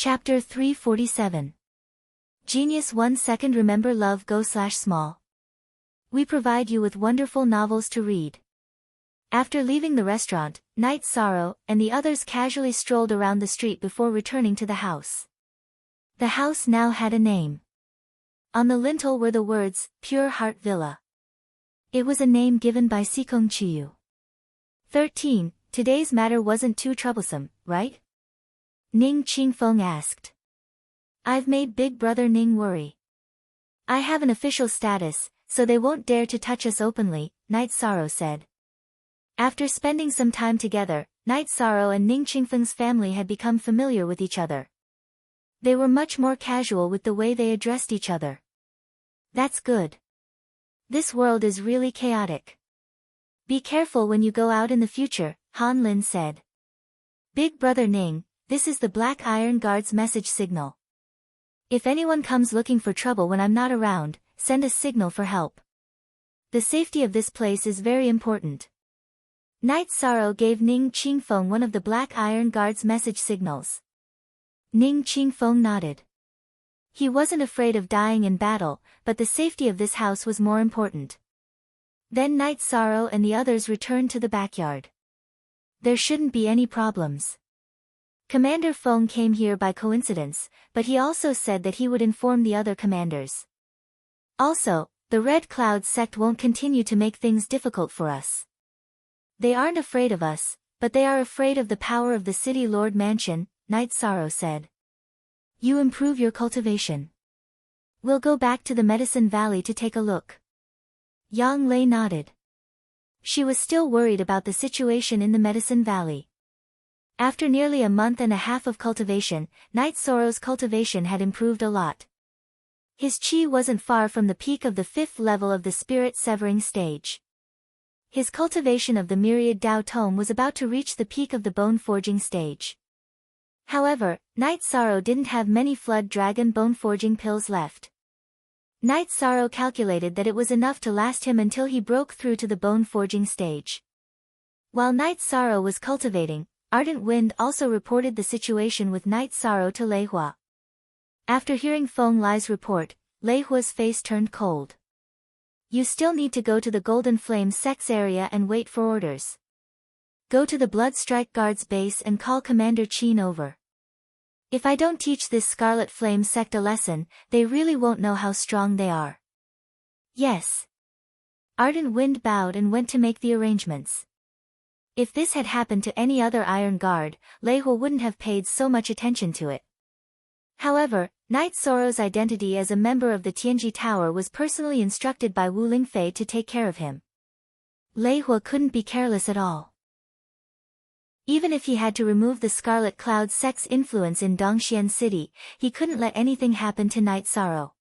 Chapter 347. Genius 1 Second. Remember love go/small. We provide you with wonderful novels to read. After leaving the restaurant, Night Sorrow and the others casually strolled around the street before returning to the house. The house now had a name. On the lintel were the words, Pure Heart Villa. It was a name given by Sikong Chiyu. 13. Today's matter wasn't too troublesome, right? Ning Qingfeng asked. I've made Big Brother Ning worry. I have an official status, so they won't dare to touch us openly, Night Sorrow said. After spending some time together, Night Sorrow and Ning Qingfeng's family had become familiar with each other. They were much more casual with the way they addressed each other. That's good. This world is really chaotic. Be careful when you go out in the future, Han Lin said. Big Brother Ning, this is the Black Iron Guard's message signal. If anyone comes looking for trouble when I'm not around, send a signal for help. The safety of this place is very important. Night Sorrow gave Ning Qingfeng one of the Black Iron Guard's message signals. Ning Qingfeng nodded. He wasn't afraid of dying in battle, but the safety of this house was more important. Then Night Sorrow and the others returned to the backyard. There shouldn't be any problems. Commander Feng came here by coincidence, but he also said that he would inform the other commanders. Also, the Red Cloud sect won't continue to make things difficult for us. They aren't afraid of us, but they are afraid of the power of the City Lord Mansion, Night Sorrow said. You improve your cultivation. We'll go back to the Medicine Valley to take a look. Yang Lei nodded. She was still worried about the situation in the Medicine Valley. After nearly a month and a half of cultivation, Night Sorrow's cultivation had improved a lot. His chi wasn't far from the peak of the 5th level of the spirit severing stage. His cultivation of the myriad Dao Tome was about to reach the peak of the bone forging stage. However, Night Sorrow didn't have many Flood Dragon bone forging pills left. Night Sorrow calculated that it was enough to last him until he broke through to the bone forging stage. While Night Sorrow was cultivating, Ardent Wind also reported the situation with Night Sorrow to Lei Hua. After hearing Feng Lai's report, Lei Hua's face turned cold. You still need to go to the Golden Flame Sect's area and wait for orders. Go to the Bloodstrike Guard's base and call Commander Qin over. If I don't teach this Scarlet Flame sect a lesson, they really won't know how strong they are. Yes. Ardent Wind bowed and went to make the arrangements. If this had happened to any other Iron Guard, Lei Hua wouldn't have paid so much attention to it. However, Night Sorrow's identity as a member of the Tianji Tower was personally instructed by Wu Lingfei to take care of him. Lei Hua couldn't be careless at all. Even if he had to remove the Scarlet Cloud sect's influence in Dongxian City, he couldn't let anything happen to Night Sorrow.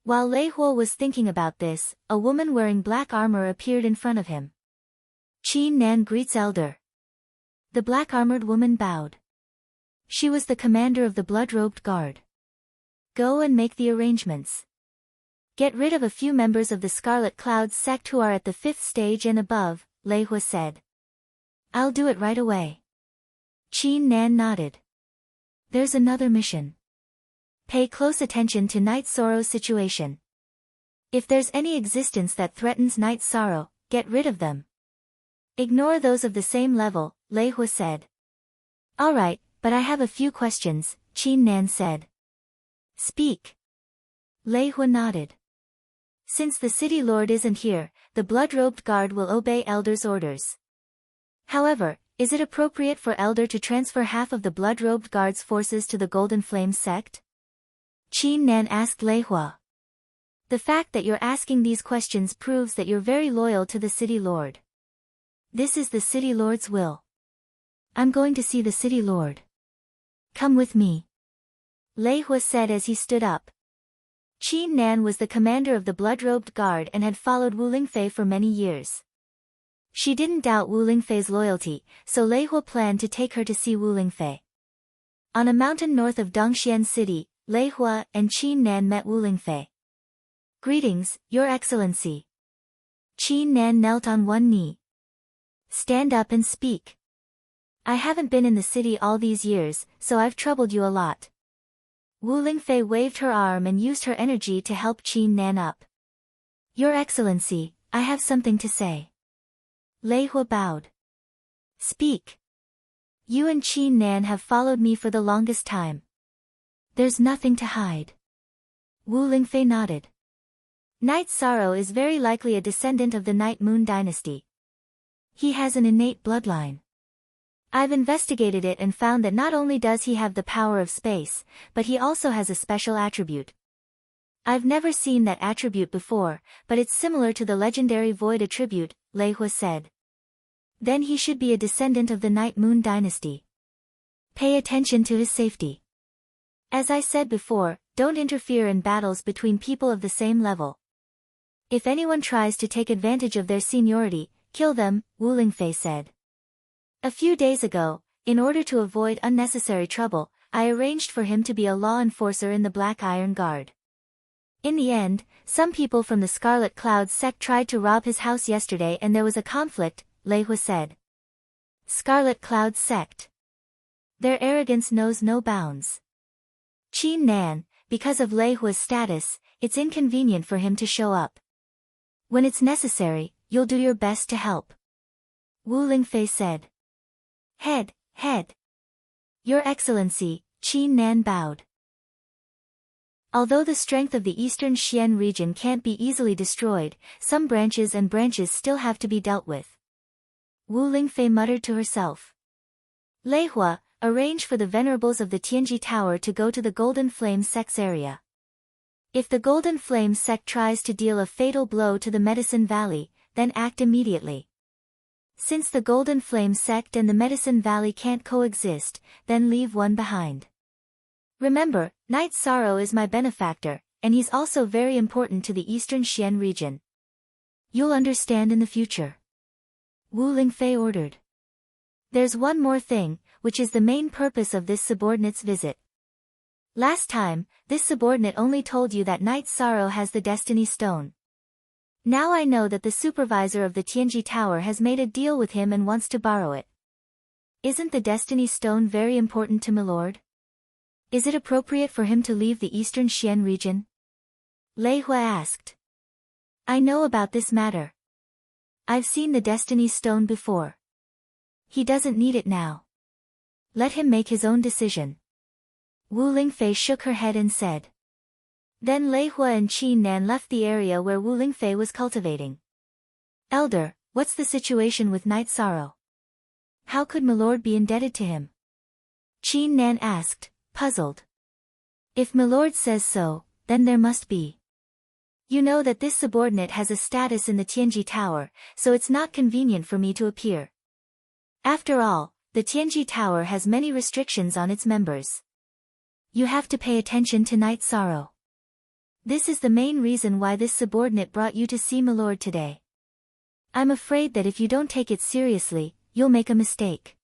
While Lei Hua was thinking about this, a woman wearing black armor appeared in front of him. Qin Nan greets Elder. The black-armored woman bowed. She was the commander of the Blood-Robed Guard. Go and make the arrangements. Get rid of a few members of the Scarlet Cloud sect who are at the 5th stage and above, Lei Hua said. I'll do it right away. Qin Nan nodded. There's another mission. Pay close attention to Night Sorrow's situation. If there's any existence that threatens Night Sorrow, get rid of them. Ignore those of the same level, Lei Hua said. Alright, but I have a few questions, Qin Nan said. Speak. Lei Hua nodded. Since the City Lord isn't here, the Blood-Robed Guard will obey Elder's orders. However, is it appropriate for Elder to transfer half of the Blood-Robed Guard's forces to the Golden Flame sect? Qin Nan asked Lei Hua. The fact that you're asking these questions proves that you're very loyal to the City Lord. This is the City Lord's will. I'm going to see the City Lord. Come with me. Lei Hua said as he stood up. Qin Nan was the commander of the Blood-Robed Guard and had followed Wu Lingfei for many years. She didn't doubt Wu Lingfei's loyalty, so Lei Hua planned to take her to see Wu Lingfei. On a mountain north of Dongxian City, Lei Hua and Qin Nan met Wu Lingfei. Greetings, Your Excellency. Qin Nan knelt on one knee. Stand up and speak. I haven't been in the city all these years, so I've troubled you a lot. Wu Lingfei waved her arm and used her energy to help Qin Nan up. Your Excellency, I have something to say. Lei Hua bowed. Speak. You and Qin Nan have followed me for the longest time. There's nothing to hide. Wu Lingfei nodded. Knight Sorrow is very likely a descendant of the Night Moon dynasty. He has an innate bloodline. I've investigated it and found that not only does he have the power of space, but he also has a special attribute. I've never seen that attribute before, but it's similar to the legendary Void attribute, Lei Hua said. Then he should be a descendant of the Night Moon dynasty. Pay attention to his safety. As I said before, don't interfere in battles between people of the same level. If anyone tries to take advantage of their seniority, kill them, Wu Lingfei said. A few days ago, in order to avoid unnecessary trouble, I arranged for him to be a law enforcer in the Black Iron Guard. In the end, some people from the Scarlet Cloud sect tried to rob his house yesterday and there was a conflict, Lei Hua said. Scarlet Cloud sect. Their arrogance knows no bounds. Qin Nan, because of Lei Hua's status, it's inconvenient for him to show up. When it's necessary, you'll do your best to help. Wu Lingfei said. Head. Your Excellency, Qin Nan bowed. Although the strength of the eastern Xian region can't be easily destroyed, some branches still have to be dealt with. Wu Lingfei muttered to herself. Lei Hua, arrange for the venerables of the Tianji Tower to go to the Golden Flame sect's area. If the Golden Flame sect tries to deal a fatal blow to the Medicine Valley, then act immediately. Since the Golden Flame sect and the Medicine Valley can't coexist, then leave one behind. Remember, Knight Sorrow is my benefactor, and he's also very important to the Eastern Xian region. You'll understand in the future. Wu Lingfei ordered. There's one more thing, which is the main purpose of this subordinate's visit. Last time, this subordinate only told you that Knight Sorrow has the Destiny Stone. Now I know that the supervisor of the Tianji Tower has made a deal with him and wants to borrow it. Isn't the Destiny Stone very important to Milord? Is it appropriate for him to leave the Eastern Xian region? Lei Hua asked. I know about this matter. I've seen the Destiny Stone before. He doesn't need it now. Let him make his own decision. Wu Lingfei shook her head and said. Then Lei Hua and Qin Nan left the area where Wu Lingfei was cultivating. Elder, what's the situation with Knight Sorrow? How could Milord be indebted to him? Qin Nan asked, puzzled. If Milord says so, then there must be. You know that this subordinate has a status in the Tianji Tower, so it's not convenient for me to appear. After all, the Tianji Tower has many restrictions on its members. You have to pay attention to Knight Sorrow. This is the main reason why this subordinate brought you to see Milord today. I'm afraid that if you don't take it seriously, you'll make a mistake.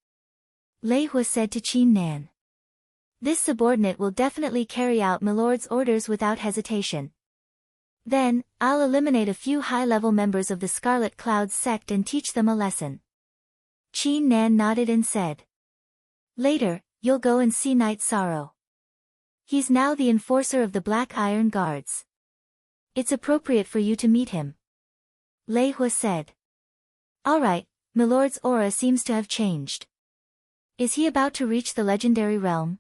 Lei Hua said to Qin Nan. This subordinate will definitely carry out Milord's orders without hesitation. Then, I'll eliminate a few high-level members of the Scarlet Cloud sect and teach them a lesson. Qin Nan nodded and said. Later, you'll go and see Knight Sorrow. He's now the enforcer of the Black Iron Guards. It's appropriate for you to meet him. Lei Hua said. Alright, Milord's aura seems to have changed. Is he about to reach the legendary realm?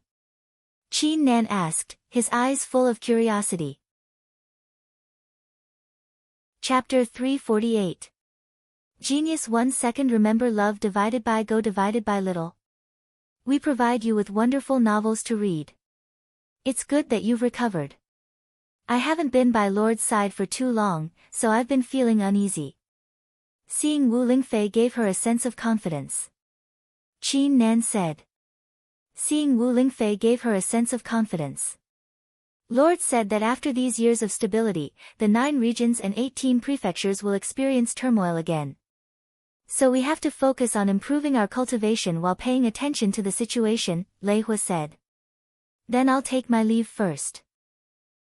Qin Nan asked, his eyes full of curiosity. Chapter 348. Genius 1 second. Remember love divided by go divided by little. We provide you with wonderful novels to read. It's good that you've recovered. I haven't been by Lord's side for too long, so I've been feeling uneasy. Seeing Wu Lingfei gave her a sense of confidence. Qin Nan said. Seeing Wu Lingfei gave her a sense of confidence. Lord said that after these years of stability, the 9 regions and 18 prefectures will experience turmoil again. So we have to focus on improving our cultivation while paying attention to the situation, Lei Hua said. Then I'll take my leave first.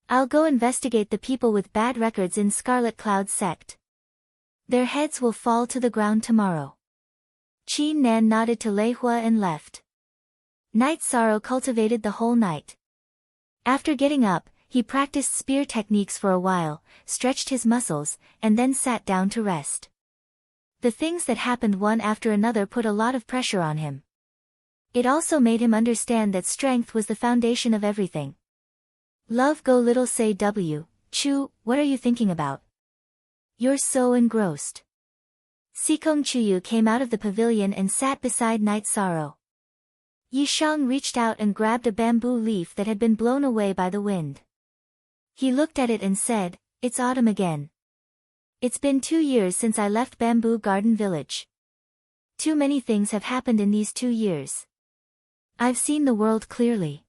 I'll go investigate the people with bad records in Scarlet Cloud sect. Their heads will fall to the ground tomorrow. Qin Nan nodded to Lei Hua and left. Knight Sorrow cultivated the whole night. After getting up, he practiced spear techniques for a while, stretched his muscles, and then sat down to rest. The things that happened one after another put a lot of pressure on him. It also made him understand that strength was the foundation of everything. Love go little say W, Chu, what are you thinking about? You're so engrossed. Sikong Chuyu came out of the pavilion and sat beside Night Sorrow. Yishang reached out and grabbed a bamboo leaf that had been blown away by the wind. He looked at it and said, "It's autumn again. It's been 2 years since I left Bamboo Garden Village. Too many things have happened in these 2 years. I've seen the world clearly.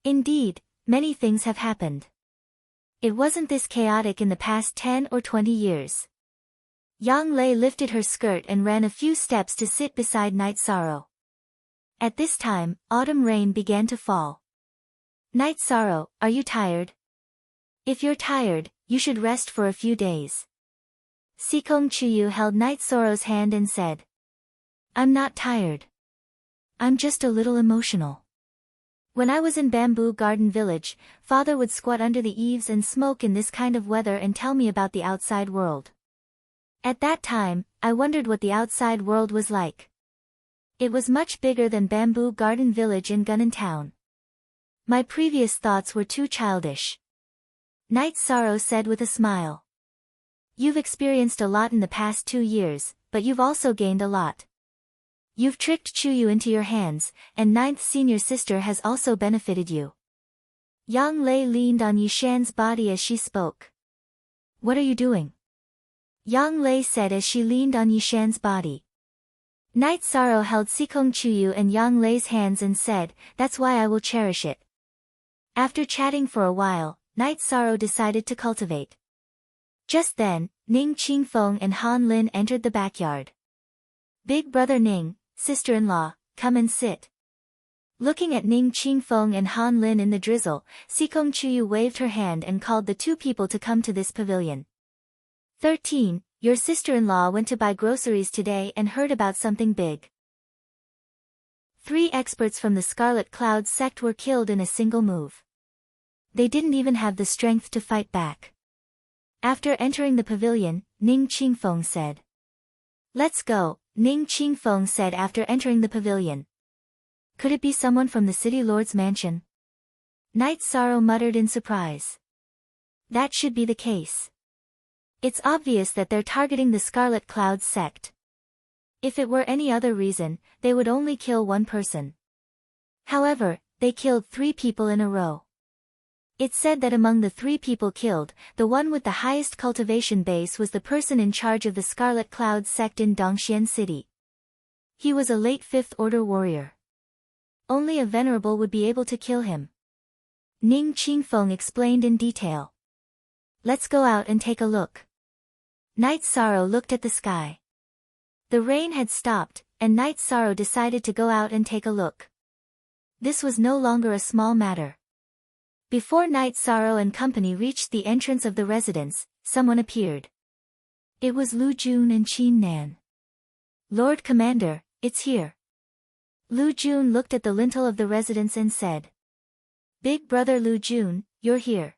Indeed, many things have happened. It wasn't this chaotic in the past 10 or 20 years." Yang Lei lifted her skirt and ran a few steps to sit beside Night Sorrow. At this time, autumn rain began to fall. "Night Sorrow, are you tired? If you're tired, you should rest for a few days." Sikong Chuyu held Night Sorrow's hand and said, "I'm not tired. I'm just a little emotional. When I was in Bamboo Garden Village, Father would squat under the eaves and smoke in this kind of weather and tell me about the outside world. At that time, I wondered what the outside world was like. It was much bigger than Bamboo Garden Village in Gunnan Town. My previous thoughts were too childish." Night Sorrow said with a smile. "You've experienced a lot in the past 2 years, but you've also gained a lot. You've tricked Chuyu into your hands, and ninth senior sister has also benefited you." Yang Lei leaned on Yishan's body as she spoke. "What are you doing?" Yang Lei said as she leaned on Yishan's body. Night Sorrow held Sikong Chuyu and Yang Lei's hands and said, "That's why I will cherish it." After chatting for a while, Night Sorrow decided to cultivate. Just then, Ning Qingfeng and Han Lin entered the backyard. "Big brother Ning, sister-in-law, come and sit." Looking at Ning Qingfeng and Han Lin in the drizzle, Sikong Chuyu waved her hand and called the 2 people to come to this pavilion. 13. Your sister-in-law went to buy groceries today and heard about something big. 3 experts from the Scarlet Cloud sect were killed in a single move. They didn't even have the strength to fight back. After entering the pavilion, Ning Qingfeng said. "Let's go," Ning Qingfeng said after entering the pavilion. "Could it be someone from the City Lord's mansion?" Night Sorrow muttered in surprise. "That should be the case. It's obvious that they're targeting the Scarlet Cloud sect. If it were any other reason, they would only kill 1 person. However, they killed 3 people in a row. It's said that among the 3 people killed, the one with the highest cultivation base was the person in charge of the Scarlet Cloud sect in Dongxian City. He was a late 5th Order warrior. Only a venerable would be able to kill him." Ning Qingfeng explained in detail. "Let's go out and take a look." Night Sorrow looked at the sky. The rain had stopped, and Night Sorrow decided to go out and take a look. This was no longer a small matter. Before Night Sorrow and company reached the entrance of the residence, someone appeared. It was Lu Jun and Qin Nan. "Lord Commander, it's here." Lu Jun looked at the lintel of the residence and said. "Big brother Lu Jun, you're here.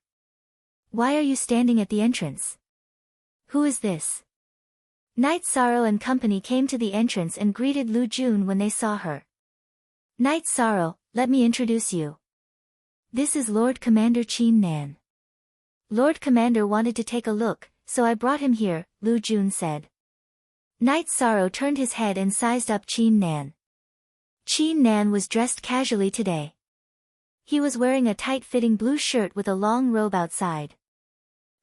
Why are you standing at the entrance? Who is this?" Night Sorrow and company came to the entrance and greeted Lu Jun when they saw her. "Night Sorrow, let me introduce you. This is Lord Commander Qin Nan. Lord Commander wanted to take a look, so I brought him here," Lu Jun said. Night Sorrow turned his head and sized up Qin Nan. Qin Nan was dressed casually today. He was wearing a tight-fitting blue shirt with a long robe outside.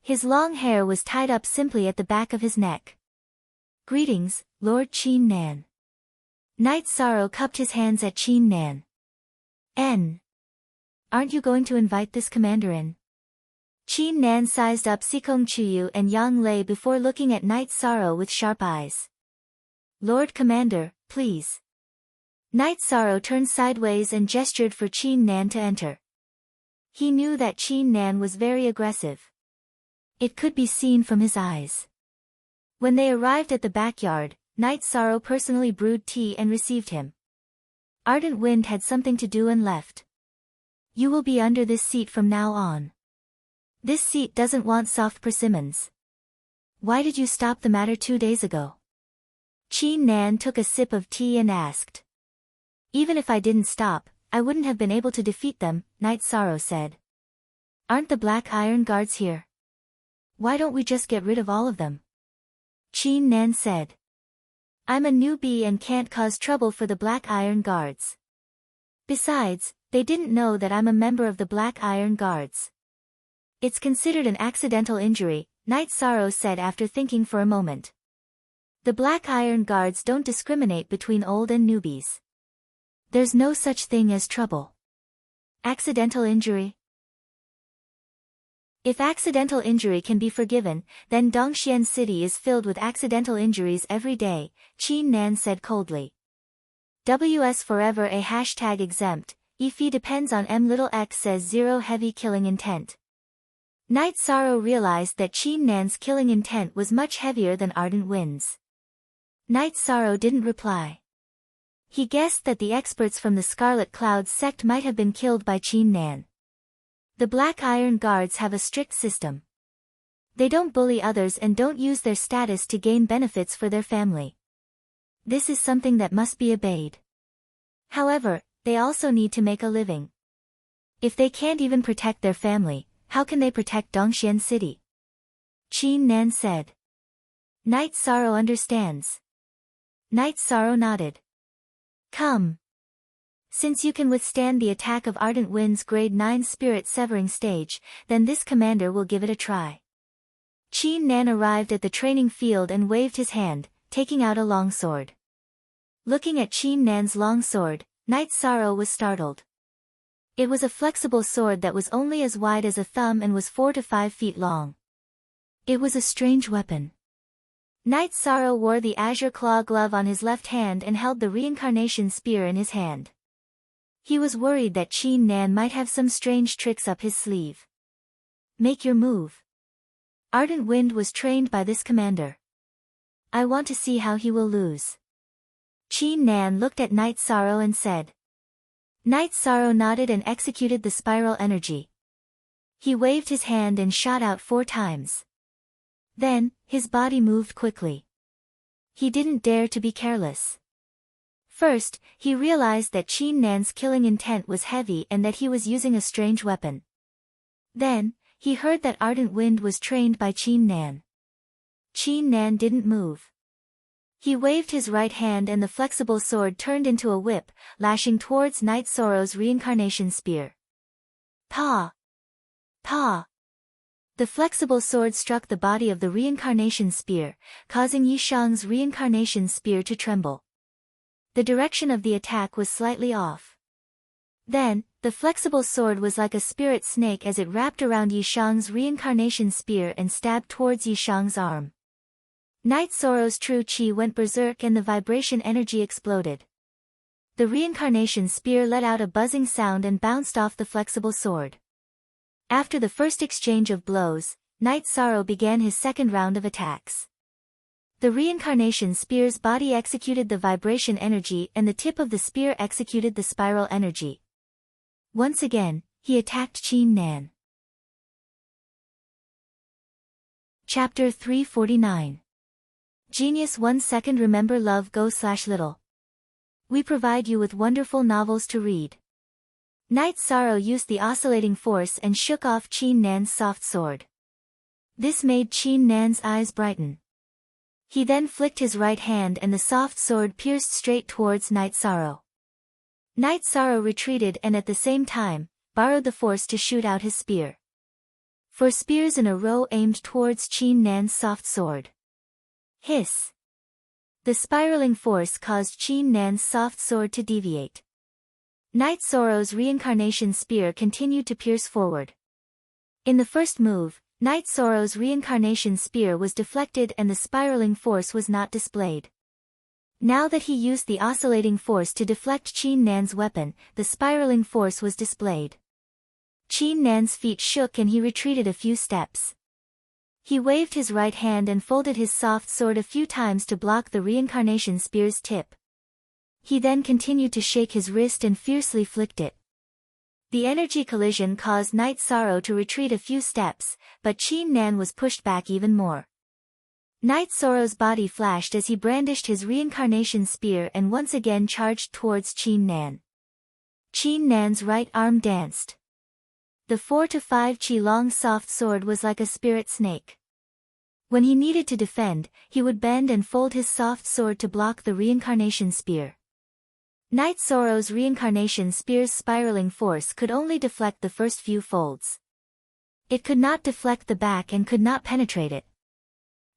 His long hair was tied up simply at the back of his neck. "Greetings, Lord Qin Nan." Night Sorrow cupped his hands at Qin Nan. Aren't you going to invite this commander in?" Qin Nan sized up Sikong Chuyu and Yang Lei before looking at Night Sorrow with sharp eyes. "Lord Commander, please." Night Sorrow turned sideways and gestured for Qin Nan to enter. He knew that Qin Nan was very aggressive. It could be seen from his eyes. When they arrived at the backyard, Night Sorrow personally brewed tea and received him. Ardent Wind had something to do and left. You will be under this seat from now on. This seat doesn't want soft persimmons. Why did you stop the matter 2 days ago? Qin Nan took a sip of tea and asked. Even if I didn't stop, I wouldn't have been able to defeat them, Night Sorrow said. Aren't the Black Iron Guards here? Why don't we just get rid of all of them? Qin Nan said. I'm a newbie and can't cause trouble for the Black Iron Guards. Besides, they didn't know that I'm a member of the Black Iron Guards. It's considered an accidental injury, Night Sorrow said after thinking for a moment. The Black Iron Guards don't discriminate between old and newbies. There's no such thing as trouble. Accidental injury? If accidental injury can be forgiven, then Dongxian City is filled with accidental injuries every day, Qin Nan said coldly. WS forever a hashtag exempt, EFI depends on M(x) says zero heavy killing intent. Night Sorrow realized that Qin Nan's killing intent was much heavier than Ardent Wind's. Night Sorrow didn't reply. He guessed that the experts from the Scarlet Cloud sect might have been killed by Qin Nan. The Black Iron Guards have a strict system. They don't bully others and don't use their status to gain benefits for their family. This is something that must be obeyed. However, they also need to make a living. If they can't even protect their family, how can they protect Dongxian City? Qin Nan said. Night Sorrow understands. Night Sorrow nodded. Come. Since you can withstand the attack of Ardent Wind's Grade 9 Spirit Severing Stage, then this commander will give it a try. Qin Nan arrived at the training field and waved his hand, taking out a longsword. Looking at Qin Nan's longsword, Night Sorrow was startled. It was a flexible sword that was only as wide as a thumb and was 4 to 5 feet long. It was a strange weapon. Night Sorrow wore the azure claw glove on his left hand and held the reincarnation spear in his hand. He was worried that Qin Nan might have some strange tricks up his sleeve. Make your move. Ardent Wind was trained by this commander. I want to see how he will lose. Qin Nan looked at Night Sorrow and said. Night Sorrow nodded and executed the spiral energy. He waved his hand and shot out 4 times. Then, his body moved quickly. He didn't dare to be careless. First, he realized that Qin Nan's killing intent was heavy and that he was using a strange weapon. Then, he heard that Ardent Wind was trained by Qin Nan. Qin Nan didn't move. He waved his right hand and the flexible sword turned into a whip, lashing towards Night Sorrow's reincarnation spear. Pa! Pa! The flexible sword struck the body of the reincarnation spear, causing Yishang's reincarnation spear to tremble. The direction of the attack was slightly off. Then, the flexible sword was like a spirit snake as it wrapped around Yishang's reincarnation spear and stabbed towards Yishang's arm. Night Sorrow's true chi went berserk and the vibration energy exploded. The reincarnation spear let out a buzzing sound and bounced off the flexible sword. After the first exchange of blows, Night Sorrow began his second round of attacks. The reincarnation spear's body executed the vibration energy and the tip of the spear executed the spiral energy. Once again, he attacked Qin Nan. Chapter 349. Genius 1 second remember love go/little. We provide you with wonderful novels to read. Night Sorrow used the oscillating force and shook off Qin Nan's soft sword. This made Qin Nan's eyes brighten. He then flicked his right hand and the soft sword pierced straight towards Night Sorrow. Night Sorrow retreated and at the same time, borrowed the force to shoot out his spear. 4 spears in a row aimed towards Qin Nan's soft sword. Hiss! The spiraling force caused Qin Nan's soft sword to deviate. Night Sorrow's reincarnation spear continued to pierce forward. In the first move, Night Sorrow's reincarnation spear was deflected and the spiraling force was not displayed. Now that he used the oscillating force to deflect Qin Nan's weapon, the spiraling force was displayed. Qin Nan's feet shook and he retreated a few steps. He waved his right hand and folded his soft sword a few times to block the reincarnation spear's tip. He then continued to shake his wrist and fiercely flicked it. The energy collision caused Night Sorrow to retreat a few steps, but Qin Nan was pushed back even more. Night Sorrow's body flashed as he brandished his reincarnation spear and once again charged towards Qin Nan. Qin Nan's right arm danced. The 4 to 5 chi long soft sword was like a spirit snake. When he needed to defend, he would bend and fold his soft sword to block the reincarnation spear. Night Sorrow's reincarnation spear's spiraling force could only deflect the first few folds. It could not deflect the back and could not penetrate it.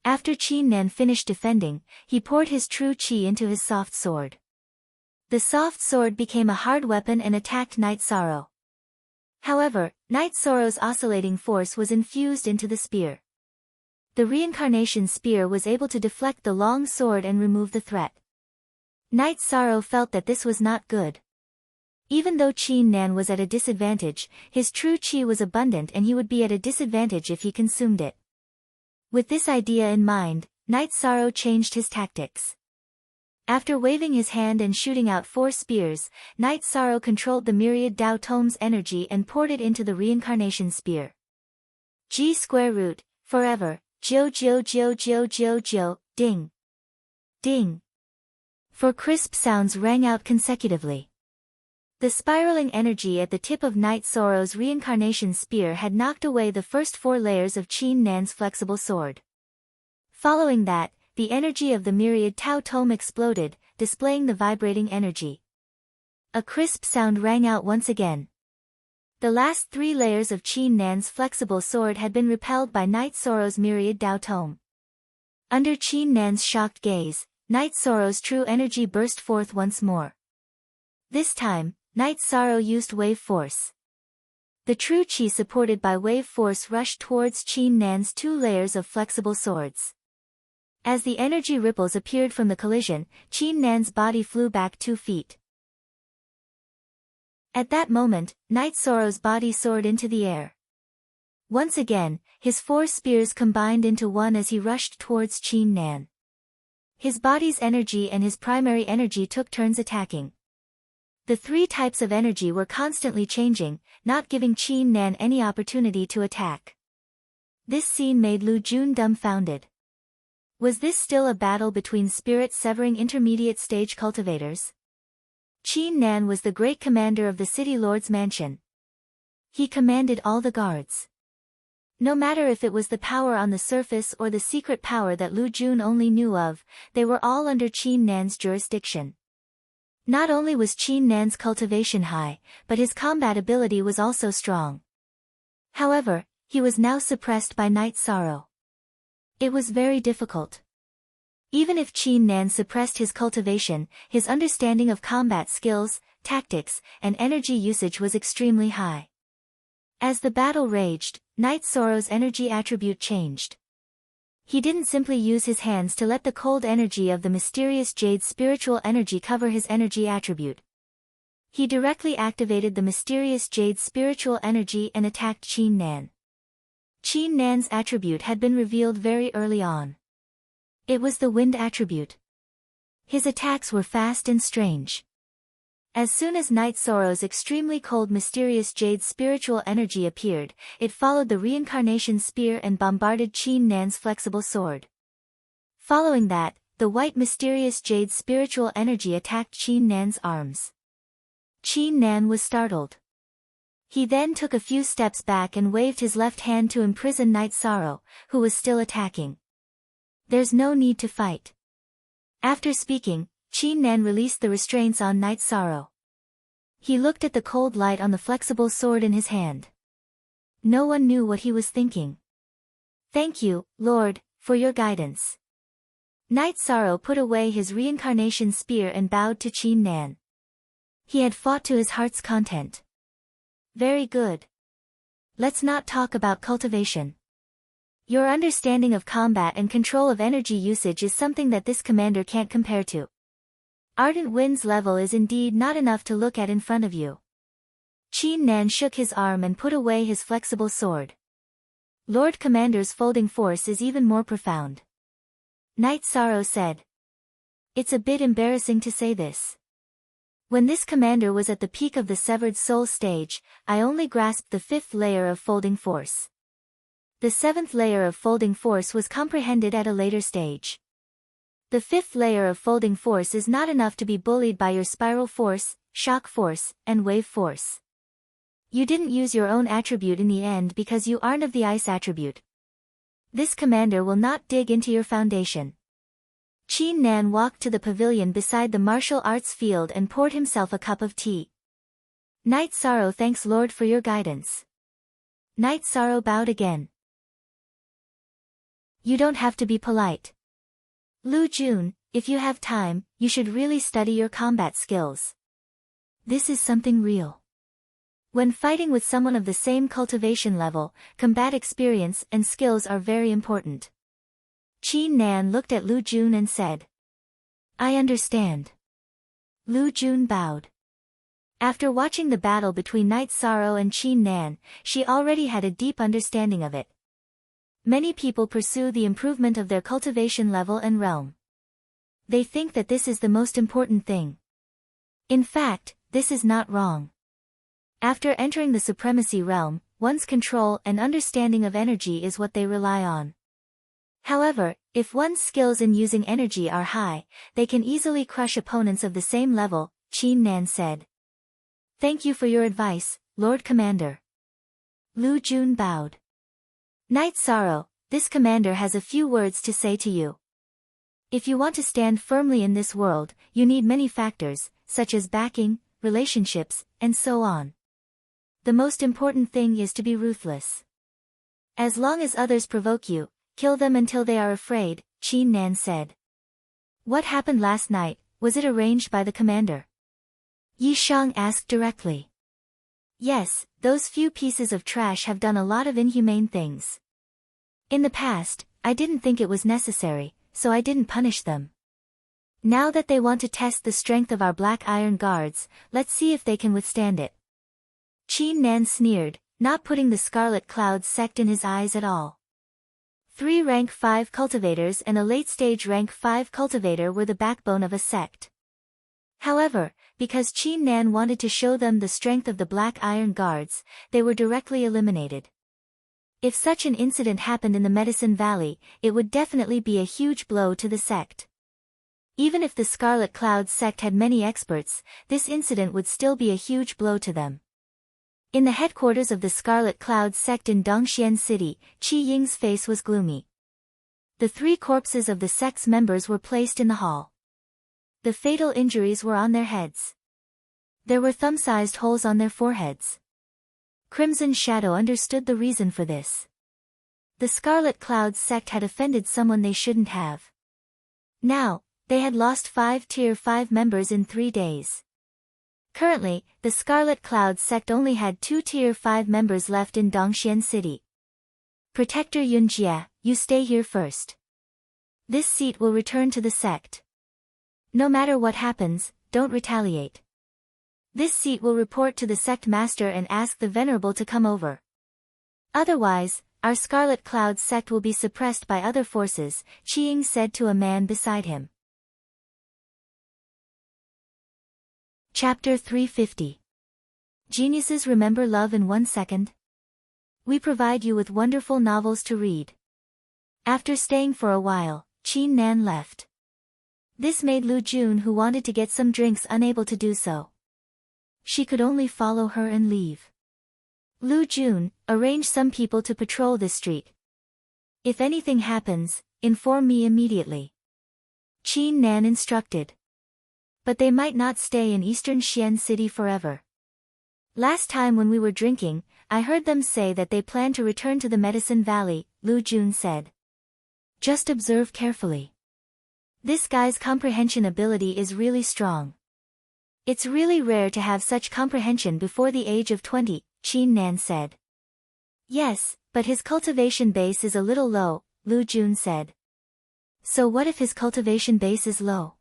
After Qin Nan finished defending, he poured his true chi into his soft sword. The soft sword became a hard weapon and attacked Night Sorrow. However, Night Sorrow's oscillating force was infused into the spear. The reincarnation spear was able to deflect the long sword and remove the threat. Night Sorrow felt that this was not good. Even though Qin Nan was at a disadvantage, his true chi was abundant and he would be at a disadvantage if he consumed it. With this idea in mind, Night Sorrow changed his tactics. After waving his hand and shooting out 4 spears, Night Sorrow controlled the myriad Dao Tome's energy and poured it into the reincarnation spear. G square root, forever, Jiu Jiu Jiu Jiu Jiu Jiu, ding. Ding. 4 crisp sounds rang out consecutively. The spiraling energy at the tip of Night Sorrow's reincarnation spear had knocked away the first 4 layers of Qin Nan's flexible sword. Following that, the energy of the myriad Tao Tome exploded, displaying the vibrating energy. A crisp sound rang out once again. The last 3 layers of Qin Nan's flexible sword had been repelled by Night Sorrow's myriad Dao Tome. Under Qin Nan's shocked gaze, Night Sorrow's true energy burst forth once more. This time, Night Sorrow used wave force. The true chi supported by wave force rushed towards Qin Nan's 2 layers of flexible swords. As the energy ripples appeared from the collision, Qin Nan's body flew back 2 feet. At that moment, Night Sorrow's body soared into the air. Once again, his 4 spears combined into one as he rushed towards Qin Nan. His body's energy and his primary energy took turns attacking. The 3 types of energy were constantly changing, not giving Qin Nan any opportunity to attack. This scene made Lu Jun dumbfounded. Was this still a battle between spirit-severing intermediate stage cultivators? Qin Nan was the great commander of the City Lord's mansion. He commanded all the guards. No matter if it was the power on the surface or the secret power that Lu Jun only knew of, they were all under Qin Nan's jurisdiction. Not only was Qin Nan's cultivation high, but his combat ability was also strong. However, he was now suppressed by Night Sorrow. It was very difficult. Even if Qin Nan suppressed his cultivation, his understanding of combat skills, tactics, and energy usage was extremely high. As the battle raged, Night Sorrow's energy attribute changed. He didn't simply use his hands to let the cold energy of the mysterious jade's spiritual energy cover his energy attribute. He directly activated the mysterious jade's spiritual energy and attacked Qin Nan. Qin Nan's attribute had been revealed very early on. It was the wind attribute. His attacks were fast and strange. As soon as Night Sorrow's extremely cold mysterious jade's spiritual energy appeared, it followed the reincarnation spear and bombarded Qin Nan's flexible sword. Following that, the white mysterious jade's spiritual energy attacked Qin Nan's arms. Qin Nan was startled. He then took a few steps back and waved his left hand to imprison Night Sorrow, who was still attacking. There's no need to fight. After speaking, Qin Nan released the restraints on Night Sorrow. He looked at the cold light on the flexible sword in his hand. No one knew what he was thinking. Thank you, Lord, for your guidance. Night Sorrow put away his reincarnation spear and bowed to Qin Nan. He had fought to his heart's content. Very good. Let's not talk about cultivation. Your understanding of combat and control of energy usage is something that this commander can't compare to. Ardent Wind's level is indeed not enough to look at in front of you. Qin Nan shook his arm and put away his flexible sword. Lord Commander's folding force is even more profound. Night Sorrow said. It's a bit embarrassing to say this. When this commander was at the peak of the severed soul stage, I only grasped the 5th layer of folding force. The 7th layer of folding force was comprehended at a later stage. The 5th layer of folding force is not enough to be bullied by your spiral force, shock force, and wave force. You didn't use your own attribute in the end because you aren't of the ice attribute. This commander will not dig into your foundation. Qin Nan walked to the pavilion beside the martial arts field and poured himself a cup of tea. Night Sorrow thanks Lord for your guidance. Night Sorrow bowed again. You don't have to be polite. Lu Jun, if you have time, you should really study your combat skills. This is something real. When fighting with someone of the same cultivation level, combat experience and skills are very important. Qin Nan looked at Lu Jun and said, I understand. Lu Jun bowed. After watching the battle between Night Sorrow and Qin Nan, she already had a deep understanding of it. Many people pursue the improvement of their cultivation level and realm. They think that this is the most important thing. In fact, this is not wrong. After entering the supremacy realm, one's control and understanding of energy is what they rely on. However, if one's skills in using energy are high, they can easily crush opponents of the same level, Qin Nan said. Thank you for your advice, Lord Commander. Lu Jun bowed. Night Sorrow, this commander has a few words to say to you. If you want to stand firmly in this world, you need many factors, such as backing, relationships, and so on. The most important thing is to be ruthless. As long as others provoke you, kill them until they are afraid, Qin Nan said. What happened last night, was it arranged by the commander? Yi Shang asked directly. Yes, those few pieces of trash have done a lot of inhumane things. In the past, I didn't think it was necessary, so I didn't punish them. Now that they want to test the strength of our Black Iron Guards, let's see if they can withstand it. Qin Nan sneered, not putting the Scarlet Cloud sect in his eyes at all. 3 rank 5 cultivators and a late-stage rank 5 cultivator were the backbone of a sect. However, because Qin Nan wanted to show them the strength of the Black Iron Guards, they were directly eliminated. If such an incident happened in the Medicine Valley, it would definitely be a huge blow to the sect. Even if the Scarlet Cloud sect had many experts, this incident would still be a huge blow to them. In the headquarters of the Scarlet Cloud sect in Dongxian City, Qi Ying's face was gloomy. The 3 corpses of the sect's members were placed in the hall. The fatal injuries were on their heads. There were thumb-sized holes on their foreheads. Crimson Shadow understood the reason for this. The Scarlet Cloud sect had offended someone they shouldn't have. Now, they had lost 5 Tier 5 members in 3 days. Currently, the Scarlet Cloud sect only had 2 Tier 5 members left in Dongxian City. Protector Yunjia, you stay here first. This seat will return to the sect. No matter what happens, don't retaliate. This seat will report to the sect master and ask the Venerable to come over. Otherwise, our Scarlet Cloud sect will be suppressed by other forces, Qi Ying said to a man beside him. Chapter 350. Geniuses remember love in 1 second? We provide you with wonderful novels to read. After staying for a while, Qin Nan left. This made Lu Jun, who wanted to get some drinks, unable to do so. She could only follow her and leave. Lu Jun, arrange some people to patrol this street. If anything happens, inform me immediately. Qin Nan instructed. But they might not stay in Eastern Xian City forever. Last time when we were drinking, I heard them say that they plan to return to the Medicine Valley, Lu Jun said. Just observe carefully. This guy's comprehension ability is really strong. It's really rare to have such comprehension before the age of 20, Qin Nan said. Yes, but his cultivation base is a little low, Lu Jun said. So what if his cultivation base is low?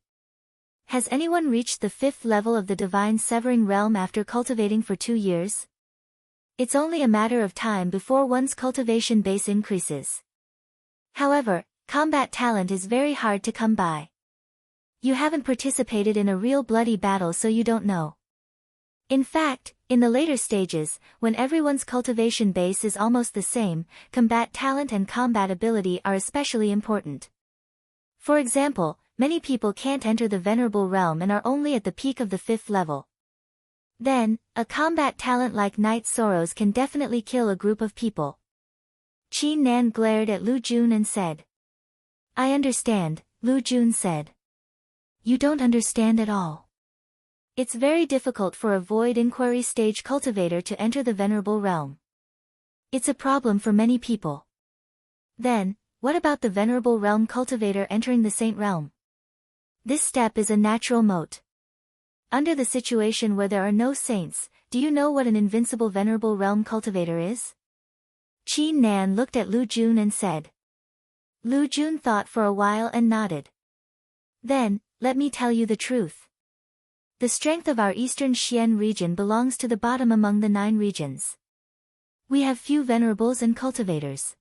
Has anyone reached the 5th level of the Divine Severing Realm after cultivating for 2 years? It's only a matter of time before one's cultivation base increases. However, combat talent is very hard to come by. You haven't participated in a real bloody battle, so you don't know. In fact, in the later stages, when everyone's cultivation base is almost the same, combat talent and combat ability are especially important. For example, many people can't enter the Venerable Realm and are only at the peak of the 5th level. Then, a combat talent like Night Sorrows can definitely kill a group of people. Qin Nan glared at Lu Jun and said. I understand, Lu Jun said. You don't understand at all. It's very difficult for a Void Inquiry stage cultivator to enter the Venerable Realm. It's a problem for many people. Then, what about the Venerable Realm cultivator entering the Saint Realm? This step is a natural moat. Under the situation where there are no saints, do you know what an invincible Venerable Realm cultivator is? Qin Nan looked at Lu Jun and said. Lu Jun thought for a while and nodded. Then, let me tell you the truth. The strength of our Eastern Xian region belongs to the bottom among the 9 regions. We have few venerables and cultivators.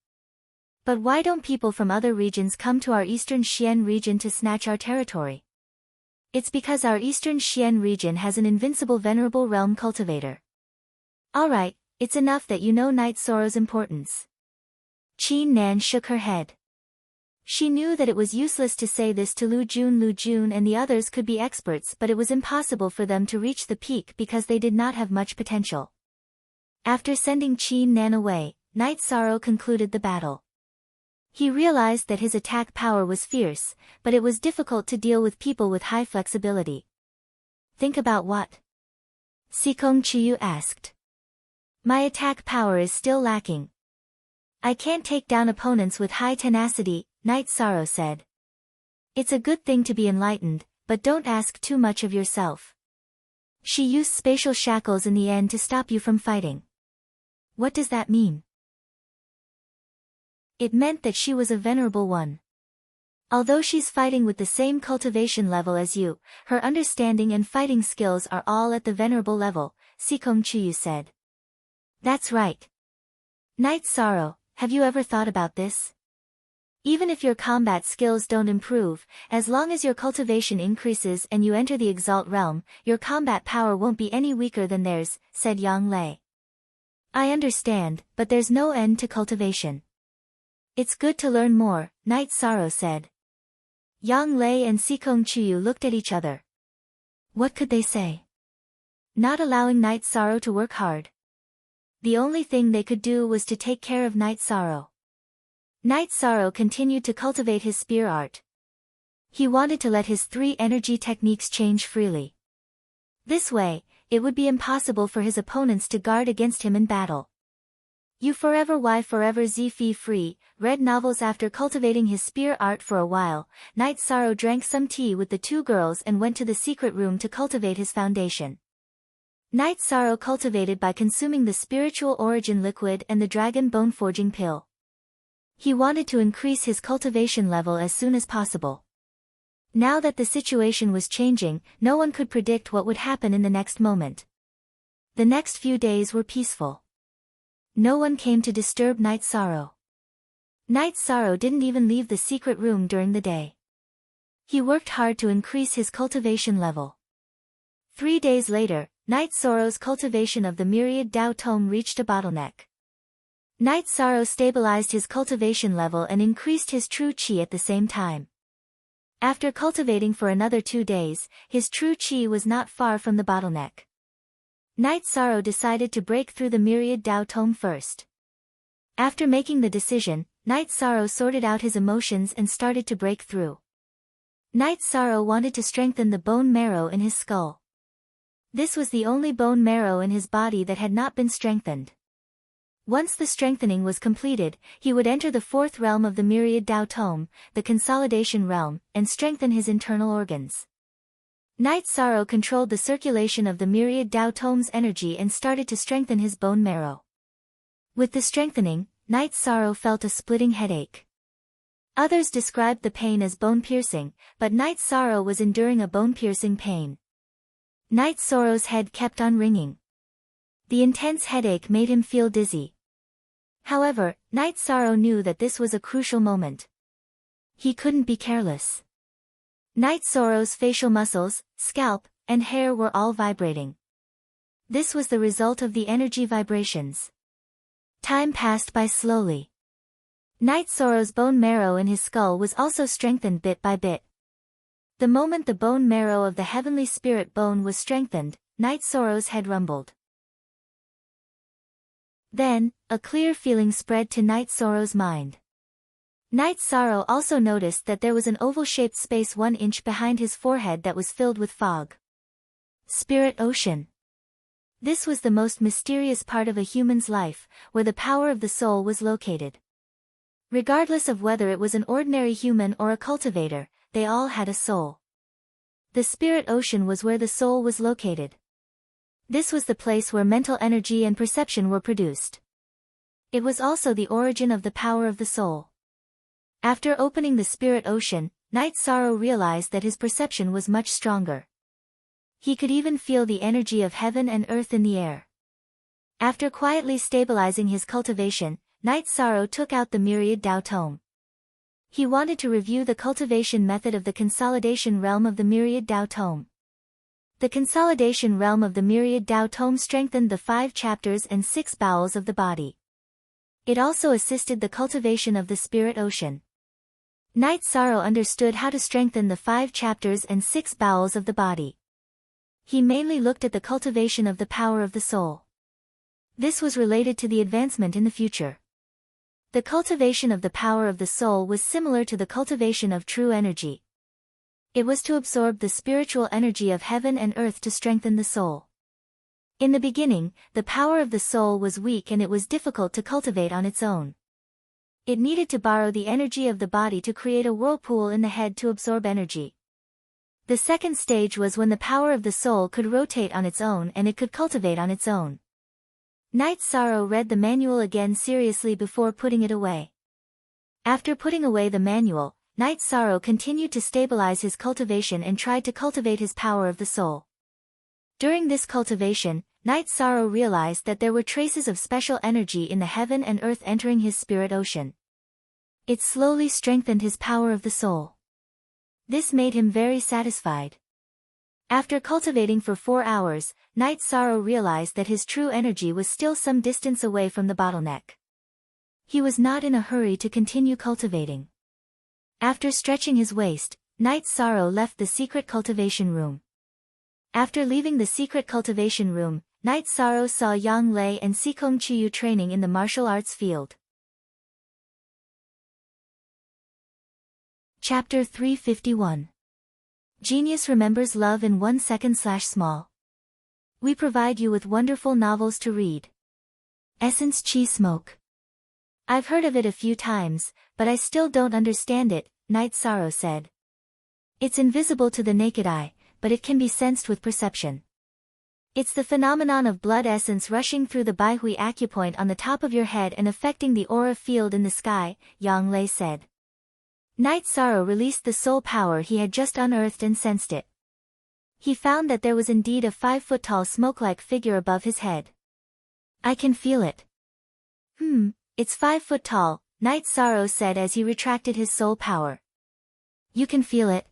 But why don't people from other regions come to our Eastern Xian region to snatch our territory? It's because our Eastern Xian region has an invincible Venerable Realm cultivator. Alright, it's enough that you know Night Sorrow's importance. Qin Nan shook her head. She knew that it was useless to say this to Lu Jun and the others could be experts, but it was impossible for them to reach the peak because they did not have much potential. After sending Qin Nan away, Night Sorrow concluded the battle. He realized that his attack power was fierce, but it was difficult to deal with people with high flexibility. Think about what? Sikong Chiyu asked. My attack power is still lacking. I can't take down opponents with high tenacity, Night Sorrow said. It's a good thing to be enlightened, but don't ask too much of yourself. She used spatial shackles in the end to stop you from fighting. What does that mean? It meant that she was a venerable one. Although she's fighting with the same cultivation level as you, her understanding and fighting skills are all at the venerable level, Sikong Chiyu said. That's right. Night Sorrow, have you ever thought about this? Even if your combat skills don't improve, as long as your cultivation increases and you enter the Exalt realm, your combat power won't be any weaker than theirs, said Yang Lei. I understand, but there's no end to cultivation. It's good to learn more, Night Sorrow said. Yang Lei and Sikong Chiyu looked at each other. What could they say? Not allowing Night Sorrow to work hard. The only thing they could do was to take care of Night Sorrow. Night Sorrow continued to cultivate his spear art. He wanted to let his 3 energy techniques change freely. This way, it would be impossible for his opponents to guard against him in battle. You Forever Y Forever Z Fee Free, read novels. After cultivating his spear art for a while, Night Sorrow drank some tea with the 2 girls and went to the secret room to cultivate his foundation. Night Sorrow cultivated by consuming the spiritual origin liquid and the dragon bone forging pill. He wanted to increase his cultivation level as soon as possible. Now that the situation was changing, no one could predict what would happen in the next moment. The next few days were peaceful. No one came to disturb Night Sorrow. Night Sorrow didn't even leave the secret room during the day. He worked hard to increase his cultivation level. 3 days later, Night Sorrow's cultivation of the Myriad Dao Tome reached a bottleneck. Night Sorrow stabilized his cultivation level and increased his true qi at the same time. After cultivating for another 2 days, his true qi was not far from the bottleneck. Night Sorrow decided to break through the Myriad Dao Tome first. After making the decision, Night Sorrow sorted out his emotions and started to break through. Night Sorrow wanted to strengthen the bone marrow in his skull. This was the only bone marrow in his body that had not been strengthened. Once the strengthening was completed, he would enter the 4th realm of the Myriad Dao Tome, the Consolidation realm, and strengthen his internal organs. Night Sorrow controlled the circulation of the Myriad Dao Tome's energy and started to strengthen his bone marrow. With the strengthening, Night Sorrow felt a splitting headache. Others described the pain as bone-piercing, but Night Sorrow was enduring a bone-piercing pain. Night Sorrow's head kept on ringing. The intense headache made him feel dizzy. However, Night Sorrow knew that this was a crucial moment. He couldn't be careless. Night Sorrow's facial muscles, scalp, and hair were all vibrating. This was the result of the energy vibrations. Time passed by slowly. Night Sorrow's bone marrow in his skull was also strengthened bit by bit. The moment the bone marrow of the heavenly spirit bone was strengthened, Night Sorrow's head rumbled. Then, a clear feeling spread to Night Sorrow's mind. Night Sorrow also noticed that there was an oval-shaped space 1 inch behind his forehead that was filled with fog. Spirit Ocean. This was the most mysterious part of a human's life, where the power of the soul was located. Regardless of whether it was an ordinary human or a cultivator, they all had a soul. The Spirit Ocean was where the soul was located. This was the place where mental energy and perception were produced. It was also the origin of the power of the soul. After opening the Spirit Ocean, Night Sorrow realized that his perception was much stronger. He could even feel the energy of heaven and earth in the air. After quietly stabilizing his cultivation, Night Sorrow took out the Myriad Tao Tome. He wanted to review the cultivation method of the consolidation realm of the Myriad Tao Tome. The consolidation realm of the Myriad Tao Tome strengthened the 5 chapters and 6 bowels of the body. It also assisted the cultivation of the Spirit Ocean. Night Sorrow understood how to strengthen the 5 chapters and 6 bowels of the body. He mainly looked at the cultivation of the power of the soul. This was related to the advancement in the future. The cultivation of the power of the soul was similar to the cultivation of true energy. It was to absorb the spiritual energy of heaven and earth to strengthen the soul. In the beginning, the power of the soul was weak and it was difficult to cultivate on its own. It needed to borrow the energy of the body to create a whirlpool in the head to absorb energy. The second stage was when the power of the soul could rotate on its own and it could cultivate on its own. Night Sorrow read the manual again seriously before putting it away. After putting away the manual, Night Sorrow continued to stabilize his cultivation and tried to cultivate his power of the soul. During this cultivation, Night Sorrow realized that there were traces of special energy in the heaven and earth entering his Spirit Ocean. It slowly strengthened his power of the soul. This made him very satisfied. After cultivating for 4 hours, Night Sorrow realized that his true energy was still some distance away from the bottleneck. He was not in a hurry to continue cultivating. After stretching his waist, Night Sorrow left the secret cultivation room. After leaving the secret cultivation room, Night Sorrow saw Yang Lei and Sikong Chiyu training in the martial arts field. Chapter 351. Genius remembers love in 1 second/small. We provide you with wonderful novels to read. Essence Chi Smoke. I've heard of it a few times, but I still don't understand it, Night Sorrow said. It's invisible to the naked eye, but it can be sensed with perception. It's the phenomenon of blood essence rushing through the Baihui acupoint on the top of your head and affecting the aura field in the sky, Yang Lei said. Night Sorrow released the soul power he had just unearthed and sensed it. He found that there was indeed a 5-foot-tall smoke-like figure above his head. I can feel it. It's 5 foot tall, Night Sorrow said as he retracted his soul power. You can feel it.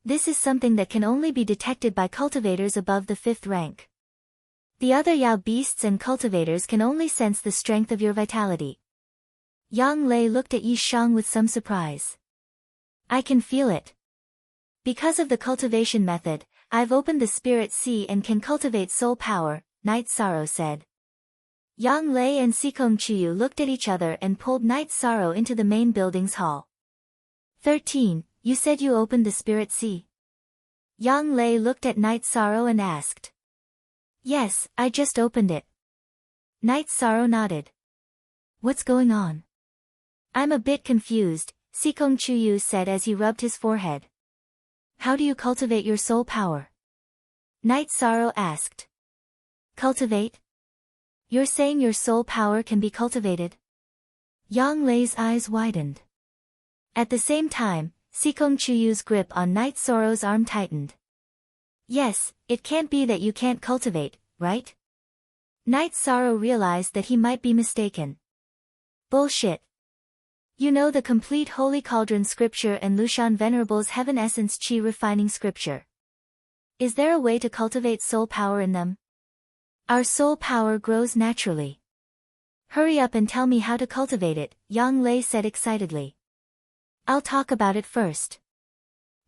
This is something that can only be detected by cultivators above the 5th rank. The other Yao beasts and cultivators can only sense the strength of your vitality. Yang Lei looked at Yi Shang with some surprise. I can feel it. Because of the cultivation method, I've opened the Spirit Sea and can cultivate soul power, Night Sorrow said. Yang Lei and Sikong Chiyu looked at each other and pulled Night Sorrow into the main building's hall. 13. You said you opened the Spirit Sea. Yang Lei looked at Night Sorrow and asked. Yes, I just opened it. Night Sorrow nodded. What's going on? I'm a bit confused, Sikong Chiyu said as he rubbed his forehead. How do you cultivate your soul power? Night Sorrow asked. Cultivate? You're saying your soul power can be cultivated? Yang Lei's eyes widened. At the same time, Sikong Chiyu's grip on Night Sorrow's arm tightened. Yes, it can't be that you can't cultivate, right? Night Sorrow realized that he might be mistaken. Bullshit. You know the complete Holy Cauldron scripture and Lushan Venerable's Heaven Essence Chi refining scripture. Is there a way to cultivate soul power in them? Our soul power grows naturally. Hurry up and tell me how to cultivate it, Yang Lei said excitedly. I'll talk about it first.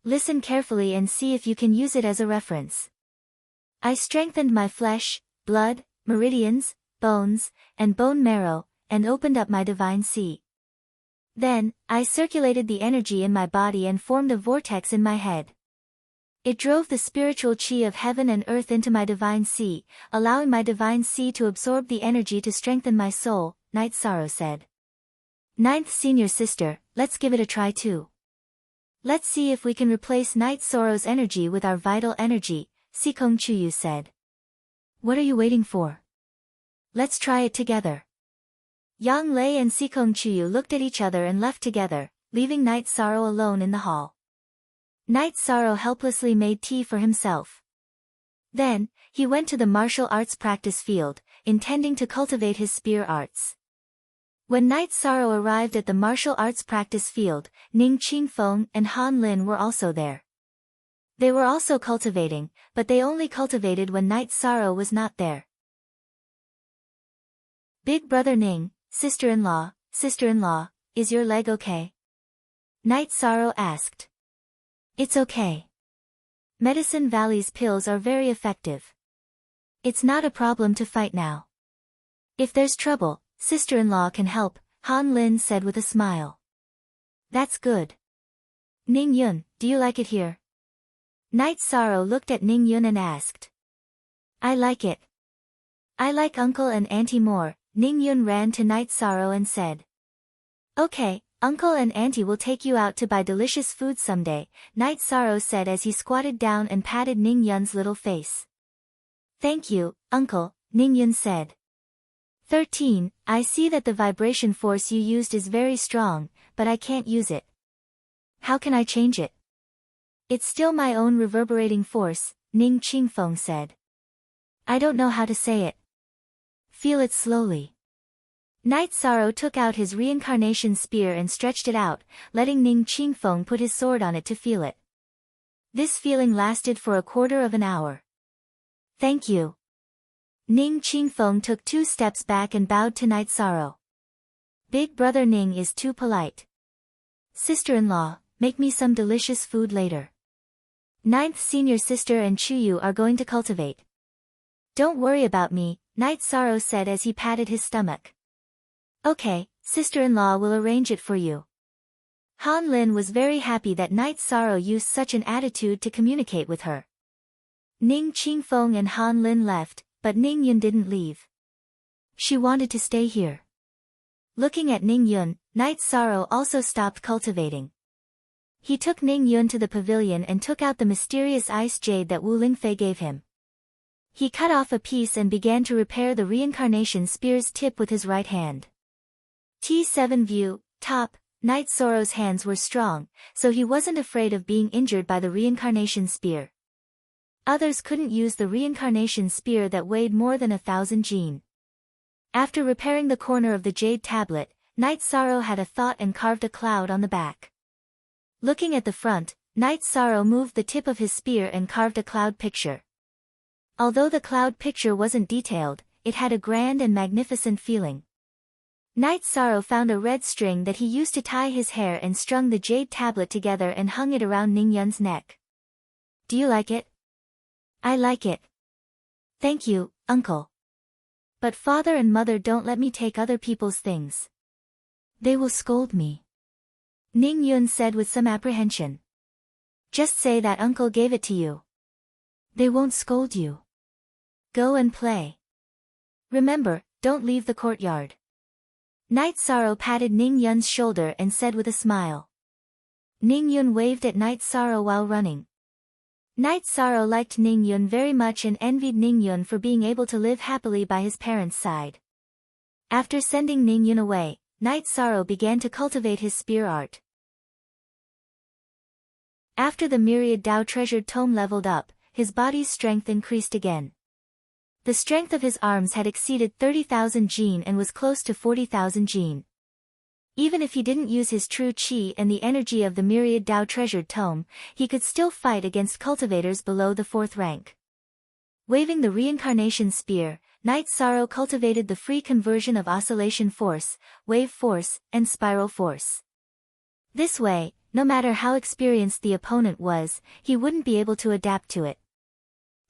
Listen carefully and see if you can use it as a reference. I strengthened my flesh, blood, meridians, bones, and bone marrow, and opened up my divine sea. Then, I circulated the energy in my body and formed a vortex in my head. It drove the spiritual chi of heaven and earth into my divine sea, allowing my divine sea to absorb the energy to strengthen my soul, Night Sorrow said. Ninth senior sister, let's give it a try too. Let's see if we can replace Night Sorrow's energy with our vital energy, Sikong Chuyu said. What are you waiting for? Let's try it together. Yang Lei and Sikong Chuyu looked at each other and left together, leaving Night Sorrow alone in the hall. Night Sorrow helplessly made tea for himself. Then, he went to the martial arts practice field, intending to cultivate his spear arts. When Night Sorrow arrived at the martial arts practice field, Ning Qingfeng and Han Lin were also there. They were also cultivating, but they only cultivated when Night Sorrow was not there. Big brother Ning, sister-in-law, is your leg okay? Night Sorrow asked. It's okay. Medicine Valley's pills are very effective. It's not a problem to fight now. If there's trouble, sister-in-law can help, Han Lin said with a smile. That's good. Ning Yun, do you like it here? Night Sorrow looked at Ning Yun and asked. I like it. I like Uncle and Auntie more, Ning Yun ran to Night Sorrow and said. Okay, Uncle and Auntie will take you out to buy delicious food someday, Night Sorrow said as he squatted down and patted Ning Yun's little face. Thank you, Uncle, Ning Yun said. 13. I see that the vibration force you used is very strong, but I can't use it. How can I change it? It's still my own reverberating force, Ning Qingfeng said. I don't know how to say it. Feel it slowly. Night Sorrow took out his reincarnation spear and stretched it out, letting Ning Qingfeng put his sword on it to feel it. This feeling lasted for a quarter of an hour. Thank you. Ning Qingfeng took 2 steps back and bowed to Night Sorrow. Big brother Ning is too polite. Sister-in-law, make me some delicious food later. Ninth senior sister and Chuyu are going to cultivate. Don't worry about me, Night Sorrow said as he patted his stomach. Okay, sister-in-law will arrange it for you. Han Lin was very happy that Night Sorrow used such an attitude to communicate with her. Ning Qingfeng and Han Lin left, but Ning Yun didn't leave. She wanted to stay here. Looking at Ning Yun, Night Sorrow also stopped cultivating. He took Ning Yun to the pavilion and took out the mysterious ice jade that Wu Lingfei gave him. He cut off a piece and began to repair the reincarnation spear's tip with his right hand. T7 view, top, Night Sorrow's hands were strong, so he wasn't afraid of being injured by the reincarnation spear. Others couldn't use the reincarnation spear that weighed more than 1,000 jin. After repairing the corner of the jade tablet, Night Sorrow had a thought and carved a cloud on the back. Looking at the front, Night Sorrow moved the tip of his spear and carved a cloud picture. Although the cloud picture wasn't detailed, it had a grand and magnificent feeling. Night Sorrow found a red string that he used to tie his hair and strung the jade tablet together and hung it around Ning Yun's neck. Do you like it? I like it. Thank you, Uncle. But father and mother don't let me take other people's things. They will scold me. Ning Yun said with some apprehension. Just say that Uncle gave it to you. They won't scold you. Go and play. Remember, don't leave the courtyard. Night Sorrow patted Ning Yun's shoulder and said with a smile. Ning Yun waved at Night Sorrow while running. Night Sorrow liked Ning Yun very much and envied Ning Yun for being able to live happily by his parents' side. After sending Ning Yun away, Night Sorrow began to cultivate his spear art. After the myriad Dao treasured tome leveled up, his body's strength increased again. The strength of his arms had exceeded 30,000 jin and was close to 40,000 jin. Even if he didn't use his true chi and the energy of the myriad Tao treasured tome, he could still fight against cultivators below the 4th rank. Waving the reincarnation spear, Night Sorrow cultivated the free conversion of oscillation force, wave force, and spiral force. This way, no matter how experienced the opponent was, he wouldn't be able to adapt to it.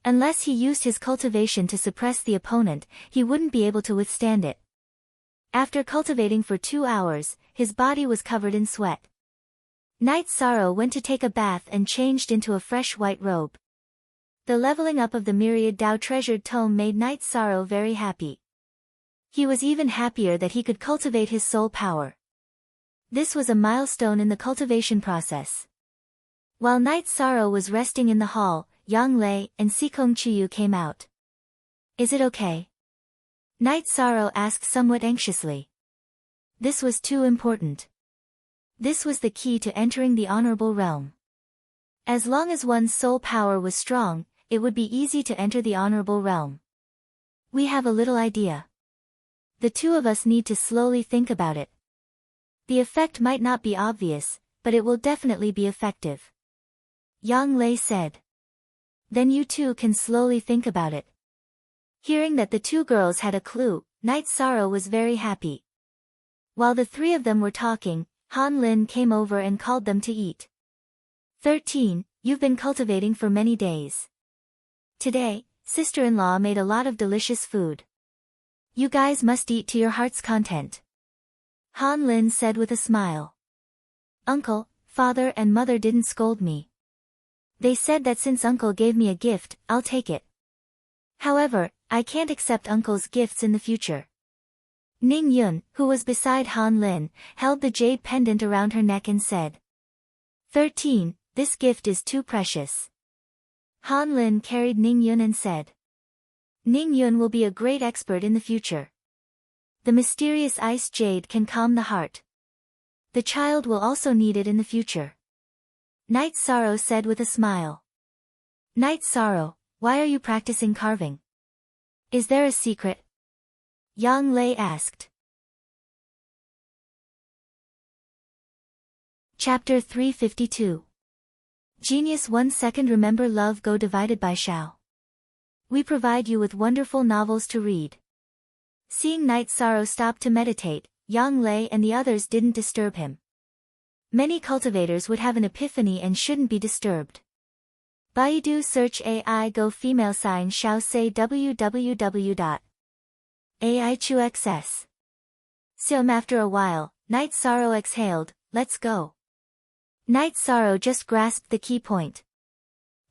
Unless he used his cultivation to suppress the opponent, he wouldn't be able to withstand it. After cultivating for 2 hours, his body was covered in sweat. Night Sorrow went to take a bath and changed into a fresh white robe. The leveling up of the myriad Tao treasured tome made Night Sorrow very happy. He was even happier that he could cultivate his soul power. This was a milestone in the cultivation process. While Night Sorrow was resting in the hall, Yang Lei and Sikong Chiyu came out. "Is it okay?" Night Sorrow asked somewhat anxiously. This was too important. This was the key to entering the honorable realm. As long as one's soul power was strong, it would be easy to enter the honorable realm. "We have a little idea. The two of us need to slowly think about it. The effect might not be obvious, but it will definitely be effective," Yang Lei said. "Then you two can slowly think about it." Hearing that the two girls had a clue, Night Sorrow was very happy. While the three of them were talking, Han Lin came over and called them to eat. 13. You've been cultivating for many days. Today, sister-in-law made a lot of delicious food. You guys must eat to your heart's content, Han Lin said with a smile. Uncle, father and mother didn't scold me. They said that since uncle gave me a gift, I'll take it. However, I can't accept uncle's gifts in the future. Ning Yun, who was beside Han Lin, held the jade pendant around her neck and said, 13. This gift is too precious. Han Lin carried Ning Yun and said, Ning Yun will be a great expert in the future. The mysterious ice jade can calm the heart. The child will also need it in the future. Night Sorrow said with a smile. Night Sorrow, why are you practicing carving? Is there a secret? Yang Lei asked. Chapter 352. Genius 1 second. Remember love go divided by Shao. We provide you with wonderful novels to read. Seeing Night Sorrow stop to meditate, Yang Lei and the others didn't disturb him. Many cultivators would have an epiphany and shouldn't be disturbed. Baidu search AI go female sign Shao say www.aichuxs. After a while, Night Sorrow exhaled, let's go. Night Sorrow just grasped the key point.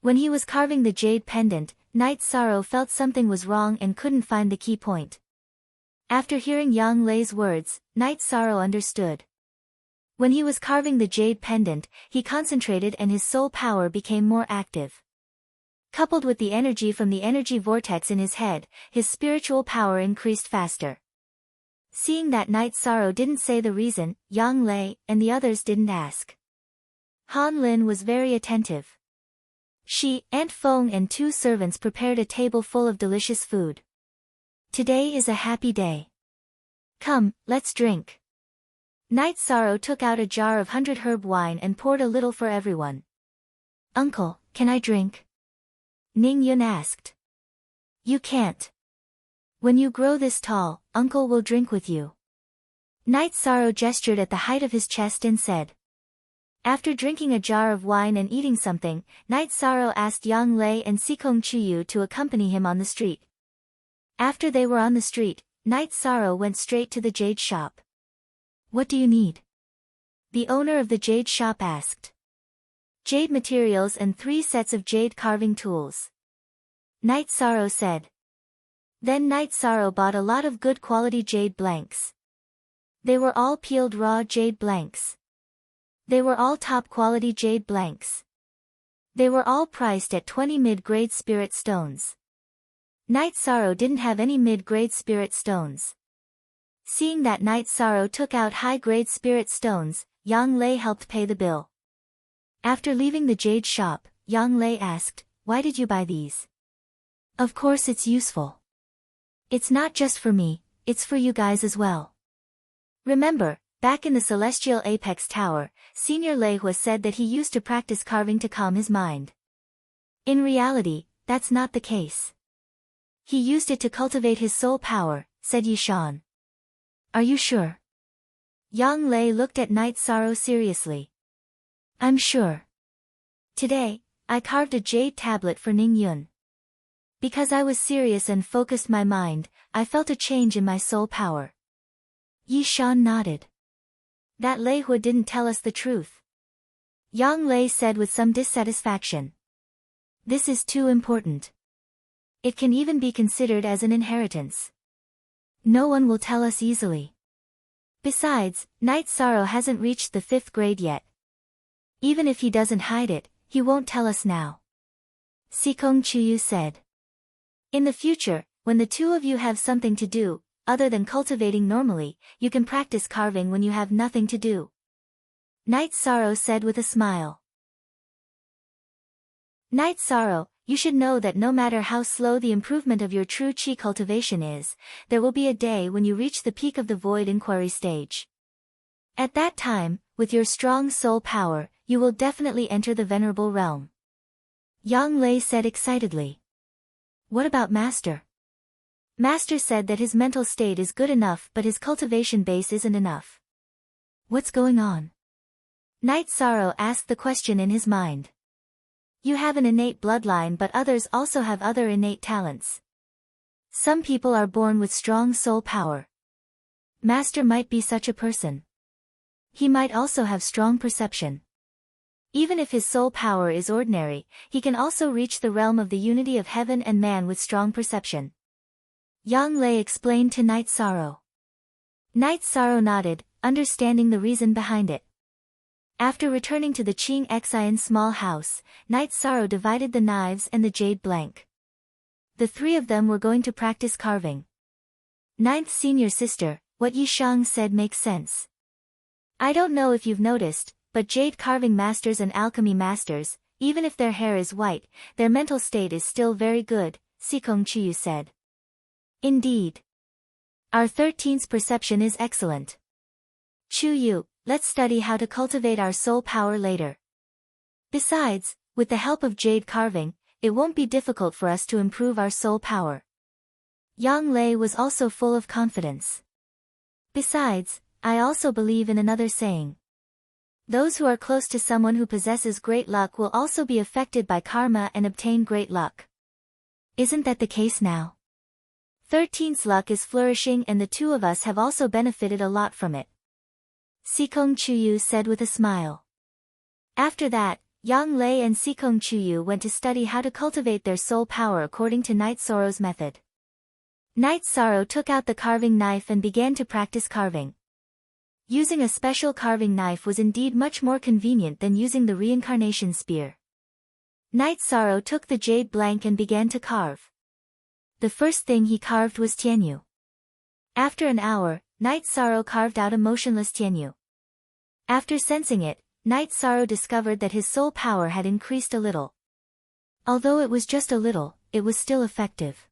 When he was carving the jade pendant, Night Sorrow felt something was wrong and couldn't find the key point. After hearing Yang Lei's words, Night Sorrow understood. When he was carving the jade pendant, he concentrated and his soul power became more active. Coupled with the energy from the energy vortex in his head, his spiritual power increased faster. Seeing that Night Sorrow didn't say the reason, Yang Lei and the others didn't ask. Han Lin was very attentive. She, Aunt Feng and 2 servants prepared a table full of delicious food. Today is a happy day. Come, let's drink. Night Sorrow took out a jar of 100 herb wine and poured a little for everyone. Uncle, can I drink? Ning Yun asked. You can't. When you grow this tall, Uncle will drink with you. Night Sorrow gestured at the height of his chest and said. After drinking a jar of wine and eating something, Night Sorrow asked Yang Lei and Sikong Chiyu to accompany him on the street. After they were on the street, Night Sorrow went straight to the jade shop. What do you need? The owner of the jade shop asked. Jade materials and 3 sets of jade carving tools. Night Sorrow said. Then Night Sorrow bought a lot of good quality jade blanks. They were all peeled raw jade blanks. They were all top quality jade blanks. They were all priced at 20 mid-grade spirit stones. Night Sorrow didn't have any mid-grade spirit stones. Seeing that Night Sorrow took out high-grade spirit stones, Yang Lei helped pay the bill. After leaving the jade shop, Yang Lei asked, why did you buy these? Of course it's useful. It's not just for me, it's for you guys as well. Remember, Back in the Celestial Apex Tower, Senior Lei Hua said that he used to practice carving to calm his mind. In reality, that's not the case. He used it to cultivate his soul power, said Yishan. Are you sure? Yang Lei looked at Night Sorrow seriously. I'm sure. Today, I carved a jade tablet for Ning Yun. Because I was serious and focused my mind, I felt a change in my soul power. Yishan nodded. That Lei Hua didn't tell us the truth. Yang Lei said with some dissatisfaction. This is too important. It can even be considered as an inheritance. No one will tell us easily. Besides, Night Sorrow hasn't reached the 5th grade yet. Even if he doesn't hide it, he won't tell us now. Sikong Chuyu said. In the future, when the two of you have something to do, other than cultivating normally, you can practice carving when you have nothing to do. Night Sorrow said with a smile. Night Sorrow, you should know that no matter how slow the improvement of your true chi cultivation is, there will be a day when you reach the peak of the void inquiry stage. At that time, with your strong soul power, you will definitely enter the venerable realm. Yang Lei said excitedly. What about Master? Master said that his mental state is good enough but his cultivation base isn't enough. What's going on? Night Sorrow asked the question in his mind. You have an innate bloodline but others also have other innate talents. Some people are born with strong soul power. Master might be such a person. He might also have strong perception. Even if his soul power is ordinary, he can also reach the realm of the unity of heaven and man with strong perception. Yang Lei explained to Night Sorrow. Night Sorrow nodded, understanding the reason behind it. After returning to the Qing Xian small house, Night Sorrow divided the knives and the jade blank. The three of them were going to practice carving. Ninth senior sister, what Yishang said makes sense. I don't know if you've noticed, but jade carving masters and alchemy masters, even if their hair is white, their mental state is still very good, Sikong Chiyu said. Indeed. Our 13th perception is excellent. Chuyu, let's study how to cultivate our soul power later. Besides, with the help of jade carving, it won't be difficult for us to improve our soul power. Yang Lei was also full of confidence. Besides, I also believe in another saying. Those who are close to someone who possesses great luck will also be affected by karma and obtain great luck. Isn't that the case now? 13's luck is flourishing and the two of us have also benefited a lot from it. Sikong Chuyu said with a smile. After that, Yang Lei and Sikong Chuyu went to study how to cultivate their soul power according to Night Sorrow's method. Night Sorrow took out the carving knife and began to practice carving. Using a special carving knife was indeed much more convenient than using the reincarnation spear. Night Sorrow took the jade blank and began to carve. The first thing he carved was Tianyu. After an hour, Night Sorrow carved out a motionless Tianyu. After sensing it, Night Sorrow discovered that his soul power had increased a little. Although it was just a little, it was still effective.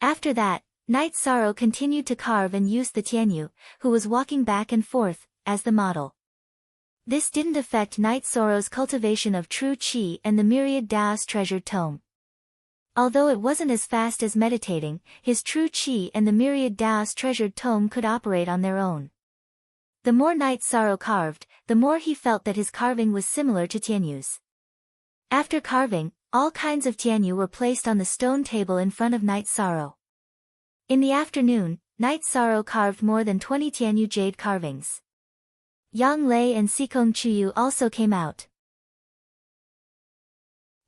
After that, Night Sorrow continued to carve and use the Tianyu, who was walking back and forth, as the model. This didn't affect Night Sorrow's cultivation of true Qi and the myriad Dao's treasured tome. Although it wasn't as fast as meditating, his true Qi and the myriad Dao's treasured tome could operate on their own. The more Night Sorrow carved, the more he felt that his carving was similar to Tianyu's. After carving, all kinds of Tianyu were placed on the stone table in front of Night Sorrow. In the afternoon, Night Sorrow carved more than 20 Tianyu jade carvings. Yang Lei and Sikong Chuyu also came out.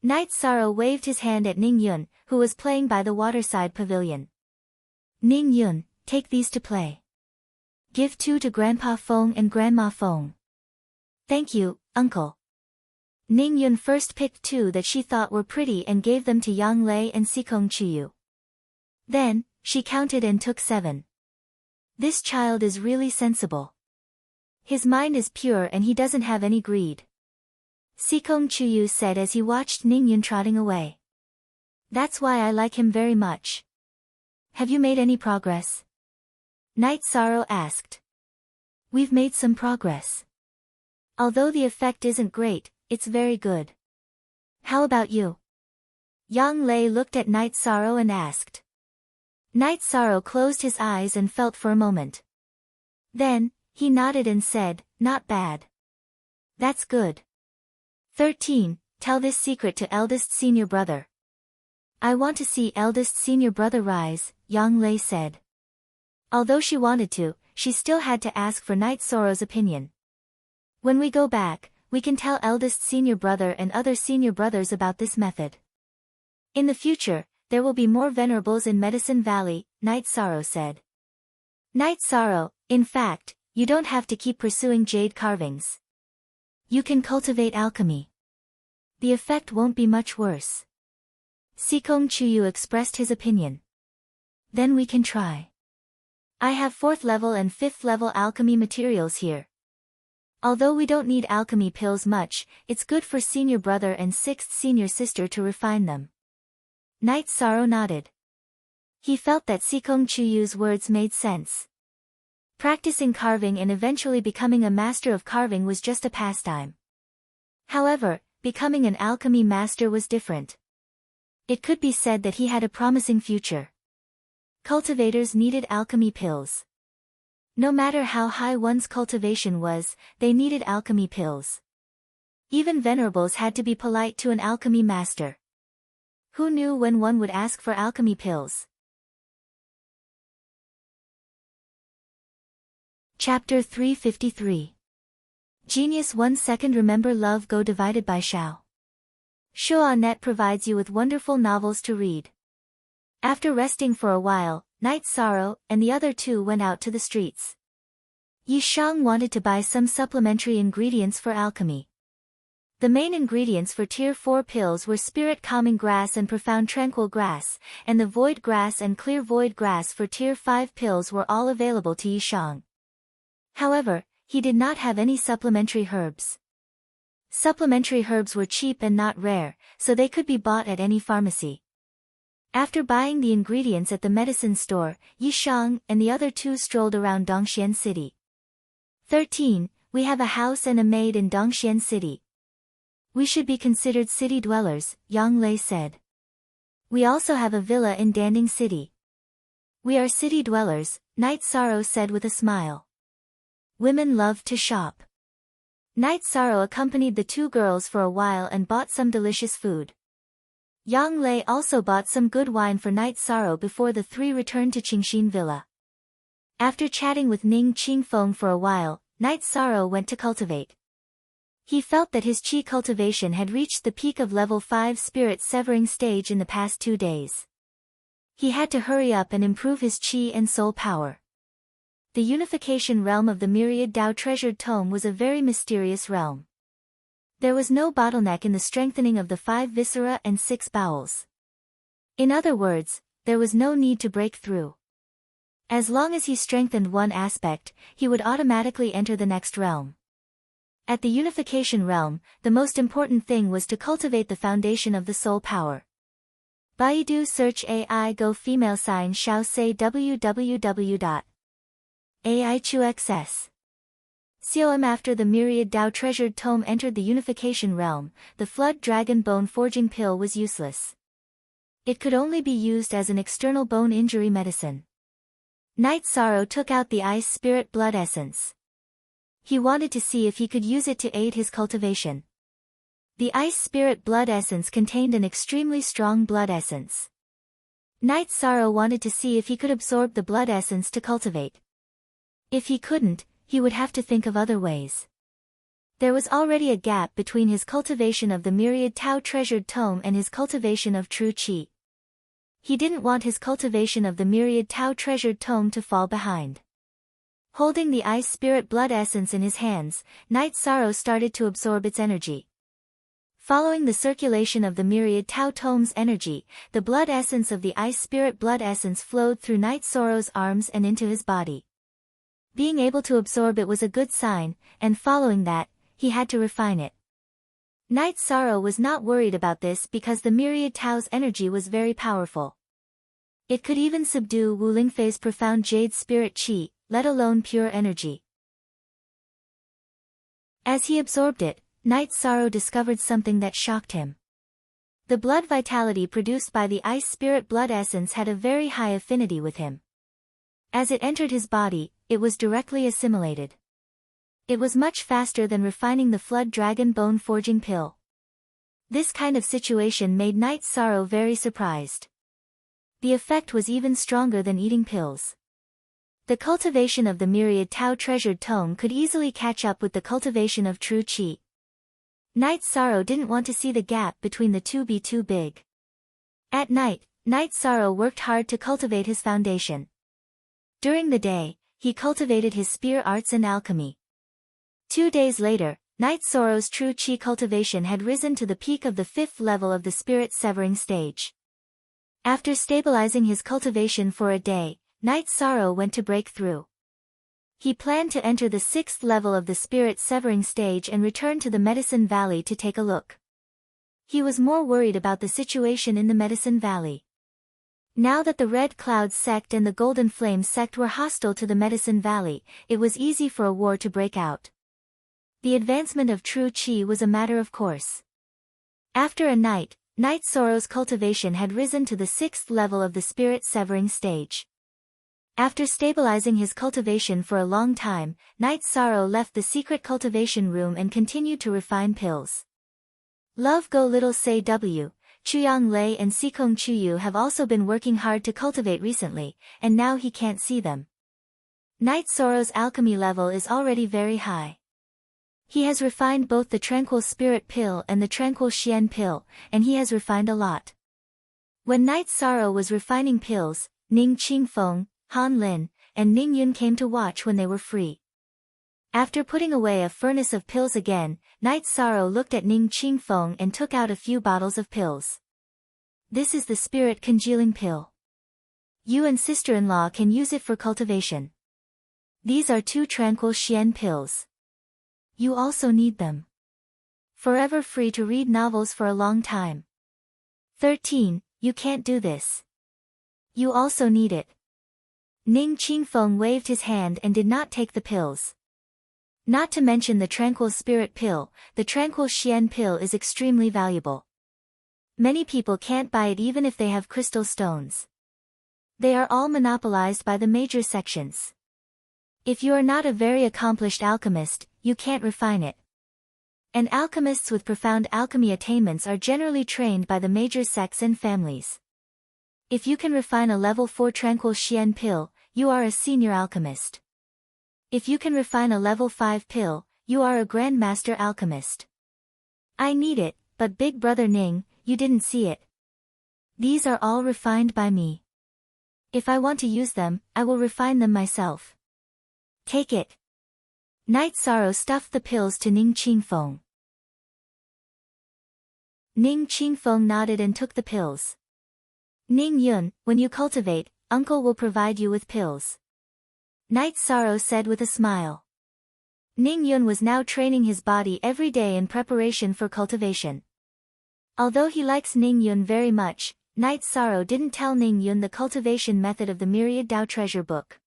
Night Sorrow waved his hand at Ning Yun, who was playing by the waterside pavilion. Ning Yun, take these to play. Give 2 to Grandpa Feng and Grandma Feng. Thank you, Uncle. Ning Yun first picked 2 that she thought were pretty and gave them to Yang Lei and Sikong Chuyu. Then, she counted and took 7. This child is really sensible. His mind is pure and he doesn't have any greed. Sikong Chuyu said as he watched Ning Yun trotting away. That's why I like him very much. Have you made any progress? Night Sorrow asked. We've made some progress. Although the effect isn't great, it's very good. How about you? Yang Lei looked at Night Sorrow and asked. Night Sorrow closed his eyes and felt for a moment. Then, he nodded and said, not bad. That's good. 13. Tell this secret to eldest senior brother. I want to see eldest senior brother rise, Yang Lei said. Although she wanted to, she still had to ask for Night Sorrow's opinion. When we go back, we can tell eldest senior brother and other senior brothers about this method. In the future, there will be more venerables in Medicine Valley, Night Sorrow said. Night Sorrow, in fact, you don't have to keep pursuing jade carvings. You can cultivate alchemy. The effect won't be much worse. Sikong Chuyu expressed his opinion. Then we can try. I have 4th level and 5th level alchemy materials here. Although we don't need alchemy pills much, it's good for senior brother and 6th senior sister to refine them. Night Sorrow nodded. He felt that Sikong Chuyu's words made sense. Practicing carving and eventually becoming a master of carving was just a pastime. However, becoming an alchemy master was different. It could be said that he had a promising future. Cultivators needed alchemy pills. No matter how high one's cultivation was, they needed alchemy pills. Even venerables had to be polite to an alchemy master. Who knew when one would ask for alchemy pills? Chapter 353. Genius 1 second. Remember love go divided by Xiao. Shuanet provides you with wonderful novels to read. After resting for a while, Night Sorrow and the other two went out to the streets. Yi Shang wanted to buy some supplementary ingredients for alchemy. The main ingredients for Tier 4 pills were Spirit Calming Grass and Profound Tranquil Grass, and the Void Grass and Clear Void Grass for Tier 5 pills were all available to Yi Shang. However, he did not have any supplementary herbs. Supplementary herbs were cheap and not rare, so they could be bought at any pharmacy. After buying the ingredients at the medicine store, Yi Shang and the other two strolled around Dongxian City. 13. We have a house and a maid in Dongxian City. We should be considered city dwellers, Yang Lei said. We also have a villa in Danding City. We are city dwellers, Night Sorrow said with a smile. Women love to shop. Night Sorrow accompanied the two girls for a while and bought some delicious food. Yang Lei also bought some good wine for Night Sorrow before the three returned to Qingxin Villa. After chatting with Ning Qingfeng for a while, Night Sorrow went to cultivate. He felt that his qi cultivation had reached the peak of level 5 spirit severing stage in the past 2 days. He had to hurry up and improve his qi and soul power. The unification realm of the Myriad Dao Treasured Tome was a very mysterious realm. There was no bottleneck in the strengthening of the 5 viscera and 6 bowels. In other words, there was no need to break through. As long as he strengthened one aspect, he would automatically enter the next realm. At the unification realm, the most important thing was to cultivate the foundation of the soul power. Baidu search AI Go female sign Xiao say www.aichuxs. COM. After the Myriad Dao Treasured Tome entered the unification realm, the Flood Dragon Bone Forging Pill was useless. It could only be used as an external bone injury medicine. Night Sorrow took out the Ice Spirit Blood Essence. He wanted to see if he could use it to aid his cultivation. The Ice Spirit Blood Essence contained an extremely strong blood essence. Night Sorrow wanted to see if he could absorb the blood essence to cultivate. If he couldn't, he would have to think of other ways. There was already a gap between his cultivation of the Myriad Tao Treasured Tome and his cultivation of true qi. He didn't want his cultivation of the Myriad Tao Treasured Tome to fall behind. Holding the Ice Spirit Blood Essence in his hands, Night Sorrow started to absorb its energy. Following the circulation of the Myriad Tao Tome's energy, the blood essence of the Ice Spirit Blood Essence flowed through Night Sorrow's arms and into his body. Being able to absorb it was a good sign, and following that, he had to refine it. Night Sorrow was not worried about this because the Myriad Tao's energy was very powerful. It could even subdue Wu Lingfei's profound Jade Spirit Qi, let alone pure energy. As he absorbed it, Night Sorrow discovered something that shocked him. The blood vitality produced by the ice spirit blood essence had a very high affinity with him. As it entered his body, it was directly assimilated. It was much faster than refining the Flood Dragon Bone Forging pill. This kind of situation made Night Sorrow very surprised. The effect was even stronger than eating pills. The cultivation of the myriad Tao treasured tome could easily catch up with the cultivation of true Qi. Night Sorrow didn't want to see the gap between the two be too big. At night, Night Sorrow worked hard to cultivate his foundation. During the day, he cultivated his spear arts and alchemy. 2 days later, Night Sorrow's true Qi cultivation had risen to the peak of the 5th level of the spirit severing stage. After stabilizing his cultivation for a day, Night Sorrow went to break through. He planned to enter the 6th level of the spirit severing stage and return to the Medicine Valley to take a look. He was more worried about the situation in the Medicine Valley. Now that the Red Cloud sect and the Golden Flame sect were hostile to the Medicine Valley, it was easy for a war to break out. The advancement of true Qi was a matter of course. After a night, Night Sorrow's cultivation had risen to the 6th level of the spirit severing stage. After stabilizing his cultivation for a long time, Night Sorrow left the secret cultivation room and continued to refine pills. Love Go Little Say W, Chuyang Lei and Sikong Chuyu have also been working hard to cultivate recently, and now he can't see them. Night Sorrow's alchemy level is already very high. He has refined both the Tranquil Spirit pill and the Tranquil Xian pill, and he has refined a lot. When Night Sorrow was refining pills, Ning Qingfeng, Han Lin, and Ning Yun came to watch when they were free. After putting away a furnace of pills again, Night Sorrow looked at Ning Qingfeng and took out a few bottles of pills. This is the spirit congealing pill. You and sister-in-law can use it for cultivation. These are 2 Tranquil Xian pills. You also need them. Forever free to read novels for a long time. 13. You can't do this. You also need it. Ning Qingfeng waved his hand and did not take the pills. Not to mention the Tranquil Spirit pill, the Tranquil Xian pill is extremely valuable. Many people can't buy it even if they have crystal stones. They are all monopolized by the major sections. If you are not a very accomplished alchemist, you can't refine it. And alchemists with profound alchemy attainments are generally trained by the major sects and families. If you can refine a level 4 Tranquil Xian pill, you are a senior alchemist. If you can refine a level 5 pill, you are a grandmaster alchemist. I need it, but Big Brother Ning, you didn't see it. These are all refined by me. If I want to use them, I will refine them myself. Take it. Night Sorrow stuffed the pills to Ning Qingfeng. Ning Qingfeng nodded and took the pills. Ning Yun, when you cultivate, Uncle will provide you with pills. Night Sorrow said with a smile. Ning Yun was now training his body every day in preparation for cultivation. Although he likes Ning Yun very much, Night Sorrow didn't tell Ning Yun the cultivation method of the Myriad Tao treasure book.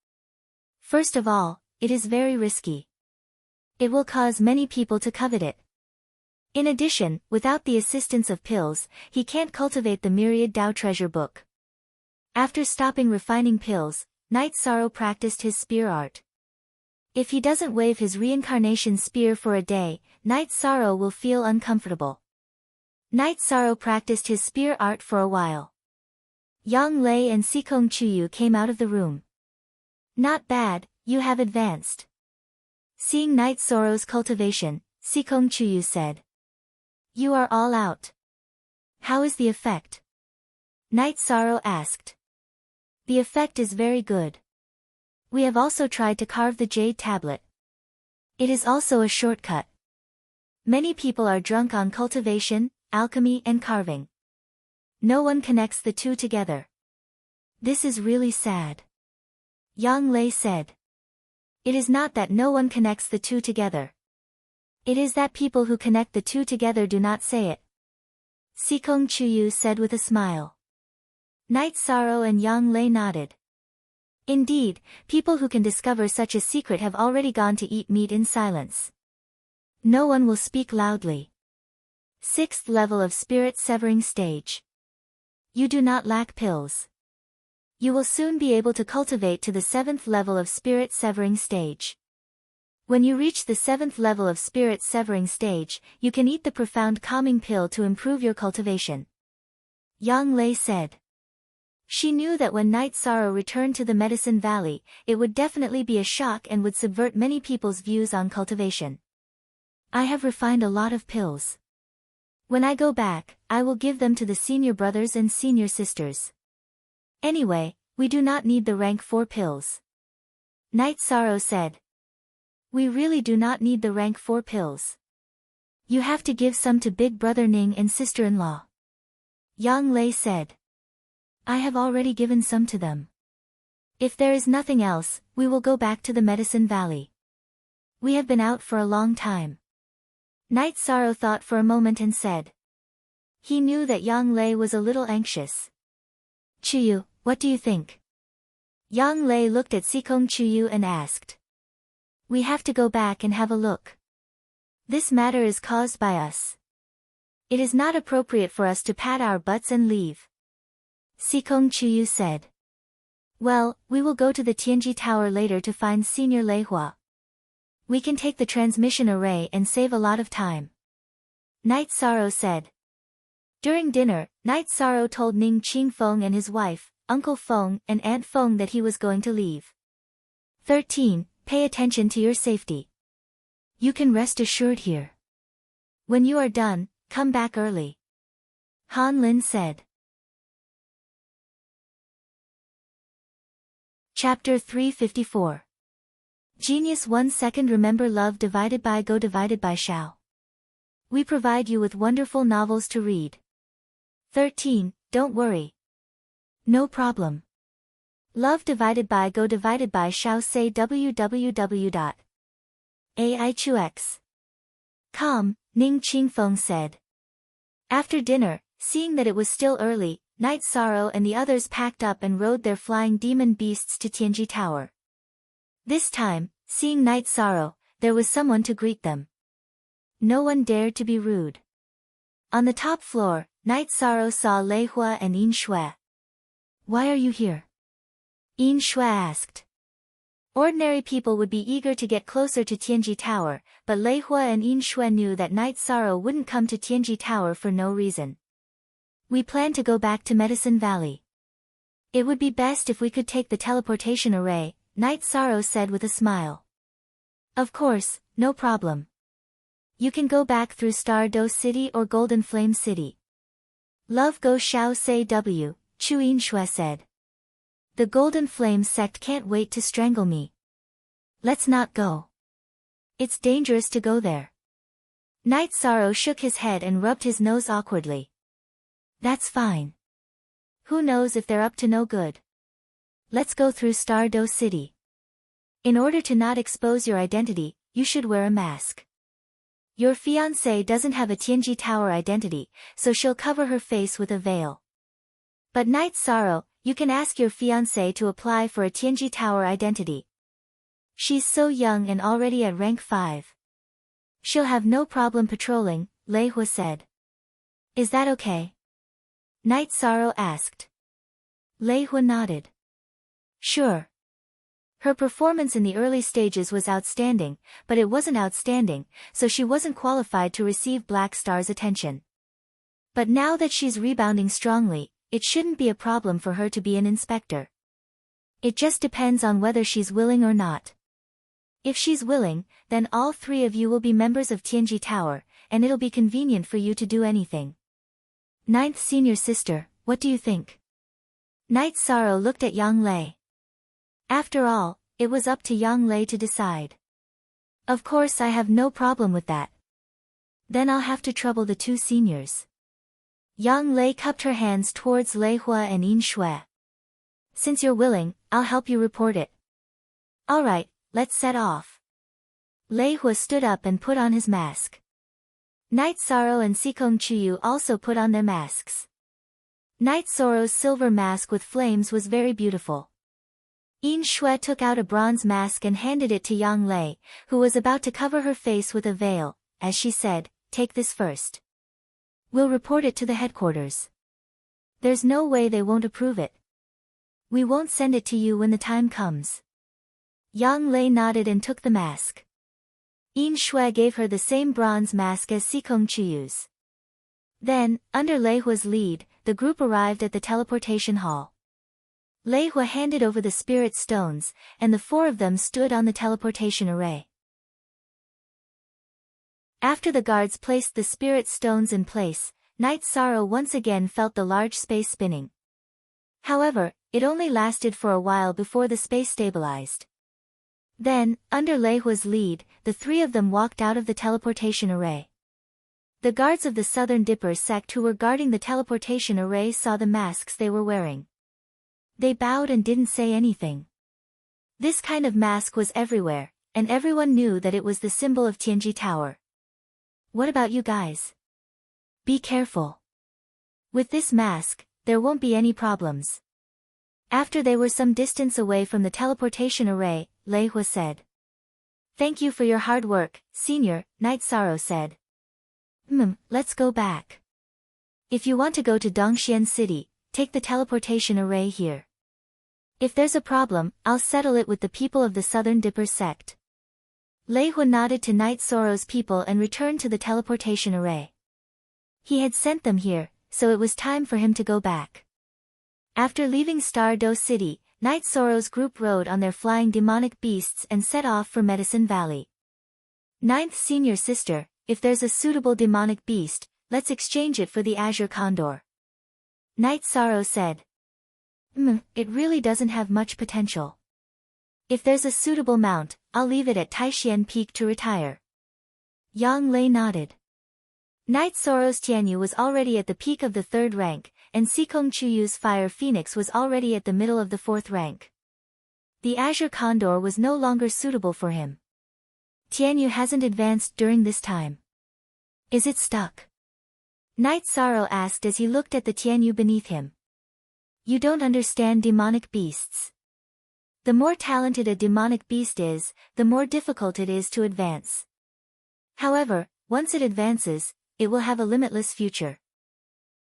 First of all, it is very risky. It will cause many people to covet it. In addition, without the assistance of pills, he can't cultivate the Myriad Tao treasure book. After stopping refining pills, Night Sorrow practiced his spear art. If he doesn't wave his reincarnation spear for a day, Night Sorrow will feel uncomfortable. Night Sorrow practiced his spear art for a while. Yang Lei and Sikong Chuyu came out of the room. Not bad, you have advanced. Seeing Night Sorrow's cultivation, Sikong Chuyu said. You are all out. How is the effect? Night Sorrow asked. The effect is very good. We have also tried to carve the jade tablet. It is also a shortcut. Many people are drunk on cultivation, alchemy and carving. No one connects the two together. This is really sad. Yang Lei said. It is not that no one connects the two together. It is that people who connect the two together do not say it. Sikong Chuyu said with a smile. Night Sorrow and Yang Lei nodded. Indeed, people who can discover such a secret have already gone to eat meat in silence. No one will speak loudly. 6th level of spirit severing stage. You do not lack pills. You will soon be able to cultivate to the 7th level of spirit severing stage. When you reach the 7th level of spirit severing stage, you can eat the profound calming pill to improve your cultivation. Yang Lei said. She knew that when Night Sorrow returned to the Medicine Valley, it would definitely be a shock and would subvert many people's views on cultivation. I have refined a lot of pills. When I go back, I will give them to the senior brothers and senior sisters. Anyway, we do not need the rank 4 pills. Night Sorrow said. We really do not need the rank 4 pills. You have to give some to Big Brother Ning and sister-in-law. Yang Lei said. I have already given some to them. If there is nothing else, we will go back to the Medicine Valley. We have been out for a long time. Night Sorrow thought for a moment and said. He knew that Yang Lei was a little anxious. Chuyu, what do you think? Yang Lei looked at Sikong Chuyu and asked. We have to go back and have a look. This matter is caused by us. It is not appropriate for us to pat our butts and leave. Sikong Chuyu said. Well, we will go to the Tianji Tower later to find Senior Lei Hua. We can take the transmission array and save a lot of time. Night Sorrow said. During dinner, Night Sorrow told Ning Qing Feng and his wife, Uncle Feng and Aunt Feng that he was going to leave. 13. Pay attention to your safety. You can rest assured here. When you are done, come back early. Han Lin said. Chapter 354. Genius 1 second. Remember love divided by go divided by shall. We provide you with wonderful novels to read. 13. Don't worry. No problem. Love divided by go divided by shall say www.aichux.com, Ning Qingfeng said. After dinner, seeing that it was still early, Night Sorrow and the others packed up and rode their flying demon beasts to Tianji Tower. This time, seeing Night Sorrow, there was someone to greet them. No one dared to be rude. On the top floor, Night Sorrow saw Lei Hua and Yin Shui. Why are you here? Yin Shui asked. Ordinary people would be eager to get closer to Tianji Tower, but Lei Hua and Yin Shui knew that Night Sorrow wouldn't come to Tianji Tower for no reason. We plan to go back to Medicine Valley. It would be best if we could take the teleportation array, Night Sorrow said with a smile. Of course, no problem. You can go back through Star Do City or Golden Flame City. Love Go Xiao Say W, Chu Yin Shui said. The Golden Flame sect can't wait to strangle me. Let's not go. It's dangerous to go there. Night Sorrow shook his head and rubbed his nose awkwardly. That's fine. Who knows if they're up to no good. Let's go through Star Do City. In order to not expose your identity, you should wear a mask. Your fiancée doesn't have a Tianji Tower identity, so she'll cover her face with a veil. But Night Sorrow, you can ask your fiancée to apply for a Tianji Tower identity. She's so young and already at rank 5. She'll have no problem patrolling, Lei Hua said. Is that okay? Night Sorrow asked. Lei Hua nodded. Sure. Her performance in the early stages was outstanding, but it wasn't outstanding, so she wasn't qualified to receive Black Star's attention. But now that she's rebounding strongly, it shouldn't be a problem for her to be an inspector. It just depends on whether she's willing or not. If she's willing, then all 3 of you will be members of Tianji Tower, and it'll be convenient for you to do anything. 9th senior sister, what do you think? Night Sorrow looked at Yang Lei. After all, it was up to Yang Lei to decide. Of course I have no problem with that. Then I'll have to trouble the 2 seniors. Yang Lei cupped her hands towards Lei Hua and Yin Shui. Since you're willing, I'll help you report it. Alright, let's set off. Lei Hua stood up and put on his mask. Night Sorrow and Sikong Chuyu also put on their masks. Night Sorrow's silver mask with flames was very beautiful. Yin Shui took out a bronze mask and handed it to Yang Lei, who was about to cover her face with a veil. as she said, take this first. We'll report it to the headquarters. There's no way they won't approve it. We won't send it to you when the time comes. Yang Lei nodded and took the mask. Yin Shui gave her the same bronze mask as Sikong Chuyu's. Then, under Lei Hua's lead, the group arrived at the teleportation hall. Lei Hua handed over the spirit stones, and the four of them stood on the teleportation array. After the guards placed the spirit stones in place, Night Sorrow once again felt the large space spinning. However, it only lasted for a while before the space stabilized. Then, under Lei Hua's lead, the three of them walked out of the teleportation array. The guards of the Southern Dipper sect who were guarding the teleportation array saw the masks they were wearing. They bowed and didn't say anything. This kind of mask was everywhere, and everyone knew that it was the symbol of Tianji Tower. What about you guys? Be careful. With this mask, there won't be any problems. After they were some distance away from the teleportation array, Lei Hua said. Thank you for your hard work, Senior, Night Sorrow said. Let's go back. If you want to go to Dongxian City, take the teleportation array here. If there's a problem, I'll settle it with the people of the Southern Dipper sect. Lei Hua nodded to Night Sorrow's people and returned to the teleportation array. He had sent them here, so it was time for him to go back. After leaving Star Do City, Night Sorrow's group rode on their flying demonic beasts and set off for Medicine Valley. Ninth Senior Sister, if there's a suitable demonic beast, let's exchange it for the Azure Condor. Night Sorrow said. It really doesn't have much potential. If there's a suitable mount, I'll leave it at Taishian Peak to retire. Yang Lei nodded. Night Sorrow's Tianyu was already at the peak of the 3rd rank, and Sikong Chuyu's Fire Phoenix was already at the middle of the 4th rank. The Azure Condor was no longer suitable for him. Tianyu hasn't advanced during this time. Is it stuck? Night Sorrow asked as he looked at the Tianyu beneath him. You don't understand demonic beasts. The more talented a demonic beast is, the more difficult it is to advance. However, once it advances, it will have a limitless future.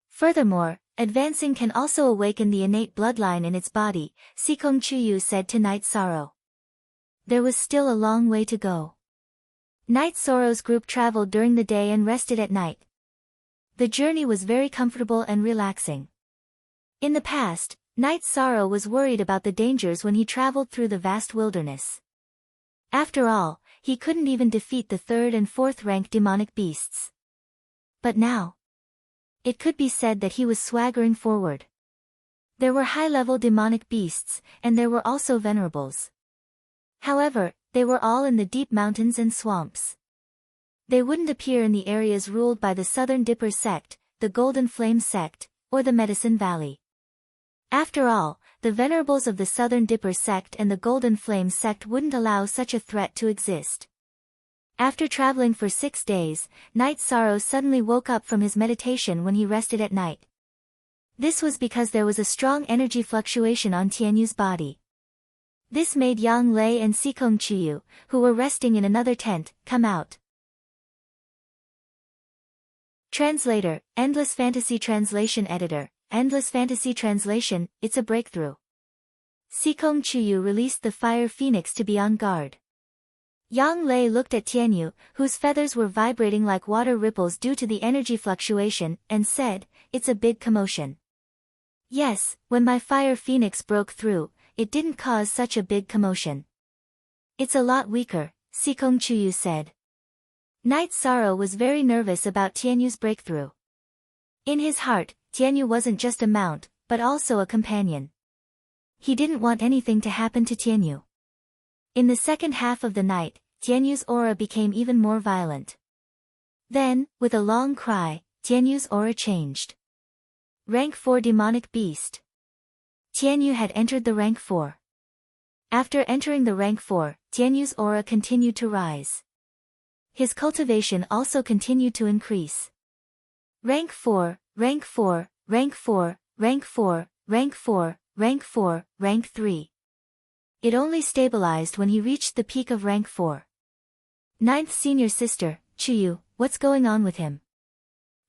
Furthermore, advancing can also awaken the innate bloodline in its body, Sikong Chuyu said to Night Sorrow. There was still a long way to go. Night Sorrow's group traveled during the day and rested at night. The journey was very comfortable and relaxing. In the past, Night Sorrow was worried about the dangers when he traveled through the vast wilderness. After all, he couldn't even defeat the 3rd and 4th rank demonic beasts. But now, it could be said that he was swaggering forward. There were high-level demonic beasts, and there were also venerables. However, they were all in the deep mountains and swamps. They wouldn't appear in the areas ruled by the Southern Dipper sect, the Golden Flame sect, or the Medicine Valley. After all, the venerables of the Southern Dipper sect and the Golden Flame sect wouldn't allow such a threat to exist. After traveling for 6 days, Night Sorrow suddenly woke up from his meditation when he rested at night. This was because there was a strong energy fluctuation on Tianyu's body. This made Yang Lei and Sikong Chuyu, who were resting in another tent, come out. Translator, Endless Fantasy Translation Editor, Endless Fantasy Translation, it's a breakthrough. Sikong Chuyu released the Fire Phoenix to be on guard. Yang Lei looked at Tianyu, whose feathers were vibrating like water ripples due to the energy fluctuation, and said, it's a big commotion. Yes, when my Fire Phoenix broke through, it didn't cause such a big commotion. It's a lot weaker, Sikong Chuyu said. Night Sorrow was very nervous about Tianyu's breakthrough. In his heart, Tianyu wasn't just a mount, but also a companion. He didn't want anything to happen to Tianyu. In the second half of the night, Tianyu's aura became even more violent. Then, with a long cry, Tianyu's aura changed. Rank 4 Demonic Beast. Tianyu had entered the rank 4. After entering the rank 4, Tianyu's aura continued to rise. His cultivation also continued to increase. Rank 4, Rank 4, Rank 4, Rank 4, Rank 4, Rank 4, Rank 3. It only stabilized when he reached the peak of rank 4. Ninth Senior Sister, Chuyu, what's going on with him?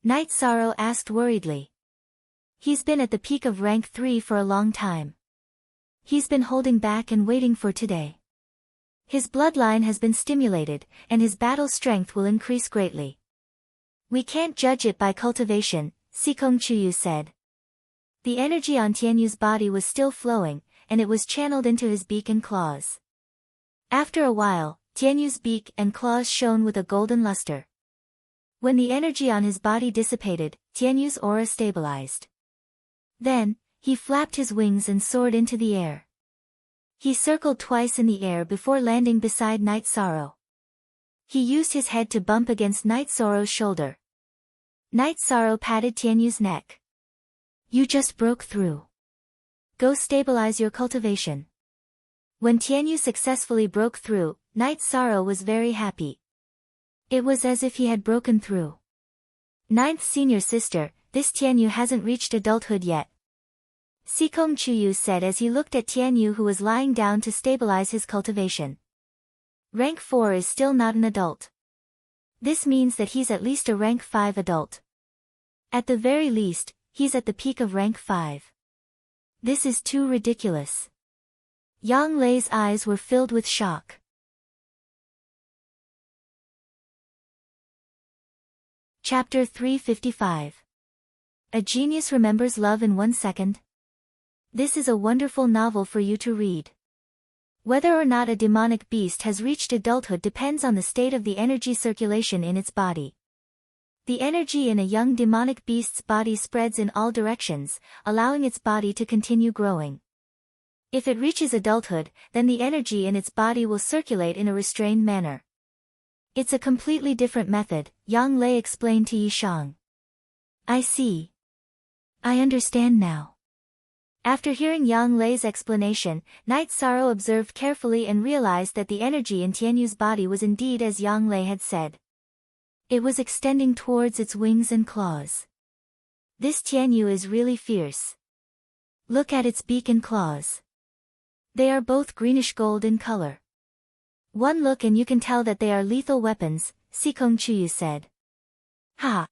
Night Sorrow asked worriedly. He's been at the peak of rank 3 for a long time. He's been holding back and waiting for today. His bloodline has been stimulated, and his battle strength will increase greatly. We can't judge it by cultivation, Sikong Chuyu said. The energy on Tianyu's body was still flowing, and it was channeled into his beak and claws. After a while, Tianyu's beak and claws shone with a golden luster. When the energy on his body dissipated, Tianyu's aura stabilized. Then, he flapped his wings and soared into the air. He circled twice in the air before landing beside Night Sorrow. He used his head to bump against Night Sorrow's shoulder. Night Sorrow patted Tianyu's neck. You just broke through. Go stabilize your cultivation. When Tianyu successfully broke through, Night Sorrow was very happy. It was as if he had broken through. Ninth senior sister, this Tianyu hasn't reached adulthood yet. Sikong Chuyu said as he looked at Tianyu who was lying down to stabilize his cultivation. Rank 4 is still not an adult. This means that he's at least a rank 5 adult. At the very least, he's at the peak of rank 5. This is too ridiculous. Yang Lei's eyes were filled with shock. Chapter 355. A Genius Remembers Love in 1 Second. This is a wonderful novel for you to read. Whether or not a demonic beast has reached adulthood depends on the state of the energy circulation in its body. The energy in a young demonic beast's body spreads in all directions, allowing its body to continue growing. If it reaches adulthood, then the energy in its body will circulate in a restrained manner. It's a completely different method, Yang Lei explained to Yishang. I see. I understand now. After hearing Yang Lei's explanation, Night Sorrow observed carefully and realized that the energy in Tianyu's body was indeed as Yang Lei had said. It was extending towards its wings and claws. This Tianyu is really fierce. Look at its beak and claws. They are both greenish-gold in color. One look and you can tell that they are lethal weapons, Sikong Chuyu said. Ha!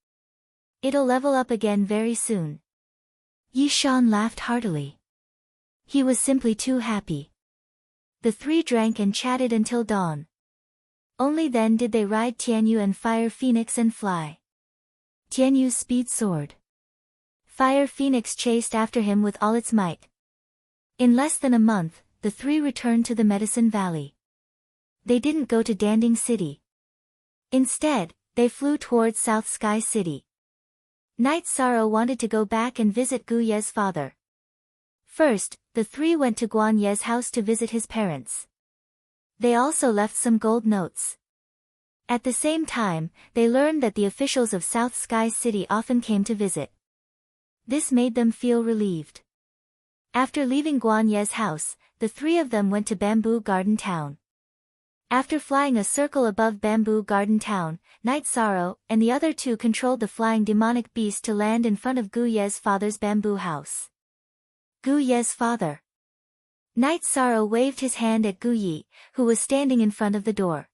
It'll level up again very soon. Yishan laughed heartily. He was simply too happy. The three drank and chatted until dawn. Only then did they ride Tianyu and Fire Phoenix and fly. Tianyu's speed soared. Fire Phoenix chased after him with all its might. In less than a month, the three returned to the Medicine Valley. They didn't go to Danding City. Instead, they flew towards South Sky City. Night Sorrow wanted to go back and visit Gu Ye's father. First, the three went to Guan Ye's house to visit his parents. They also left some gold notes. At the same time, they learned that the officials of South Sky City often came to visit. This made them feel relieved. After leaving Guan Ye's house, the three of them went to Bamboo Garden Town. After flying a circle above Bamboo Garden Town, Night Sorrow and the other two controlled the flying demonic beast to land in front of Gu Ye's father's bamboo house. Gu Ye's father. Night Sorrow waved his hand at Gu Yi, who was standing in front of the door.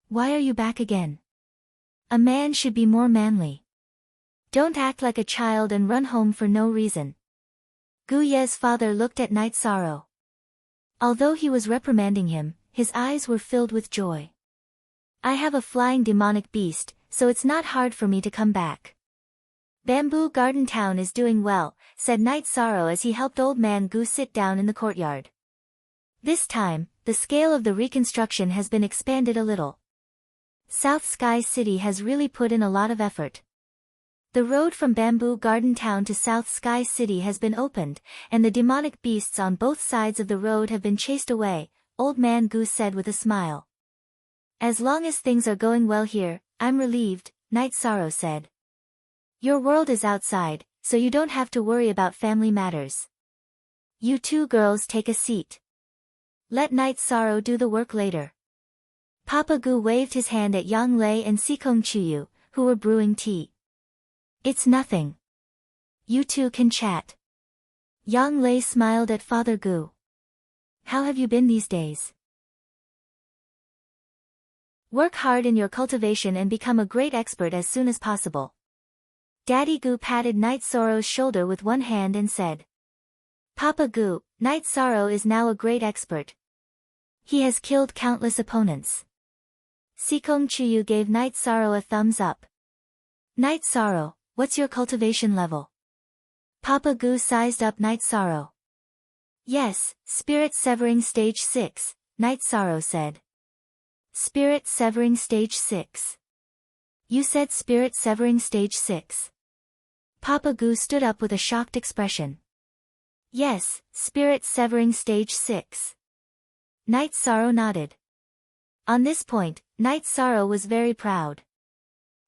Why are you back again? A man should be more manly. Don't act like a child and run home for no reason. Gu Ye's father looked at Night Sorrow. Although he was reprimanding him, his eyes were filled with joy. I have a flying demonic beast, so it's not hard for me to come back. Bamboo Garden Town is doing well, said Night Sorrow as he helped Old Man Gu sit down in the courtyard. This time, the scale of the reconstruction has been expanded a little. South Sky City has really put in a lot of effort. The road from Bamboo Garden Town to South Sky City has been opened, and the demonic beasts on both sides of the road have been chased away, Old Man Gu said with a smile. As long as things are going well here, I'm relieved, Night Sorrow said. Your world is outside, so you don't have to worry about family matters. You two girls take a seat. Let Night Sorrow do the work later. Papa Gu waved his hand at Yang Lei and Sikong Chuyu, who were brewing tea. It's nothing. You two can chat. Yang Lei smiled at Father Gu. How have you been these days? Work hard in your cultivation and become a great expert as soon as possible. Daddy Gu patted Night Sorrow's shoulder with one hand and said. Papa Gu, Night Sorrow is now a great expert. He has killed countless opponents. Sikong Chuyu gave Night Sorrow a thumbs up. Night Sorrow, what's your cultivation level? Papa Gu sized up Night Sorrow. Yes, Spirit Severing Stage 6, Night Sorrow said. Spirit Severing Stage 6. You said Spirit Severing Stage 6. Papa Gu stood up with a shocked expression. Yes, Spirit Severing Stage 6. Night Sorrow nodded. On this point, Night Sorrow was very proud.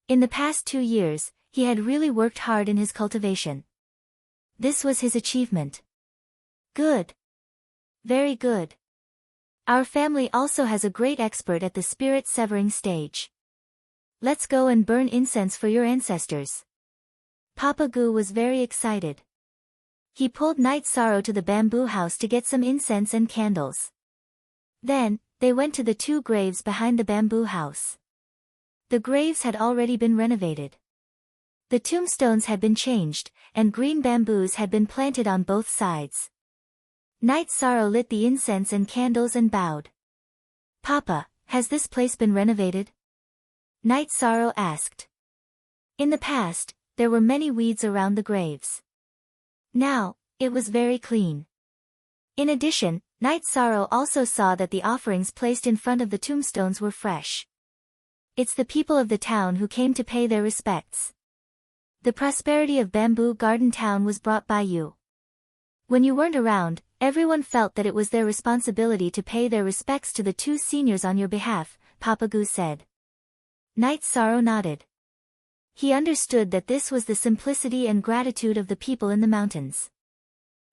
In the past 2 years, he had really worked hard in his cultivation. This was his achievement. Good. Very good. Our family also has a great expert at the Spirit Severing stage. Let's go and burn incense for your ancestors. Papa Gu was very excited. He pulled Night Sorrow to the bamboo house to get some incense and candles. Then, they went to the 2 graves behind the bamboo house. The graves had already been renovated. The tombstones had been changed, and green bamboos had been planted on both sides. Night Sorrow lit the incense and candles and bowed. Papa, has this place been renovated? Night Sorrow asked. In the past, there were many weeds around the graves. Now, it was very clean. In addition, Night Sorrow also saw that the offerings placed in front of the tombstones were fresh. It's the people of the town who came to pay their respects. The prosperity of Bamboo Garden Town was brought by you. When you weren't around, everyone felt that it was their responsibility to pay their respects to the 2 seniors on your behalf, Papa Gu said. Night Sorrow nodded. He understood that this was the simplicity and gratitude of the people in the mountains.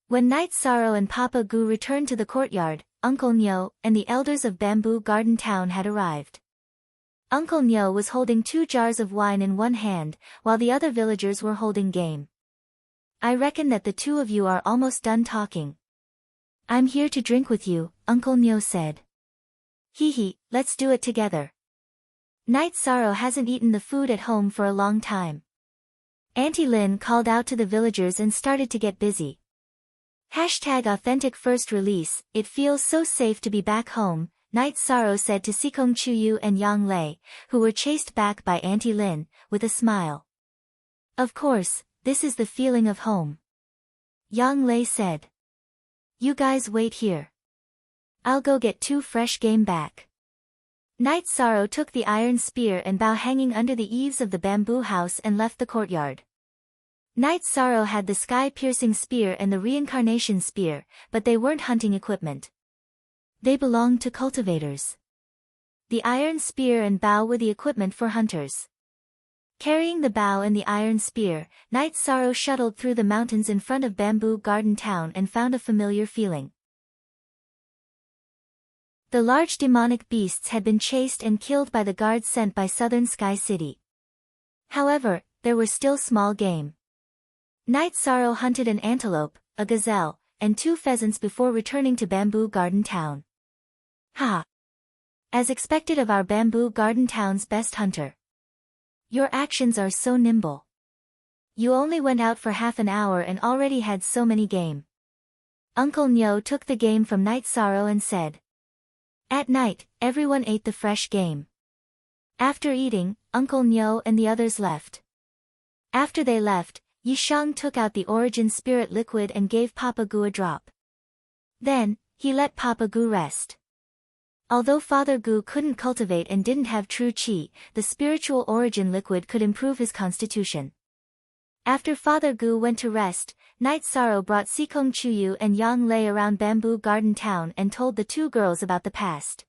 When Night Sorrow and Papa Gu returned to the courtyard, Uncle Nyo and the elders of Bamboo Garden Town had arrived. Uncle Nyo was holding 2 jars of wine in one hand, while the other villagers were holding game. I reckon that the 2 of you are almost done talking. I'm here to drink with you, Uncle Nyo said. Hee, let's do it together. Night Sorrow hasn't eaten the food at home for a long time. Auntie Lin called out to the villagers and started to get busy. #authentic first release, it feels so safe to be back home, Night Sorrow said to Sikong Chuyu and Yang Lei, who were chased back by Auntie Lin, with a smile. Of course, this is the feeling of home. Yang Lei said. You guys wait here. I'll go get 2 fresh game back. Night Sorrow took the iron spear and bow hanging under the eaves of the bamboo house and left the courtyard. Night Sorrow had the sky-piercing spear and the reincarnation spear, but they weren't hunting equipment. They belonged to cultivators. The iron spear and bow were the equipment for hunters. Carrying the bow and the iron spear, Night Sorrow shuttled through the mountains in front of Bamboo Garden Town and found a familiar feeling. The large demonic beasts had been chased and killed by the guards sent by Southern Sky City. However, there were still small game. Night Sorrow hunted an antelope, a gazelle, and 2 pheasants before returning to Bamboo Garden Town. Ha! As expected of our Bamboo Garden Town's best hunter. Your actions are so nimble. You only went out for half an hour and already had so many game. Uncle Nyo took the game from Night Sorrow and said. At night, everyone ate the fresh game. After eating, Uncle Nyo and the others left. After they left, Yishang took out the origin spirit liquid and gave Papa Gu a drop. Then, he let Papa Gu rest. Although Father Gu couldn't cultivate and didn't have true qi, the spiritual origin liquid could improve his constitution. After Father Gu went to rest, Night Sorrow brought Sikong Chuyu and Yang Lei around Bamboo Garden Town and told the 2 girls about the past.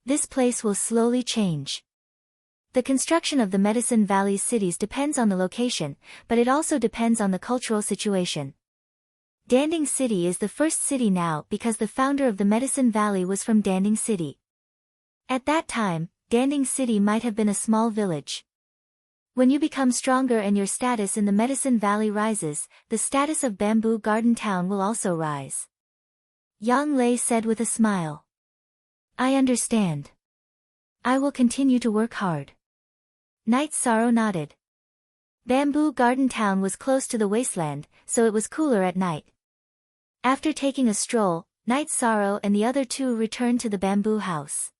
This place will slowly change. The construction of the Medicine Valley cities depends on the location, but it also depends on the cultural situation. Danding City is the first city now because the founder of the Medicine Valley was from Danding City. At that time, Danding City might have been a small village. When you become stronger and your status in the Medicine Valley rises, the status of Bamboo Garden Town will also rise. Yang Lei said with a smile. I understand. I will continue to work hard. Night Sorrow nodded. Bamboo Garden Town was close to the wasteland, so it was cooler at night. After taking a stroll, Night Sorrow and the other two returned to the bamboo house.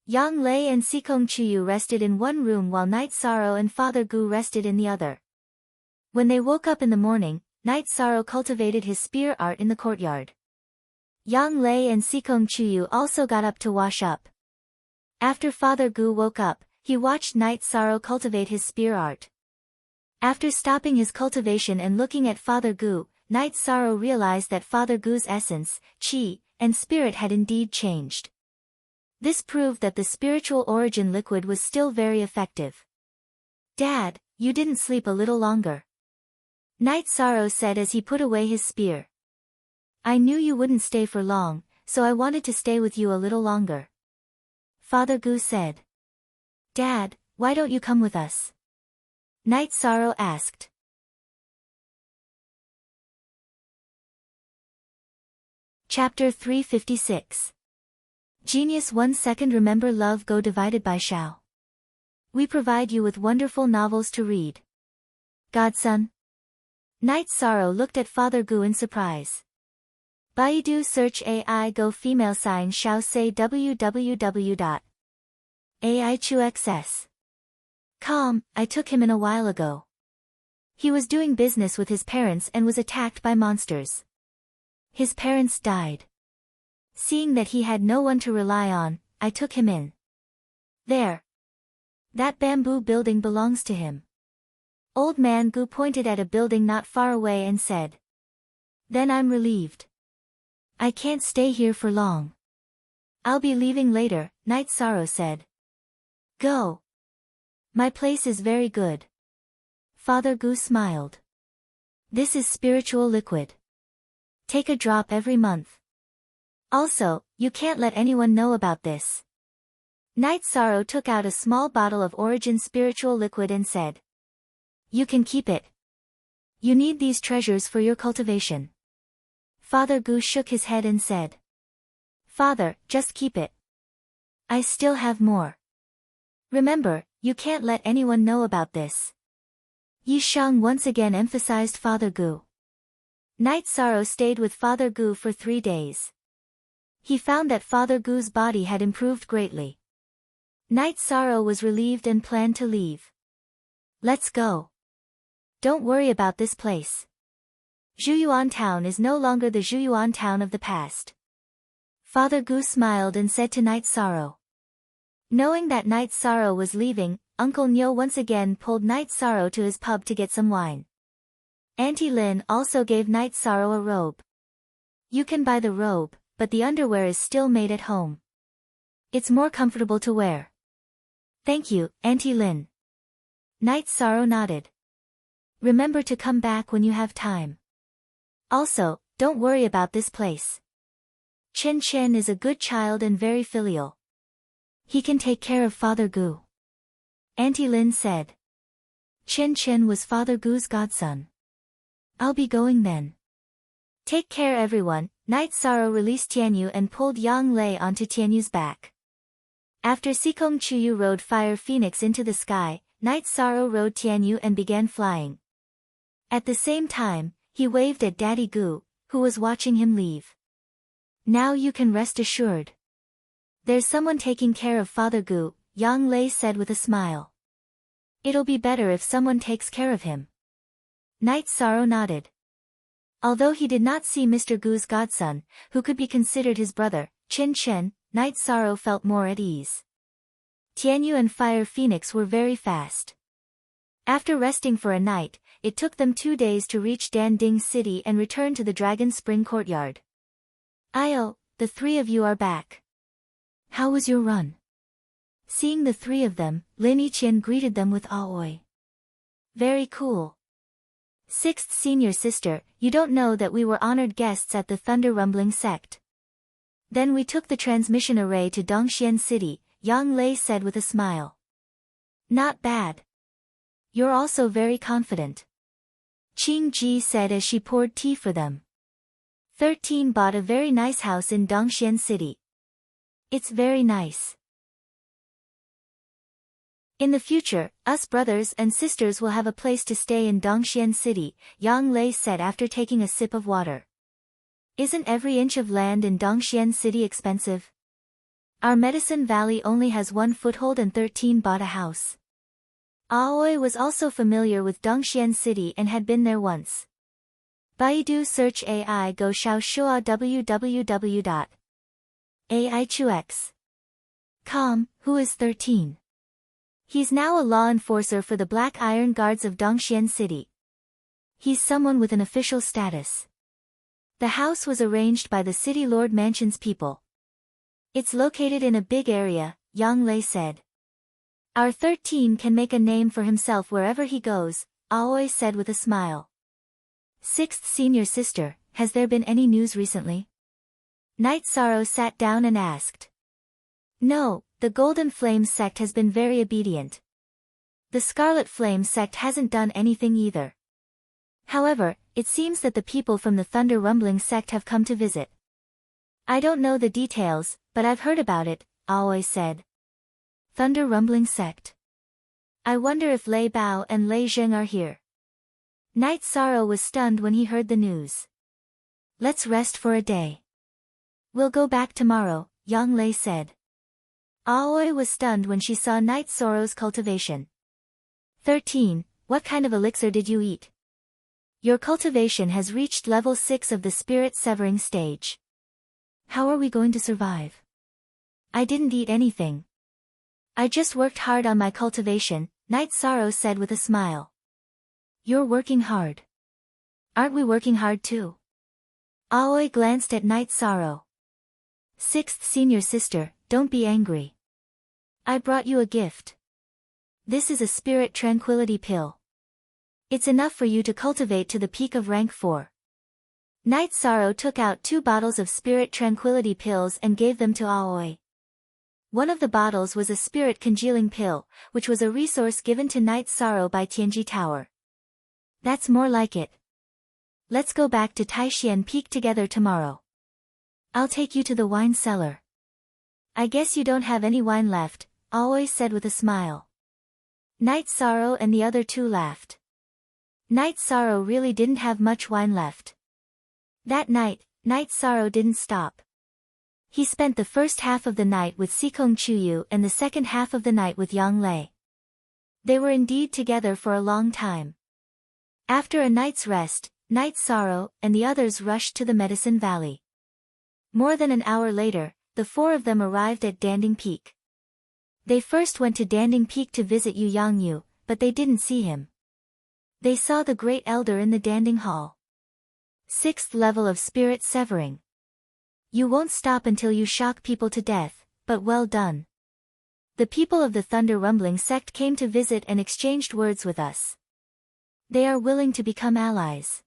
Yang Lei and Sikong Chuyu rested in one room while Night Sorrow and Father Gu rested in the other. When they woke up in the morning, Night Sorrow cultivated his spear art in the courtyard. Yang Lei and Sikong Chuyu also got up to wash up. After Father Gu woke up, he watched Night Sorrow cultivate his spear art. After stopping his cultivation and looking at Father Gu, Night Sorrow realized that Father Gu's essence, chi, and spirit had indeed changed. This proved that the spiritual origin liquid was still very effective. Dad, you didn't sleep a little longer. Night Sorrow said as he put away his spear. I knew you wouldn't stay for long, so I wanted to stay with you a little longer. Father Gu said. Dad, why don't you come with us? Night Sorrow asked. Chapter 356. Genius 1 second. Remember love go divided by Shao. We provide you with wonderful novels to read. Godson. Night Sorrow looked at Father Gu in surprise. Baidu search AI go female sign Shao say www.aichuxs.com. I took him in a while ago. He was doing business with his parents and was attacked by monsters. His parents died. Seeing that he had no one to rely on, I took him in. There. That bamboo building belongs to him. Old man Gu pointed at a building not far away and said. Then I'm relieved. I can't stay here for long. I'll be leaving later, Night Sorrow said. Go. My place is very good. Father Gu smiled. This is spiritual liquid. Take a drop every month. Also, you can't let anyone know about this. Night Sorrow took out a small bottle of origin spiritual liquid and said. You can keep it. You need these treasures for your cultivation. Father Gu shook his head and said. Father, just keep it. I still have more. Remember, you can't let anyone know about this. Yi Shang once again emphasized Father Gu. Night Sorrow stayed with Father Gu for 3 days. He found that Father Gu's body had improved greatly. Night Sorrow was relieved and planned to leave. Let's go. Don't worry about this place. Zhuyuan Town is no longer the Zhuyuan Town of the past. Father Gu smiled and said to Night Sorrow. Knowing that Night Sorrow was leaving, Uncle Nyo once again pulled Night Sorrow to his pub to get some wine. Auntie Lin also gave Night Sorrow a robe. You can buy the robe, but the underwear is still made at home. It's more comfortable to wear. Thank you, Auntie Lin. Night Sorrow nodded. Remember to come back when you have time. Also, don't worry about this place. Chen Chen is a good child and very filial. He can take care of Father Gu. Auntie Lin said. Chen Chen was Father Gu's godson. I'll be going then. Take care everyone. Night Sorrow released Tianyu and pulled Yang Lei onto Tianyu's back. After Sikong Chuyu rode Fire Phoenix into the sky, Night Sorrow rode Tianyu and began flying. At the same time, he waved at Daddy Gu, who was watching him leave. Now you can rest assured. There's someone taking care of Father Gu, Yang Lei said with a smile. It'll be better if someone takes care of him. Night Sorrow nodded. Although he did not see Mr. Gu's godson, who could be considered his brother, Chen Chen, Night Sorrow felt more at ease. Tianyu and Fire Phoenix were very fast. After resting for a night, it took them 2 days to reach Danding City and return to the Dragon Spring Courtyard. Io, the 3 of you are back. How was your run? Seeing the 3 of them, Lin Yiqian greeted them with awe. Very cool. 6th senior sister, you don't know that we were honored guests at the Thunder Rumbling sect. Then we took the transmission array to Dongxian City, Yang Lei said with a smile. Not bad. You're also very confident. Qing Ji said as she poured tea for them. 13 bought a very nice house in Dongxian City. It's very nice. In the future, us brothers and sisters will have a place to stay in Dongxian City, Yang Lei said after taking a sip of water. Isn't every inch of land in Dongxian City expensive? Our Medicine Valley only has 1 foothold and 13 bought a house. Aoi was also familiar with Dongxian City and had been there once. Baidu search AI go xiao shua www.aichux.com, who is 13. He's now a law enforcer for the Black Iron Guards of Dongxian City. He's someone with an official status. The house was arranged by the City Lord Mansion's people. It's located in a big area, Yang Lei said. Our 13 can make a name for himself wherever he goes, Aoi said with a smile. 6th senior sister, has there been any news recently? Night Sorrow sat down and asked. No, the Golden Flame sect has been very obedient. The Scarlet Flame sect hasn't done anything either. However, it seems that the people from the Thunder Rumbling sect have come to visit. I don't know the details, but I've heard about it, Aoi said. Thunder Rumbling sect. I wonder if Lei Bao and Lei Zheng are here. Night Sorrow was stunned when he heard the news. Let's rest for a day. We'll go back tomorrow, Yang Lei said. Aoi was stunned when she saw Night Sorrow's cultivation. 13. What kind of elixir did you eat? Your cultivation has reached level 6 of the spirit severing stage. How are we going to survive? I didn't eat anything. I just worked hard on my cultivation, Night Sorrow said with a smile. You're working hard. Aren't we working hard too? Aoi glanced at Night Sorrow. 6th senior sister, don't be angry. I brought you a gift. This is a spirit tranquility pill. It's enough for you to cultivate to the peak of rank 4. Night Sorrow took out 2 bottles of spirit tranquility pills and gave them to Aoi. One of the bottles was a spirit congealing pill, which was a resource given to Night Sorrow by Tianji Tower. That's more like it. Let's go back to Taishian Peak together tomorrow. I'll take you to the wine cellar. I guess you don't have any wine left, Aoi said with a smile. Night Sorrow and the other 2 laughed. Night Sorrow really didn't have much wine left. That night, Night Sorrow didn't stop. He spent the first half of the night with Sikong Chuyu and the second half of the night with Yang Lei. They were indeed together for a long time. After a night's rest, Night Sorrow and the others rushed to the Medicine Valley. More than an hour later, the 4 of them arrived at Danding Peak. They first went to Danding Peak to visit Yu Yangyu, but they didn't see him. They saw the Great Elder in the Danding Hall. 6th level of spirit severing. You won't stop until you shock people to death, but well done. The people of the Thunder Rumbling sect came to visit and exchanged words with us. They are willing to become allies.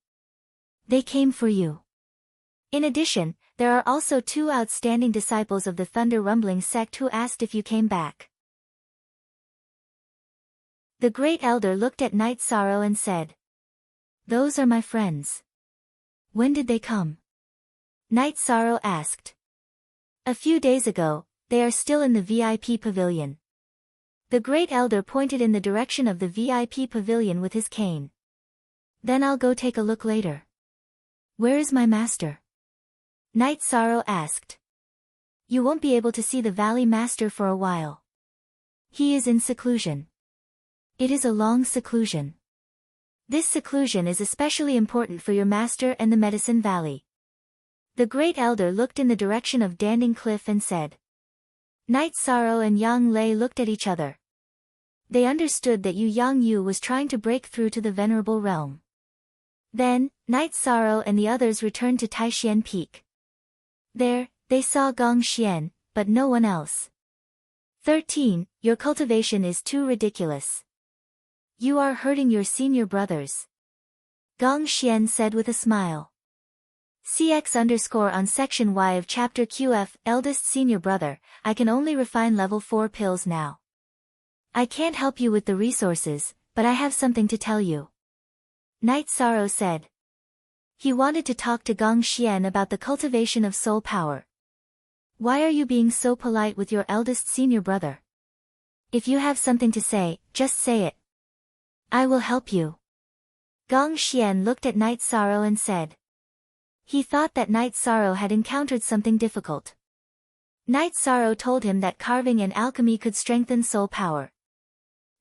They came for you. In addition, there are also 2 outstanding disciples of the Thunder Rumbling sect who asked if you came back. The Great Elder looked at Night Sorrow and said. Those are my friends. When did they come? Night Sorrow asked. A few days ago, they are still in the VIP pavilion. The Great Elder pointed in the direction of the VIP pavilion with his cane. Then I'll go take a look later. Where is my master? Night Sorrow asked. You won't be able to see the Valley Master for a while. He is in seclusion. It is a long seclusion. This seclusion is especially important for your master and the Medicine Valley. The Great Elder looked in the direction of Danding Cliff and said. Night Sorrow and Yang Lei looked at each other. They understood that Yu Yangyu was trying to break through to the Venerable Realm. Then, Night Sorrow and the others returned to Taishian Peak. There, they saw Gong Xian, but no one else. 13. Your cultivation is too ridiculous. You are hurting your senior brothers. Gong Xian said with a smile. CX_ on section Y of chapter QF, eldest senior brother, I can only refine level 4 pills now. I can't help you with the resources, but I have something to tell you. Night Sorrow said. He wanted to talk to Gong Xian about the cultivation of soul power. Why are you being so polite with your eldest senior brother? If you have something to say, just say it. I will help you. Gong Xian looked at Night Sorrow and said. He thought that Night Sorrow had encountered something difficult. Night Sorrow told him that carving and alchemy could strengthen soul power.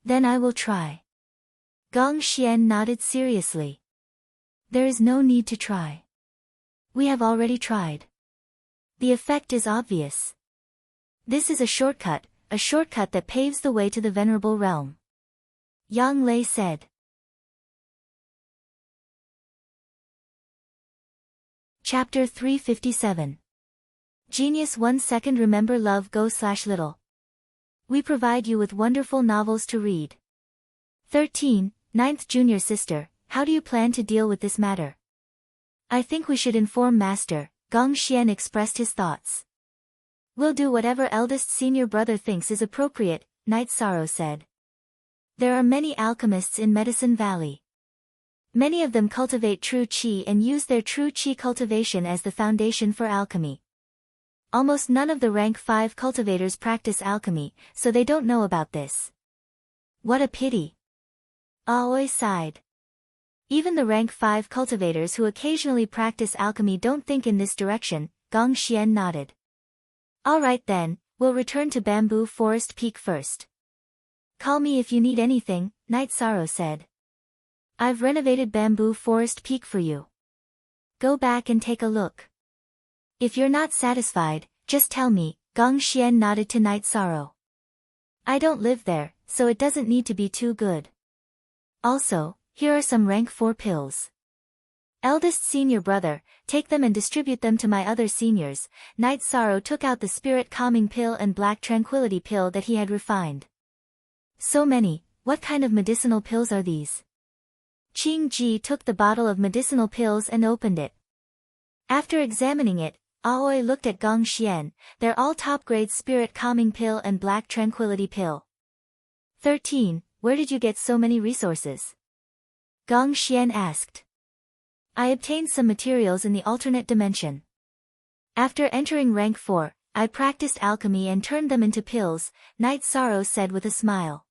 Then I will try. Gong Xian nodded seriously. There is no need to try. We have already tried. The effect is obvious. This is a shortcut that paves the way to the venerable realm. Yang Lei said. Chapter 357. Genius 1 second remember love go/little. We provide you with wonderful novels to read. 13. Ninth junior sister, how do you plan to deal with this matter? I think we should inform master, Gong Xian expressed his thoughts. We'll do whatever eldest senior brother thinks is appropriate, Night Sorrow said. There are many alchemists in Medicine Valley. Many of them cultivate true qi and use their true qi cultivation as the foundation for alchemy. Almost none of the rank 5 cultivators practice alchemy, so they don't know about this. What a pity. Aoi sighed. Even the rank 5 cultivators who occasionally practice alchemy don't think in this direction, Gong Xian nodded. Alright then, we'll return to Bamboo Forest Peak first. Call me if you need anything, Night Sorrow said. I've renovated Bamboo Forest Peak for you. Go back and take a look. If you're not satisfied, just tell me, Gong Xian nodded to Night Sorrow. I don't live there, so it doesn't need to be too good. Also, here are some rank 4 pills. Eldest senior brother, take them and distribute them to my other seniors. Night Sorrow took out the spirit calming pill and black tranquility pill that he had refined. So many, what kind of medicinal pills are these? Qing Ji took the bottle of medicinal pills and opened it. After examining it, Aoi looked at Gong Xian. They're all top-grade spirit calming pill and black tranquility pill. 13. Where did you get so many resources? Gong Xian asked. I obtained some materials in the alternate dimension. After entering rank 4, I practiced alchemy and turned them into pills, Night Sorrow said with a smile.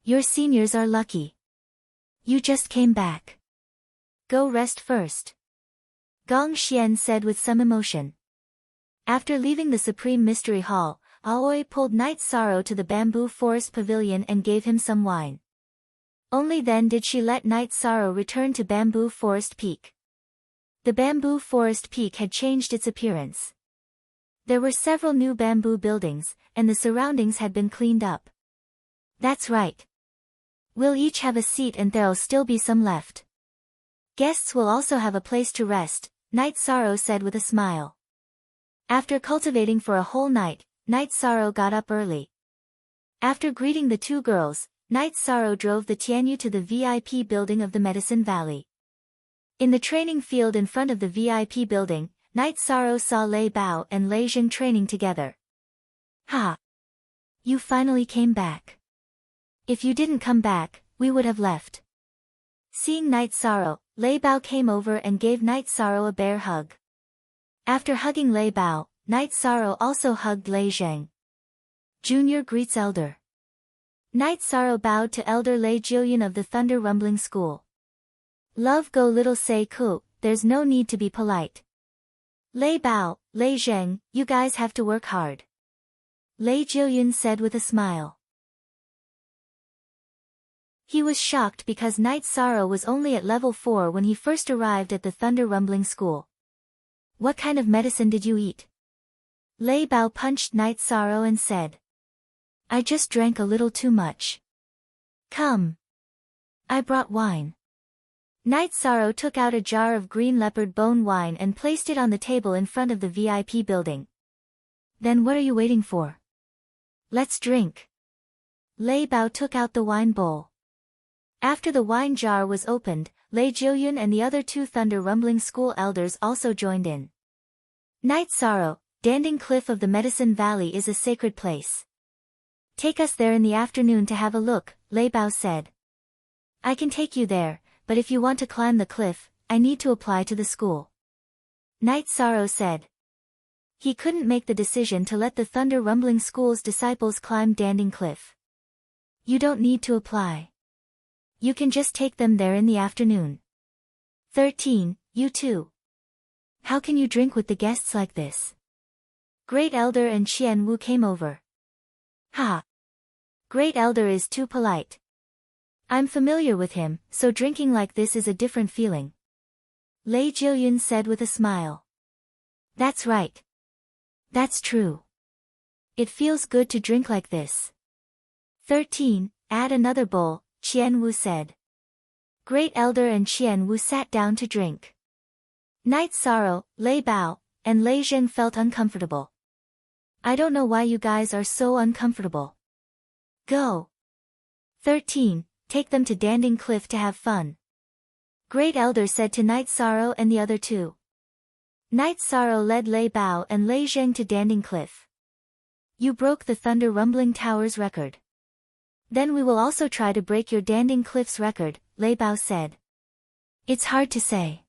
Your seniors are lucky. You just came back. Go rest first. Gong Xian said with some emotion. After leaving the Supreme Mystery Hall, Aoi pulled Night Sorrow to the Bamboo Forest Pavilion and gave him some wine. Only then did she let Night Sorrow return to Bamboo Forest Peak. The Bamboo Forest Peak had changed its appearance. There were several new bamboo buildings, and the surroundings had been cleaned up. That's right. We'll each have a seat and there'll still be some left. Guests will also have a place to rest, Night Sorrow said with a smile. After cultivating for a whole night, Night Sorrow got up early. After greeting the two girls, Night Sorrow drove the Tianyu to the VIP building of the Medicine Valley. In the training field in front of the VIP building, Night Sorrow saw Lei Bao and Lei Jing training together. Ha! You finally came back. If you didn't come back, we would have left. Seeing Night Sorrow, Lei Bao came over and gave Night Sorrow a bear hug. After hugging Lei Bao, Night Sorrow also hugged Lei Zheng. Junior greets elder. Night Sorrow bowed to elder Lei Jillian of the Thunder Rumbling School. Love go little say ku, there's no need to be polite. Lei Bao, Lei Zheng, you guys have to work hard. Lei Jillian said with a smile. He was shocked because Night Sorrow was only at level 4 when he first arrived at the Thunder Rumbling School. What kind of medicine did you eat? Lei Bao punched Night Sorrow and said. I just drank a little too much. Come. I brought wine. Night Sorrow took out a jar of green leopard bone wine and placed it on the table in front of the VIP building. Then what are you waiting for? Let's drink. Lei Bao took out the wine bowl. After the wine jar was opened, Lei Jillian and the other 2 Thunder Rumbling School elders also joined in. Night Sorrow, Danding Cliff of the Medicine Valley is a sacred place. Take us there in the afternoon to have a look, Lei Bao said. I can take you there, but if you want to climb the cliff, I need to apply to the school. Night Sorrow said. He couldn't make the decision to let the Thunder Rumbling School's disciples climb Danding Cliff. You don't need to apply. You can just take them there in the afternoon. 13. You too. How can you drink with the guests like this? Great Elder and Qian Wu came over. Ha! Great Elder is too polite. I'm familiar with him, so drinking like this is a different feeling. Lei Jiyun said with a smile. That's right. That's true. It feels good to drink like this. 13. Add another bowl, Qian Wu said. Great Elder and Qian Wu sat down to drink. Night Sorrow, Lei Bao, and Lei Zheng felt uncomfortable. I don't know why you guys are so uncomfortable. Go. 13. Take them to Danding Cliff to have fun. Great Elder said to Night Sorrow and the other two. Night Sorrow led Lei Bao and Lei Zheng to Danding Cliff. You broke the Thunder Rumbling Tower's record. Then we will also try to break your Danding Cliff's record, Lei Bao said. It's hard to say.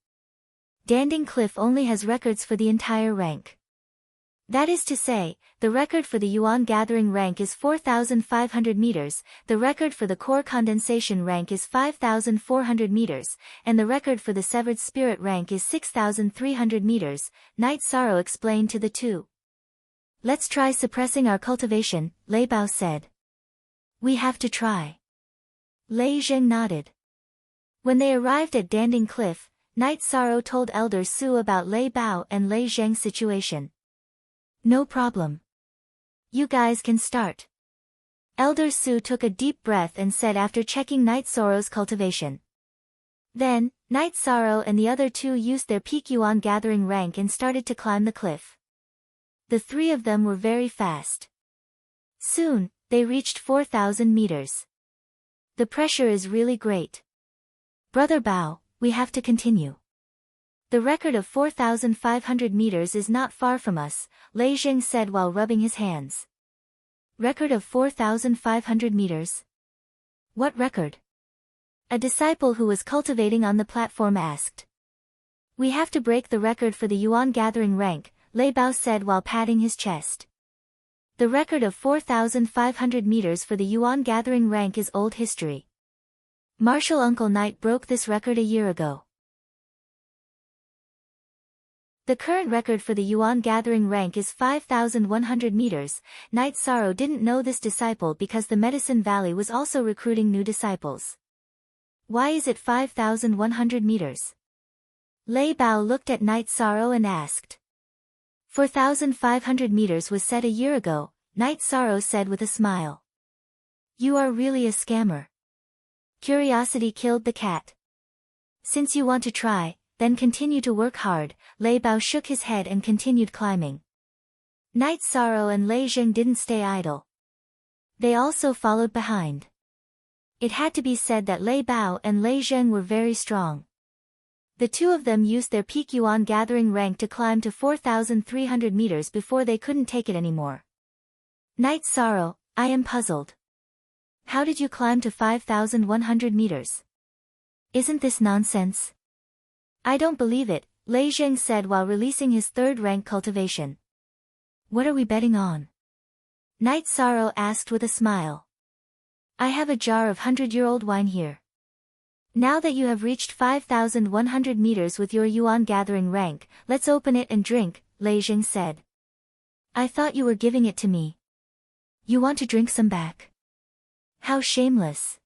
Danding Cliff only has records for the entire rank. That is to say, the record for the Yuan Gathering rank is 4,500 meters, the record for the Core Condensation rank is 5,400 meters, and the record for the Severed Spirit rank is 6,300 meters, Night Sorrow explained to the two. Let's try suppressing our cultivation, Lei Bao said. We have to try. Lei Zheng nodded. When they arrived at Danding Cliff, Night Sorrow told Elder Su about Lei Bao and Lei Zheng's situation. No problem. You guys can start. Elder Su took a deep breath and said after checking Night Sorrow's cultivation. Then, Night Sorrow and the other two used their peak Yuan Gathering rank and started to climb the cliff. The three of them were very fast. Soon, they reached 4,000 meters. The pressure is really great. Brother Bao, we have to continue. The record of 4,500 meters is not far from us, Lei Zheng said while rubbing his hands. Record of 4,500 meters? What record? A disciple who was cultivating on the platform asked. We have to break the record for the Yuan Gathering rank, Lei Bao said while patting his chest. The record of 4,500 meters for the Yuan Gathering rank is old history. Martial Uncle Knight broke this record a year ago. The current record for the Yuan Gathering rank is 5,100 meters. Night Sorrow didn't know this disciple because the Medicine Valley was also recruiting new disciples. Why is it 5,100 meters? Lei Bao looked at Night Sorrow and asked. 4,500 meters was set a year ago, Night Sorrow said with a smile. You are really a scammer. Curiosity killed the cat. Since you want to try, then continue to work hard, Lei Bao shook his head and continued climbing. Night Sorrow and Lei Zheng didn't stay idle. They also followed behind. It had to be said that Lei Bao and Lei Zheng were very strong. The two of them used their peak Yuan Gathering rank to climb to 4,300 meters before they couldn't take it anymore. Night Sorrow, I am puzzled. How did you climb to 5,100 meters? Isn't this nonsense? I don't believe it, Lei Zheng said while releasing his third rank cultivation. What are we betting on? Night Sorrow asked with a smile. I have a jar of 100-year-old wine here. Now that you have reached 5,100 meters with your Yuan Gathering rank, let's open it and drink, Lei Zheng said. I thought you were giving it to me. You want to drink some back? How shameless.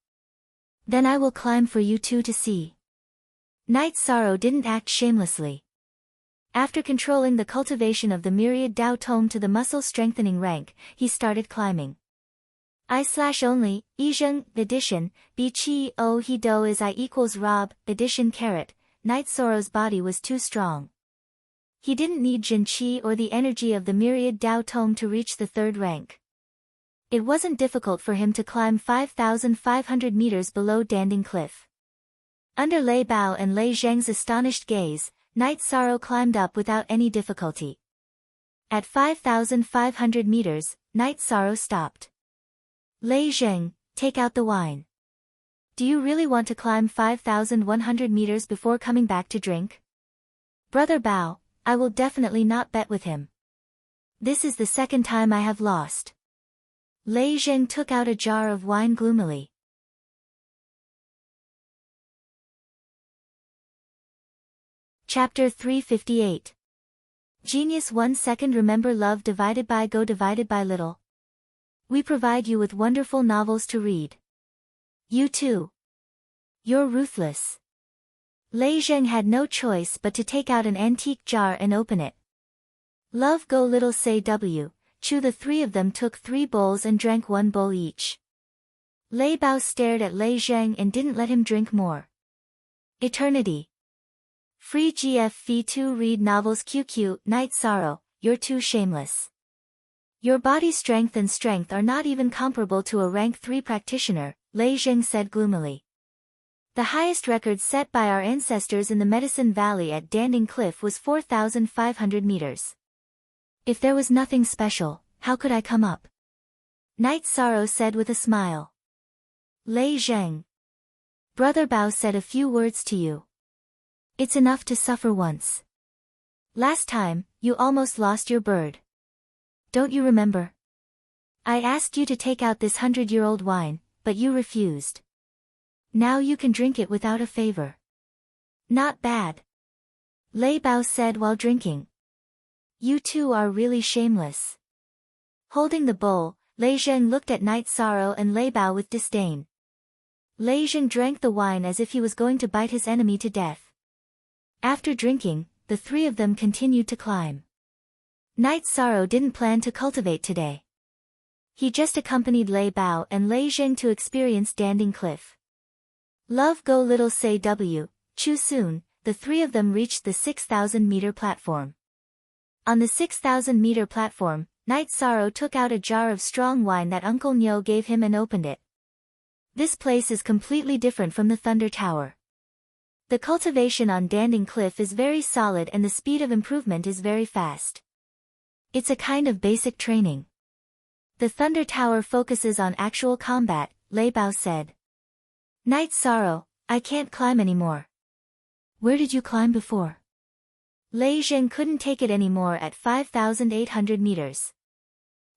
Then I will climb for you two to see. Night Sorrow didn't act shamelessly. After controlling the cultivation of the myriad Dao Tome to the muscle-strengthening rank, he started climbing. I/only, Izheng, addition, Bi-Chi O He Do is I equals Rob, addition caret, Night Sorrow's body was too strong. He didn't need Jin Chi or the energy of the myriad Dao Tome to reach the third rank. It wasn't difficult for him to climb 5,500 meters below Danding Cliff. Under Lei Bao and Lei Zheng's astonished gaze, Night Sorrow climbed up without any difficulty. At 5,500 meters, Night Sorrow stopped. Lei Zheng, take out the wine. Do you really want to climb 5,100 meters before coming back to drink? Brother Bao, I will definitely not bet with him. This is the second time I have lost. Lei Zheng took out a jar of wine gloomily. Chapter 358. Genius 1 second. Remember love divided by go divided by little. We provide you with wonderful novels to read. You too. You're ruthless. Lei Zheng had no choice but to take out an antique jar and open it. Love go little say W. Chu. The three of them took 3 bowls and drank 1 bowl each. Lei Bao stared at Lei Zheng and didn't let him drink more. Eternity. Free GF Fee 2 read novels QQ, Night Sorrow, you're too shameless. Your body strength and strength are not even comparable to a rank 3 practitioner, Lei Zheng said gloomily. The highest record set by our ancestors in the Medicine Valley at Danding Cliff was 4,500 meters. If there was nothing special, how could I come up? Night Sorrow said with a smile. Lei Zheng. Brother Bao said a few words to you. It's enough to suffer once. Last time, you almost lost your bird. Don't you remember? I asked you to take out this 100-year-old wine, but you refused. Now you can drink it without a favor. Not bad. Lei Bao said while drinking. You two are really shameless. Holding the bowl, Lei Zheng looked at Night Sorrow and Lei Bao with disdain. Lei Zheng drank the wine as if he was going to bite his enemy to death. After drinking, the three of them continued to climb. Night Sorrow didn't plan to cultivate today. He just accompanied Lei Bao and Lei Zheng to experience Danding Cliff. Love go little say W. Chu. Soon, the three of them reached the 6,000-meter platform. On the 6,000-meter platform, Night Sorrow took out a jar of strong wine that Uncle Nyo gave him and opened it. This place is completely different from the Thunder Tower. The cultivation on Danding Cliff is very solid and the speed of improvement is very fast. It's a kind of basic training. The Thunder Tower focuses on actual combat, Lei Bao said. Night Sorrow, I can't climb anymore. Where did you climb before? Lei Zheng couldn't take it anymore at 5,800 meters.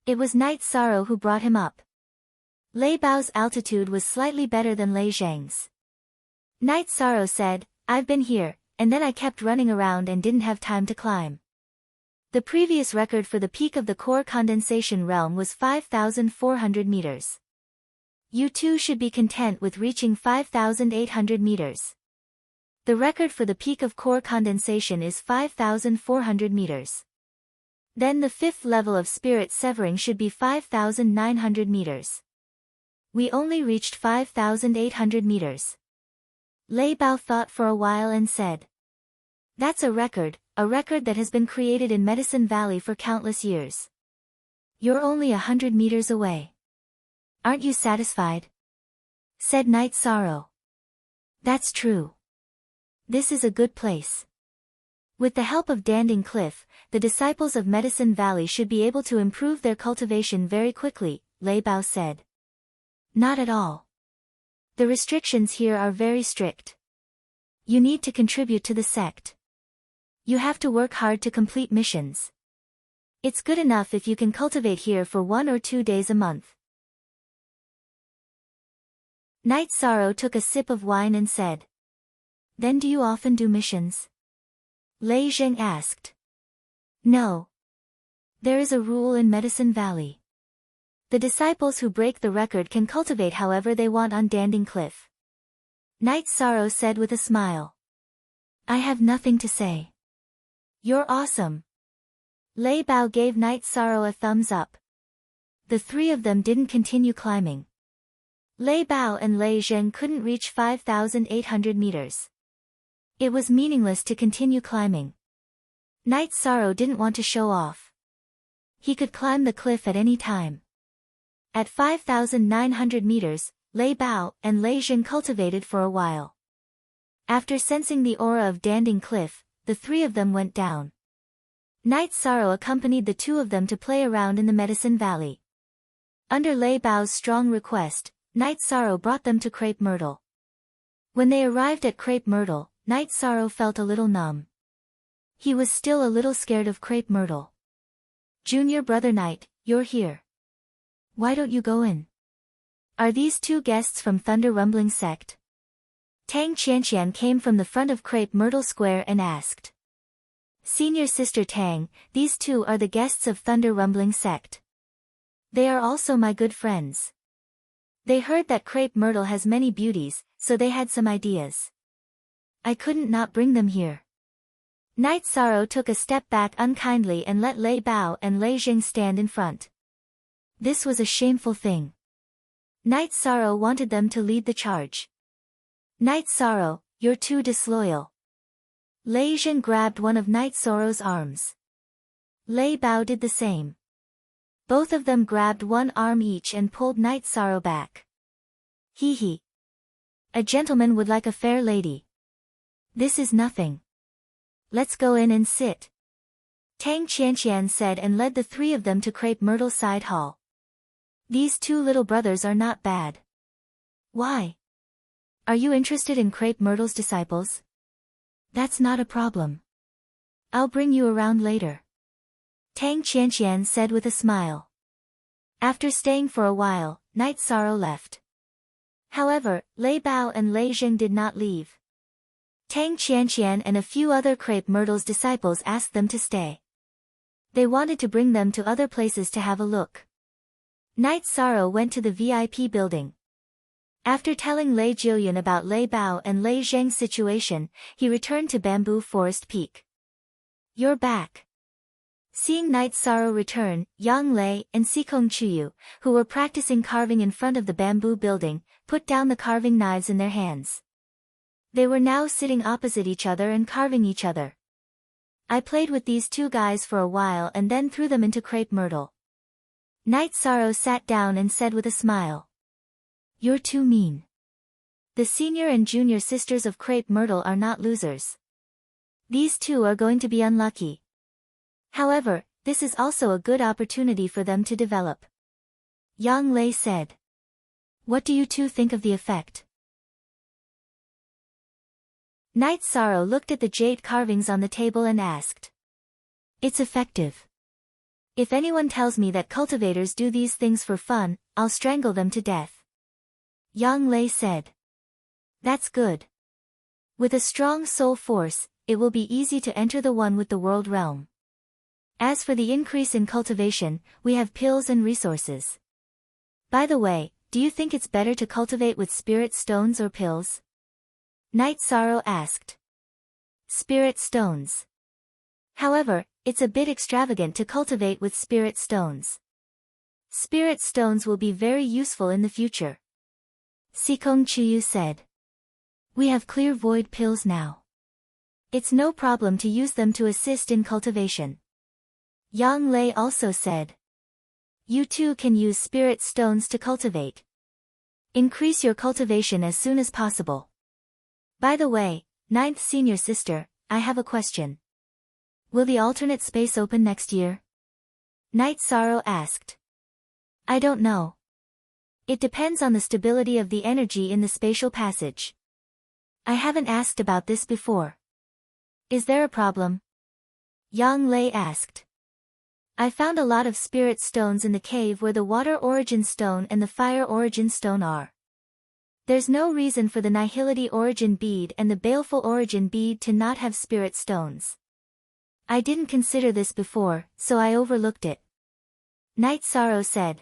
It was Night Sorrow who brought him up. Lei Bao's altitude was slightly better than Lei Zheng's. Night Sorrow said, I've been here, and then I kept running around and didn't have time to climb. The previous record for the peak of the core condensation realm was 5,400 meters. You two should be content with reaching 5,800 meters. The record for the peak of core condensation is 5,400 meters. Then the 5th level of spirit severing should be 5,900 meters. We only reached 5,800 meters. Lei Bao thought for a while and said. That's a record that has been created in Medicine Valley for countless years. You're only 100 meters away. Aren't you satisfied? Said Night Sorrow. That's true. This is a good place. With the help of Danding Cliff, the disciples of Medicine Valley should be able to improve their cultivation very quickly, Lei Bao said. Not at all. The restrictions here are very strict. You need to contribute to the sect. You have to work hard to complete missions. It's good enough if you can cultivate here for 1 or 2 days a month. Night Sorrow took a sip of wine and said. Then do you often do missions? Lei Zheng asked. No. There is a rule in Medicine Valley. The disciples who break the record can cultivate however they want on Danding Cliff. Night Sorrow said with a smile. I have nothing to say. You're awesome. Lei Bao gave Night Sorrow a thumbs up. The three of them didn't continue climbing. Lei Bao and Lei Zheng couldn't reach 5,800 meters. It was meaningless to continue climbing. Night Sorrow didn't want to show off. He could climb the cliff at any time. At 5,900 meters, Lei Bao and Lei Zheng cultivated for a while. After sensing the aura of Danding Cliff, the three of them went down. Night Sorrow accompanied the two of them to play around in the Medicine Valley. Under Lei Bao's strong request, Night Sorrow brought them to Crepe Myrtle. When they arrived at Crepe Myrtle, Night Sorrow felt a little numb. He was still a little scared of Crepe Myrtle. Junior Brother Night, you're here. Why don't you go in? Are these two guests from Thunder Rumbling sect? Tang Qianqian came from the front of Crepe Myrtle Square and asked. Senior Sister Tang, these two are the guests of Thunder Rumbling sect. They are also my good friends. They heard that Crepe Myrtle has many beauties, so they had some ideas. I couldn't not bring them here. Night Sorrow took a step back unkindly and let Lei Bao and Lei Jing stand in front. This was a shameful thing. Night Sorrow wanted them to lead the charge. Night Sorrow, you're too disloyal. Lei Jing grabbed one of Night Sorrow's arms. Lei Bao did the same. Both of them grabbed one arm each and pulled Night Sorrow back. Hee hee. A gentleman would like a fair lady. This is nothing. Let's go in and sit. Tang Qianqian said and led the three of them to Crepe Myrtle Side Hall. These two little brothers are not bad. Why? Are you interested in Crepe Myrtle's disciples? That's not a problem. I'll bring you around later. Tang Qianqian said with a smile. After staying for a while, Night Sorrow left. However, Lei Bao and Lei Jing did not leave. Tang Qianqian and a few other Crepe Myrtle's disciples asked them to stay. They wanted to bring them to other places to have a look. Night Sorrow went to the VIP building. After telling Lei Jillian about Lei Bao and Lei Zheng's situation, he returned to Bamboo Forest Peak. You're back. Seeing Night Sorrow return, Yang Lei and Sikong Chuyu, who were practicing carving in front of the bamboo building, put down the carving knives in their hands. They were now sitting opposite each other and carving each other. I played with these two guys for a while and then threw them into Crepe Myrtle. Night Sorrow sat down and said with a smile. You're too mean. The senior and junior sisters of Crepe Myrtle are not losers. These two are going to be unlucky. However, this is also a good opportunity for them to develop. Yang Lei said. What do you two think of the effect? Night Sorrow looked at the jade carvings on the table and asked. It's effective. If anyone tells me that cultivators do these things for fun, I'll strangle them to death. Yang Lei said. That's good. With a strong soul force, it will be easy to enter the one with the world realm. As for the increase in cultivation, we have pills and resources. By the way, do you think it's better to cultivate with spirit stones or pills? Night Sorrow asked. Spirit stones. However, it's a bit extravagant to cultivate with spirit stones. Spirit stones will be very useful in the future. Sikong Chuyu said. We have clear void pills now. It's no problem to use them to assist in cultivation. Yang Lei also said. You too can use spirit stones to cultivate. Increase your cultivation as soon as possible. By the way, ninth senior sister, I have a question. Will the alternate space open next year? Night Sorrow asked. I don't know. It depends on the stability of the energy in the spatial passage. I haven't asked about this before. Is there a problem? Yang Lei asked. I found a lot of spirit stones in the cave where the water origin stone and the fire origin stone are. There's no reason for the nihility origin bead and the baleful origin bead to not have spirit stones. I didn't consider this before, so I overlooked it. Night Sorrow said.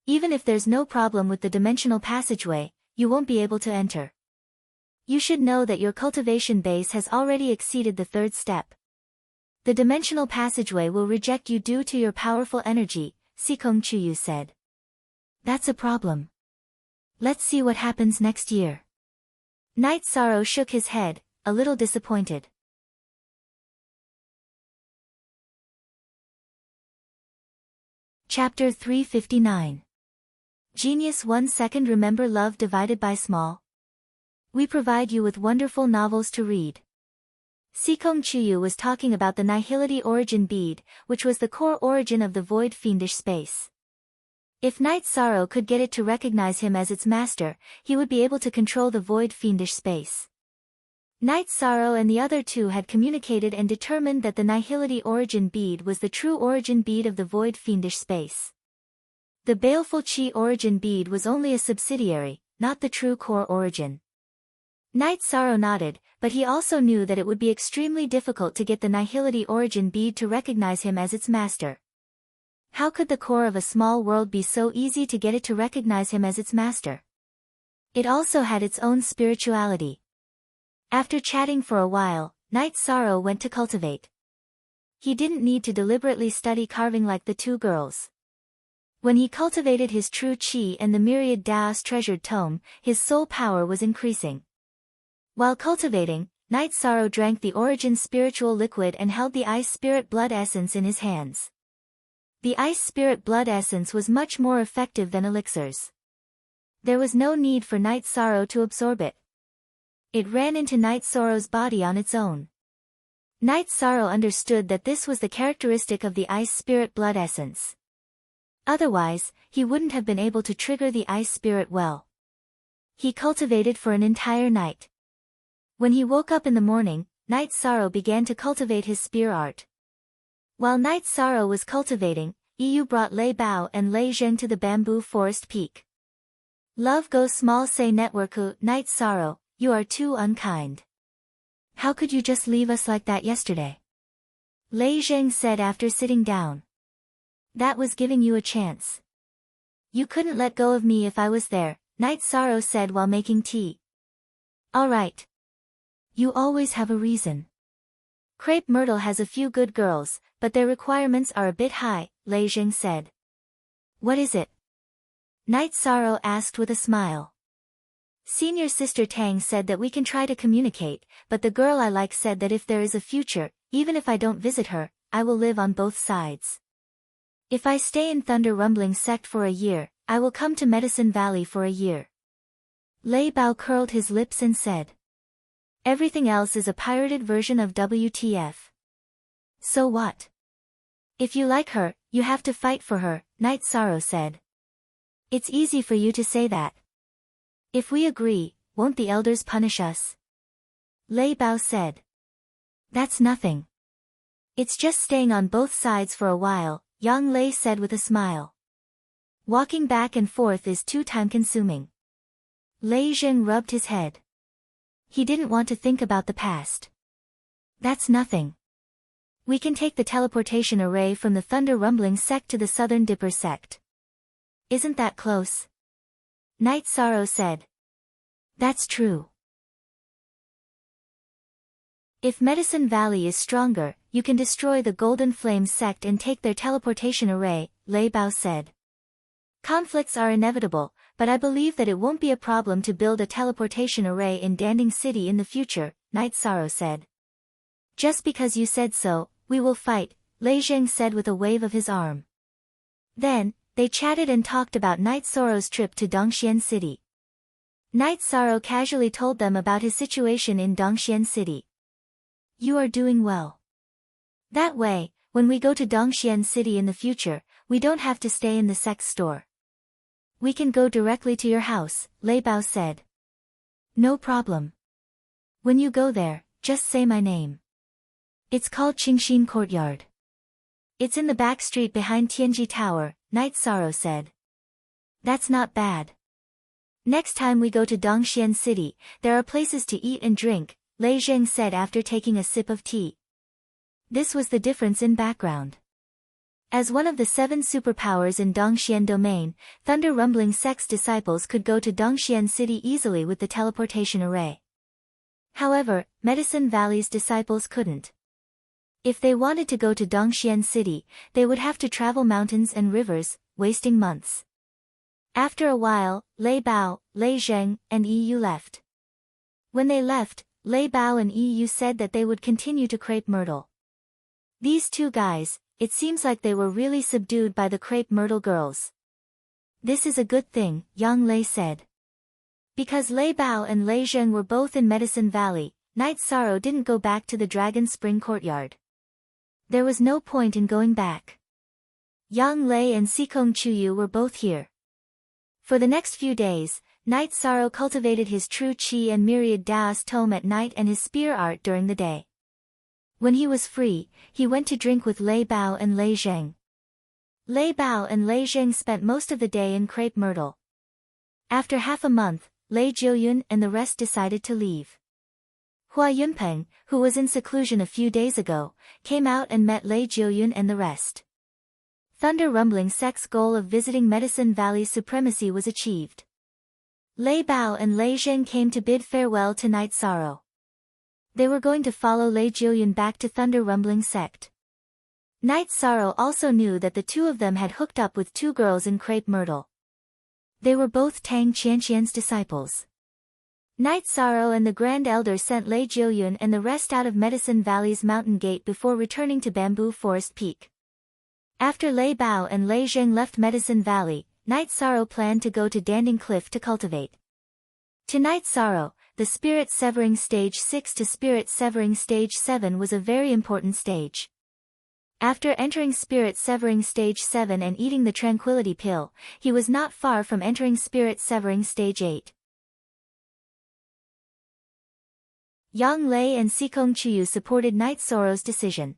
Even if there's no problem with the dimensional passageway, you won't be able to enter. You should know that your cultivation base has already exceeded the third step. The dimensional passageway will reject you due to your powerful energy, Sikong Chuyu said. That's a problem. Let's see what happens next year. Night Sorrow shook his head, a little disappointed. Chapter 359. Genius 1 Second. Remember love divided by small. We provide you with wonderful novels to read. Sikong Chuyu was talking about the nihility origin bead, which was the core origin of the void fiendish space. If Night Sorrow could get it to recognize him as its master, he would be able to control the void fiendish space. Night Sorrow and the other two had communicated and determined that the nihility origin bead was the true origin bead of the void fiendish space. The baleful Qi origin bead was only a subsidiary, not the true core origin. Night Sorrow nodded, but he also knew that it would be extremely difficult to get the Nihility origin bead to recognize him as its master. How could the core of a small world be so easy to get it to recognize him as its master? It also had its own spirituality. After chatting for a while, Night Sorrow went to cultivate. He didn't need to deliberately study carving like the two girls. When he cultivated his true Qi and the myriad Daos treasured tome, his soul power was increasing. While cultivating, Night Sorrow drank the origin spiritual liquid and held the ice spirit blood essence in his hands. The ice spirit blood essence was much more effective than elixirs. There was no need for Night Sorrow to absorb it. It ran into Night Sorrow's body on its own. Night Sorrow understood that this was the characteristic of the ice spirit blood essence. Otherwise, he wouldn't have been able to trigger the ice spirit well. He cultivated for an entire night. When he woke up in the morning, Night Sorrow began to cultivate his spear art. While Night Sorrow was cultivating, Yu brought Lei Bao and Lei Zheng to the bamboo forest peak. Love goes small say networku, Night Sorrow, you are too unkind. How could you just leave us like that yesterday? Lei Zheng said after sitting down. That was giving you a chance. You couldn't let go of me if I was there, Night Sorrow said while making tea. Alright. You always have a reason. Crepe Myrtle has a few good girls, but their requirements are a bit high, Lei Zheng said. What is it? Night Sorrow asked with a smile. Senior Sister Tang said that we can try to communicate, but the girl I like said that if there is a future, even if I don't visit her, I will live on both sides. If I stay in Thunder Rumbling Sect for a year, I will come to Medicine Valley for a year. Lei Bao curled his lips and said. Everything else is a pirated version of WTF. So what? If you like her, you have to fight for her, Night Sorrow said. It's easy for you to say that. If we agree, won't the elders punish us? Lei Bao said. That's nothing. It's just staying on both sides for a while, Yang Lei said with a smile. Walking back and forth is too time-consuming. Lei Zheng rubbed his head. He didn't want to think about the past. That's nothing. We can take the teleportation array from the Thunder Rumbling Sect to the Southern Dipper Sect. Isn't that close? Night Sorrow said. That's true. If Medicine Valley is stronger, you can destroy the Golden Flame Sect and take their teleportation array, Lei Bao said. Conflicts are inevitable, but I believe that it won't be a problem to build a teleportation array in Danding City in the future, Night Sorrow said. Just because you said so, we will fight, Lei Zheng said with a wave of his arm. Then, they chatted and talked about Night Sorrow's trip to Dongxian City. Night Sorrow casually told them about his situation in Dongxian City. You are doing well. That way, when we go to Dongxian City in the future, we don't have to stay in the sex store. We can go directly to your house, Lei Bao said. No problem. When you go there, just say my name. It's called Qingxin Courtyard. It's in the back street behind Tianji Tower, Night Sorrow said. That's not bad. Next time we go to Dongxian City, there are places to eat and drink, Lei Zheng said after taking a sip of tea. This was the difference in background. As one of the 7 superpowers in Dongxian Domain, Thunder Rumbling Sect's disciples could go to Dongxian City easily with the teleportation array. However, Medicine Valley's disciples couldn't. If they wanted to go to Dongxian City, they would have to travel mountains and rivers, wasting months. After a while, Lei Bao, Lei Zheng, and Yu left. When they left, Lei Bao and Yu said that they would continue to Crepe Myrtle. These two guys, it seems like they were really subdued by the Crepe Myrtle girls. This is a good thing, Yang Lei said. Because Lei Bao and Lei Zheng were both in Medicine Valley, Night Sorrow didn't go back to the Dragon Spring Courtyard. There was no point in going back. Yang Lei and Sikong Chuyu were both here. For the next few days, Night Sorrow cultivated his true Qi and myriad Daos tome at night and his spear art during the day. When he was free, he went to drink with Lei Bao and Lei Zheng. Lei Bao and Lei Zheng spent most of the day in Crepe Myrtle. After half a month, Lei Jiuyun and the rest decided to leave. Hua Yunpeng, who was in seclusion a few days ago, came out and met Lei Jiuyun and the rest. Thunder Rumbling Sect's goal of visiting Medicine Valley's supremacy was achieved. Lei Bao and Lei Zheng came to bid farewell to Night Sorrow. They were going to follow Lei Jiuyun back to Thunder Rumbling Sect. Night Sorrow also knew that the two of them had hooked up with two girls in Crepe Myrtle. They were both Tang Qianqian's disciples. Night Sorrow and the Grand Elder sent Lei Jiuyun and the rest out of Medicine Valley's mountain gate before returning to Bamboo Forest Peak. After Lei Bao and Lei Zheng left Medicine Valley, Night Sorrow planned to go to Danding Cliff to cultivate. To Night Sorrow, the Spirit Severing Stage 6 to Spirit Severing Stage 7 was a very important stage. After entering Spirit Severing Stage 7 and eating the Tranquility Pill, he was not far from entering Spirit Severing Stage 8. Yang Lei and Sikong Chuyu supported Night Sorrow's decision.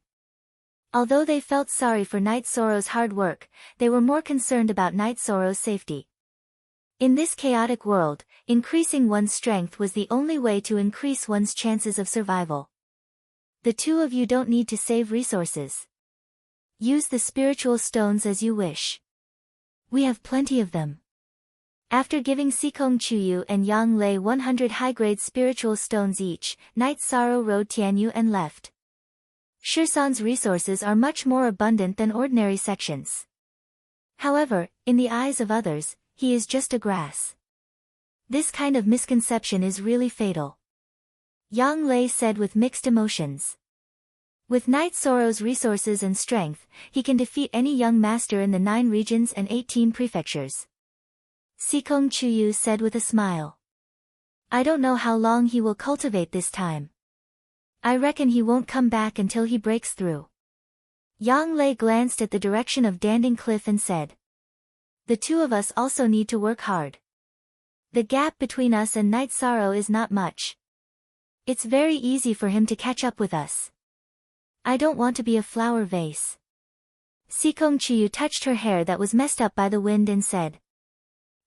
Although they felt sorry for Night Sorrow's hard work, they were more concerned about Night Sorrow's safety. In this chaotic world, increasing one's strength was the only way to increase one's chances of survival. The two of you don't need to save resources. Use the spiritual stones as you wish. We have plenty of them. After giving Sikong Chuyu and Yang Lei 100 high-grade spiritual stones each, Night Sorrow rode Tianyu and left. Shirsan's resources are much more abundant than ordinary sections. However, in the eyes of others, he is just a grass. This kind of misconception is really fatal. Yang Lei said with mixed emotions. With Night Sorrow's resources and strength, he can defeat any young master in the 9 regions and 18 prefectures. Sikong Chuyu said with a smile. I don't know how long he will cultivate this time. I reckon he won't come back until he breaks through. Yang Lei glanced at the direction of Danding Cliff and said. The two of us also need to work hard. The gap between us and Night Sorrow is not much. It's very easy for him to catch up with us. I don't want to be a flower vase. Sikong Chuyu touched her hair that was messed up by the wind and said.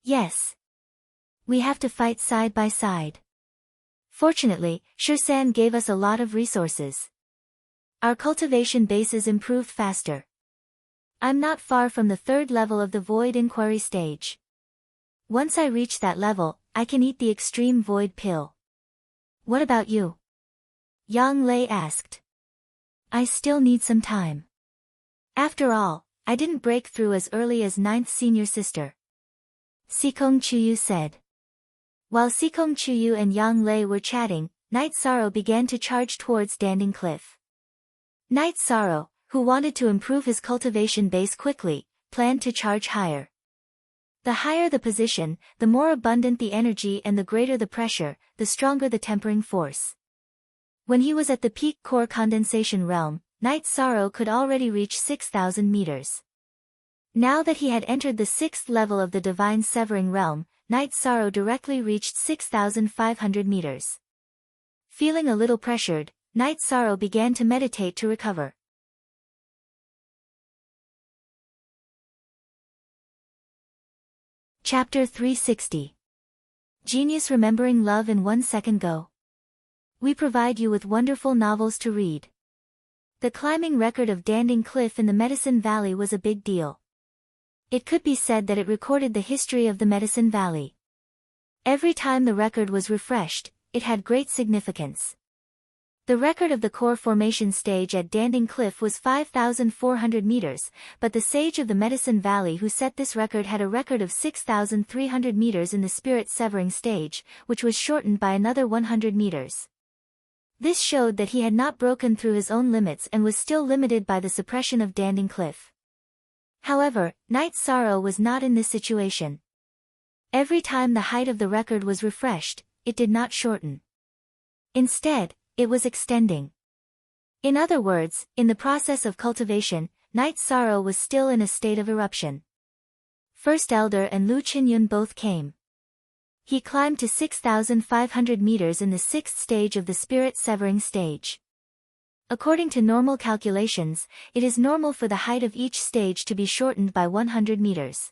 Yes. We have to fight side by side. Fortunately, Shirsan gave us a lot of resources. Our cultivation bases improved faster. I'm not far from the 3rd level of the Void Inquiry stage. Once I reach that level, I can eat the Extreme Void Pill. What about you? Yang Lei asked. I still need some time. After all, I didn't break through as early as 9th senior sister. Sikong Chuyu said. While Sikong Chuyu and Yang Lei were chatting, Night Sorrow began to charge towards Danding Cliff. Night Sorrow, who wanted to improve his cultivation base quickly, planned to charge higher. The higher the position, the more abundant the energy and the greater the pressure, the stronger the tempering force. When he was at the peak core condensation realm, Night Sorrow could already reach 6,000 meters. Now that he had entered the 6th level of the Divine Severing realm, Night Sorrow directly reached 6,500 meters. Feeling a little pressured, Night Sorrow began to meditate to recover. Chapter 360. Genius Remembering Love in 1 Second Go. We provide you with wonderful novels to read. The climbing record of Danding Cliff in the Medicine Valley was a big deal. It could be said that it recorded the history of the Medicine Valley. Every time the record was refreshed, it had great significance. The record of the core formation stage at Danding Cliff was 5,400 meters, but the sage of the Medicine Valley who set this record had a record of 6,300 meters in the Spirit Severing stage, which was shortened by another 100 meters. This showed that he had not broken through his own limits and was still limited by the suppression of Danding Cliff. However, Night Sorrow was not in this situation. Every time the height of the record was refreshed, it did not shorten. Instead, it was extending. In other words, in the process of cultivation, Night Sorrow was still in a state of eruption. First Elder and Lu Qinyun both came. He climbed to 6,500 meters in the 6th stage of the Spirit Severing stage. According to normal calculations, it is normal for the height of each stage to be shortened by 100 meters.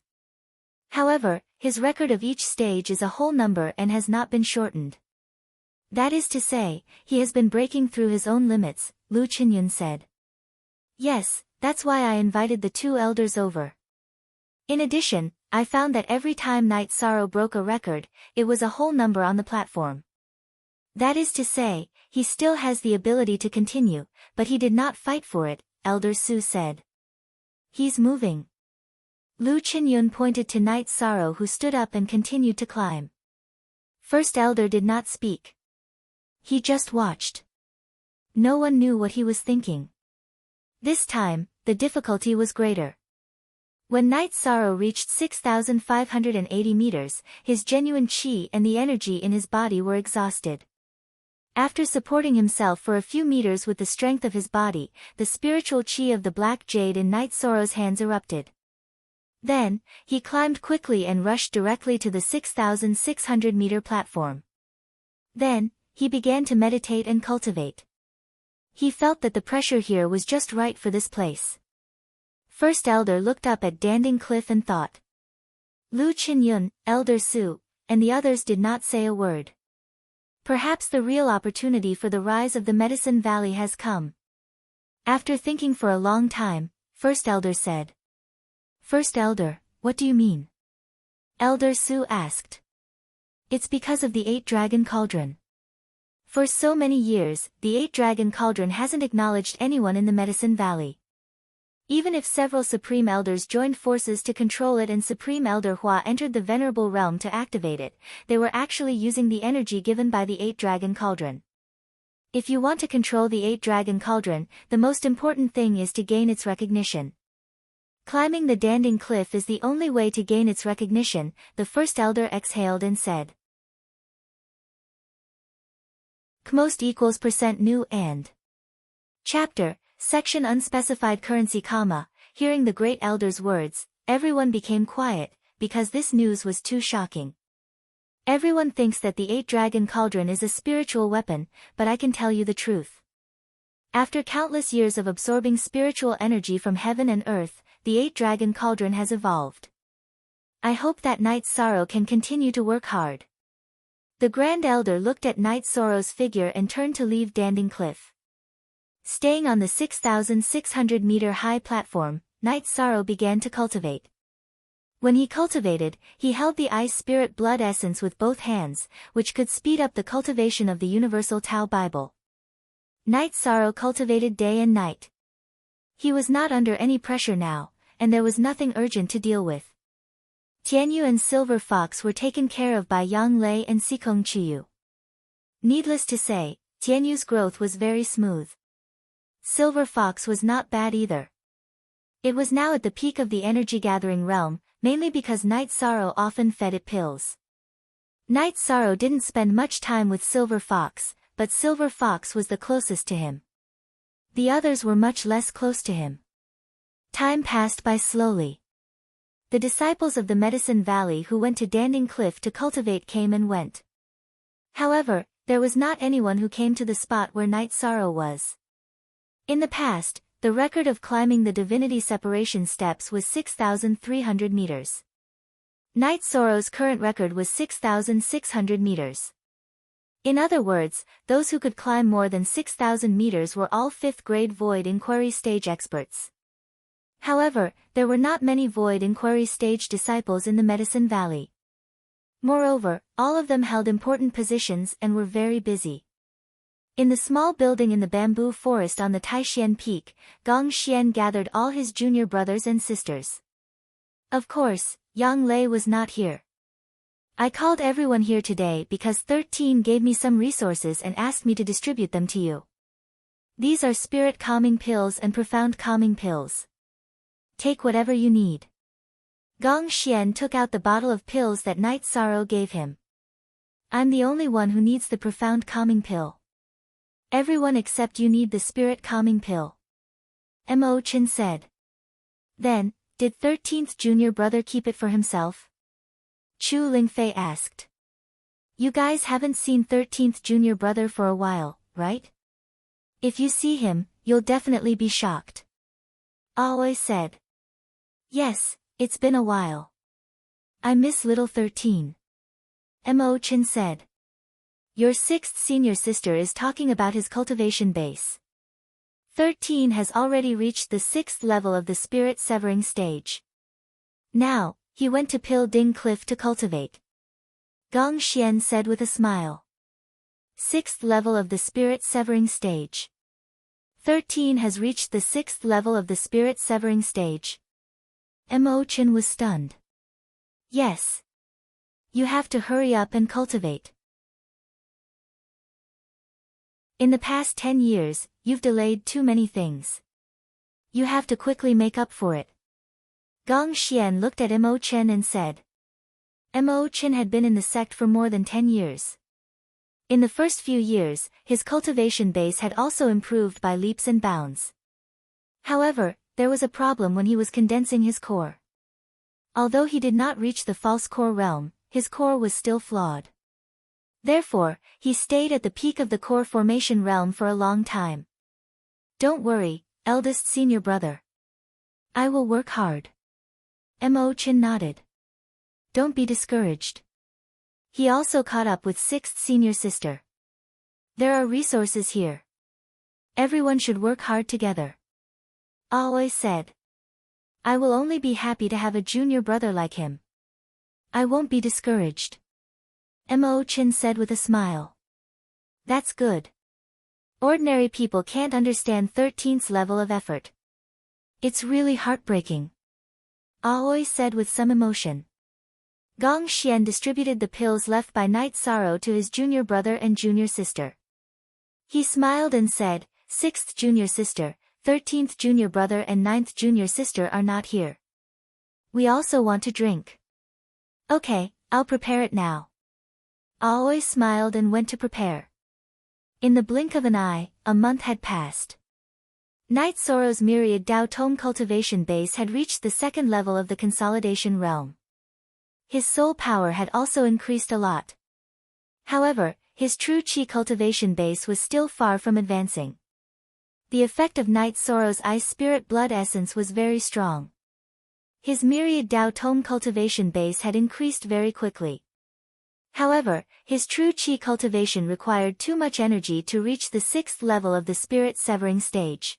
However, his record of each stage is a whole number and has not been shortened. That is to say, he has been breaking through his own limits, Lu Qinyun said. Yes, that's why I invited the two elders over. In addition, I found that every time Night Sorrow broke a record, it was a whole number on the platform. That is to say, he still has the ability to continue, but he did not fight for it, Elder Su said. He's moving. Lu Qinyun pointed to Night Sorrow, who stood up and continued to climb. First Elder did not speak. He just watched. No one knew what he was thinking. This time, the difficulty was greater. When Night Sorrow reached 6,580 meters, his genuine qi and the energy in his body were exhausted. After supporting himself for a few meters with the strength of his body, the spiritual qi of the black jade in Night Sorrow's hands erupted. Then, he climbed quickly and rushed directly to the 6,600-meter platform. Then, he began to meditate and cultivate. He felt that the pressure here was just right for this place. First Elder looked up at Danding Cliff and thought. Lu Qinyun, Elder Su, and the others did not say a word. Perhaps the real opportunity for the rise of the Medicine Valley has come. After thinking for a long time, First Elder said. First Elder, what do you mean? Elder Su asked. It's because of the 8-Dragon Cauldron. For so many years, the 8-Dragon Cauldron hasn't acknowledged anyone in the Medicine Valley. Even if several Supreme Elders joined forces to control it and Supreme Elder Hua entered the Venerable Realm to activate it, they were actually using the energy given by the 8-Dragon Cauldron. If you want to control the 8-Dragon Cauldron, the most important thing is to gain its recognition. Climbing the Danding Cliff is the only way to gain its recognition, the First Elder exhaled and said. Most equals % new and. Chapter, Section Unspecified Currency, hearing the Great Elder's words, everyone became quiet, because this news was too shocking. Everyone thinks that the 8-Dragon Cauldron is a spiritual weapon, but I can tell you the truth. After countless years of absorbing spiritual energy from heaven and earth, the 8-Dragon Cauldron has evolved. I hope that Night Sorrow can continue to work hard. The Grand Elder looked at Night Sorrow's figure and turned to leave Danding Cliff. Staying on the 6,600-meter high platform, Night Sorrow began to cultivate. When he cultivated, he held the Ice Spirit Blood Essence with both hands, which could speed up the cultivation of the Universal Tao Bible. Night Sorrow cultivated day and night. He was not under any pressure now, and there was nothing urgent to deal with. Tianyu and Silver Fox were taken care of by Yang Lei and Sikong Chiyu. Needless to say, Tianyu's growth was very smooth. Silver Fox was not bad either. It was now at the peak of the energy-gathering realm, mainly because Night Sorrow often fed it pills. Night Sorrow didn't spend much time with Silver Fox, but Silver Fox was the closest to him. The others were much less close to him. Time passed by slowly. The disciples of the Medicine Valley who went to Danding Cliff to cultivate came and went. However, there was not anyone who came to the spot where Night Sorrow was. In the past, the record of climbing the Divinity Separation Steps was 6,300 meters. Night Sorrow's current record was 6,600 meters. In other words, those who could climb more than 6,000 meters were all 5th-grade Void Inquiry Stage experts. However, there were not many Void Inquiry Stage disciples in the Medicine Valley. Moreover, all of them held important positions and were very busy. In the small building in the bamboo forest on the Taixian Peak, Gong Xian gathered all his junior brothers and sisters. Of course, Yang Lei was not here. I called everyone here today because 13 gave me some resources and asked me to distribute them to you. These are spirit calming pills and profound calming pills. Take whatever you need. Gong Xian took out the bottle of pills that Night Sorrow gave him. I'm the only one who needs the profound calming pill. Everyone except you need the spirit calming pill. Mo Chin said. Then, did 13th junior brother keep it for himself? Chu Lingfei asked. You guys haven't seen 13th junior brother for a while, right? If you see him, you'll definitely be shocked. Aoi said. Yes, it's been a while. I miss little 13. Mo Chin said. Your sixth senior sister is talking about his cultivation base. 13 has already reached the 6th level of the spirit severing stage. Now, he went to Pil Ding Cliff to cultivate. Gong Xian said with a smile. 6th level of the spirit severing stage. 13 has reached the 6th level of the spirit severing stage. Mo Chin was stunned. Yes. You have to hurry up and cultivate. In the past 10 years, you've delayed too many things. You have to quickly make up for it. Gong Xian looked at Mo Chen and said. Mo Chen had been in the sect for more than 10 years. In the first few years, his cultivation base had also improved by leaps and bounds. However, there was a problem when he was condensing his core. Although he did not reach the false core realm, his core was still flawed. Therefore, he stayed at the peak of the core formation realm for a long time. Don't worry, eldest senior brother. I will work hard. Mo Chin nodded. Don't be discouraged. He also caught up with 6th senior sister. There are resources here. Everyone should work hard together. Aoi said. I will only be happy to have a junior brother like him. I won't be discouraged. Mo Chin said with a smile. That's good. Ordinary people can't understand 13th's level of effort. It's really heartbreaking. Aoi said with some emotion. Gong Xian distributed the pills left by Night Sorrow to his junior brother and junior sister. He smiled and said, 6th junior sister, 13th junior brother and 9th junior sister are not here. We also want to drink. Okay, I'll prepare it now. Aoi smiled and went to prepare. In the blink of an eye, a month had passed. Night Sorrow's myriad Dao Tome cultivation base had reached the 2nd level of the consolidation realm. His soul power had also increased a lot. However, his true Qi cultivation base was still far from advancing. The effect of Night Sorrow's ice spirit blood essence was very strong. His myriad Dao Tome cultivation base had increased very quickly. However, his true Qi cultivation required too much energy to reach the 6th level of the spirit severing stage.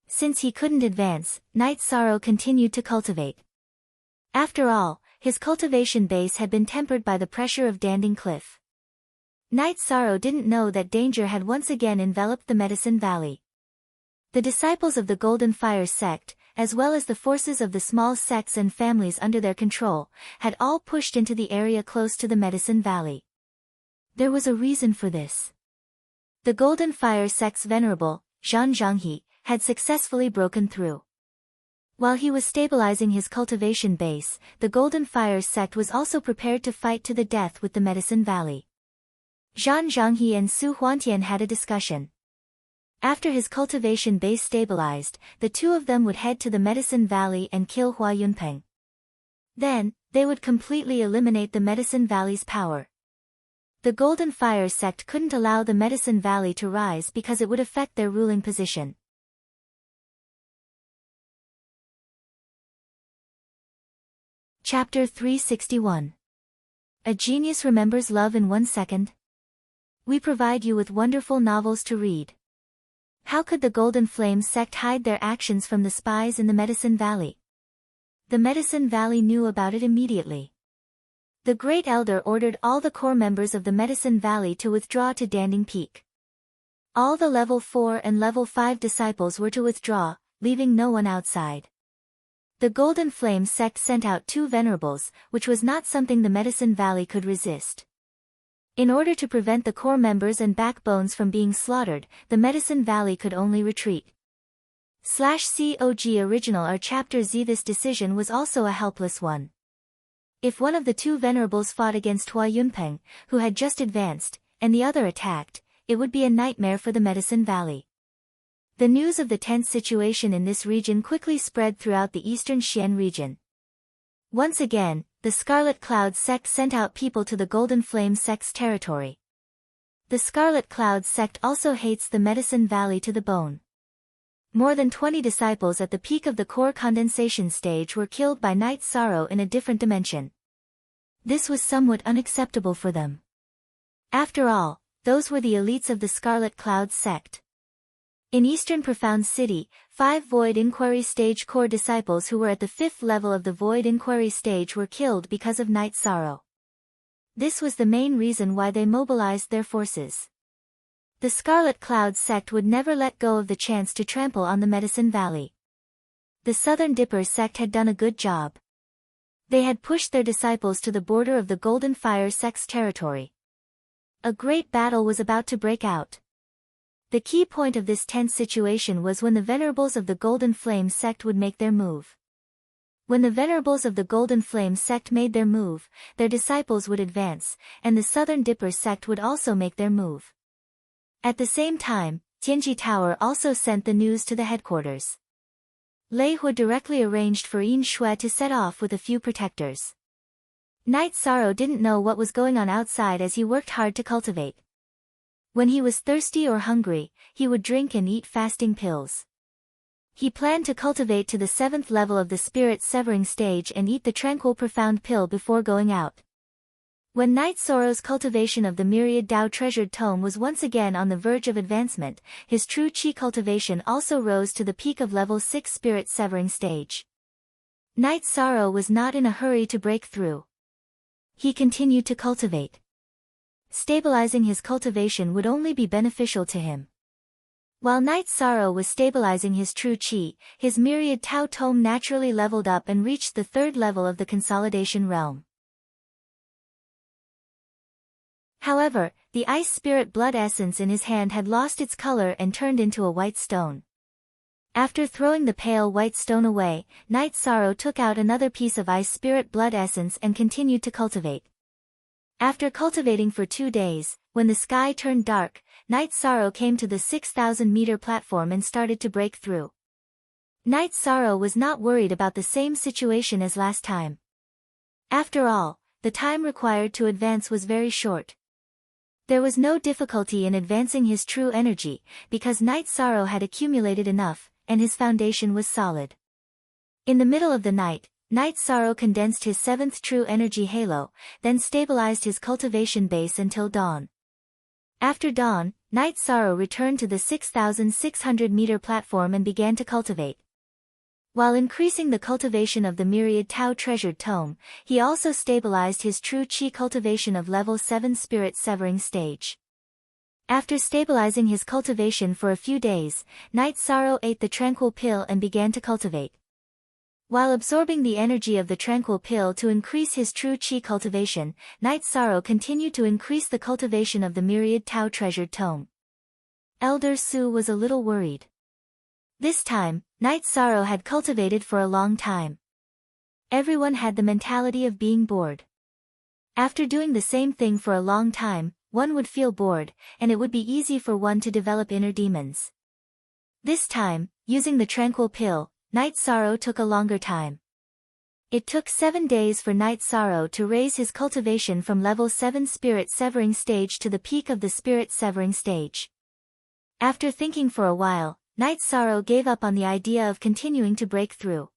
Since he couldn't advance, Night Sorrow continued to cultivate. After all, his cultivation base had been tempered by the pressure of Danding Cliff. Night Sorrow didn't know that danger had once again enveloped the Medicine Valley. The disciples of the Golden Fire sect, as well as the forces of the small sects and families under their control, had all pushed into the area close to the Medicine Valley. There was a reason for this. The Golden Fire sect's venerable, Zhan Zhanghe, had successfully broken through. While he was stabilizing his cultivation base, the Golden Fire sect was also prepared to fight to the death with the Medicine Valley. Zhan Zhanghe and Su Huantian had a discussion. After his cultivation base stabilized, the two of them would head to the Medicine Valley and kill Hua Yunpeng. Then, they would completely eliminate the Medicine Valley's power. The Golden Fire sect couldn't allow the Medicine Valley to rise because it would affect their ruling position. Chapter 361. A Genius Remembers Love in 1 Second? We provide you with wonderful novels to read. How could the Golden Flame sect hide their actions from the spies in the Medicine Valley? The Medicine Valley knew about it immediately. The Great Elder ordered all the core members of the Medicine Valley to withdraw to Danding Peak. All the Level 4 and Level 5 disciples were to withdraw, leaving no one outside. The Golden Flame sect sent out 2 venerables, which was not something the Medicine Valley could resist. In order to prevent the core members and backbones from being slaughtered, the Medicine Valley could only retreat. /COG Original or Chapter Z. This decision was also a helpless one. If one of the 2 venerables fought against Hua Yunpeng, who had just advanced, and the other attacked, it would be a nightmare for the Medicine Valley. The news of the tense situation in this region quickly spread throughout the eastern Xian region. Once again, the Scarlet Cloud sect sent out people to the Golden Flame sect's territory. The Scarlet Cloud sect also hates the Medicine Valley to the bone. More than 20 disciples at the peak of the core condensation stage were killed by Night Sorrow in a different dimension. This was somewhat unacceptable for them. After all, those were the elites of the Scarlet Cloud sect. In Eastern Profound City, 5 Void Inquiry Stage core disciples who were at the 5th level of the Void Inquiry Stage were killed because of Night Sorrow. This was the main reason why they mobilized their forces. The Scarlet Cloud sect would never let go of the chance to trample on the Medicine Valley. The Southern Dipper sect had done a good job. They had pushed their disciples to the border of the Golden Fire sect's territory. A great battle was about to break out. The key point of this tense situation was when the Venerables of the Golden Flame sect would make their move. When the Venerables of the Golden Flame sect made their move, their disciples would advance, and the Southern Dipper sect would also make their move. At the same time, Tianji Tower also sent the news to the headquarters. Lei Hui directly arranged for Yin Shui to set off with a few protectors. Night Sorrow didn't know what was going on outside as he worked hard to cultivate. When he was thirsty or hungry, he would drink and eat fasting pills. He planned to cultivate to the 7th level of the Spirit Severing stage and eat the Tranquil Profound pill before going out. When Night Sorrow's cultivation of the Myriad Tao Treasured Tome was once again on the verge of advancement, his true Qi cultivation also rose to the peak of level 6 Spirit Severing stage. Night Sorrow was not in a hurry to break through. He continued to cultivate. Stabilizing his cultivation would only be beneficial to him. While Night Sorrow was stabilizing his true Qi, his Myriad Tao Tome naturally leveled up and reached the 3rd level of the Consolidation Realm. However, the Ice Spirit Blood Essence in his hand had lost its color and turned into a white stone. After throwing the pale white stone away, Night Sorrow took out another piece of Ice Spirit Blood Essence and continued to cultivate. After cultivating for 2 days, when the sky turned dark, Night Sorrow came to the 6,000-meter platform and started to break through. Night Sorrow was not worried about the same situation as last time. After all, the time required to advance was very short. There was no difficulty in advancing his true energy, because Night Sorrow had accumulated enough, and his foundation was solid. In the middle of the night, Night Sorrow condensed his 7th true energy halo, then stabilized his cultivation base until dawn. After dawn, Night Sorrow returned to the 6,600-meter platform and began to cultivate. While increasing the cultivation of the Myriad Tao Treasured Tome, he also stabilized his true Qi cultivation of level 7 Spirit Severing stage. After stabilizing his cultivation for a few days, Night Sorrow ate the Tranquil Pill and began to cultivate. While absorbing the energy of the Tranquil Pill to increase his true Qi cultivation, Night Sorrow continued to increase the cultivation of the Myriad Tao Treasured Tome. Elder Su was a little worried. This time, Night Sorrow had cultivated for a long time. Everyone had the mentality of being bored. After doing the same thing for a long time, one would feel bored, and it would be easy for one to develop inner demons. This time, using the Tranquil Pill, Night Sorrow took a longer time. It took 7 days for Night Sorrow to raise his cultivation from level 7 Spirit Severing stage to the peak of the Spirit Severing stage. After thinking for a while, Night Sorrow gave up on the idea of continuing to break through.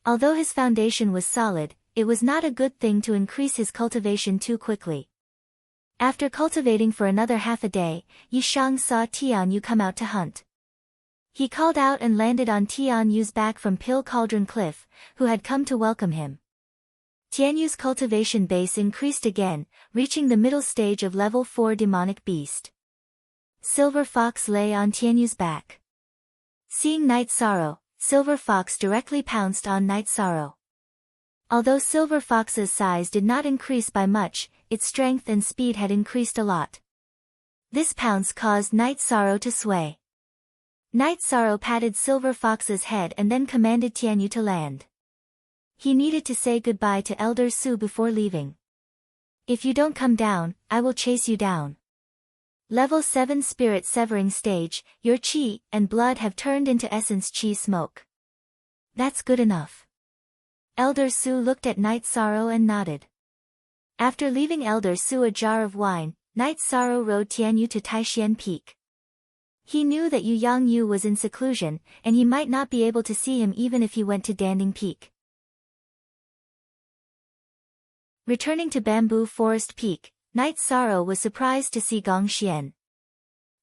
Although his foundation was solid, it was not a good thing to increase his cultivation too quickly. After cultivating for another half a day, Yi Shang saw Tian Yu come out to hunt. He called out and landed on Tian Yu's back from Pill Cauldron Cliff, who had come to welcome him. Tian Yu's cultivation base increased again, reaching the middle stage of level 4 Demonic Beast. Silver Fox lay on Tian Yu's back. Seeing Night Sorrow, Silver Fox directly pounced on Night Sorrow. Although Silver Fox's size did not increase by much, its strength and speed had increased a lot. This pounce caused Night Sorrow to sway. Night Sorrow patted Silver Fox's head and then commanded Tian Yu to land. He needed to say goodbye to Elder Su before leaving. If you don't come down, I will chase you down. Level 7 Spirit Severing stage, your Qi and blood have turned into Essence Qi smoke. That's good enough. Elder Su looked at Night Sorrow and nodded. After leaving Elder Su a jar of wine, Night Sorrow rode Tianyu to Taishian Peak. He knew that Yu Yangyu was in seclusion, and he might not be able to see him even if he went to Danding Peak. Returning to Bamboo Forest Peak, Night Sorrow was surprised to see Gong Xian.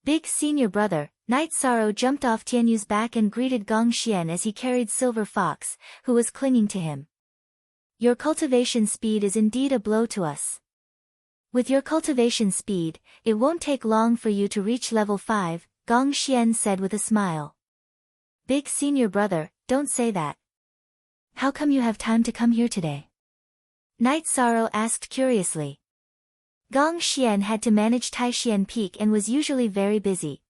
Big senior brother, Night Sorrow jumped off Tianyu's back and greeted Gong Xian as he carried Silver Fox, who was clinging to him. Your cultivation speed is indeed a blow to us. With your cultivation speed, it won't take long for you to reach level 5, Gong Xian said with a smile. Big senior brother, don't say that. How come you have time to come here today? Night Sorrow asked curiously. Gong Xian had to manage Taishian Peak and was usually very busy.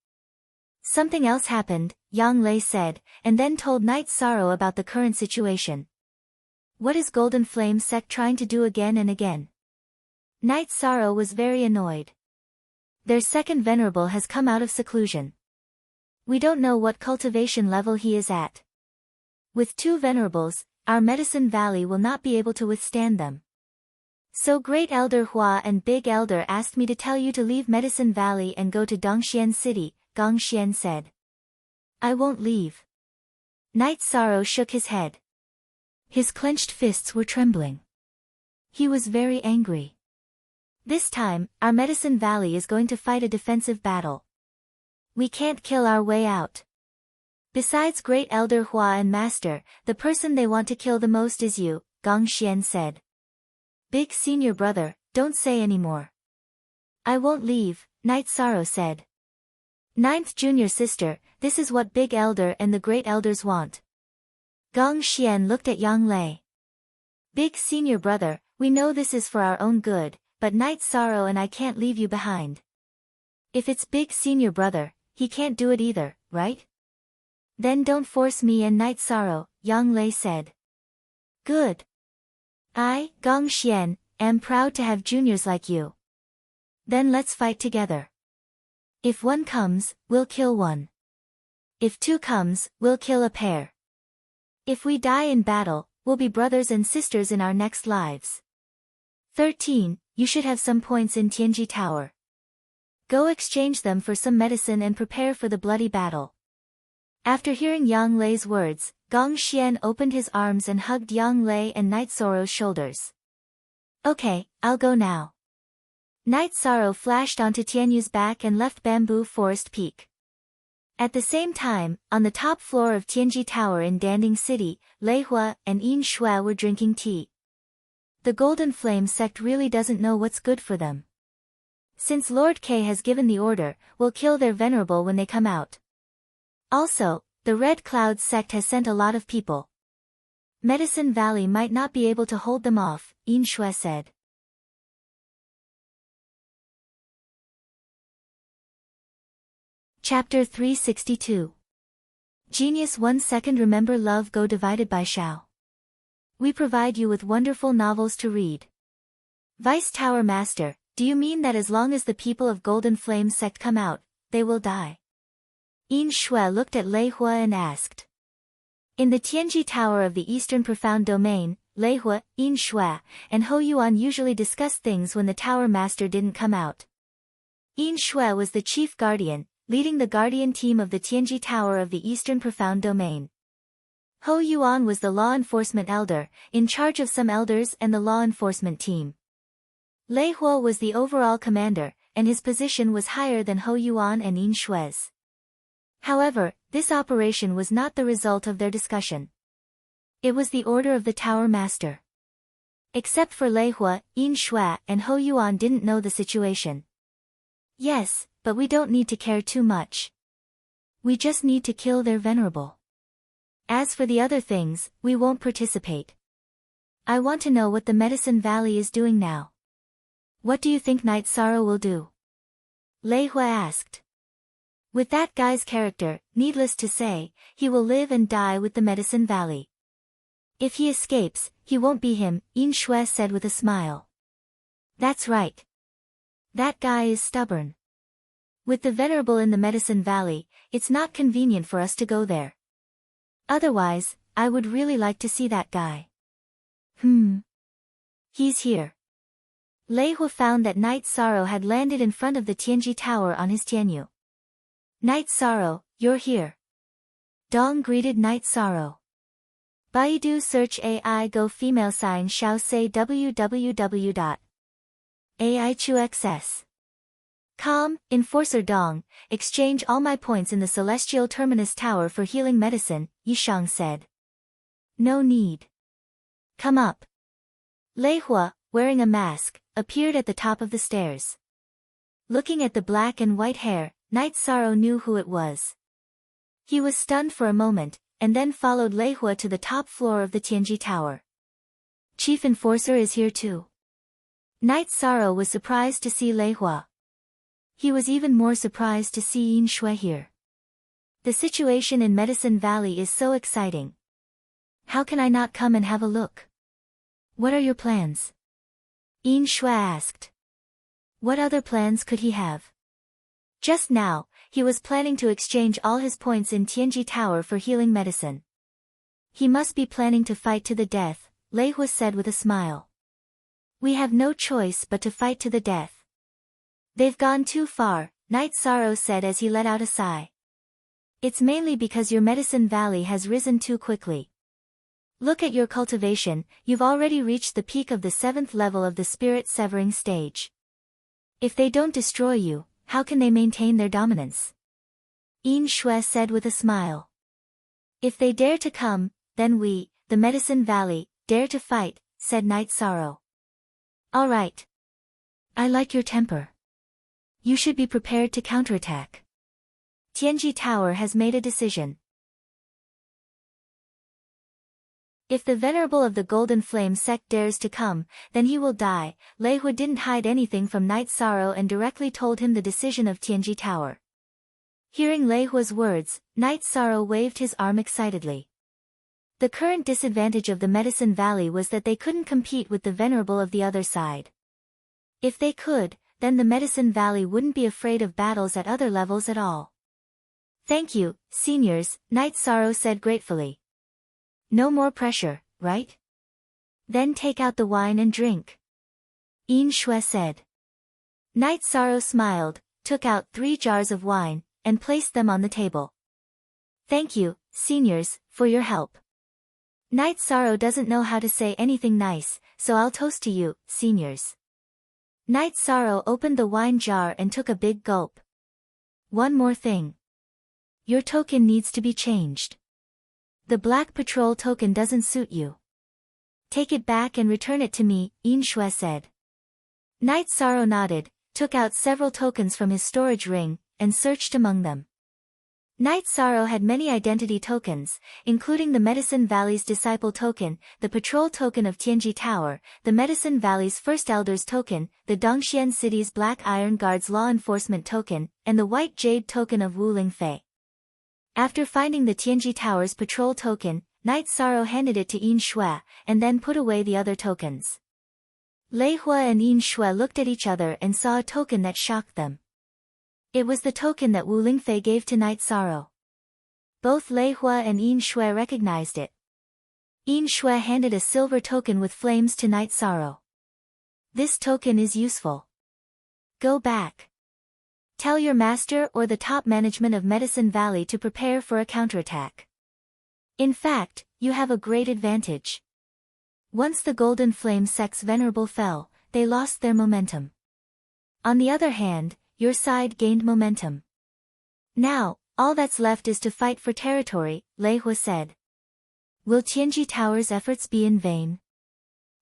Something else happened, Yang Lei said, and then told Night Sorrow about the current situation. What is Golden Flame sect trying to do again and again? Night Sorrow was very annoyed. Their second venerable has come out of seclusion. We don't know what cultivation level he is at. With 2 venerables, our Medicine Valley will not be able to withstand them. So Great Elder Hua and Big Elder asked me to tell you to leave Medicine Valley and go to Dongxian City, Gong Xian said. I won't leave. Night Sorrow shook his head. His clenched fists were trembling. He was very angry. This time, our Medicine Valley is going to fight a defensive battle. We can't kill our way out. Besides Great Elder Hua and Master, the person they want to kill the most is you, Gong Xian said. Big senior brother, don't say any more. I won't leave, Night Sorrow said. 9th junior sister, this is what Big Elder and the Great Elders want. Gong Xian looked at Yang Lei. Big senior brother, we know this is for our own good, but Night Sorrow and I can't leave you behind. If it's Big senior brother, he can't do it either, right? Then don't force me and Night Sorrow, Yang Lei said. Good. I, Gong Xian, am proud to have juniors like you. Then let's fight together. If 1 comes, we'll kill 1. If 2 comes, we'll kill a pair. If we die in battle, we'll be brothers and sisters in our next lives. 13, you should have some points in Tianji Tower. Go exchange them for some medicine and prepare for the bloody battle. After hearing Yang Lei's words, Gong Xian opened his arms and hugged Yang Lei and Night Sorrow's shoulders. Okay, I'll go now. Night Sorrow flashed onto Tianyu's back and left Bamboo Forest Peak. At the same time, on the top floor of Tianji Tower in Danding City, Lei Hua and Yin Shui were drinking tea. The Golden Flame sect really doesn't know what's good for them. Since Lord K has given the order, we'll kill their venerable when they come out. Also, the Red Cloud sect has sent a lot of people. Medicine Valley might not be able to hold them off, Yin Shui said. Chapter 362. Genius 1 second. Remember love go divided by Shao. We provide you with wonderful novels to read. Vice Tower Master, do you mean that as long as the people of Golden Flame sect come out, they will die? Yin Shui looked at Lei Hua and asked. In the Tianji Tower of the Eastern Profound Domain, Lei Hua, Yin Shui, and Hou Yuan usually discussed things when the Tower Master didn't come out. Yin Shui was the chief guardian, leading the guardian team of the Tianji Tower of the Eastern Profound Domain. Hou Yuan was the law enforcement elder, in charge of some elders and the law enforcement team. Lei Hua was the overall commander, and his position was higher than Hou Yuan and Yin Shui's. However, this operation was not the result of their discussion. It was the order of the Tower Master. Except for Lei Hua, Yin Shui and Hou Yuan didn't know the situation. Yes, but we don't need to care too much. We just need to kill their venerable. As for the other things, we won't participate. I want to know what the Medicine Valley is doing now. What do you think Night Sorrow will do? Lei Hua asked. With that guy's character, needless to say, he will live and die with the Medicine Valley. If he escapes, he won't be him, Yin Shui said with a smile. That's right. That guy is stubborn. With the venerable in the Medicine Valley, it's not convenient for us to go there. Otherwise, I would really like to see that guy. He's here. Lei Hua found that Night Sorrow had landed in front of the Tianji Tower on his Tianyu. Night Sorrow, you're here. Dong greeted Night Sorrow. Baidu search AI Go female sign Xiao say www.aichuxs.com, Enforcer Dong, exchange all my points in the Celestial Terminus Tower for healing medicine, Yishang said. No need. Come up. Lei Hua, wearing a mask, appeared at the top of the stairs. Looking at the black and white hair, Night Sorrow knew who it was. He was stunned for a moment, and then followed Lei Hua to the top floor of the Tianji Tower. Chief Enforcer is here too. Night Sorrow was surprised to see Lei Hua. He was even more surprised to see Yin Shui here. The situation in Medicine Valley is so exciting. How can I not come and have a look? What are your plans? Yin Shui asked. What other plans could he have? Just now, he was planning to exchange all his points in Tianji Tower for healing medicine. He must be planning to fight to the death, Lei Hua said with a smile. We have no choice but to fight to the death. They've gone too far, Night Sorrow said as he let out a sigh. It's mainly because your Medicine Valley has risen too quickly. Look at your cultivation, you've already reached the peak of the 7th level of the spirit severing stage. If they don't destroy you, how can they maintain their dominance? Yin Shui said with a smile. If they dare to come, then we, the Medicine Valley, dare to fight, said Night Sorrow. All right. I like your temper. You should be prepared to counterattack. Tianji Tower has made a decision. If the Venerable of the Golden Flame sect dares to come, then he will die. Lei Hua didn't hide anything from Night Sorrow and directly told him the decision of Tianji Tower. Hearing Lei Hua's words, Night Sorrow waved his arm excitedly. The current disadvantage of the Medicine Valley was that they couldn't compete with the Venerable of the other side. If they could, then the Medicine Valley wouldn't be afraid of battles at other levels at all. Thank you, seniors, Night Sorrow said gratefully. No more pressure, right? Then take out the wine and drink. Yin Shui said. Night Sorrow smiled, took out 3 jars of wine, and placed them on the table. Thank you, seniors, for your help. Night Sorrow doesn't know how to say anything nice, so I'll toast to you, seniors. Night Sorrow opened the wine jar and took a big gulp. One more thing. Your token needs to be changed. The Black Patrol token doesn't suit you. Take it back and return it to me, Yin Shui said. Night Sorrow nodded, took out several tokens from his storage ring, and searched among them. Night Sorrow had many identity tokens, including the Medicine Valley's Disciple token, the Patrol token of Tianji Tower, the Medicine Valley's First Elders token, the Dongxian City's Black Iron Guard's Law Enforcement token, and the White Jade token of Wu Lingfei. After finding the Tianji Tower's Patrol token, Night Sorrow handed it to Yin Shui, and then put away the other tokens. Lei Hua and Yin Shui looked at each other and saw a token that shocked them. It was the token that Wu Lingfei gave to Night Sorrow. Both Lei Hua and Yin Shui recognized it. Yin Shui handed a silver token with flames to Night Sorrow. This token is useful. Go back. Tell your master or the top management of Medicine Valley to prepare for a counterattack. In fact, you have a great advantage. Once the Golden Flame sect's Venerable fell, they lost their momentum. On the other hand, your side gained momentum. Now, all that's left is to fight for territory, Lei Hua said. Will Tianji Tower's efforts be in vain?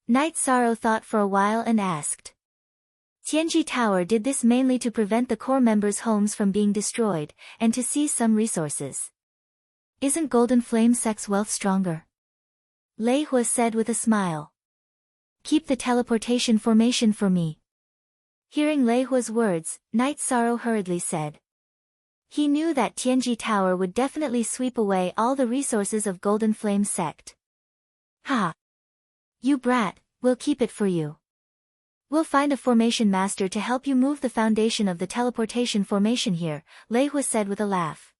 Night Sorrow thought for a while and asked. Tianji Tower did this mainly to prevent the core members' homes from being destroyed, and to seize some resources. Isn't Golden Flame sect's wealth stronger? Lei Hua said with a smile. Keep the teleportation formation for me. Hearing Lei Hua's words, Night Sorrow hurriedly said. He knew that Tianji Tower would definitely sweep away all the resources of Golden Flame sect. Ha! You brat, we'll keep it for you. We'll find a formation master to help you move the foundation of the teleportation formation here, Lei Hua said with a laugh.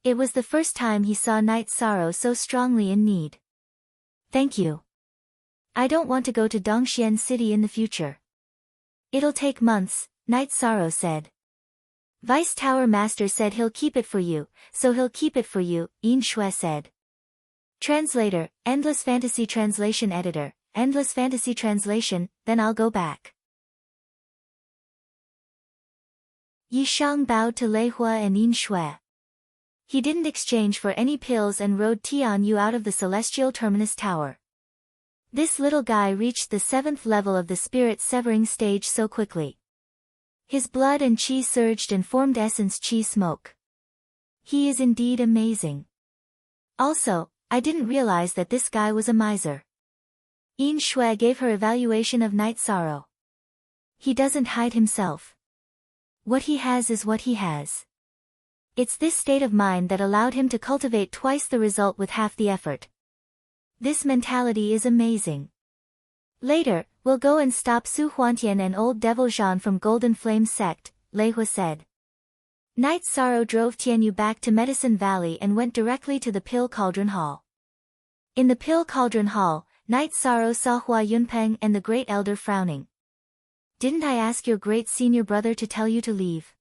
It was the first time he saw Night Sorrow so strongly in need. Thank you. I don't want to go to Dongxian City in the future. It'll take months, Night Sorrow said. Vice Tower Master said he'll keep it for you, so he'll keep it for you, Yin Shui said. Translator, Endless Fantasy Translation Editor, Endless Fantasy Translation, then I'll go back. Yi Shang bowed to Lei Hua and Yin Shui. He didn't exchange for any pills and rode Tian Yu out of the Celestial Terminus Tower. This little guy reached the 7th level of the spirit severing stage so quickly. His blood and chi surged and formed essence chi smoke. He is indeed amazing. Also, I didn't realize that this guy was a miser. Yin Shui gave her evaluation of Night Sorrow. He doesn't hide himself. What he has is what he has. It's this state of mind that allowed him to cultivate twice the result with half the effort. This mentality is amazing. Later, we'll go and stop Su Huantian and old Devil Zhan from Golden Flame sect, Lei Hua said. Night Sorrow drove Tianyu back to Medicine Valley and went directly to the Pill Cauldron Hall. In the Pill Cauldron Hall, Night Sorrow saw Hua Yunpeng and the Great Elder frowning. Didn't I ask your great senior brother to tell you to leave?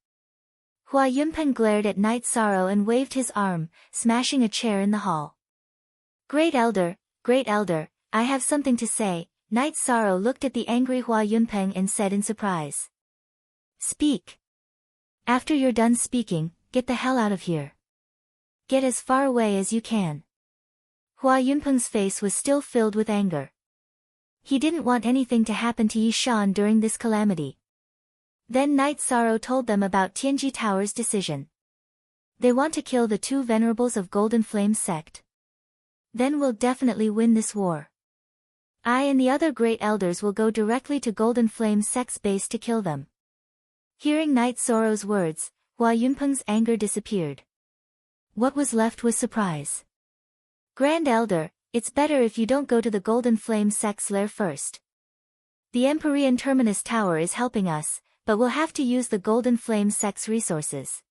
Hua Yunpeng glared at Night Sorrow and waved his arm, smashing a chair in the hall. Great Elder, I have something to say. Night Sorrow looked at the angry Hua Yunpeng and said in surprise. Speak. After you're done speaking, get the hell out of here. Get as far away as you can. Hua Yunpeng's face was still filled with anger. He didn't want anything to happen to Yi Shan during this calamity. Then Night Sorrow told them about Tianji Tower's decision. They want to kill the 2 venerables of Golden Flame sect. Then we'll definitely win this war. I and the other great elders will go directly to Golden Flame sect's base to kill them. Hearing Night Sorrow's words, Hua Yunpeng's anger disappeared. What was left was surprise. Grand Elder, it's better if you don't go to the Golden Flame sect's lair first. The Empyrean Terminus Tower is helping us, but we'll have to use the Golden Flame sect's resources.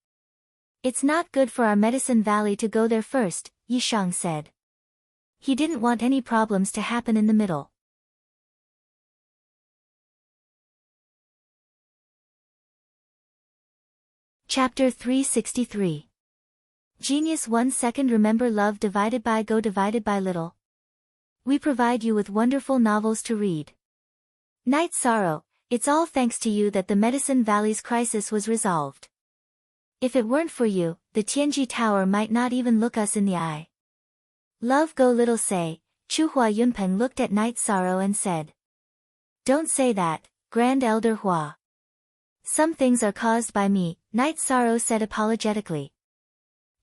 It's not good for our Medicine Valley to go there first, Yi Shang said. He didn't want any problems to happen in the middle. Chapter 363. Genius 1 second. Remember love divided by go divided by little. We provide you with wonderful novels to read. Night Sorrow, it's all thanks to you that the Medicine Valley's crisis was resolved. If it weren't for you, the Tianji Tower might not even look us in the eye. Love go little say. Chu Hua Yunpeng looked at Night Sorrow and said. Don't say that, Grand Elder Hua. Some things are caused by me, Night Sorrow said apologetically.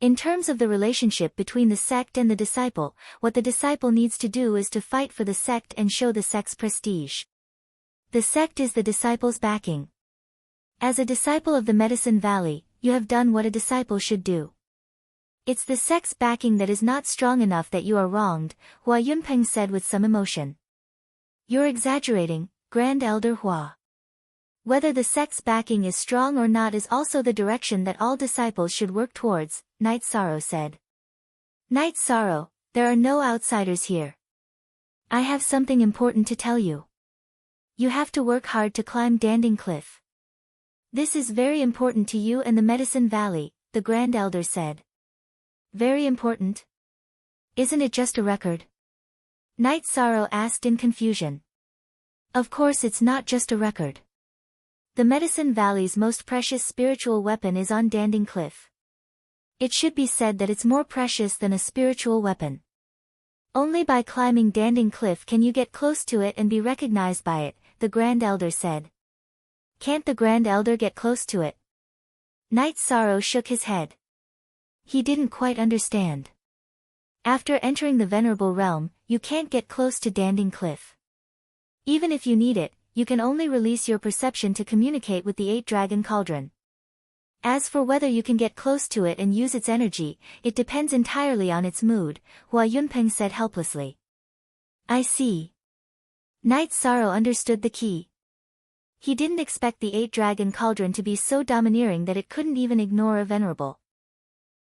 In terms of the relationship between the sect and the disciple, what the disciple needs to do is to fight for the sect and show the sect's prestige. The sect is the disciple's backing. As a disciple of the Medicine Valley, you have done what a disciple should do. It's the sect's backing that is not strong enough that you are wronged, Hua Yunpeng said with some emotion. You're exaggerating, Grand Elder Hua. Whether the sect's backing is strong or not is also the direction that all disciples should work towards, Night Sorrow said. Night Sorrow, there are no outsiders here. I have something important to tell you. You have to work hard to climb Danding Cliff. This is very important to you and the Medicine Valley, the Grand Elder said. Very important? Isn't it just a record? Night Sorrow asked in confusion. Of course it's not just a record. The Medicine Valley's most precious spiritual weapon is on Danding Cliff. It should be said that it's more precious than a spiritual weapon. Only by climbing Danding Cliff can you get close to it and be recognized by it, the Grand Elder said. Can't the Grand Elder get close to it? Night Sorrow shook his head. He didn't quite understand. After entering the Venerable Realm, you can't get close to Danding Cliff. Even if you need it, you can only release your perception to communicate with the 8-Dragon Cauldron. As for whether you can get close to it and use its energy, it depends entirely on its mood, Hua Yunpeng said helplessly. I see. Night Sorrow understood the key. He didn't expect the 8-Dragon Cauldron to be so domineering that it couldn't even ignore a venerable.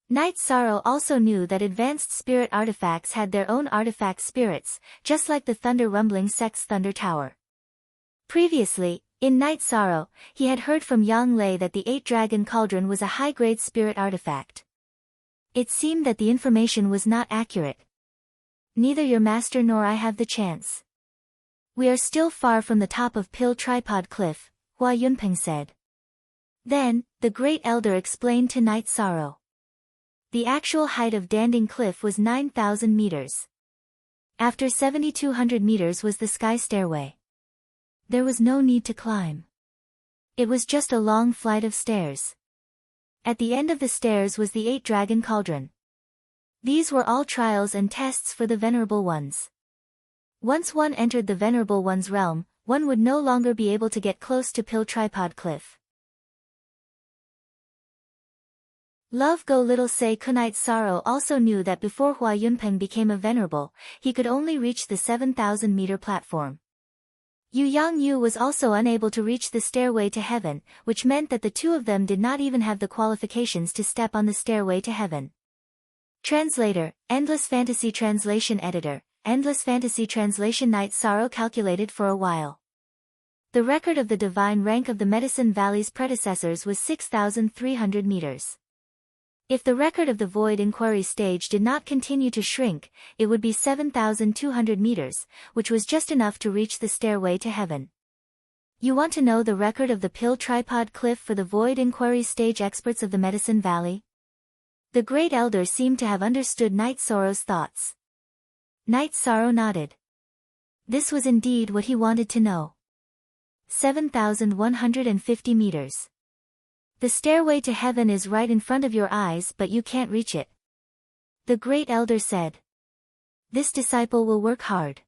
Night Sorrow also knew that advanced spirit artifacts had their own artifact spirits, just like the Thunder Rumbling sect's Thunder Tower. Previously, In Night Sorrow, he had heard from Yang Lei that the 8-dragon cauldron was a high-grade spirit artifact. It seemed that the information was not accurate. Neither your master nor I have the chance. We are still far from the top of Pill Tripod Cliff, Hua Yunpeng said. Then, the Great Elder explained to Night Sorrow. The actual height of Danding Cliff was 9,000 meters. After 7,200 meters was the sky stairway. There was no need to climb. It was just a long flight of stairs. At the end of the stairs was the 8-dragon cauldron. These were all trials and tests for the Venerable Ones. Once one entered the Venerable One's realm, one would no longer be able to get close to Pill Tripod Cliff. Love Go Little Say Kunite Sorrow also knew that before Hua Yunpeng became a venerable, he could only reach the 7,000-meter platform. Yu Yang Yu was also unable to reach the stairway to heaven, which meant that the two of them did not even have the qualifications to step on the stairway to heaven. Translator, Endless Fantasy Translation Editor, Endless Fantasy Translation. Night Sorrow calculated for a while. The record of the divine rank of the Medicine Valley's predecessors was 6,300 meters. If the record of the Void Inquiry stage did not continue to shrink, it would be 7,200 meters, which was just enough to reach the stairway to heaven. You want to know the record of the Pill Tripod Cliff for the Void Inquiry stage experts of the Medicine Valley? The Great Elder seemed to have understood Night Sorrow's thoughts. Night Sorrow nodded. This was indeed what he wanted to know. 7,150 meters. The stairway to heaven is right in front of your eyes, but you can't reach it. The Great Elder said. This disciple will work hard.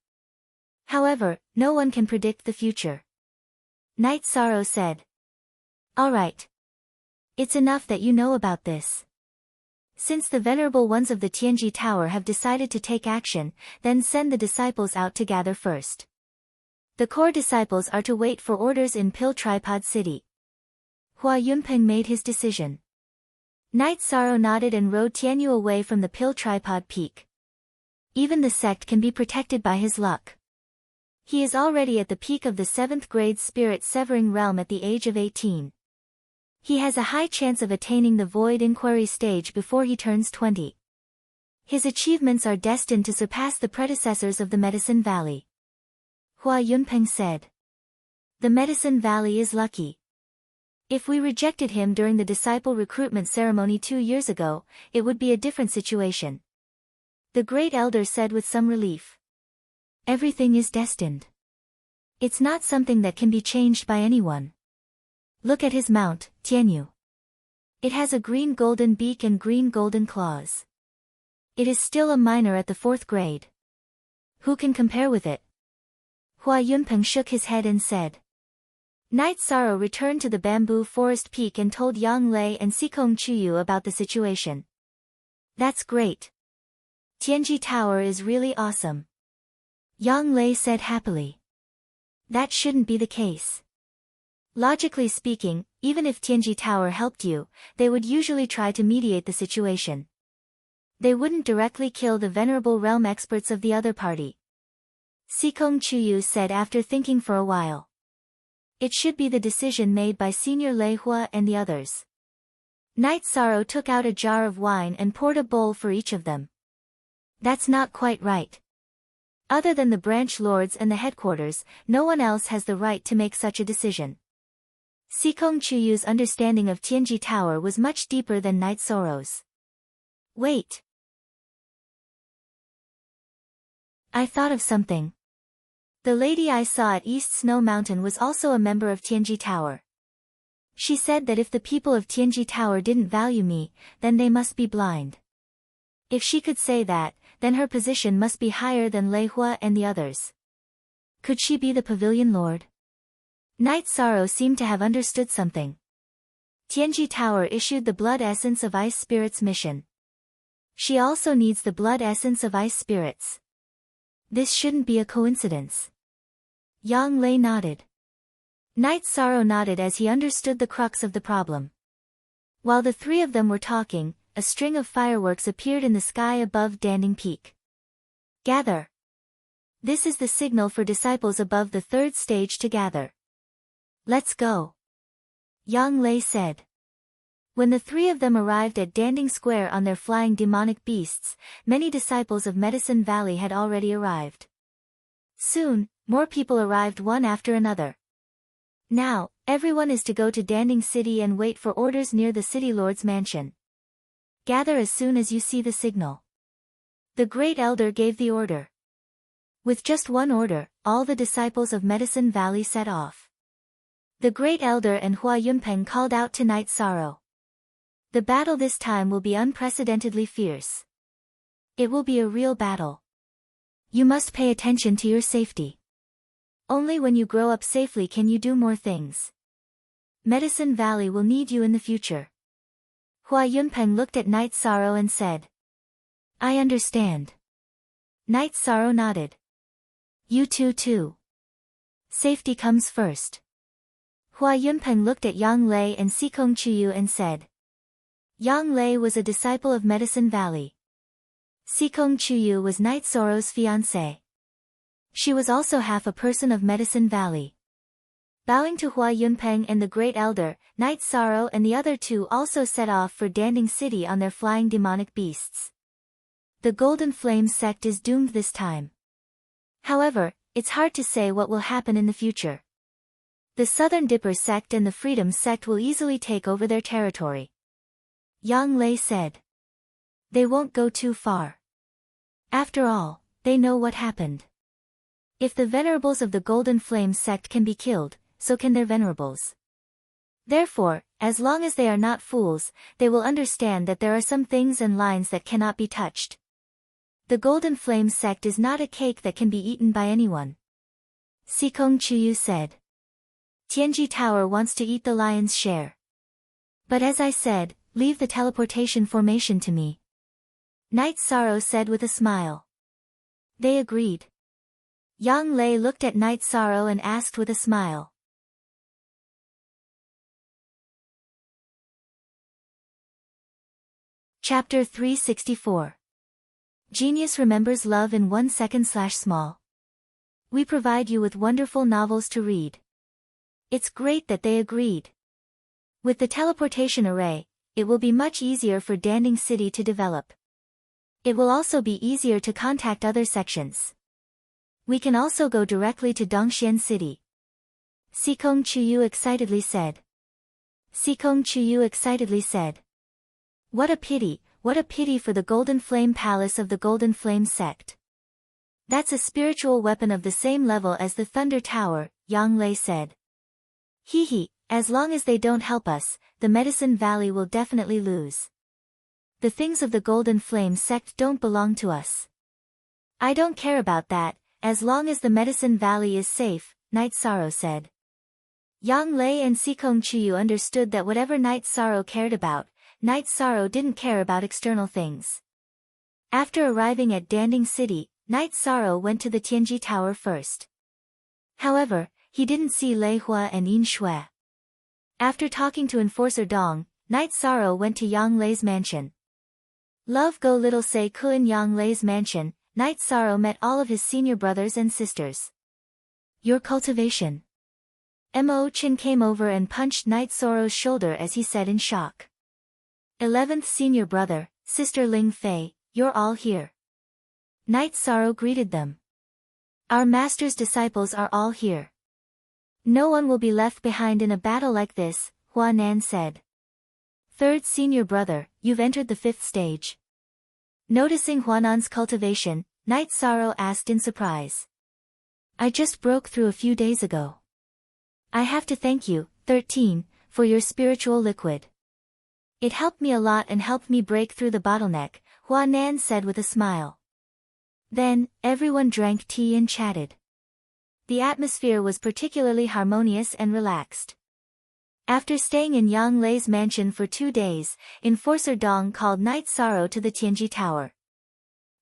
However, no one can predict the future. Night Sorrow said. All right. It's enough that you know about this. Since the Venerable Ones of the Tianji Tower have decided to take action, then send the disciples out to gather first. The core disciples are to wait for orders in Pill Tripod City. Hua Yunpeng made his decision. Night Sorrow nodded and rode Tianyu away from the Pill Tripod Peak. Even the sect can be protected by his luck. He is already at the peak of the 7th grade spirit severing realm at the age of 18. He has a high chance of attaining the Void Inquiry stage before he turns 20. His achievements are destined to surpass the predecessors of the Medicine Valley. Hua Yunpeng said. The Medicine Valley is lucky. If we rejected him during the disciple recruitment ceremony 2 years ago, it would be a different situation. The Great Elder said with some relief. Everything is destined. It's not something that can be changed by anyone. Look at his mount, Tianyu. It has a green golden beak and green golden claws. It is still a minor at the 4th grade. Who can compare with it? Hua Yunpeng shook his head and said. Night Sorrow returned to the bamboo forest peak and told Yang Lei and Sikong Chuyu about the situation. That's great. Tianji Tower is really awesome. Yang Lei said happily. That shouldn't be the case. Logically speaking, even if Tianji Tower helped you, they would usually try to mediate the situation. They wouldn't directly kill the venerable realm experts of the other party. Sikong Chuyu said after thinking for a while. It should be the decision made by Senior Lei Hua and the others. Night Sorrow took out a jar of wine and poured a bowl for each of them. That's not quite right. Other than the branch lords and the headquarters, no one else has the right to make such a decision. Sikong Chuyu's understanding of Tianji Tower was much deeper than Night Sorrow's. Wait. I thought of something. The lady I saw at East Snow Mountain was also a member of Tianji Tower. She said that if the people of Tianji Tower didn't value me, then they must be blind. If she could say that, then her position must be higher than Lei Hua and the others. Could she be the Pavilion Lord? Night Sorrow seemed to have understood something. Tianji Tower issued the Blood Essence of Ice Spirits mission. She also needs the Blood Essence of Ice Spirits. This shouldn't be a coincidence. Yang Lei nodded. Night Sorrow nodded as he understood the crux of the problem. While the three of them were talking, a string of fireworks appeared in the sky above Danding Peak. Gather. This is the signal for disciples above the 3rd stage to gather. Let's go. Yang Lei said. When the three of them arrived at Danding Square on their flying demonic beasts, many disciples of Medicine Valley had already arrived. Soon, more people arrived one after another. Now, everyone is to go to Danding City and wait for orders near the City Lord's mansion. Gather as soon as you see the signal. The Great Elder gave the order. With just one order, all the disciples of Medicine Valley set off. The Great Elder and Hua Yunpeng called out to Night Sorrow. The battle this time will be unprecedentedly fierce. It will be a real battle. You must pay attention to your safety. Only when you grow up safely can you do more things. Medicine Valley will need you in the future. Hua Yunpeng looked at Night Sorrow and said. I understand. Night Sorrow nodded. You too. Safety comes first. Hua Yunpeng looked at Yang Lei and Sikong Chuyu and said. Yang Lei was a disciple of Medicine Valley. Sikong Chuyu was Night Sorrow's fiancée. She was also half a person of Medicine Valley. Bowing to Hua Yunpeng and the Great Elder, Night Sorrow and the other two also set off for Danding City on their flying demonic beasts. The Golden Flame sect is doomed this time. However, it's hard to say what will happen in the future. The Southern Dipper sect and the Freedom sect will easily take over their territory. Yang Lei said. They won't go too far. After all, they know what happened. If the venerables of the Golden Flame sect can be killed, so can their venerables. Therefore, as long as they are not fools, they will understand that there are some things and lines that cannot be touched. The Golden Flame sect is not a cake that can be eaten by anyone. Sikong Chuyu said. Tianji Tower wants to eat the lion's share. But as I said, leave the teleportation formation to me. Night Sorrow said with a smile. They agreed. Yang Lei looked at Night Sorrow and asked with a smile. Chapter 364. Genius remembers love in 1 second/small. We provide you with wonderful novels to read. It's great that they agreed. With the teleportation array, it will be much easier for Danding City to develop. It will also be easier to contact other sections. We can also go directly to Dongxian City. Sikong Chuyu excitedly said. Sikong Chuyu excitedly said. What a pity for the Golden Flame Palace of the Golden Flame sect. That's a spiritual weapon of the same level as the Thunder Tower, Yang Lei said. As long as they don't help us, the Medicine Valley will definitely lose. The things of the Golden Flame sect don't belong to us. I don't care about that, as long as the Medicine Valley is safe, Night Sorrow said. Yang Lei and Sikong Chuyu understood that whatever Night Sorrow cared about, Night Sorrow didn't care about external things. After arriving at Danding City, Night Sorrow went to the Tianji Tower first. However, he didn't see Lei Hua and Yin Shui. After talking to Enforcer Dong, Night Sorrow went to Yang Lei's mansion. Love Go Little Say Ku in Yang Lei's mansion, Night Sorrow met all of his senior brothers and sisters. Your cultivation. Mo Chin came over and punched Night Sorrow's shoulder as he said in shock. 11th senior brother, Sister Ling Fei, you're all here. Night Sorrow greeted them. Our master's disciples are all here. No one will be left behind in a battle like this, Hua Nan said. 3rd senior brother, you've entered the 5th stage. Noticing Huanan's cultivation, Night Sorrow asked in surprise. I just broke through a few days ago. I have to thank you, 13, for your spiritual liquid. It helped me a lot and helped me break through the bottleneck, Hua Nan said with a smile. Then, everyone drank tea and chatted. The atmosphere was particularly harmonious and relaxed. After staying in Yang Lei's mansion for 2 days, Enforcer Dong called Night Sorrow to the Tianji Tower.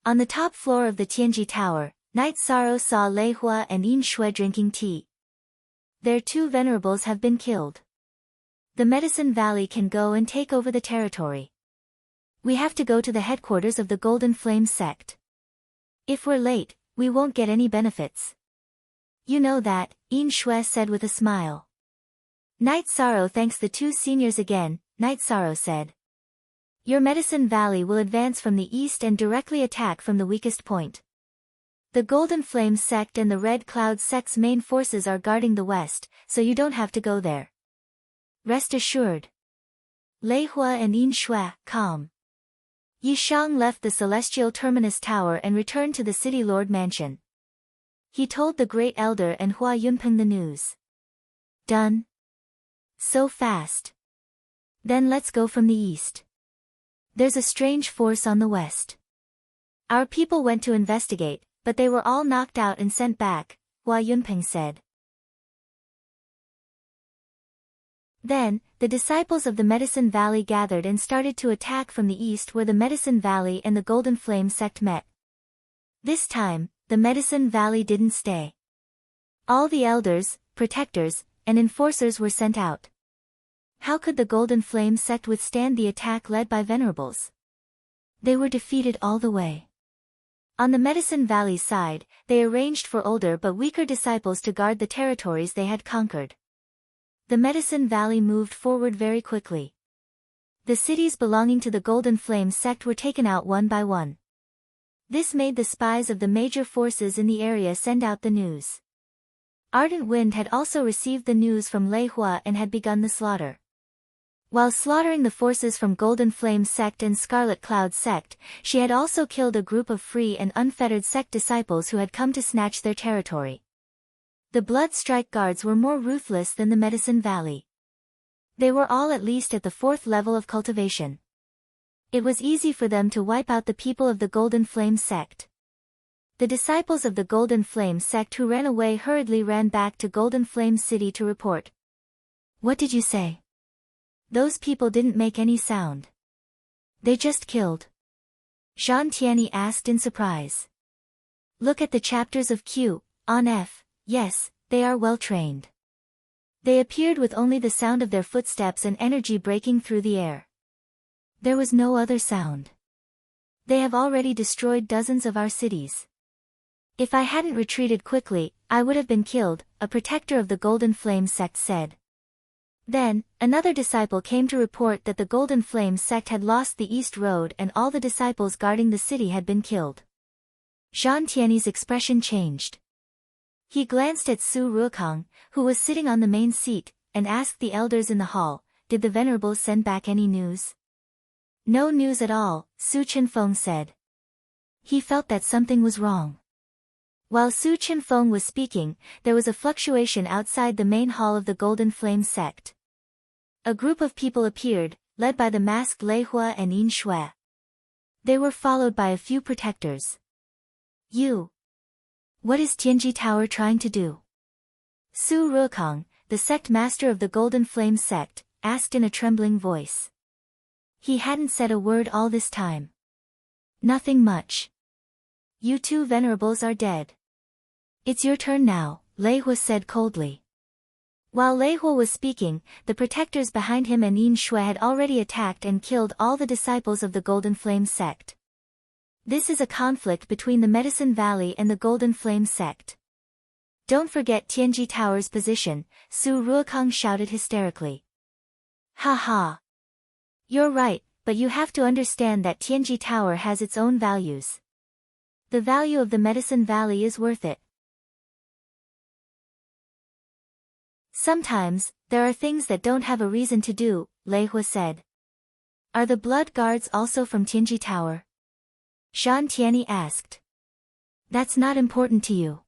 On the top floor of the Tianji Tower, Night Sorrow saw Lei Hua and Yin Shui drinking tea. Their 2 venerables have been killed. The Medicine Valley can go and take over the territory. We have to go to the headquarters of the Golden Flame sect. If we're late, we won't get any benefits. You know that, Yin Shui said with a smile. Night Sorrow thanks the two seniors again. Night Sorrow said. Your Medicine Valley will advance from the east and directly attack from the weakest point. The Golden Flame sect and the Red Cloud sect's main forces are guarding the west, so you don't have to go there. Rest assured. Lei Hua and Yin Shui, calm. Yi Shang left the Celestial Terminus Tower and returned to the City Lord Mansion. He told the Great Elder and Hua Yunpeng the news. Done. So fast. Then let's go from the east. There's a strange force on the west. Our people went to investigate, but they were all knocked out and sent back, Hua Yunpeng said. Then, the disciples of the Medicine Valley gathered and started to attack from the east where the Medicine Valley and the Golden Flame sect met. This time, the Medicine Valley didn't stay. All the elders, protectors, and enforcers were sent out. How could the Golden Flame sect withstand the attack led by Venerables? They were defeated all the way. On the Medicine Valley side, they arranged for older but weaker disciples to guard the territories they had conquered. The Medicine Valley moved forward very quickly. The cities belonging to the Golden Flame sect were taken out one by one. This made the spies of the major forces in the area send out the news. Ardent Wind had also received the news from Lei Hua and had begun the slaughter. While slaughtering the forces from Golden Flame sect and Scarlet Cloud sect, she had also killed a group of free and unfettered sect disciples who had come to snatch their territory. The Blood Strike Guards were more ruthless than the Medicine Valley. They were all at least at the 4th level of cultivation. It was easy for them to wipe out the people of the Golden Flame sect. The disciples of the Golden Flame sect who ran away hurriedly ran back to Golden Flame City to report. What did you say? Those people didn't make any sound. They just killed. Zhang Tianyi asked in surprise. Look at the chapters of Q, on F. Yes, they are well trained. They appeared with only the sound of their footsteps and energy breaking through the air. There was no other sound. They have already destroyed dozens of our cities. If I hadn't retreated quickly, I would have been killed, a protector of the Golden Flame sect said. Then, another disciple came to report that the Golden Flame sect had lost the East Road and all the disciples guarding the city had been killed. Zhang Tianyi's expression changed. He glanced at Su Ruokang, who was sitting on the main seat, and asked the elders in the hall, did the Venerables send back any news? No news at all, Su Chenfeng said. He felt that something was wrong. While Su Chenfeng was speaking, there was a fluctuation outside the main hall of the Golden Flame sect. A group of people appeared, led by the masked Lei Hua and Yin Shui. They were followed by a few protectors. What is Tianji Tower trying to do? Su Ruokang, the sect master of the Golden Flame sect, asked in a trembling voice. He hadn't said a word all this time. Nothing much. You two Venerables are dead. It's your turn now, Lei Hua said coldly. While Lei Hua was speaking, the protectors behind him and Yin Shui had already attacked and killed all the disciples of the Golden Flame sect. This is a conflict between the Medicine Valley and the Golden Flame sect. Don't forget Tianji Tower's position, Su Ruokang shouted hysterically. Ha ha. You're right, but you have to understand that Tianji Tower has its own values. The value of the Medicine Valley is worth it. Sometimes, there are things that don't have a reason to do, Lei Hua said. Are the Blood Guards also from Tianji Tower? Zhang Tianyi asked. That's not important to you.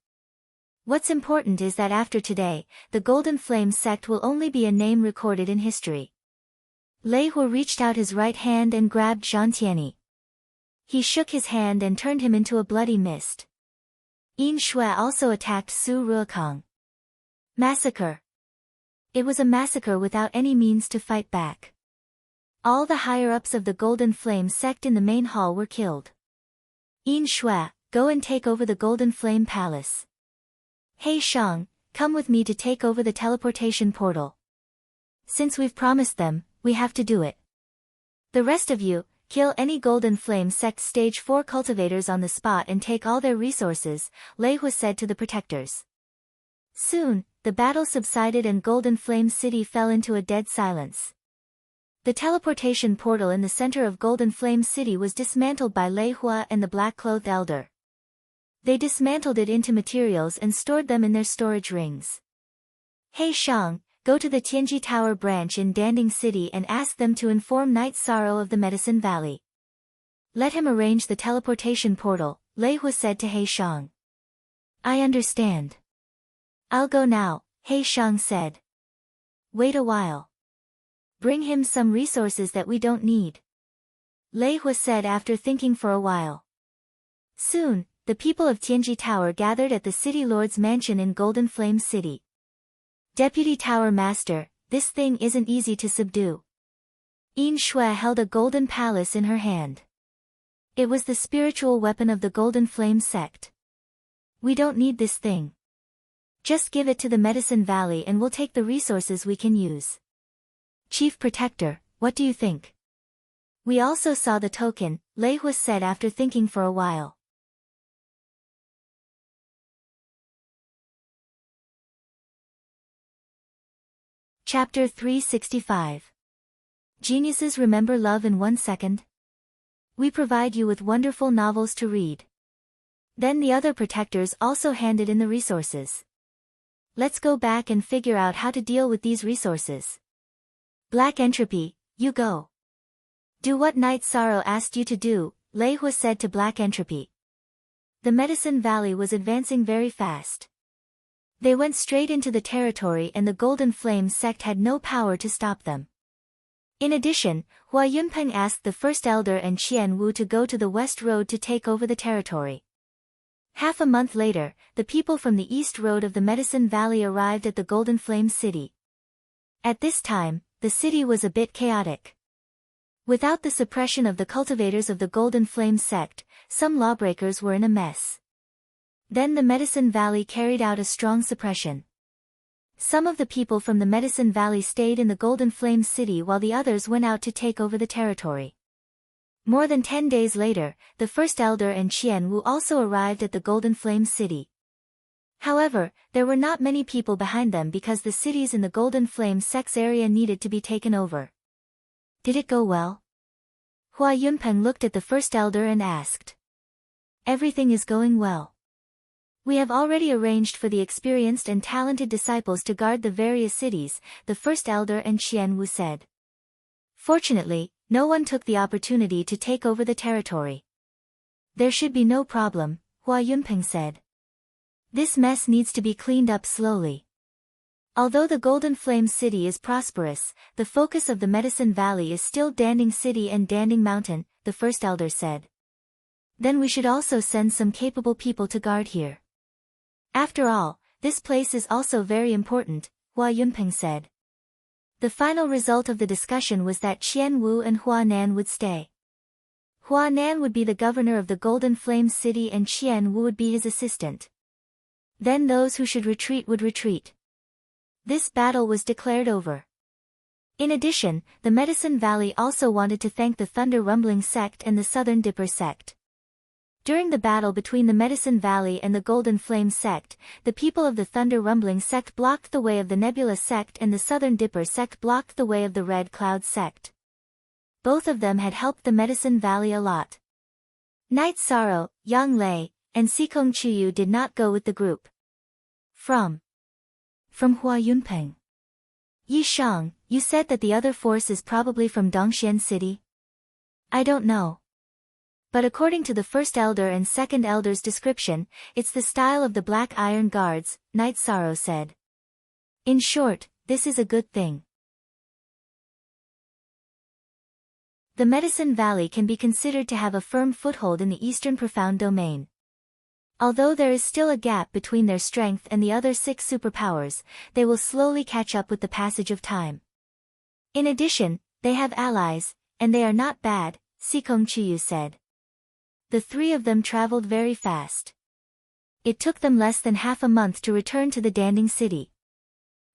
What's important is that after today, the Golden Flame sect will only be a name recorded in history. Lei Hua reached out his right hand and grabbed Zhang Tianyi. He shook his hand and turned him into a bloody mist. Yin Shui also attacked Su Ruokang. Massacre. It was a massacre without any means to fight back. All the higher-ups of the Golden Flame sect in the main hall were killed. Yin Shui, go and take over the Golden Flame Palace. Hey Shang, come with me to take over the teleportation portal. Since we've promised them, we have to do it. The rest of you, kill any Golden Flame sect stage 4 cultivators on the spot and take all their resources, Lei Hua said to the protectors. Soon, the battle subsided and Golden Flame City fell into a dead silence. The teleportation portal in the center of Golden Flame City was dismantled by Lei Hua and the Black-Clothed Elder. They dismantled it into materials and stored them in their storage rings. He Shang, go to the Tianji Tower branch in Danding City and ask them to inform Knight Sorrow of the Medicine Valley. Let him arrange the teleportation portal, Lei Hua said to He Shang. I understand. I'll go now, He Shang said. Wait a while. Bring him some resources that we don't need. Lei Hua said after thinking for a while. Soon, the people of Tianji Tower gathered at the City Lord's mansion in Golden Flame City. Deputy Tower Master, this thing isn't easy to subdue. Yin Shui held a golden palace in her hand. It was the spiritual weapon of the Golden Flame sect. We don't need this thing. Just give it to the Medicine Valley and we'll take the resources we can use. Chief Protector, what do you think? We also saw the token, Lei Hua said after thinking for a while. Chapter 365. Geniuses remember love in 1 second? We provide you with wonderful novels to read. Then the other protectors also handed in the resources. Let's go back and figure out how to deal with these resources. Black Entropy, you go. Do what Knight Sorrow asked you to do, Lei Hua said to Black Entropy. The Medicine Valley was advancing very fast. They went straight into the territory and the Golden Flame sect had no power to stop them. In addition, Hua Yunpeng asked the First Elder and Qian Wu to go to the West Road to take over the territory. Half a month later, the people from the East Road of the Medicine Valley arrived at the Golden Flame City. At this time, the city was a bit chaotic. Without the suppression of the cultivators of the Golden Flame sect, some lawbreakers were in a mess. Then the Medicine Valley carried out a strong suppression. Some of the people from the Medicine Valley stayed in the Golden Flame City while the others went out to take over the territory. More than 10 days later, the First Elder and Qian Wu also arrived at the Golden Flame City. However, there were not many people behind them because the cities in the Golden Flame sect's area needed to be taken over. Did it go well? Hua Yunpeng looked at the First Elder and asked. Everything is going well. We have already arranged for the experienced and talented disciples to guard the various cities, the First Elder and Qian Wu said. Fortunately, no one took the opportunity to take over the territory. There should be no problem, Hua Yunpeng said. This mess needs to be cleaned up slowly. Although the Golden Flame City is prosperous, the focus of the Medicine Valley is still Danding City and Danding Mountain, the First Elder said. Then we should also send some capable people to guard here. After all, this place is also very important, Hua Yunpeng said. The final result of the discussion was that Qian Wu and Hua Nan would stay. Hua Nan would be the governor of the Golden Flame City and Qian Wu would be his assistant. Then those who should retreat would retreat. This battle was declared over. In addition, the Medicine Valley also wanted to thank the Thunder Rumbling sect and the Southern Dipper sect. During the battle between the Medicine Valley and the Golden Flame sect, the people of the Thunder Rumbling sect blocked the way of the Nebula sect and the Southern Dipper sect blocked the way of the Red Cloud sect. Both of them had helped the Medicine Valley a lot. Knight Sorrow, Yang Lei, and Sikong Chuyu did not go with the group. From Hua Yunpeng. Yi Shang, you said that the other force is probably from Dongxian City? I don't know. But according to the First Elder and Second Elder's description, it's the style of the Black Iron Guards, Knight Sorrow said. In short, this is a good thing. The Medicine Valley can be considered to have a firm foothold in the Eastern Profound Domain. Although there is still a gap between their strength and the other 6 superpowers, they will slowly catch up with the passage of time. In addition, they have allies, and they are not bad, Sikong Chuyu said. The 3 of them traveled very fast. It took them less than half a month to return to the Danding City.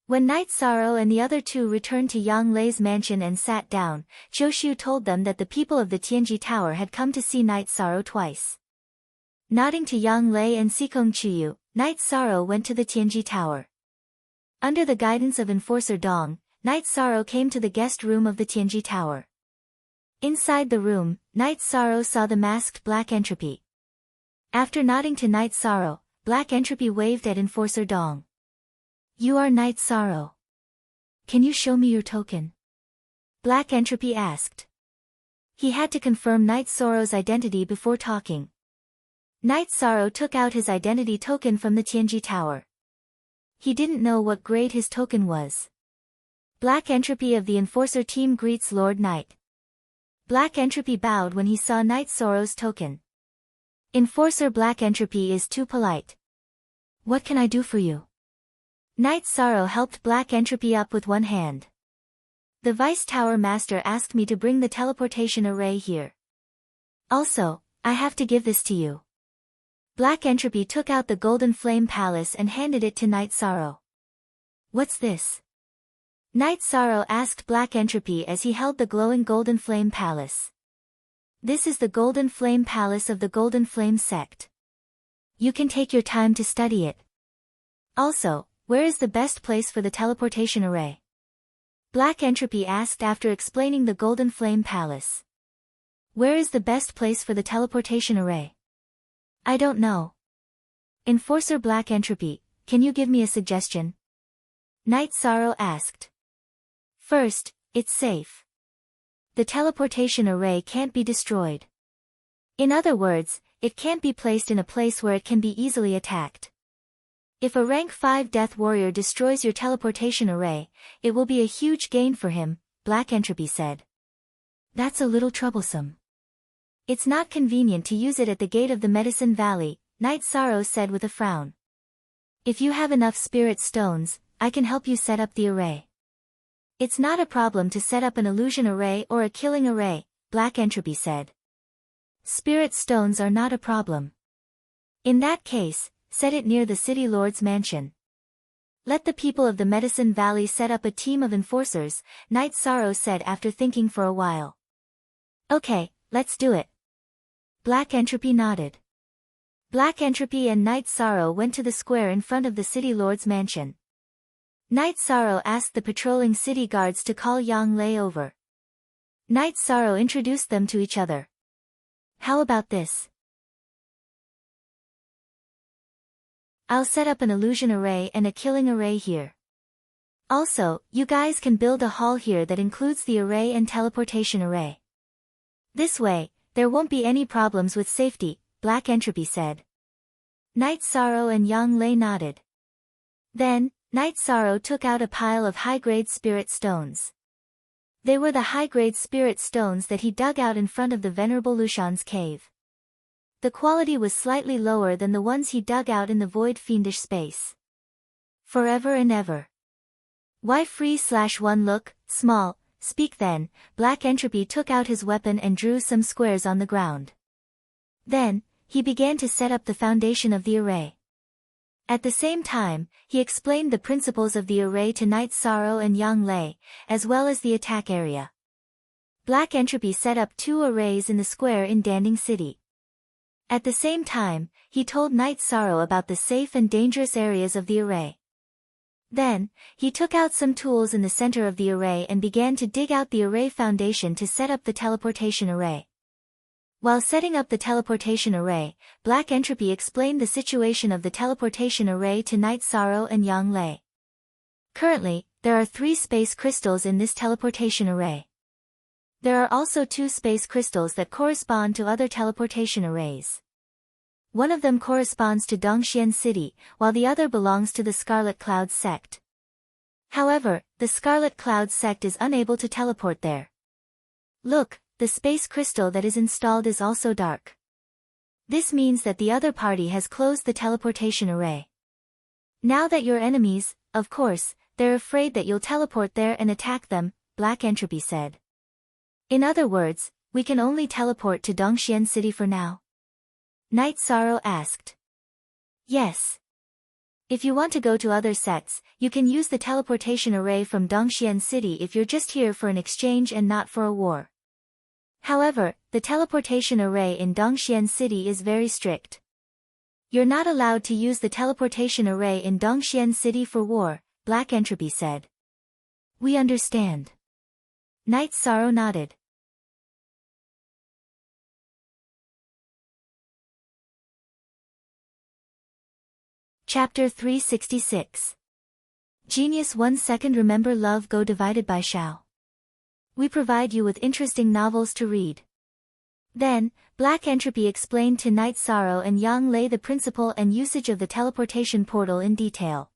When Knight Sorrow and the other 2 returned to Yang Lei's mansion and sat down, Zhou told them that the people of the Tianji Tower had come to see Knight Sorrow twice. Nodding to Yang Lei and Sikong Chuyu, Knight Sorrow went to the Tianji Tower. Under the guidance of Enforcer Dong, Night Sorrow came to the guest room of the Tianji Tower. Inside the room, Night Sorrow saw the masked Black Entropy. After nodding to Night Sorrow, Black Entropy waved at Enforcer Dong. "You are Night Sorrow. Can you show me your token?" Black Entropy asked. He had to confirm Night Sorrow's identity before talking. Night Sorrow took out his identity token from the Tianji Tower. He didn't know what grade his token was. Black Entropy of the Enforcer team greets Lord Night. Black Entropy bowed when he saw Night Sorrow's token. Enforcer Black Entropy is too polite. "What can I do for you?" Night Sorrow helped Black Entropy up with one hand. "The Vice Tower Master asked me to bring the teleportation array here. Also, I have to give this to you." Black Entropy took out the Golden Flame Palace and handed it to Night Sorrow. "What's this?" Night Sorrow asked Black Entropy as he held the glowing Golden Flame Palace. "This is the Golden Flame Palace of the Golden Flame Sect. You can take your time to study it. Also, where is the best place for the teleportation array?" Black Entropy asked after explaining the Golden Flame Palace. "Where is the best place for the teleportation array?" "I don't know." Enforcer Black Entropy, can you give me a suggestion?" Night Sorrow asked. "First, it's safe. The teleportation array can't be destroyed. In other words, it can't be placed in a place where it can be easily attacked. If a rank 5 Death Warrior destroys your teleportation array, it will be a huge gain for him," Black Entropy said. "That's a little troublesome. It's not convenient to use it at the gate of the Medicine Valley," Night Sorrow said with a frown. "If you have enough spirit stones, I can help you set up the array." "It's not a problem to set up an illusion array or a killing array," Black Entropy said. "Spirit stones are not a problem. In that case, set it near the City Lord's mansion. Let the people of the Medicine Valley set up a team of enforcers," Night Sorrow said after thinking for a while. "Okay, let's do it." Black Entropy nodded. Black Entropy and Night Sorrow went to the square in front of the City Lord's mansion. Night Sorrow asked the patrolling city guards to call Yang Lei over. Night Sorrow introduced them to each other. "How about this? I'll set up an illusion array and a killing array here. Also, you guys can build a hall here that includes the array and teleportation array. This way, there won't be any problems with safety," Black Entropy said. Night Sorrow and Yang Lei nodded. Then, Night Sorrow took out a pile of high-grade spirit stones. They were the high-grade spirit stones that he dug out in front of the Venerable Lushan's cave. The quality was slightly lower than the ones he dug out in the void fiendish space. "Forever and ever. Why free/1 look, small, speak then," Black Entropy took out his weapon and drew some squares on the ground. Then, he began to set up the foundation of the array. At the same time, he explained the principles of the array to Night Sorrow and Yang Lei, as well as the attack area. Black Entropy set up 2 arrays in the square in Danding City. At the same time, he told Night Sorrow about the safe and dangerous areas of the array. Then, he took out some tools in the center of the array and began to dig out the array foundation to set up the teleportation array. While setting up the teleportation array, Black Entropy explained the situation of the teleportation array to Night Sorrow and Yang Lei. Currently, there are 3 space crystals in this teleportation array. There are also 2 space crystals that correspond to other teleportation arrays. One of them corresponds to Dongxian City, while the other belongs to the Scarlet Cloud sect. However, the Scarlet Cloud sect is unable to teleport there. Look, the space crystal that is installed is also dark. This means that the other party has closed the teleportation array. Now that you're enemies, of course, they're afraid that you'll teleport there and attack them, Black Entropy said. In other words, we can only teleport to Dongxian City for now? Night Sorrow asked. Yes. If you want to go to other sects, you can use the teleportation array from Dongxian City if you're just here for an exchange and not for a war. However, the teleportation array in Dongxian City is very strict. You're not allowed to use the teleportation array in Dongxian City for war, Black Entropy said. We understand. Night Sorrow nodded. Chapter 366. Genius 1 second. Remember love go divided by shall. We provide you with interesting novels to read. Then, Black Entropy explained to Night Sorrow and Yang Lei the principle and usage of the teleportation portal in detail.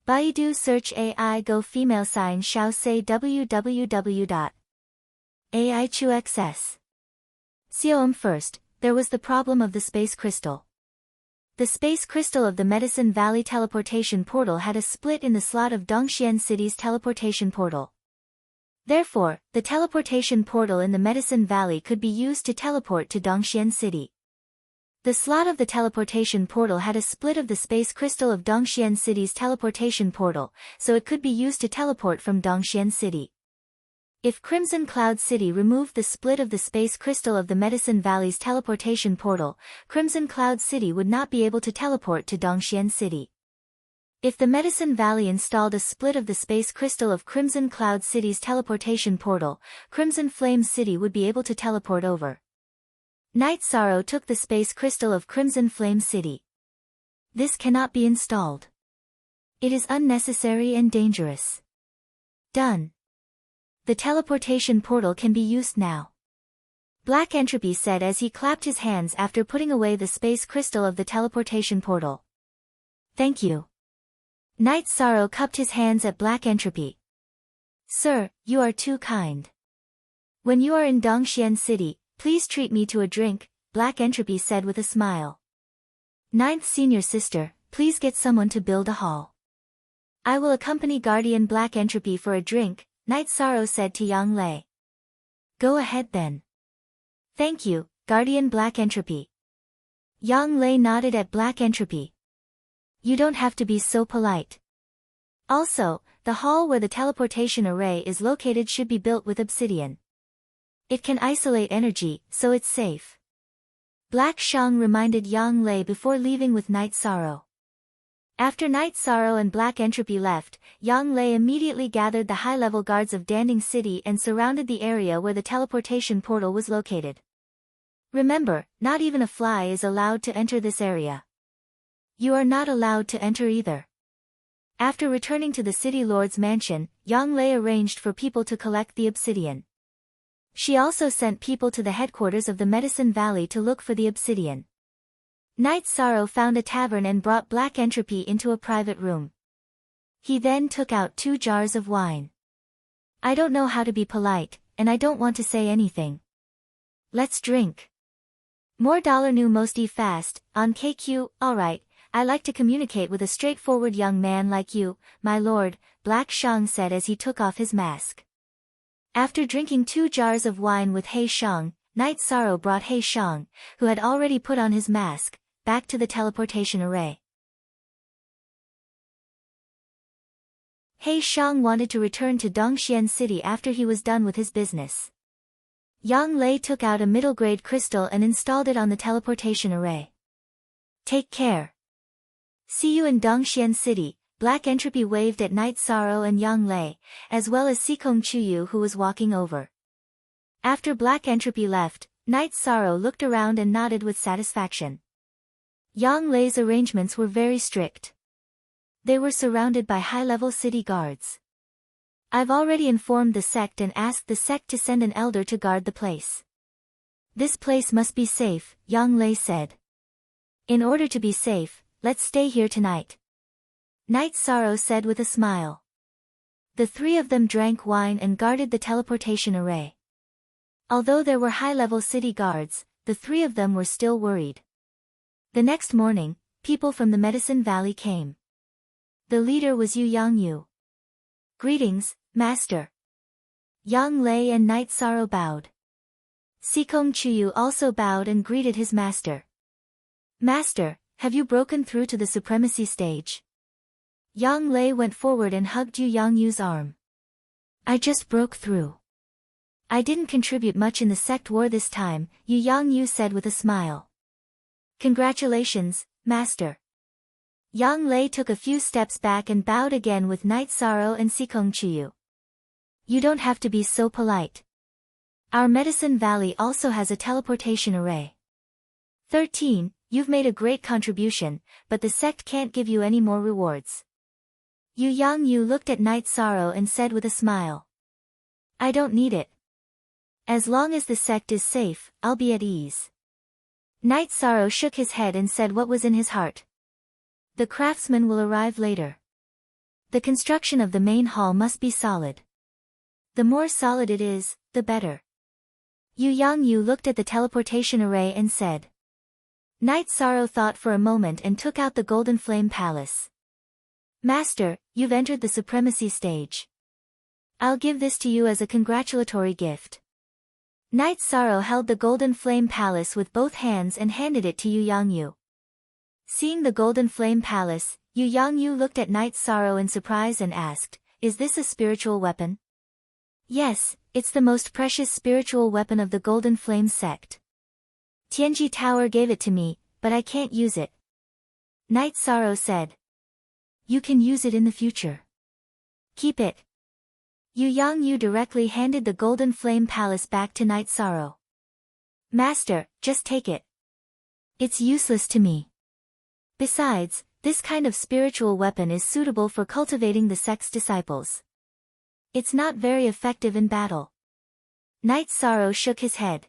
Baidu search AI go female sign shall say www.aichuxs. First, there was the problem of the space crystal. The space crystal of the Medicine Valley teleportation portal had a split in the slot of Dongxian City's teleportation portal. Therefore, the teleportation portal in the Medicine Valley could be used to teleport to Dongxian City. The slot of the teleportation portal had a split of the space crystal of Dongxian City's teleportation portal, so it could be used to teleport from Dongxian City. If Crimson Cloud City removed the split of the space crystal of the Medicine Valley's teleportation portal, Crimson Cloud City would not be able to teleport to Dongxian City. If the Medicine Valley installed a split of the space crystal of Crimson Cloud City's teleportation portal, Crimson Flame City would be able to teleport over. Night Sorrow took the space crystal of Crimson Flame City. This cannot be installed. It is unnecessary and dangerous. Done. The teleportation portal can be used now. Black Entropy said as he clapped his hands after putting away the space crystal of the teleportation portal. Thank you. Night Sorrow cupped his hands at Black Entropy. Sir, you are too kind. When you are in Dongxian City, please treat me to a drink, Black Entropy said with a smile. Ninth Senior Sister, please get someone to build a hall. I will accompany Guardian Black Entropy for a drink, Night Sorrow said to Yang Lei. Go ahead then. Thank you, Guardian Black Entropy. Yang Lei nodded at Black Entropy. You don't have to be so polite. Also, the hall where the teleportation array is located should be built with obsidian. It can isolate energy, so it's safe. Black Shang reminded Yang Lei before leaving with Night Sorrow. After Night Sorrow and Black Entropy left, Yang Lei immediately gathered the high-level guards of Danding City and surrounded the area where the teleportation portal was located. Remember, not even a fly is allowed to enter this area. You are not allowed to enter either. After returning to the city lord's mansion, Yang Lei arranged for people to collect the obsidian. She also sent people to the headquarters of the Medicine Valley to look for the obsidian. Night Sorrow found a tavern and brought Black Entropy into a private room. He then took out 2 jars of wine. I don't know how to be polite, and I don't want to say anything. Let's drink. More $new mosty fast, on KQ, alright. I like to communicate with a straightforward young man like you, my lord, Black Shang said as he took off his mask. After drinking 2 jars of wine with He Shang, Night Sorrow brought He Shang, who had already put on his mask, back to the teleportation array. He Shang wanted to return to Dongxian City after he was done with his business. Yang Lei took out a middle-grade crystal and installed it on the teleportation array. Take care. See you in Dongxian City, Black Entropy waved at Night Sorrow and Yang Lei, as well as Sikong Chuyu who was walking over. After Black Entropy left, Night Sorrow looked around and nodded with satisfaction. Yang Lei's arrangements were very strict. They were surrounded by high-level city guards. I've already informed the sect and asked the sect to send an elder to guard the place. This place must be safe, Yang Lei said. In order to be safe, let's stay here tonight. Night Sorrow said with a smile. The 3 of them drank wine and guarded the teleportation array. Although there were high-level city guards, the 3 of them were still worried. The next morning, people from the Medicine Valley came. The leader was Yu Yangyu. Greetings, Master. Yang Lei and Night Sorrow bowed. Sikong Chuyu also bowed and greeted his master. Master, have you broken through to the supremacy stage? Yang Lei went forward and hugged Yu Yangyu's arm. I just broke through. I didn't contribute much in the sect war this time, Yu Yangyu said with a smile. Congratulations, Master. Yang Lei took a few steps back and bowed again with Night Sorrow and Sikong Chuyu. You don't have to be so polite. Our Medicine Valley also has a teleportation array. 13. You've made a great contribution, but the sect can't give you any more rewards. Yu Yangyu looked at Night Sorrow and said with a smile. I don't need it. As long as the sect is safe, I'll be at ease. Night Sorrow shook his head and said what was in his heart. The craftsman will arrive later. The construction of the main hall must be solid. The more solid it is, the better. Yu Yangyu looked at the teleportation array and said. Night Sorrow thought for a moment and took out the Golden Flame Palace. Master, you've entered the supremacy stage. I'll give this to you as a congratulatory gift. Night Sorrow held the Golden Flame Palace with both hands and handed it to Yu Yangyu. Seeing the Golden Flame Palace, Yu Yangyu looked at Night Sorrow in surprise and asked, Is this a spiritual weapon? Yes, it's the most precious spiritual weapon of the Golden Flame sect. Tianji Tower gave it to me, but I can't use it. Night Sorrow said. You can use it in the future. Keep it. Yu Yangyu directly handed the Golden Flame Palace back to Night Sorrow. Master, just take it. It's useless to me. Besides, this kind of spiritual weapon is suitable for cultivating the sect's disciples. It's not very effective in battle. Night Sorrow shook his head.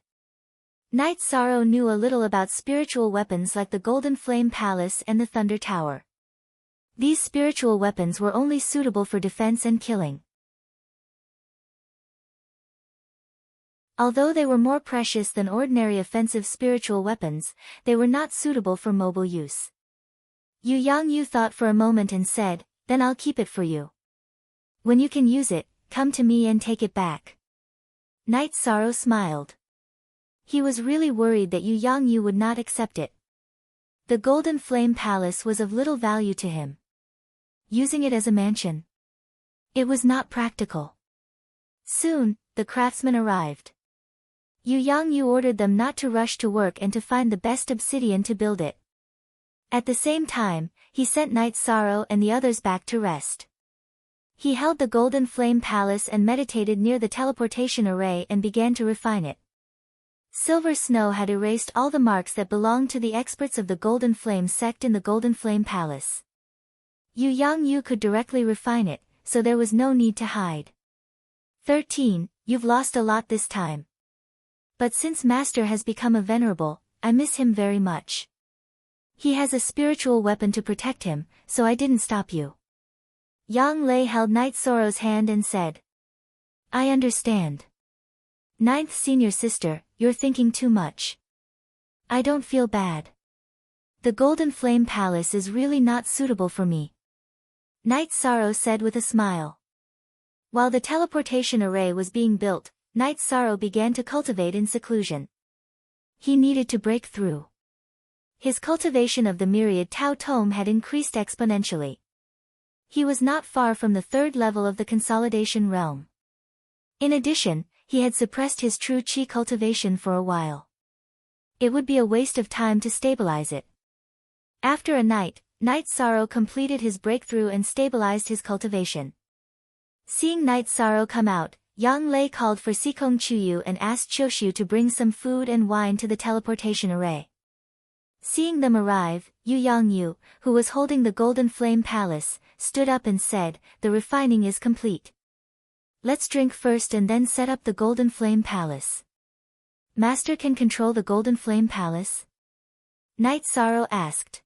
Night Sorrow knew a little about spiritual weapons like the Golden Flame Palace and the Thunder Tower. These spiritual weapons were only suitable for defense and killing. Although they were more precious than ordinary offensive spiritual weapons, they were not suitable for mobile use. Yu Yangyu thought for a moment and said, Then I'll keep it for you. When you can use it, come to me and take it back. Night Sorrow smiled. He was really worried that Yu Yangyu would not accept it. The Golden Flame Palace was of little value to him. Using it as a mansion. It was not practical. Soon, the craftsmen arrived. Yu Yangyu ordered them not to rush to work and to find the best obsidian to build it. At the same time, he sent Night Sorrow and the others back to rest. He held the Golden Flame Palace and meditated near the teleportation array and began to refine it. Silver snow had erased all the marks that belonged to the experts of the Golden Flame sect in the Golden Flame Palace. Yu Yangyu could directly refine it, so there was no need to hide. 13. You've lost a lot this time. But since Master has become a venerable, I miss him very much. He has a spiritual weapon to protect him, so I didn't stop you. Yang Lei held Night Sorrow's hand and said. I understand. Ninth senior sister, you're thinking too much. I don't feel bad. The Golden Flame Palace is really not suitable for me. Night Sorrow said with a smile. While the teleportation array was being built, Night Sorrow began to cultivate in seclusion. He needed to break through. His cultivation of the myriad Tao Tome had increased exponentially. He was not far from the third level of the consolidation realm. In addition, he had suppressed his true Qi cultivation for a while. It would be a waste of time to stabilize it. After a night, Night Sorrow completed his breakthrough and stabilized his cultivation. Seeing Night Sorrow come out, Yang Lei called for Sikong Chuyu and asked Choshu to bring some food and wine to the teleportation array. Seeing them arrive, Yu Yangyu, who was holding the Golden Flame Palace, stood up and said, The refining is complete. Let's drink first and then set up the Golden Flame Palace. Master can control the Golden Flame Palace? Night Sorrow asked.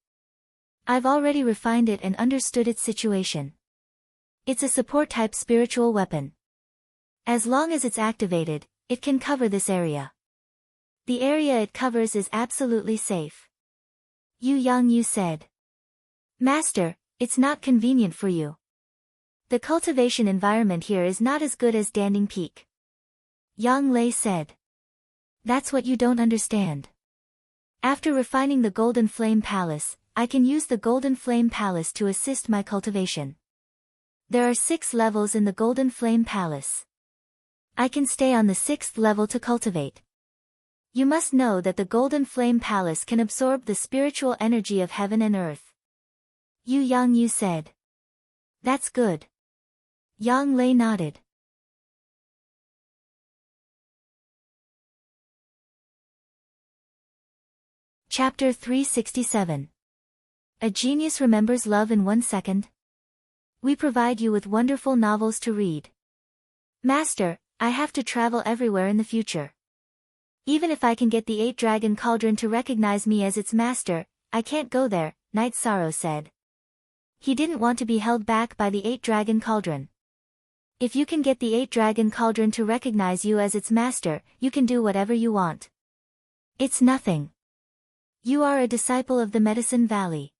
I've already refined it and understood its situation. It's a support-type spiritual weapon. As long as it's activated, it can cover this area. The area it covers is absolutely safe. Yu Yangyu said. Master, it's not convenient for you. The cultivation environment here is not as good as Danding Peak. Yang Lei said. That's what you don't understand. After refining the Golden Flame Palace, I can use the Golden Flame Palace to assist my cultivation. There are 6 levels in the Golden Flame Palace. I can stay on the 6th level to cultivate. You must know that the Golden Flame Palace can absorb the spiritual energy of heaven and earth. Yu Yangyu said. That's good. Yang Lei nodded. Chapter 367. A genius remembers love in 1 second. We provide you with wonderful novels to read. Master, I have to travel everywhere in the future. Even if I can get the 8-dragon cauldron to recognize me as its master, I can't go there, Night Sorrow said. He didn't want to be held back by the 8-dragon cauldron. If you can get the 8-dragon cauldron to recognize you as its master, you can do whatever you want. It's nothing. You are a disciple of the Medicine Valley.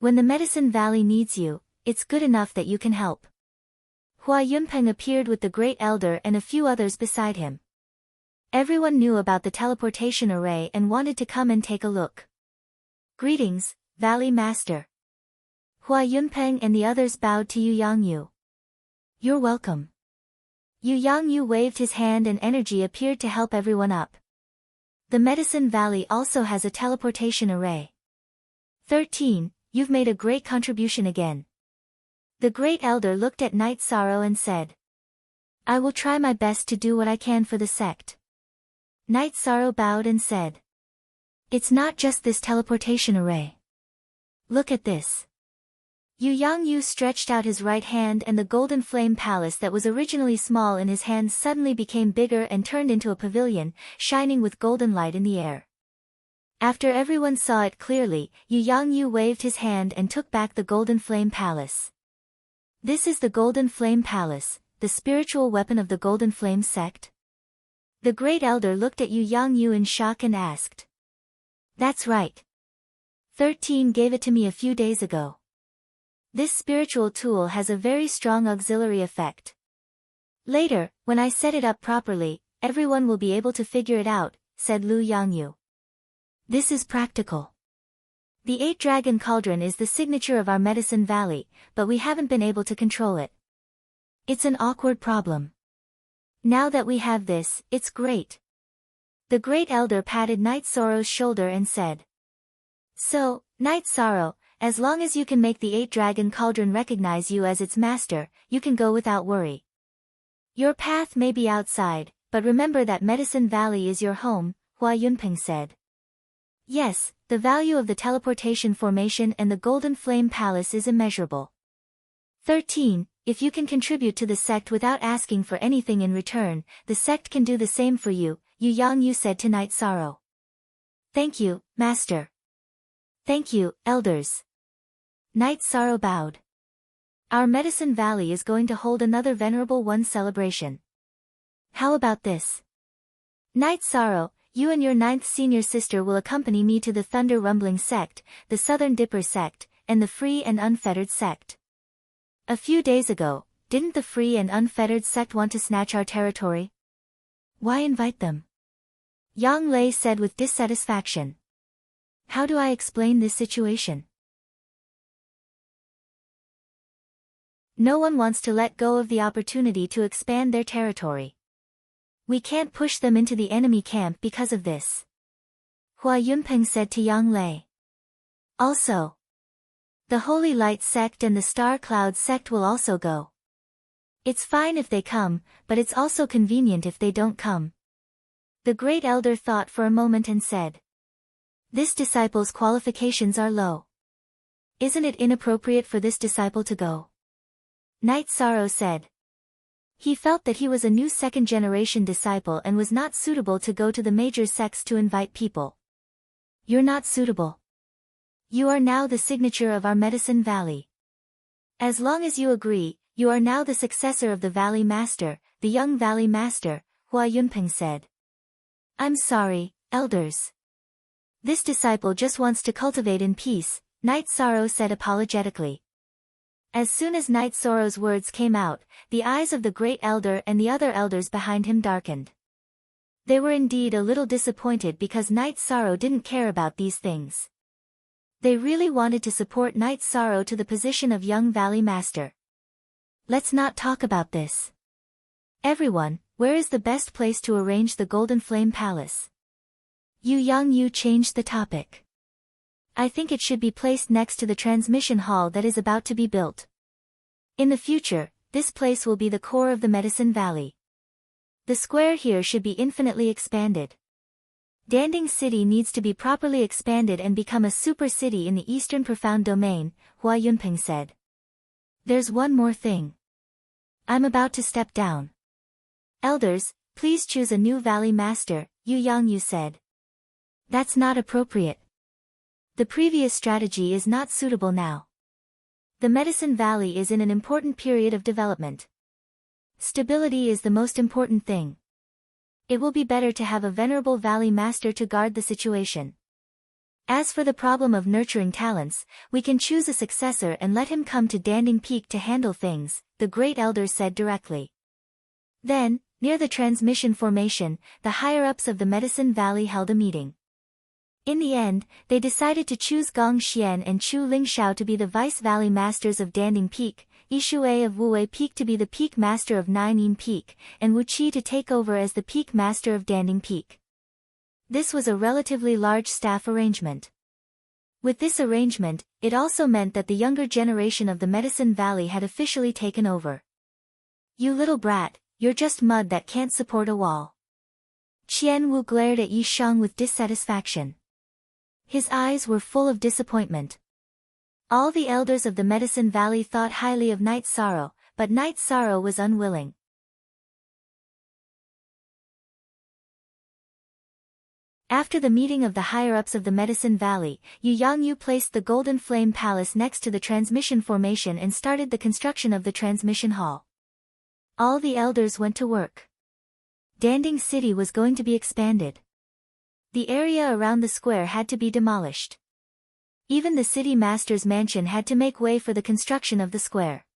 When the Medicine Valley needs you, it's good enough that you can help. Hua Yunpeng appeared with the Great Elder and a few others beside him. Everyone knew about the teleportation array and wanted to come and take a look. Greetings, Valley Master. Hua Yunpeng and the others bowed to Yu Yangyu. You're welcome. Yu Yangyu waved his hand and energy appeared to help everyone up. The Medicine Valley also has a teleportation array. 13, you've made a great contribution again. The Great Elder looked at Night Sorrow and said. I will try my best to do what I can for the sect. Night Sorrow bowed and said. It's not just this teleportation array. Look at this. Yu Yangyu stretched out his right hand and the golden flame palace that was originally small in his hands suddenly became bigger and turned into a pavilion, shining with golden light in the air. After everyone saw it clearly, Yu Yangyu waved his hand and took back the golden flame palace. This is the Golden Flame Palace, the spiritual weapon of the Golden Flame sect? The Great Elder looked at Yu Yangyu in shock and asked. That's right. 13 gave it to me a few days ago. This spiritual tool has a very strong auxiliary effect. Later, when I set it up properly, everyone will be able to figure it out, said Lu Yangyu. This is practical. The 8-dragon cauldron is the signature of our Medicine Valley, but we haven't been able to control it. It's an awkward problem. Now that we have this, it's great. The Great Elder patted Night Sorrow's shoulder and said. So, Night Sorrow, as long as you can make the 8-dragon cauldron recognize you as its master, you can go without worry. Your path may be outside, but remember that Medicine Valley is your home, Hua Yunpeng said. Yes, the value of the teleportation formation and the Golden Flame Palace is immeasurable. 13, if you can contribute to the sect without asking for anything in return, the sect can do the same for you, Yu Yangyu said to Night Sorrow. Thank you, Master. Thank you, Elders. Night Sorrow bowed. Our Medicine Valley is going to hold another Venerable One celebration. How about this? Night Sorrow, you and your 9th senior sister will accompany me to the Thunder Rumbling sect, the Southern Dipper sect, and the Free and Unfettered sect. A few days ago, didn't the Free and Unfettered sect want to snatch our territory? Why invite them? Yang Lei said with dissatisfaction. How do I explain this situation? No one wants to let go of the opportunity to expand their territory. We can't push them into the enemy camp because of this. Hua Yunpeng said to Yang Lei. Also, the Holy Light sect and the Star Cloud sect will also go. It's fine if they come, but it's also convenient if they don't come. The Great Elder thought for a moment and said. This disciple's qualifications are low. Isn't it inappropriate for this disciple to go? Night Sorrow said. He felt that he was a new second-generation disciple and was not suitable to go to the major sects to invite people. You're not suitable. You are now the signature of our Medicine Valley. As long as you agree, you are now the successor of the Valley Master, the young Valley Master, Hua Yunpeng said. I'm sorry, Elders. This disciple just wants to cultivate in peace, Night Sorrow said apologetically. As soon as Night Sorrow's words came out, the eyes of the Great Elder and the other elders behind him darkened. They were indeed a little disappointed because Night Sorrow didn't care about these things. They really wanted to support Night Sorrow to the position of young Valley Master. Let's not talk about this. Everyone, where is the best place to arrange the Golden Flame Palace? Yu Yangyu changed the topic. I think it should be placed next to the transmission hall that is about to be built. In the future, this place will be the core of the Medicine Valley. The square here should be infinitely expanded. Danding City needs to be properly expanded and become a super city in the Eastern Profound Domain, Hua Yunping said. There's one more thing. I'm about to step down. Elders, please choose a new Valley Master, Yu Yangyu said. That's not appropriate. The previous strategy is not suitable now. The Medicine Valley is in an important period of development. Stability is the most important thing. It will be better to have a venerable Valley Master to guard the situation. As for the problem of nurturing talents, we can choose a successor and let him come to Danding Peak to handle things, the Great Elder said directly. Then, near the transmission formation, the higher-ups of the Medicine Valley held a meeting. In the end, they decided to choose Gong Xian and Chu Lingxiao to be the Vice Valley Masters of Danding Peak, Yishuai of Wuwei Peak to be the Peak Master of Naiyin Peak, and Wu Qi to take over as the Peak Master of Danding Peak. This was a relatively large staff arrangement. With this arrangement, it also meant that the younger generation of the Medicine Valley had officially taken over. You little brat, you're just mud that can't support a wall. Qian Wu glared at Yi Shang with dissatisfaction. His eyes were full of disappointment. All the elders of the Medicine Valley thought highly of Night Sorrow, but Night Sorrow was unwilling. After the meeting of the higher-ups of the Medicine Valley, Yu Yangyu placed the Golden Flame Palace next to the transmission formation and started the construction of the transmission hall. All the elders went to work. Danding City was going to be expanded. The area around the square had to be demolished. Even the city master's mansion had to make way for the construction of the square.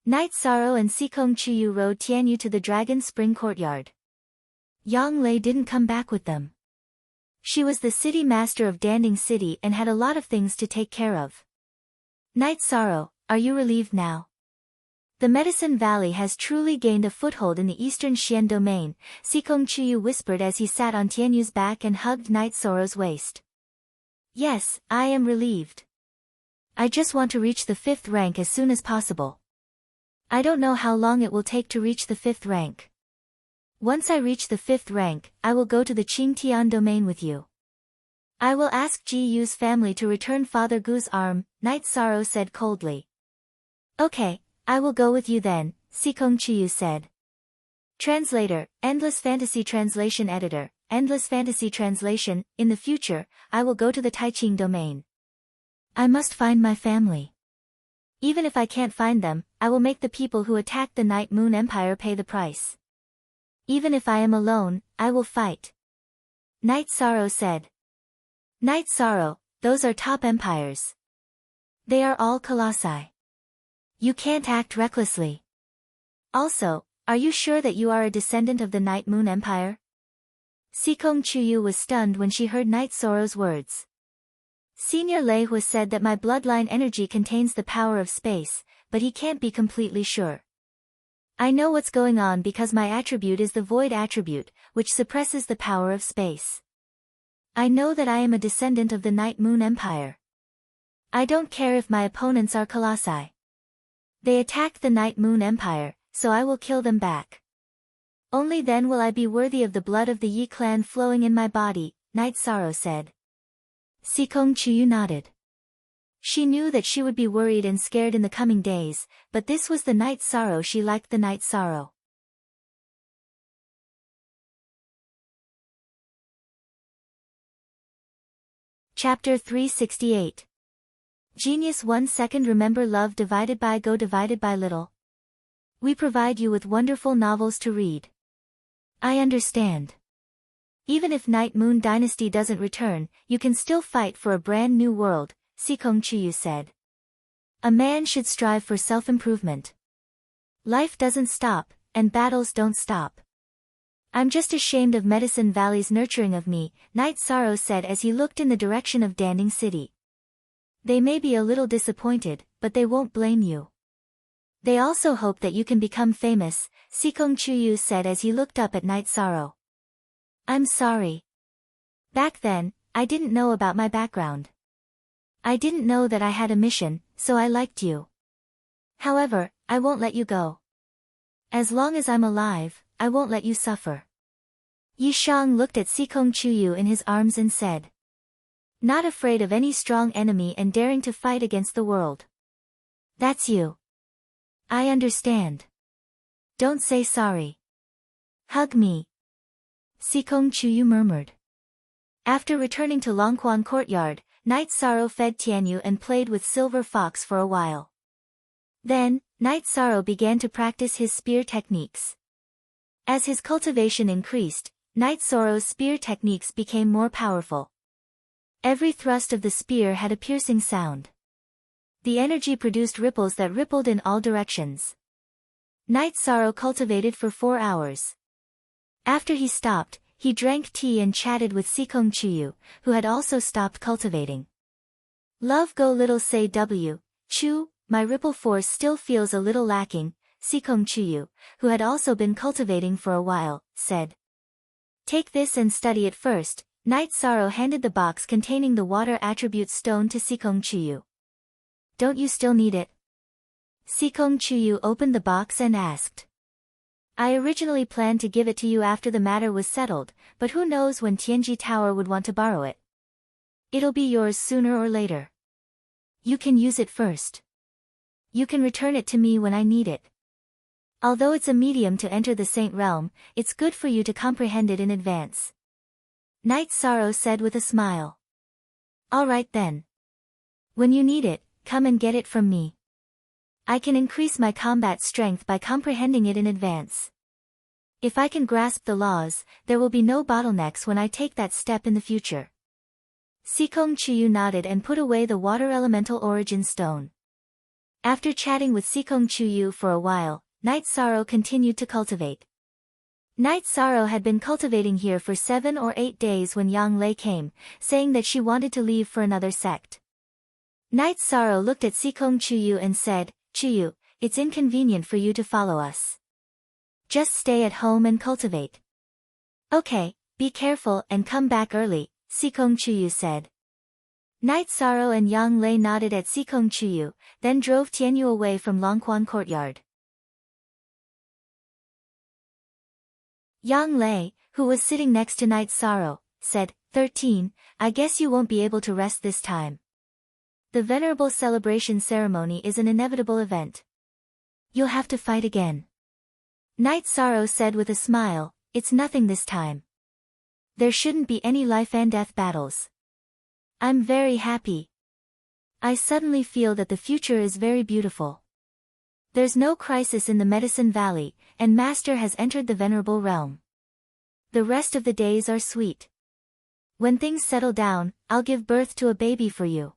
Night Sorrow and Sikong Chuyu rode Tianyu to the Dragon Spring Courtyard. Yang Lei didn't come back with them. She was the city master of Danding City and had a lot of things to take care of. Night Sorrow, are you relieved now? The Medicine Valley has truly gained a foothold in the Eastern Xian domain, Sikong Chuyu whispered as he sat on Tianyu's back and hugged Night Sorrow's waist. Yes, I am relieved. I just want to reach the 5th rank as soon as possible. I don't know how long it will take to reach the 5th rank. Once I reach the 5th rank, I will go to the Qingtian domain with you. I will ask Ji Yu's family to return Father Gu's arm, Night Sorrow said coldly. Okay, I will go with you then, Sikong Chuyu said. Translator, Endless Fantasy Translation Editor, Endless Fantasy Translation, in the future, I will go to the Taiqing domain. I must find my family. Even if I can't find them, I will make the people who attacked the Night Moon Empire pay the price. Even if I am alone, I will fight. Night Sorrow said. Night Sorrow, those are top empires. They are all colossi. You can't act recklessly. Also, are you sure that you are a descendant of the Night Moon Empire? Sikong Chuyu was stunned when she heard Night Sorrow's words. Senior Lei Hua said that my bloodline energy contains the power of space, but he can't be completely sure. I know what's going on because my attribute is the Void attribute, which suppresses the power of space. I know that I am a descendant of the Night Moon Empire. I don't care if my opponents are colossi. They attacked the Night Moon Empire, so I will kill them back. Only then will I be worthy of the blood of the Yi clan flowing in my body, Night Sorrow said. Sikong Chuyu nodded. She knew that she would be worried and scared in the coming days, but this was the Night Sorrow she liked, the Night Sorrow. Chapter 368. Genius 1 second. Remember love divided by go divided by little. We provide you with wonderful novels to read. I understand. Even if Night Moon Dynasty doesn't return, you can still fight for a brand new world, Sikong Chuyu said. A man should strive for self-improvement. Life doesn't stop, and battles don't stop. I'm just ashamed of Medicine Valley's nurturing of me, Night Sorrow said as he looked in the direction of Danding City. They may be a little disappointed, but they won't blame you. They also hope that you can become famous, Sikong Chuyu said as he looked up at Night Sorrow. I'm sorry. Back then, I didn't know about my background. I didn't know that I had a mission, so I liked you. However, I won't let you go. As long as I'm alive, I won't let you suffer. Yi Shang looked at Sikong Chuyu in his arms and said. Not afraid of any strong enemy and daring to fight against the world. That's you. I understand. Don't say sorry. Hug me. Sikong Chuyu murmured. After returning to Longquan Courtyard, Night Sorrow fed Tianyu and played with Silver Fox for a while. Then, Night Sorrow began to practice his spear techniques. As his cultivation increased, Night Sorrow's spear techniques became more powerful. Every thrust of the spear had a piercing sound. The energy produced ripples that rippled in all directions. Night Sorrow cultivated for 4 hours. After he stopped, he drank tea and chatted with Sikong Chuyu, who had also stopped cultivating. Love go little say W, Chu, my ripple force still feels a little lacking, Sikong Chuyu, who had also been cultivating for a while, said. Take this and study it first. Night Sorrow handed the box containing the water attribute stone to Sikong Chuyu. Don't you still need it? Sikong Chuyu opened the box and asked. I originally planned to give it to you after the matter was settled, but who knows when Tianji Tower would want to borrow it. It'll be yours sooner or later. You can use it first. You can return it to me when I need it. Although it's a medium to enter the Saint Realm, it's good for you to comprehend it in advance. Night Sorrow said with a smile. All right then. When you need it, come and get it from me. I can increase my combat strength by comprehending it in advance. If I can grasp the laws, there will be no bottlenecks when I take that step in the future. Sikong Chuyu nodded and put away the water elemental origin stone. After chatting with Sikong Chuyu for a while, Night Sorrow continued to cultivate. Night Sorrow had been cultivating here for 7 or 8 days when Yang Lei came, saying that she wanted to leave for another sect. Night Sorrow looked at Sikong Chuyu and said, Chuyu, it's inconvenient for you to follow us. Just stay at home and cultivate. Okay, be careful and come back early, Sikong Chuyu said. Night Sorrow and Yang Lei nodded at Sikong Chuyu, then drove Tianyu away from Longquan Courtyard. Yang Lei, who was sitting next to Night Sorrow, said, 13, I guess you won't be able to rest this time. The venerable celebration ceremony is an inevitable event. You'll have to fight again. Night Sorrow said with a smile, it's nothing this time. There shouldn't be any life and death battles. I'm very happy. I suddenly feel that the future is very beautiful. There's no crisis in the Medicine Valley, and Master has entered the venerable realm. The rest of the days are sweet. When things settle down, I'll give birth to a baby for you.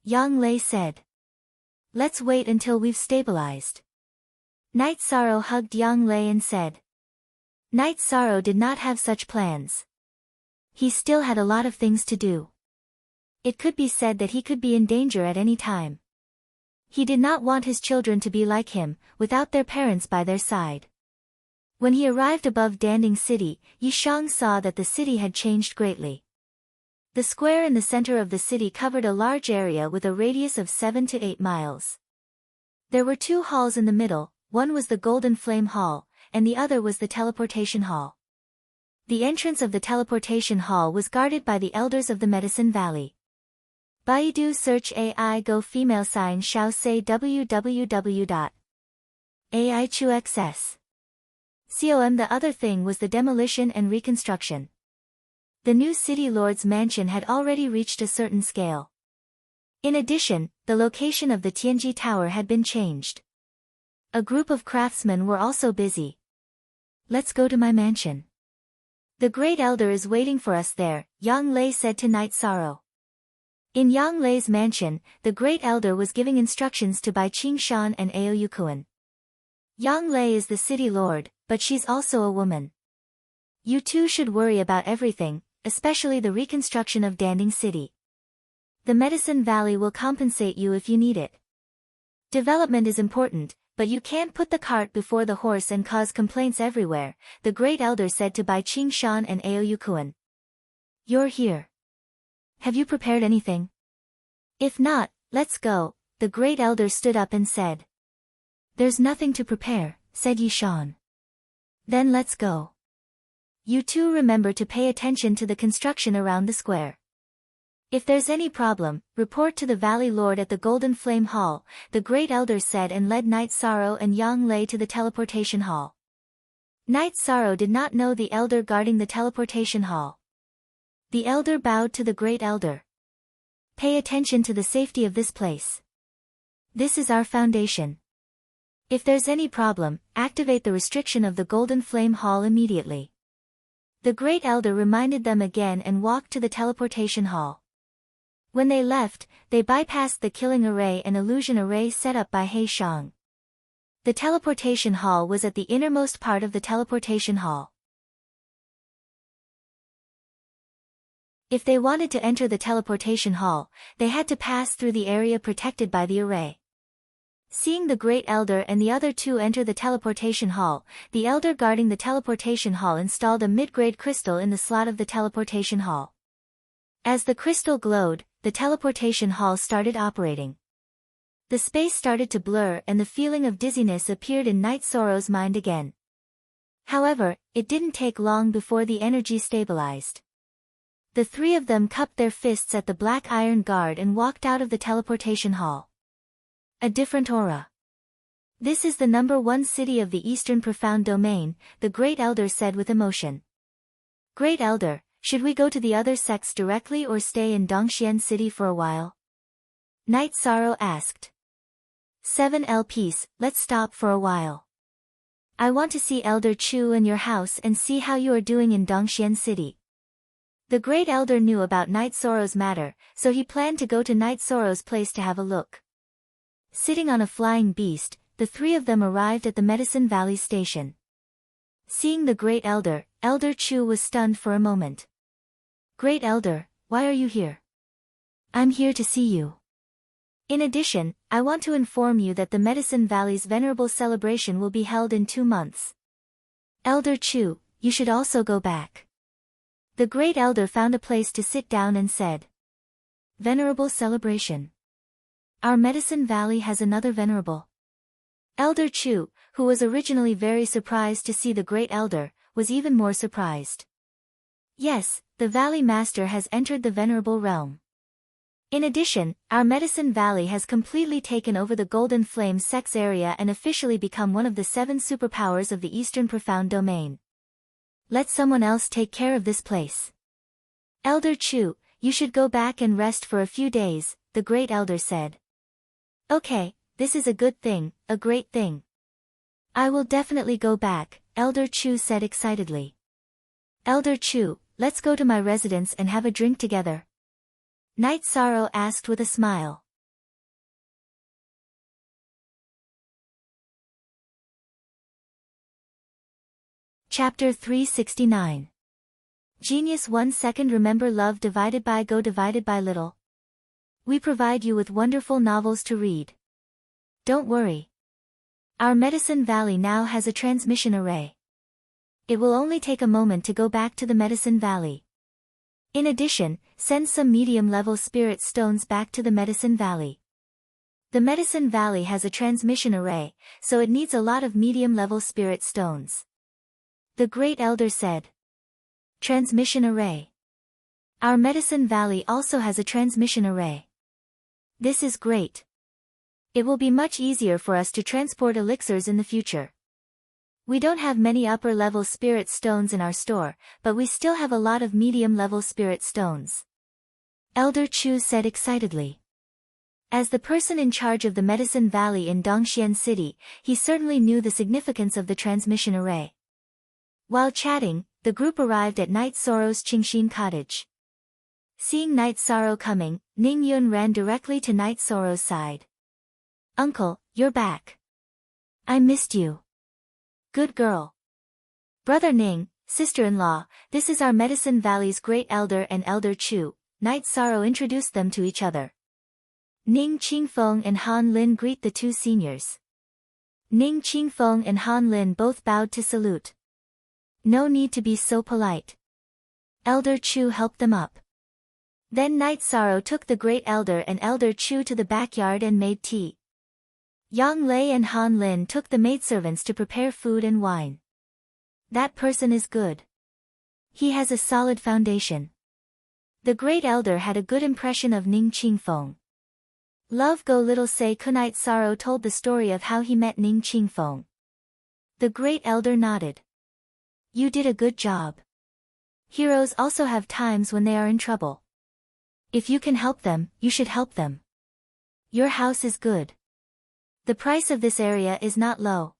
Yang Lei said. Let's wait until we've stabilized. Night Sorrow hugged Yang Lei and said. Night Sorrow did not have such plans. He still had a lot of things to do. It could be said that he could be in danger at any time. He did not want his children to be like him, without their parents by their side. When he arrived above Danding City, Yi Shang saw that the city had changed greatly. The square in the center of the city covered a large area with a radius of 7 to 8 miles. There were 2 halls in the middle, one was the Golden Flame Hall, and the other was the Teleportation Hall. The entrance of the Teleportation Hall was guarded by the elders of the Medicine Valley. Baidu search AI go female sign shao say www.aichuxs.com. The other thing was the demolition and reconstruction. The new city lord's mansion had already reached a certain scale. In addition, the location of the Tianji Tower had been changed. A group of craftsmen were also busy. Let's go to my mansion. The Great Elder is waiting for us there, Yang Lei said to Night Sorrow. In Yang Lei's mansion, the Great Elder was giving instructions to Bai Qingshan and Aoyukuan. Yang Lei is the city lord, but she's also a woman. You two should worry about everything, especially the reconstruction of Danding City. The Medicine Valley will compensate you if you need it. Development is important, but you can't put the cart before the horse and cause complaints everywhere, the Great Elder said to Bai Qingshan and Aoyukuan. You're here. Have you prepared anything? If not, let's go, the great elder stood up and said. There's nothing to prepare, said Yishan. Then let's go. You two remember to pay attention to the construction around the square. If there's any problem, report to the Valley Lord at the Golden Flame Hall, the great elder said and led Night Sorrow and Yang Lei to the teleportation hall. Night Sorrow did not know the elder guarding the teleportation hall. The elder bowed to the great elder. Pay attention to the safety of this place. This is our foundation. If there's any problem, activate the restriction of the Golden Flame Hall immediately. The great elder reminded them again and walked to the teleportation hall. When they left, they bypassed the killing array and illusion array set up by He Shang. The teleportation hall was at the innermost part of the teleportation hall. If they wanted to enter the teleportation hall, they had to pass through the area protected by the array. Seeing the great elder and the other two enter the teleportation hall, the elder guarding the teleportation hall installed a mid-grade crystal in the slot of the teleportation hall. As the crystal glowed, the teleportation hall started operating. The space started to blur and the feeling of dizziness appeared in Night Sorrow's mind again. However, it didn't take long before the energy stabilized. The three of them cupped their fists at the black iron guard and walked out of the teleportation hall. A different aura. This is the #1 city of the Eastern Profound Domain, the Great Elder said with emotion. Great Elder, should we go to the other sects directly or stay in Dongxian City for a while? Night Sorrow asked. 7L Peace, let's stop for a while. I want to see Elder Chu and your house and see how you are doing in Dongxian City. The Great Elder knew about Night Sorrow's matter, so he planned to go to Night Sorrow's place to have a look. Sitting on a flying beast, the three of them arrived at the Medicine Valley station. Seeing the Great Elder, Elder Chu was stunned for a moment. Great Elder, why are you here? I'm here to see you. In addition, I want to inform you that the Medicine Valley's venerable celebration will be held in 2 months. Elder Chu, you should also go back. The Great Elder found a place to sit down and said. Venerable celebration. Our Medicine Valley has another venerable. Elder Chu, who was originally very surprised to see the Great Elder, was even more surprised. Yes, the Valley Master has entered the venerable realm. In addition, our Medicine Valley has completely taken over the Golden Flame Sex area and officially become one of the 7 superpowers of the Eastern Profound Domain. Let someone else take care of this place. Elder Chu, you should go back and rest for a few days, the Great Elder said. Okay, this is a good thing, a great thing. I will definitely go back, Elder Chu said excitedly. Elder Chu, let's go to my residence and have a drink together. Night Sorrow asked with a smile. Chapter 369. Genius 1 second. Remember love divided by go divided by little. We provide you with wonderful novels to read. Don't worry. Our Medicine Valley now has a transmission array. It will only take a moment to go back to the Medicine Valley. In addition, send some medium-level spirit stones back to the Medicine Valley. The Medicine Valley has a transmission array, so it needs a lot of medium-level spirit stones. The Great Elder said. Transmission array. Our Medicine Valley also has a transmission array. This is great. It will be much easier for us to transport elixirs in the future. We don't have many upper-level spirit stones in our store, but we still have a lot of medium-level spirit stones. Elder Chu said excitedly. As the person in charge of the Medicine Valley in Dongxian City, he certainly knew the significance of the transmission array. While chatting, the group arrived at Night Sorrow's Qingxin cottage. Seeing Night Sorrow coming, Ning Yun ran directly to Night Sorrow's side. Uncle, you're back. I missed you. Good girl. Brother Ning, sister-in-law, this is our Medicine Valley's Great Elder and Elder Chu. Night Sorrow introduced them to each other. Ning Qingfeng and Han Lin greet the two seniors. Ning Qingfeng and Han Lin both bowed to salute. No need to be so polite. Elder Chu helped them up. Then Night Sorrow took the Great Elder and Elder Chu to the backyard and made tea. Yang Lei and Han Lin took the maidservants to prepare food and wine. That person is good. He has a solid foundation. The Great Elder had a good impression of Ning Qingfeng. Love Go Little Say Kunite Sorrow told the story of how he met Ning Qingfeng. The Great Elder nodded. You did a good job. Heroes also have times when they are in trouble. If you can help them, you should help them. Your house is good. The price of this area is not low.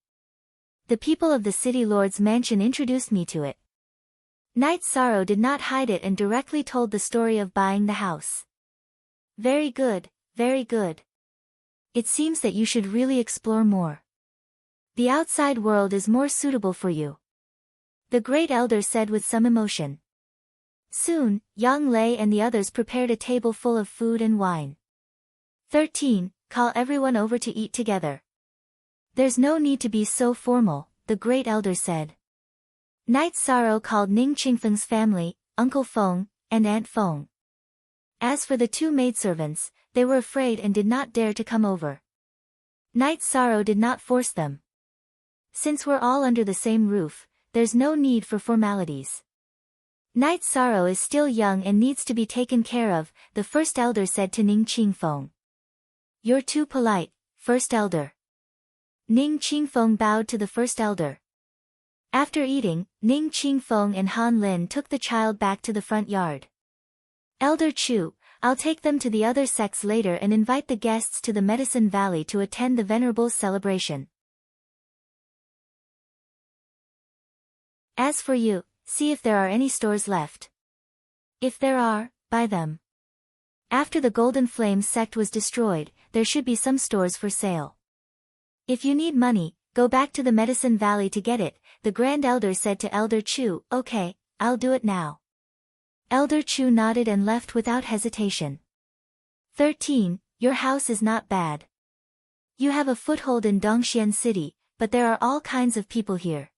The people of the City Lord's mansion introduced me to it. Night Sorrow did not hide it and directly told the story of buying the house. Very good, very good. It seems that you should really explore more. The outside world is more suitable for you. The Great Elder said with some emotion. Soon, Yang Lei and the others prepared a table full of food and wine. 13. Call everyone over to eat together. There's no need to be so formal, the Great Elder said. Night Sorrow called Ning Qingfeng's family, Uncle Feng, and Aunt Feng. As for the two maidservants, they were afraid and did not dare to come over. Night Sorrow did not force them. Since we're all under the same roof, there's no need for formalities. Night Sorrow is still young and needs to be taken care of, the First Elder said to Ning Qingfeng. You're too polite, First Elder. Ning Qingfeng bowed to the First Elder. After eating, Ning Qingfeng and Han Lin took the child back to the front yard. Elder Chu, I'll take them to the other sects later and invite the guests to the Medicine Valley to attend the Venerable's celebration. As for you, see if there are any stores left. If there are, buy them. After the Golden Flame sect was destroyed, there should be some stores for sale. If you need money, go back to the Medicine Valley to get it, the Grand Elder said to Elder Chu. Okay, I'll do it now. Elder Chu nodded and left without hesitation. 13. Your house is not bad. You have a foothold in Dongxian City, but there are all kinds of people here.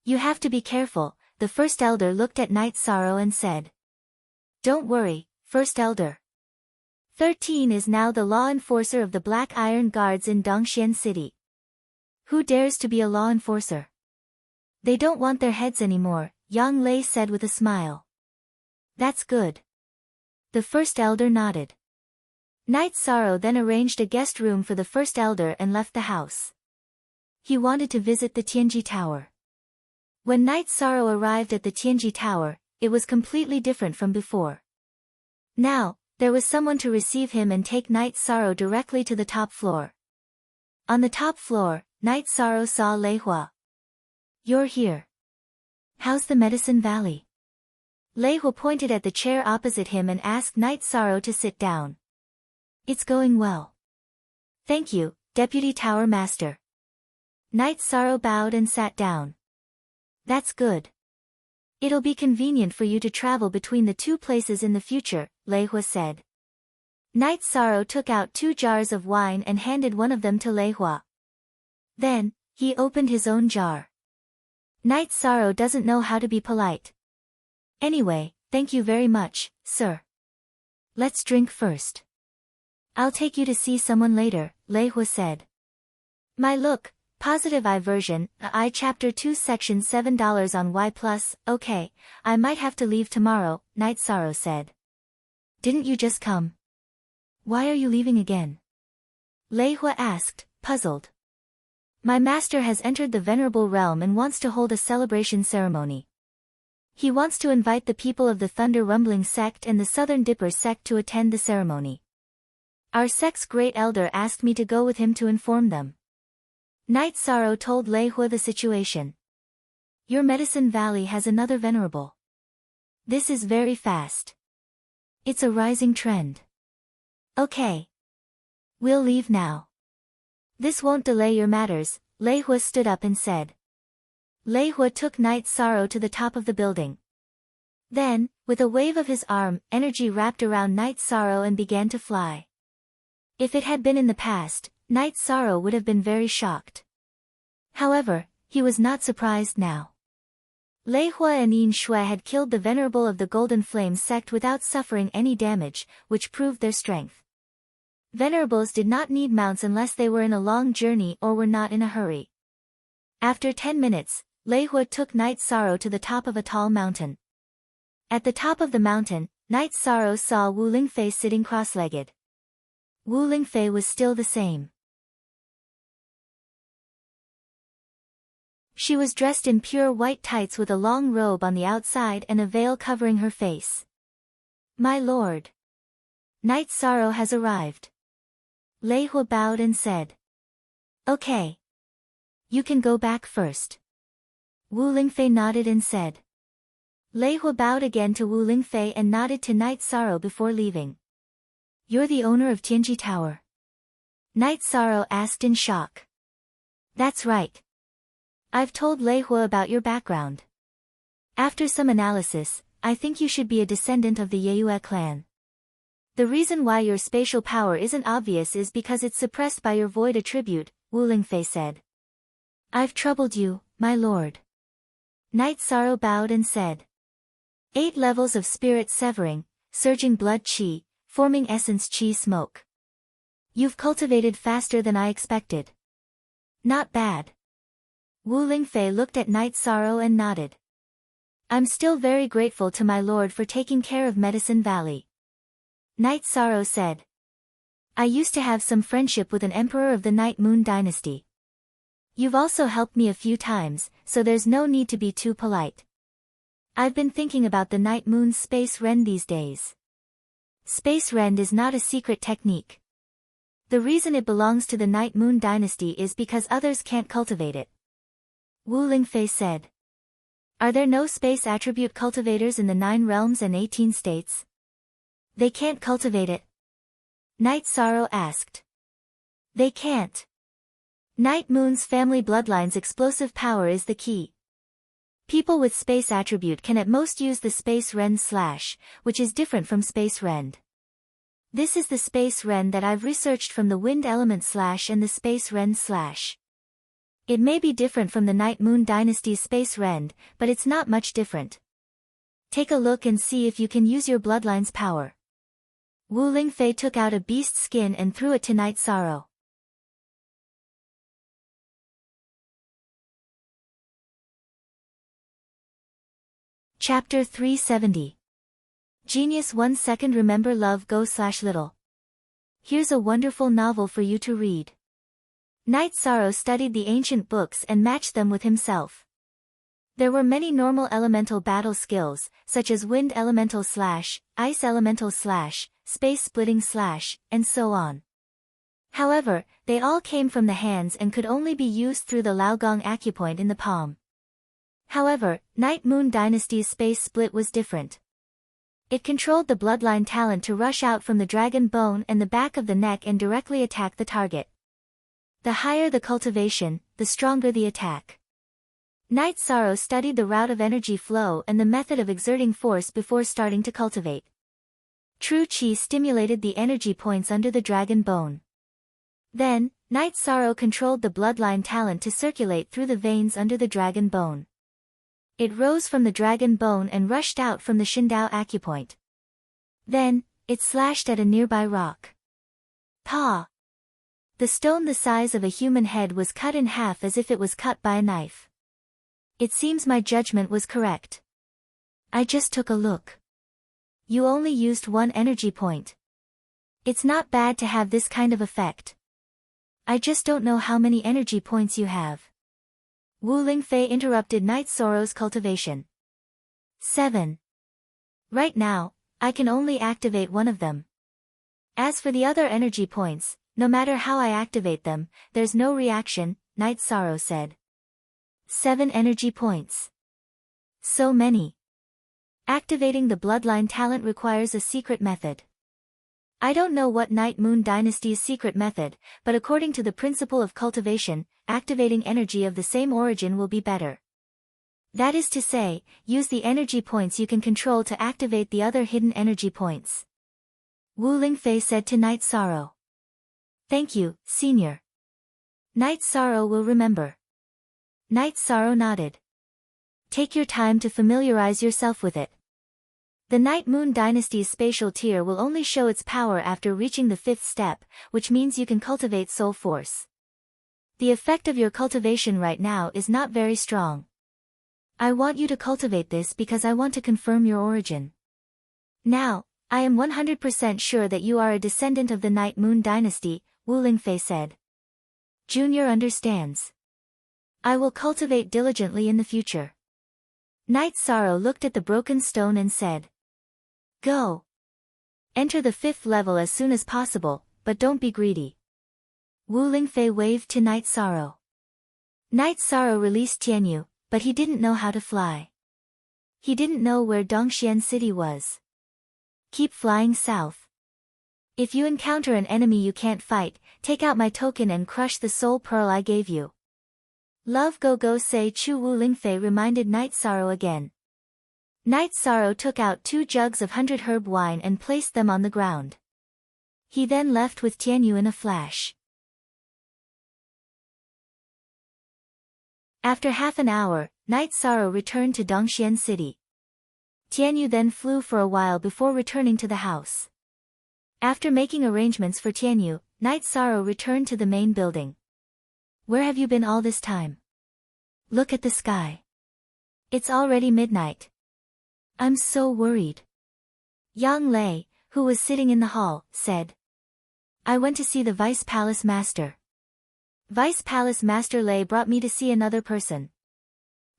You have to be careful, the First Elder looked at Night Sorrow and said. Don't worry, First Elder. 13 is now the law enforcer of the Black Iron Guards in Dongxian City. Who dares to be a law enforcer? They don't want their heads anymore, Yang Lei said with a smile. That's good. The First Elder nodded. Night Sorrow then arranged a guest room for the First Elder and left the house. He wanted to visit the Tianji Tower. When Night Sorrow arrived at the Tianji Tower, it was completely different from before. Now, there was someone to receive him and take Night Sorrow directly to the top floor. On the top floor, Night Sorrow saw Lei Hua. You're here. How's the Medicine Valley? Lei Hua pointed at the chair opposite him and asked Night Sorrow to sit down. It's going well. Thank you, Deputy Tower Master. Night Sorrow bowed and sat down. That's good. It'll be convenient for you to travel between the two places in the future, Lei Hua said. Night Sorrow took out 2 jars of wine and handed one of them to Lei Hua. Then, he opened his own jar. Night Sorrow doesn't know how to be polite. Anyway, thank you very much, sir. Let's drink first. I'll take you to see someone later, Lei Hua said. My look, positive I version, I chapter 2 section $7 on Y+, okay, I might have to leave tomorrow, Night Sorrow said. Didn't you just come? Why are you leaving again? Lei Hua asked, puzzled. My master has entered the Venerable Realm and wants to hold a celebration ceremony. He wants to invite the people of the Thunder Rumbling sect and the Southern Dipper sect to attend the ceremony. Our sect's Great Elder asked me to go with him to inform them. Night Sorrow told Lei Hua the situation. Your Medicine Valley has another Venerable. This is very fast. It's a rising trend. Okay. We'll leave now. This won't delay your matters, Lei Hua stood up and said. Lei Hua took Night Sorrow to the top of the building. Then, with a wave of his arm, energy wrapped around Night Sorrow and began to fly. If it had been in the past, Night Sorrow would have been very shocked. However, he was not surprised now. Lei Hua and Yin Shui had killed the Venerable of the Golden Flame sect without suffering any damage, which proved their strength. Venerables did not need mounts unless they were in a long journey or were not in a hurry. After 10 minutes, Lei Hua took Night Sorrow to the top of a tall mountain. At the top of the mountain, Night Sorrow saw Wu Lingfei sitting cross-legged. Wu Lingfei was still the same. She was dressed in pure white tights with a long robe on the outside and a veil covering her face. "My lord. Night Sorrow has arrived." Lei Hua bowed and said. "Okay. You can go back first." Wu Lingfei nodded and said. Lei Hua bowed again to Wu Lingfei and nodded to Night Sorrow before leaving. "You're the owner of Tianji Tower?" Night Sorrow asked in shock. "That's right. I've told Lei Hua about your background. After some analysis, I think you should be a descendant of the Yeyue clan. The reason why your spatial power isn't obvious is because it's suppressed by your void attribute," Wu Lingfei said. "I've troubled you, my lord." Night Sorrow bowed and said. 8 levels of spirit severing, surging blood qi, forming essence qi smoke. You've cultivated faster than I expected. Not bad. Wu Lingfei looked at Night Sorrow and nodded. "I'm still very grateful to my lord for taking care of Medicine Valley." Night Sorrow said. "I used to have some friendship with an emperor of the Night Moon dynasty. You've also helped me a few times, so there's no need to be too polite. I've been thinking about the Night Moon's Space Rend these days. Space Rend is not a secret technique. The reason it belongs to the Night Moon dynasty is because others can't cultivate it." Wu Lingfei said. "Are there no space attribute cultivators in the 9 realms and 18 states? They can't cultivate it?" Night Sorrow asked. "They can't. Night Moon's family bloodline's explosive power is the key. People with space attribute can at most use the Space Rend /, which is different from Space Rend. This is the Space Rend that I've researched from the Wind Element / and the Space Rend /. It may be different from the Night Moon Dynasty's Space Rend, but it's not much different. Take a look and see if you can use your bloodline's power." Wu Lingfei took out a beast skin and threw it to Night Sorrow. Chapter 370. Genius 1 second remember love go / little. Here's a wonderful novel for you to read. Night Sorrow studied the ancient books and matched them with himself. There were many normal elemental battle skills, such as Wind Elemental / Ice Elemental / Space Splitting / and so on. However, they all came from the hands and could only be used through the Laogong acupoint in the palm. However, Night Moon Dynasty's Space Split was different. It controlled the bloodline talent to rush out from the dragon bone and the back of the neck and directly attack the target. The higher the cultivation, the stronger the attack. Night Sorrow studied the route of energy flow and the method of exerting force before starting to cultivate. True Qi stimulated the energy points under the dragon bone. Then, Night Sorrow controlled the bloodline talent to circulate through the veins under the dragon bone. It rose from the dragon bone and rushed out from the Shindao acupoint. Then, it slashed at a nearby rock. Pa! The stone the size of a human head was cut in half as if it was cut by a knife. It seems my judgment was correct. I just took a look. You only used 1 energy point. It's not bad to have this kind of effect. I just don't know how many energy points you have. Wu Lingfei interrupted Night Sorrow's cultivation. 7. Right now, I can only activate 1 of them. As for the other energy points, no matter how I activate them, there's no reaction, Night Sorrow said. 7 energy points. So many. Activating the bloodline talent requires a secret method. I don't know what Night Moon Dynasty's secret method, but according to the principle of cultivation, activating energy of the same origin will be better. That is to say, use the energy points you can control to activate the other hidden energy points. Wu Lingfei said to Night Sorrow. Thank you, Senior. Night Sorrow will remember. Night Sorrow nodded. take your time to familiarize yourself with it. The Night Moon Dynasty's spatial tier will only show its power after reaching the 5th step, which means you can cultivate soul force. The effect of your cultivation right now is not very strong. I want you to cultivate this because I want to confirm your origin. Now, I am 100% sure that you are a descendant of the Night Moon Dynasty, Wu Lingfei said. Junior understands. I will cultivate diligently in the future. Night Sorrow looked at the broken stone and said. Go. Enter the 5th level as soon as possible, but don't be greedy. Wu Lingfei waved to Night Sorrow. Night Sorrow released Tianyu, but he didn't know how to fly. He didn't know where Dongxian City was. Keep flying south. If you encounter an enemy you can't fight, take out my token and crush the soul pearl I gave you. Love Go Go Say Chu. Wu Lingfei reminded Night Sorrow again. Night Sorrow took out 2 jugs of 100 herb wine and placed them on the ground. He then left with Tianyu in a flash. After half an hour, Night Sorrow returned to Dongxian City. Tianyu then flew for a while before returning to the house. After making arrangements for Tianyu, Night Sorrow returned to the main building. Where have you been all this time? Look at the sky. It's already midnight. I'm so worried. Yang Lei, who was sitting in the hall, said. I went to see the Vice Palace Master. Vice Palace Master Lei brought me to see another person.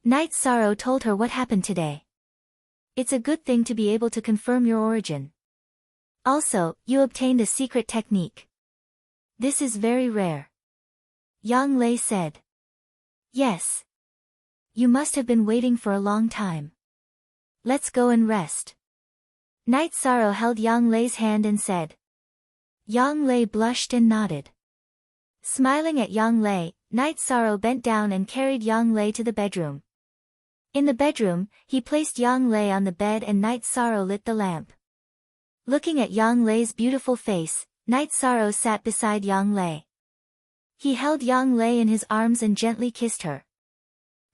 Night Sorrow told her what happened today. It's a good thing to be able to confirm your origin. Also, you obtained a secret technique. This is very rare. Yang Lei said. Yes. You must have been waiting for a long time. Let's go and rest. Night Sorrow held Yang Lei's hand and said. Yang Lei blushed and nodded. Smiling at Yang Lei, Night Sorrow bent down and carried Yang Lei to the bedroom. In the bedroom, he placed Yang Lei on the bed and Night Sorrow lit the lamp. Looking at Yang Lei's beautiful face, Night Sorrow sat beside Yang Lei. He held Yang Lei in his arms and gently kissed her.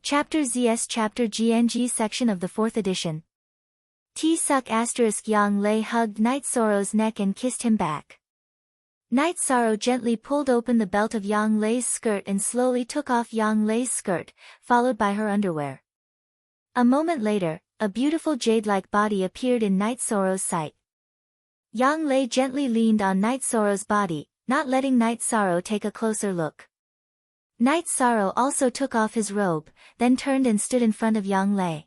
Chapter ZS Chapter GNG section of the 4th edition. T-Suck ** Yang Lei hugged Night Sorrow's neck and kissed him back. Night Sorrow gently pulled open the belt of Yang Lei's skirt and slowly took off Yang Lei's skirt, followed by her underwear. A moment later, a beautiful jade-like body appeared in Night Sorrow's sight. Yang Lei gently leaned on Night Sorrow's body, not letting Night Sorrow take a closer look. Night Sorrow also took off his robe, then turned and stood in front of Yang Lei.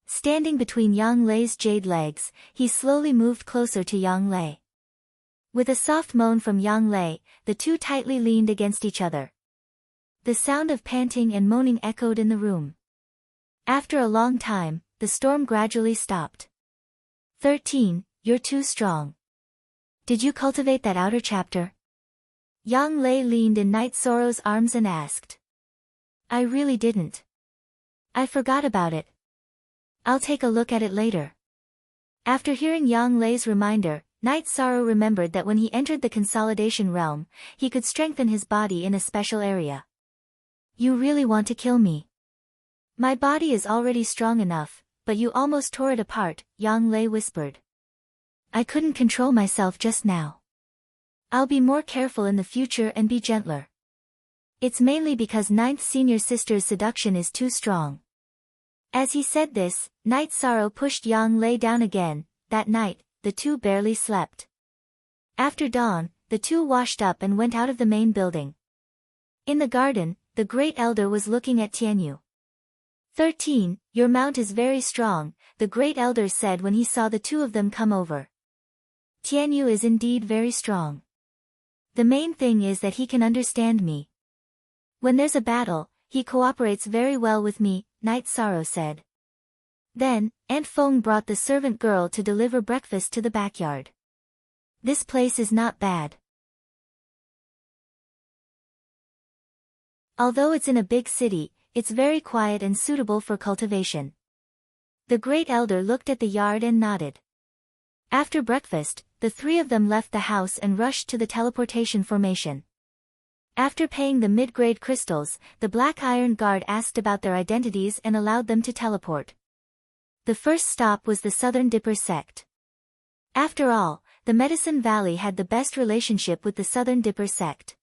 Standing between Yang Lei's jade legs, he slowly moved closer to Yang Lei. With a soft moan from Yang Lei, the two tightly leaned against each other. The sound of panting and moaning echoed in the room. After a long time, the storm gradually stopped. 13. You're too strong. Did you cultivate that outer chapter? Yang Lei leaned in Night Sorrow's arms and asked. I really didn't. I forgot about it. I'll take a look at it later. After hearing Yang Lei's reminder, Night Sorrow remembered that when he entered the consolidation realm, he could strengthen his body in a special area. You really want to kill me? My body is already strong enough, but you almost tore it apart, Yang Lei whispered. I couldn't control myself just now. I'll be more careful in the future and be gentler. It's mainly because 9th senior sister's seduction is too strong. As he said this, Night Sorrow pushed Yang Lei down again. That night, the two barely slept. After dawn, the two washed up and went out of the main building. In the garden, the Great Elder was looking at Tianyu. 13. Your mount is very strong, the Great Elder said when he saw the two of them come over. Tianyu is indeed very strong. The main thing is that he can understand me. When there's a battle, he cooperates very well with me, Night Sorrow said. Then, Aunt Feng brought the servant girl to deliver breakfast to the backyard. This place is not bad. Although it's in a big city, it's very quiet and suitable for cultivation. The Great Elder looked at the yard and nodded. After breakfast, the three of them left the house and rushed to the teleportation formation. After paying the mid-grade crystals, the Black Iron Guard asked about their identities and allowed them to teleport. The first stop was the Southern Dipper sect. After all, the Medicine Valley had the best relationship with the Southern Dipper sect.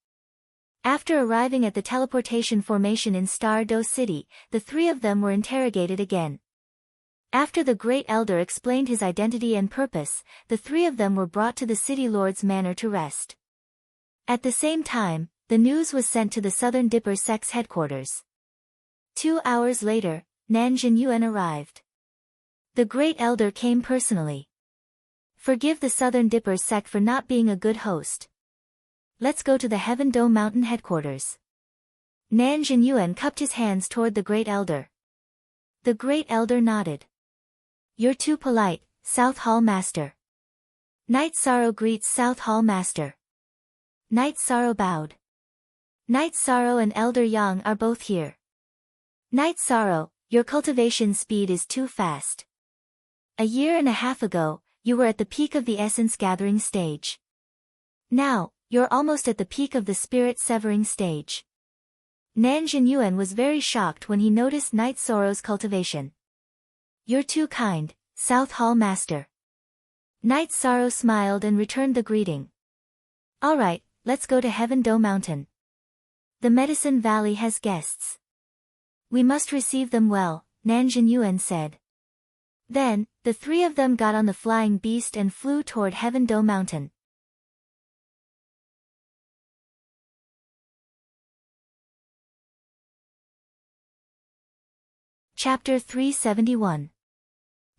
After arriving at the teleportation formation in Star Do City, the three of them were interrogated again. After the Great Elder explained his identity and purpose, the three of them were brought to the City Lord's manor to rest. At the same time, the news was sent to the Southern Dipper sect's headquarters. 2 hours later, Nan Jinyuan arrived. The Great Elder came personally. Forgive the Southern Dipper sect for not being a good host. Let's go to the Heaven Dome Mountain headquarters. Nan Jinyuan cupped his hands toward the Great Elder. The Great Elder nodded. You're too polite, South Hall Master. Night Sorrow greets South Hall Master. Night Sorrow bowed. Night Sorrow and Elder Yang are both here. Night Sorrow, your cultivation speed is too fast. A year and a half ago, you were at the peak of the essence gathering stage. Now, you're almost at the peak of the spirit severing stage. Nan Jinyuan was very shocked when he noticed Night Sorrow's cultivation. You're too kind, South Hall Master. Night Sorrow smiled and returned the greeting. Alright, let's go to Heaven Dome Mountain. The Medicine Valley has guests. We must receive them well, Nan Jinyuan said. Then, the three of them got on the flying beast and flew toward Heaven Dome Mountain. Chapter 371.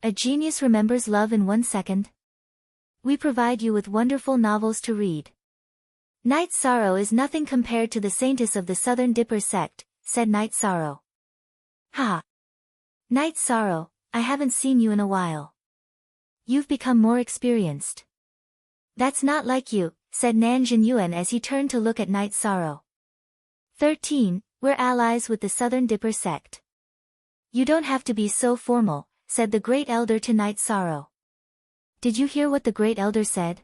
A Genius Remembers Love in 1 Second. We provide you with wonderful novels to read. Night Sorrow is nothing compared to the saintess of the Southern Dipper sect, said Night Sorrow. Ha! Night Sorrow, I haven't seen you in a while. You've become more experienced. That's not like you, said Nan Jinyuan as he turned to look at Night Sorrow. 13, we're allies with the Southern Dipper sect. You don't have to be so formal, said the Great Elder to Night Sorrow. Did you hear what the Great Elder said?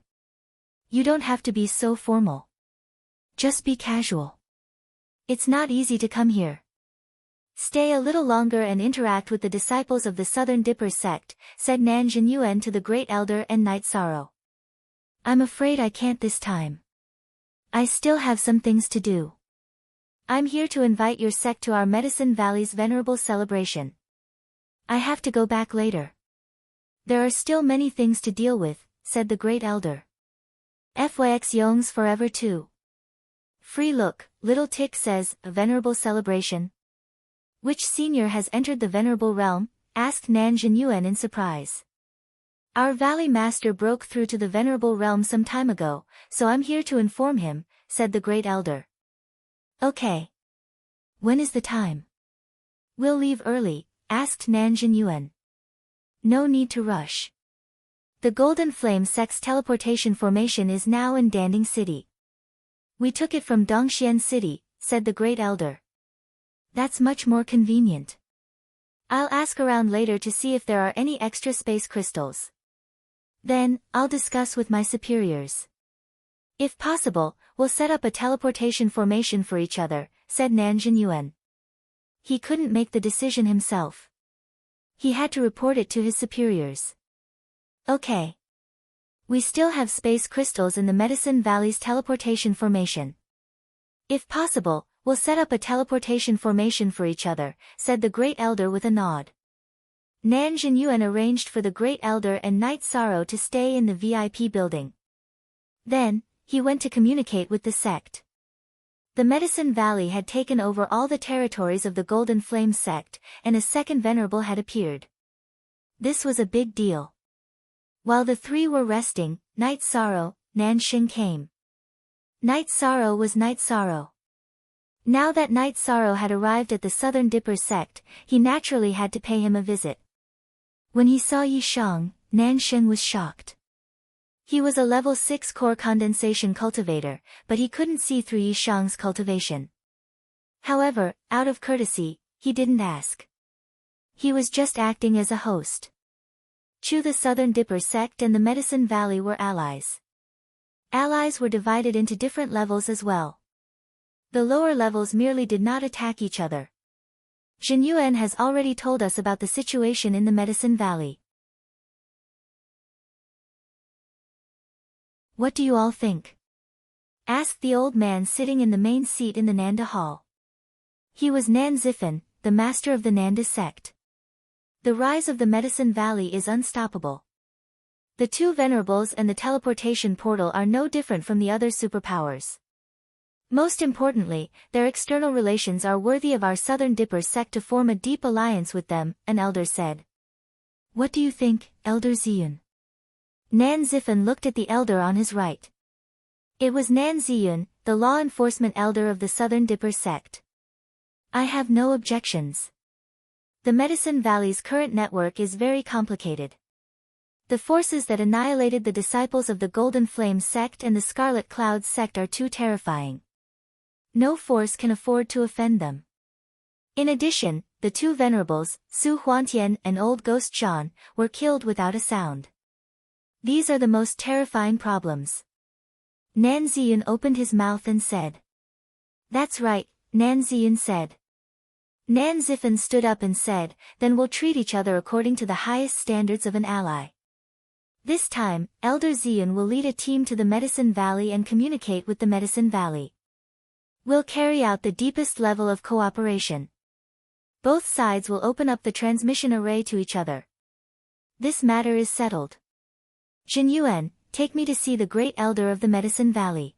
You don't have to be so formal. Just be casual. It's not easy to come here. Stay a little longer and interact with the disciples of the Southern Dipper sect, said Nan Jinyuan to the Great Elder and Night Sorrow. I'm afraid I can't this time. I still have some things to do. I'm here to invite your sect to our Medicine Valley's venerable celebration. I have to go back later. There are still many things to deal with, said the Great Elder. FYX Yongs forever too. Free look, Little Tick says, a venerable celebration. Which senior has entered the venerable realm? Asked Nan Jinyuan in surprise. Our Valley Master broke through to the venerable realm some time ago, so I'm here to inform him, said the Great Elder. Okay. When is the time? We'll leave early, asked Nan Jinyuan. No need to rush. The Golden Flame sect's teleportation formation is now in Danding City. We took it from Dongxian City, said the Great Elder. That's much more convenient. I'll ask around later to see if there are any extra space crystals. Then, I'll discuss with my superiors. If possible, we'll set up a teleportation formation for each other, said Nan Jinyuan. He couldn't make the decision himself. He had to report it to his superiors. Okay. We still have space crystals in the Medicine Valley's teleportation formation. If possible, we'll set up a teleportation formation for each other, said the Great Elder with a nod. Nan Jinyuan arranged for the Great Elder and Night Sorrow to stay in the VIP building. Then, he went to communicate with the sect. The Medicine Valley had taken over all the territories of the Golden Flame sect, and a second venerable had appeared. This was a big deal. While the three were resting, Night Sorrow, Nanxing came. Night Sorrow was Night Sorrow. Now that Night Sorrow had arrived at the Southern Dipper sect, he naturally had to pay him a visit. When he saw Yishang, Nanxing was shocked. He was a level 6 core condensation cultivator, but he couldn't see through Yishang's cultivation. However, out of courtesy, he didn't ask. He was just acting as a host. The Southern Dipper sect and the Medicine Valley were allies. Allies were divided into different levels as well. The lower levels merely did not attack each other. Jin Yuan has already told us about the situation in the Medicine Valley. What do you all think? Asked the old man sitting in the main seat in the Nanda Hall. He was Nan Zifen, the master of the Nanda sect. The rise of the Medicine Valley is unstoppable. The two venerables and the teleportation portal are no different from the other superpowers. Most importantly, their external relations are worthy of our Southern Dipper sect to form a deep alliance with them, an elder said. What do you think, Elder Ziyun? Nan Zifen looked at the elder on his right. It was Nan Ziyun, the law enforcement elder of the Southern Dipper sect. I have no objections. The Medicine Valley's current network is very complicated. The forces that annihilated the disciples of the Golden Flame sect and the Scarlet Clouds sect are too terrifying. No force can afford to offend them. In addition, the two venerables, Su Huantian and Old Ghost Zhan, were killed without a sound. These are the most terrifying problems. Nan Ziyun opened his mouth and said. That's right, Nan Ziyun said. Nan Zifen stood up and said, then we'll treat each other according to the highest standards of an ally. This time, Elder Ziyun will lead a team to the Medicine Valley and communicate with the Medicine Valley. We'll carry out the deepest level of cooperation. Both sides will open up the transmission array to each other. This matter is settled. Jin Yuan, take me to see the great elder of the Medicine Valley.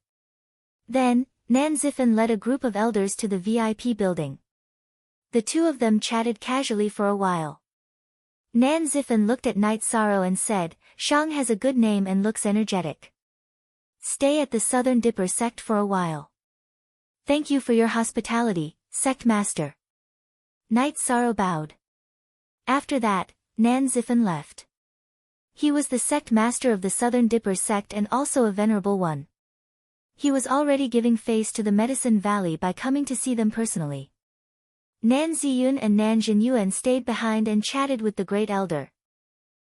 Then, Nan Zifen led a group of elders to the VIP building. The two of them chatted casually for a while. Nan Zifen looked at Night Sorrow and said, Shang has a good name and looks energetic. Stay at the Southern Dipper sect for a while. Thank you for your hospitality, sect master. Night Sorrow bowed. After that, Nan Zifen left. He was the sect master of the Southern Dipper sect and also a venerable one. He was already giving face to the Medicine Valley by coming to see them personally. Nan Ziyun and Nan Jinyuan stayed behind and chatted with the Great Elder.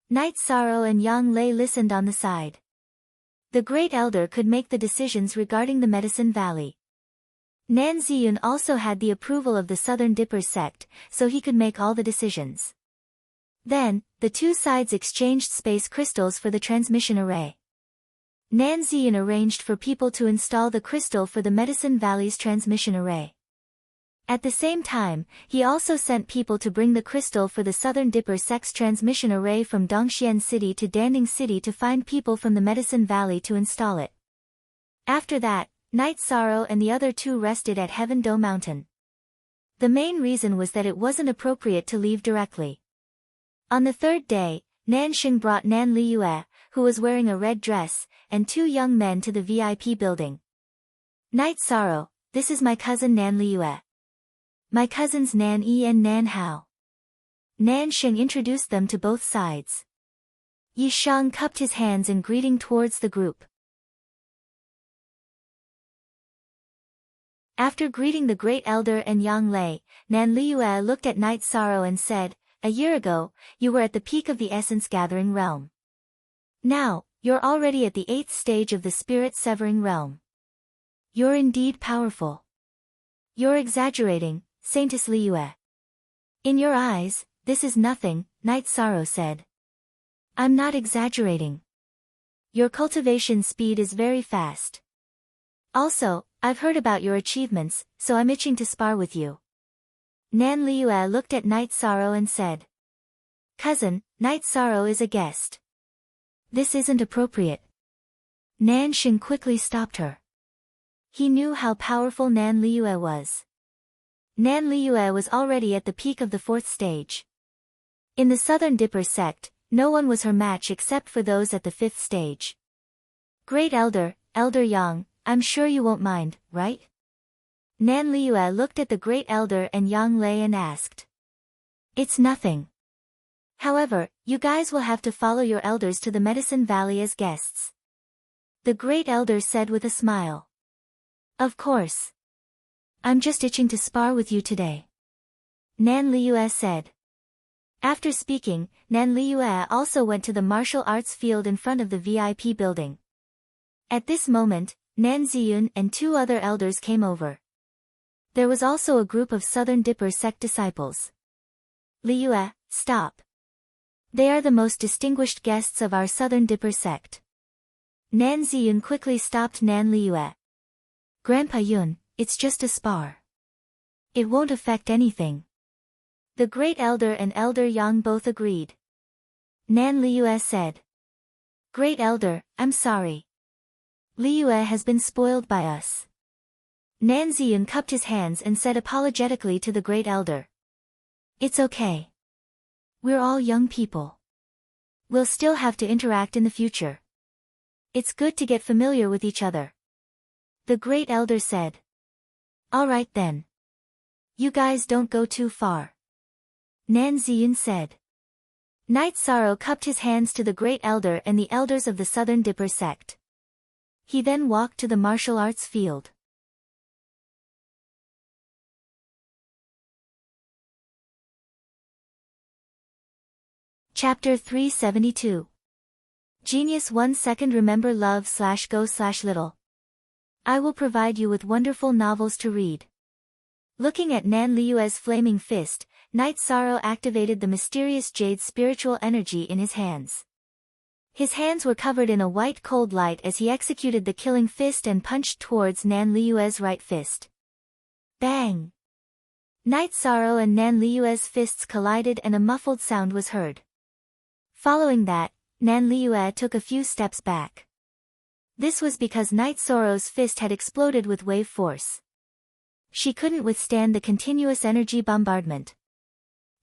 Night Sorrow and Yang Lei listened on the side. The Great Elder could make the decisions regarding the Medicine Valley. Nan Ziyun also had the approval of the Southern Dipper sect, so he could make all the decisions. Then, the two sides exchanged space crystals for the transmission array. Nan Ziyun arranged for people to install the crystal for the Medicine Valley's transmission array. At the same time, he also sent people to bring the crystal for the Southern Dipper sect's transmission array from Dongxian City to Danding City to find people from the Medicine Valley to install it. After that, Night Sorrow and the other two rested at Heaven Do Mountain. The main reason was that it wasn't appropriate to leave directly. On the third day, Nan Xing brought Nan Liyue, who was wearing a red dress, and two young men to the VIP building. Night Sorrow, this is my cousin Nan Liyue. My cousins Nan Yi and Nan Hao. Nan Xing introduced them to both sides. Yi Shang cupped his hands in greeting towards the group. After greeting the Great Elder and Yang Lei, Nan Liyue looked at Night Sorrow and said, a year ago, you were at the peak of the Essence Gathering Realm. Now, you're already at the 8th stage of the Spirit Severing Realm. You're indeed powerful. You're exaggerating, Saintess Liyue. In your eyes, this is nothing, Night Sorrow said. I'm not exaggerating. Your cultivation speed is very fast. Also, I've heard about your achievements, so I'm itching to spar with you. Nan Liyue looked at Night Sorrow and said. Cousin, Night Sorrow is a guest. This isn't appropriate. Nan Xing quickly stopped her. He knew how powerful Nan Liyue was. Nan Liyue was already at the peak of the 4th stage. In the Southern Dipper sect, no one was her match except for those at the 5th stage. Great Elder, Elder Yang, I'm sure you won't mind, right? Nan Liyue looked at the Great Elder and Yang Lei and asked. It's nothing. However, you guys will have to follow your elders to the Medicine Valley as guests. The Great Elder said with a smile. Of course. I'm just itching to spar with you today. Nan Liyue said. After speaking, Nan Liyue also went to the martial arts field in front of the VIP building. At this moment, Nan Ziyun and two other elders came over. There was also a group of Southern Dipper sect disciples. Liyue, stop. They are the most distinguished guests of our Southern Dipper sect. Nan Ziyun quickly stopped Nan Liyue. Grandpa Yun, it's just a spar. It won't affect anything. The Great Elder and Elder Yang both agreed. Nan Liyue said. Great Elder, I'm sorry. Liyue has been spoiled by us. Nan Ziyun cupped his hands and said apologetically to the Great Elder. It's okay. We're all young people. We'll still have to interact in the future. It's good to get familiar with each other. The Great Elder said. All right then. You guys don't go too far. Nan Ziyun said. Knight Sorrow cupped his hands to the Great Elder and the elders of the Southern Dipper sect. He then walked to the martial arts field. Chapter 372. Genius 1 second remember love/go/little. I will provide you with wonderful novels to read. Looking at Nan Liyue's flaming fist, Knight Sorrow activated the mysterious jade spiritual energy in his hands. His hands were covered in a white cold light as he executed the killing fist and punched towards Nan Liyue's right fist. Bang! Knight Sorrow and Nan Liyue's fists collided and a muffled sound was heard. Following that, Nan Liyue took a few steps back. This was because Knight Sorrow's fist had exploded with wave force. She couldn't withstand the continuous energy bombardment.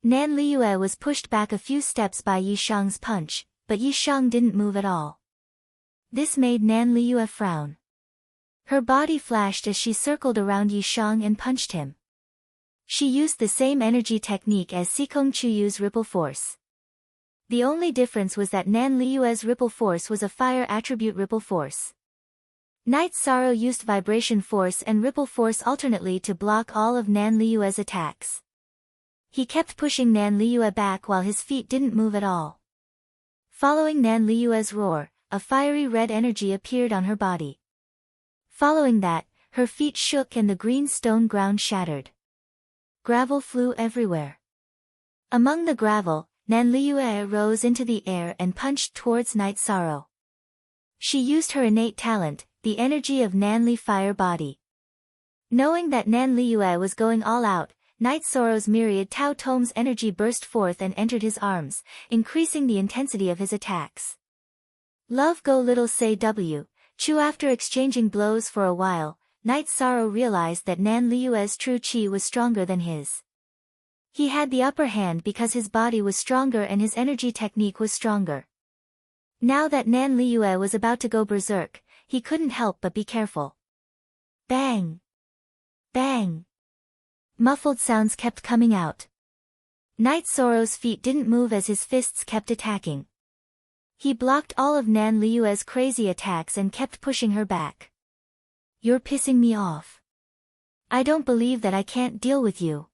Nan Liyue was pushed back a few steps by Yi Shang's punch, but Yi Shang didn't move at all. This made Nan Liyue frown. Her body flashed as she circled around Yi Shang and punched him. She used the same energy technique as Sikong Chuyu's ripple force. The only difference was that Nan Liyue's ripple force was a fire attribute ripple force. Knight Sorrow used vibration force and ripple force alternately to block all of Nan Liyue's attacks. He kept pushing Nan Liyue back while his feet didn't move at all. Following Nan Liyue's roar, a fiery red energy appeared on her body. Following that, her feet shook and the green stone ground shattered. Gravel flew everywhere. Among the gravel, Nan Liyue rose into the air and punched towards Knight Sorrow. She used her innate talent, the energy of Nanli Fire Body. Knowing that Nan Liyue was going all out, Knight Sorrow's myriad Tao Tome's energy burst forth and entered his arms, increasing the intensity of his attacks. Love Go Little Say W, Chu. After exchanging blows for a while, Knight Sorrow realized that Nan Liyue's true chi was stronger than his. He had the upper hand because his body was stronger and his energy technique was stronger. Now that Nan Liyue was about to go berserk, he couldn't help but be careful. Bang! Bang! Muffled sounds kept coming out. Knight Sorrow's feet didn't move as his fists kept attacking. He blocked all of Nan Liyue's crazy attacks and kept pushing her back. You're pissing me off. I don't believe that I can't deal with you.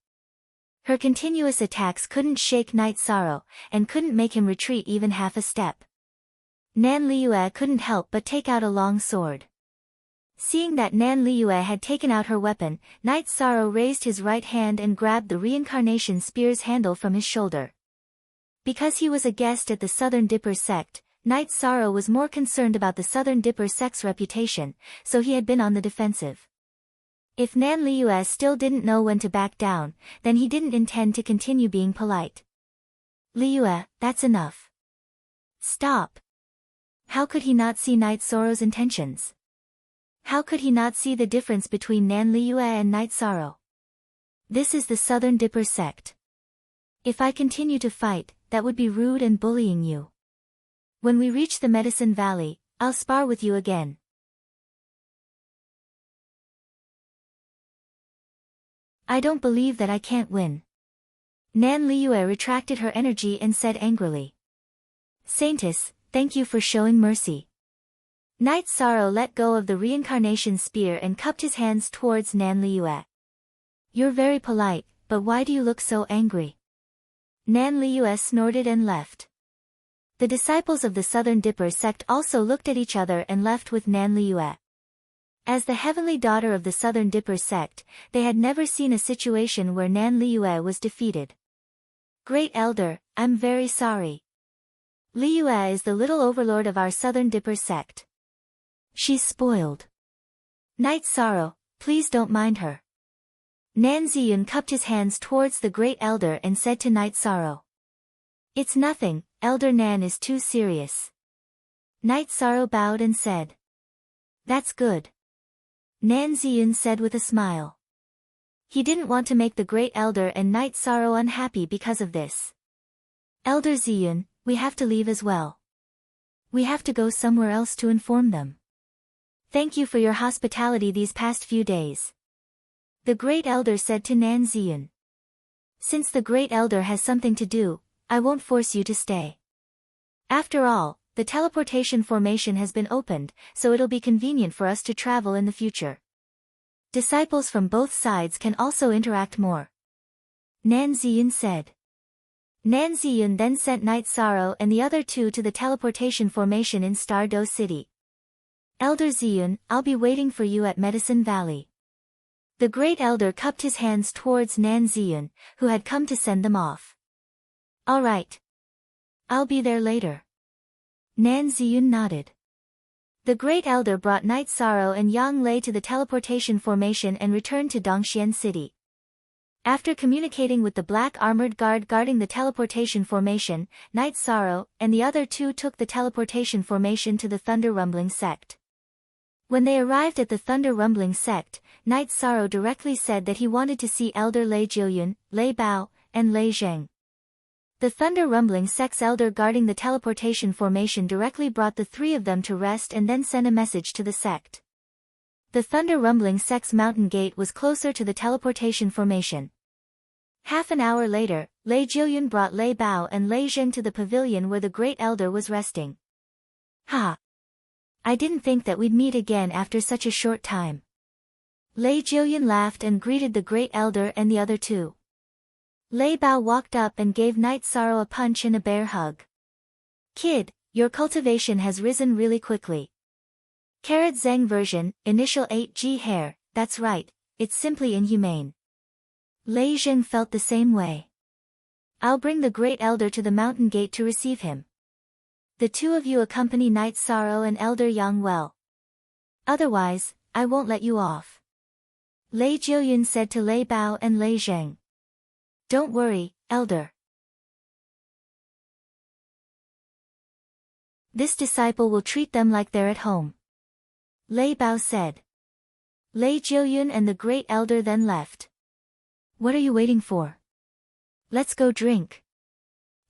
Her continuous attacks couldn't shake Knight Sorrow, and couldn't make him retreat even half a step. Nan Liyue couldn't help but take out a long sword. Seeing that Nan Liyue had taken out her weapon, Knight Sorrow raised his right hand and grabbed the reincarnation spear's handle from his shoulder. Because he was a guest at the Southern Dipper sect, Knight Sorrow was more concerned about the Southern Dipper sect's reputation, so he had been on the defensive. If Nan Liyue still didn't know when to back down, then he didn't intend to continue being polite. Liyue, that's enough. Stop. How could he not see Knight Sorrow's intentions? How could he not see the difference between Nan Liyue and Knight Sorrow? This is the Southern Dipper sect. If I continue to fight, that would be rude and bullying you. When we reach the Medicine Valley, I'll spar with you again. I don't believe that I can't win. Nan Liyue retracted her energy and said angrily. Saintess, thank you for showing mercy. Knight Sorrow let go of the reincarnation spear and cupped his hands towards Nan Liyue. You're very polite, but why do you look so angry? Nan Liyue snorted and left. The disciples of the Southern Dipper sect also looked at each other and left with Nan Liyue. As the heavenly daughter of the Southern Dipper sect, they had never seen a situation where Nan Liyue was defeated. Great Elder, I'm very sorry. Liyue is the little overlord of our Southern Dipper sect. She's spoiled. Night Sorrow, please don't mind her. Nan Ziyun cupped his hands towards the Great Elder and said to Night Sorrow. It's nothing, Elder Nan is too serious. Night Sorrow bowed and said. That's good. Nan Ziyun said with a smile. He didn't want to make the Great Elder and Night Sorrow unhappy because of this. Elder Ziyun, we have to leave as well. We have to go somewhere else to inform them. Thank you for your hospitality these past few days. The Great Elder said to Nan Ziyun. Since the Great Elder has something to do, I won't force you to stay. After all, the teleportation formation has been opened, so it'll be convenient for us to travel in the future. Disciples from both sides can also interact more. Nan Ziyun said. Nan Ziyun then sent Night Sorrow and the other two to the teleportation formation in Stardo City. Elder Ziyun, I'll be waiting for you at Medicine Valley. The Great Elder cupped his hands towards Nan Ziyun, who had come to send them off. All right. I'll be there later. Nan Ziyun nodded. The Great Elder brought Night Sorrow and Yang Lei to the teleportation formation and returned to Dongxian City. After communicating with the black armored guard guarding the teleportation formation, Night Sorrow and the other two took the teleportation formation to the Thunder Rumbling sect. When they arrived at the Thunder Rumbling sect, Night Sorrow directly said that he wanted to see Elder Lei Jiuyun, Lei Bao, and Lei Zheng. The Thunder Rumbling sect's elder guarding the teleportation formation directly brought the three of them to rest and then sent a message to the sect. The Thunder Rumbling sect's mountain gate was closer to the teleportation formation. Half an hour later, Lei Jiuyun brought Lei Bao and Lei Zheng to the pavilion where the Great Elder was resting. Ha! I didn't think that we'd meet again after such a short time. Lei Jiuyun laughed and greeted the Great Elder and the other two. Lei Bao walked up and gave Night Sorrow a punch and a bear hug. Kid, your cultivation has risen really quickly. Carrot Zeng version, initial 8G hair, that's right, it's simply inhumane. Lei Zheng felt the same way. I'll bring the Great Elder to the mountain gate to receive him. The two of you accompany Night Sorrow and Elder Yang well. Otherwise, I won't let you off. Lei Jiuyun said to Lei Bao and Lei Zheng. Don't worry, Elder. This disciple will treat them like they're at home. Lei Bao said. Lei Jiuyun and the Great Elder then left. What are you waiting for? Let's go drink.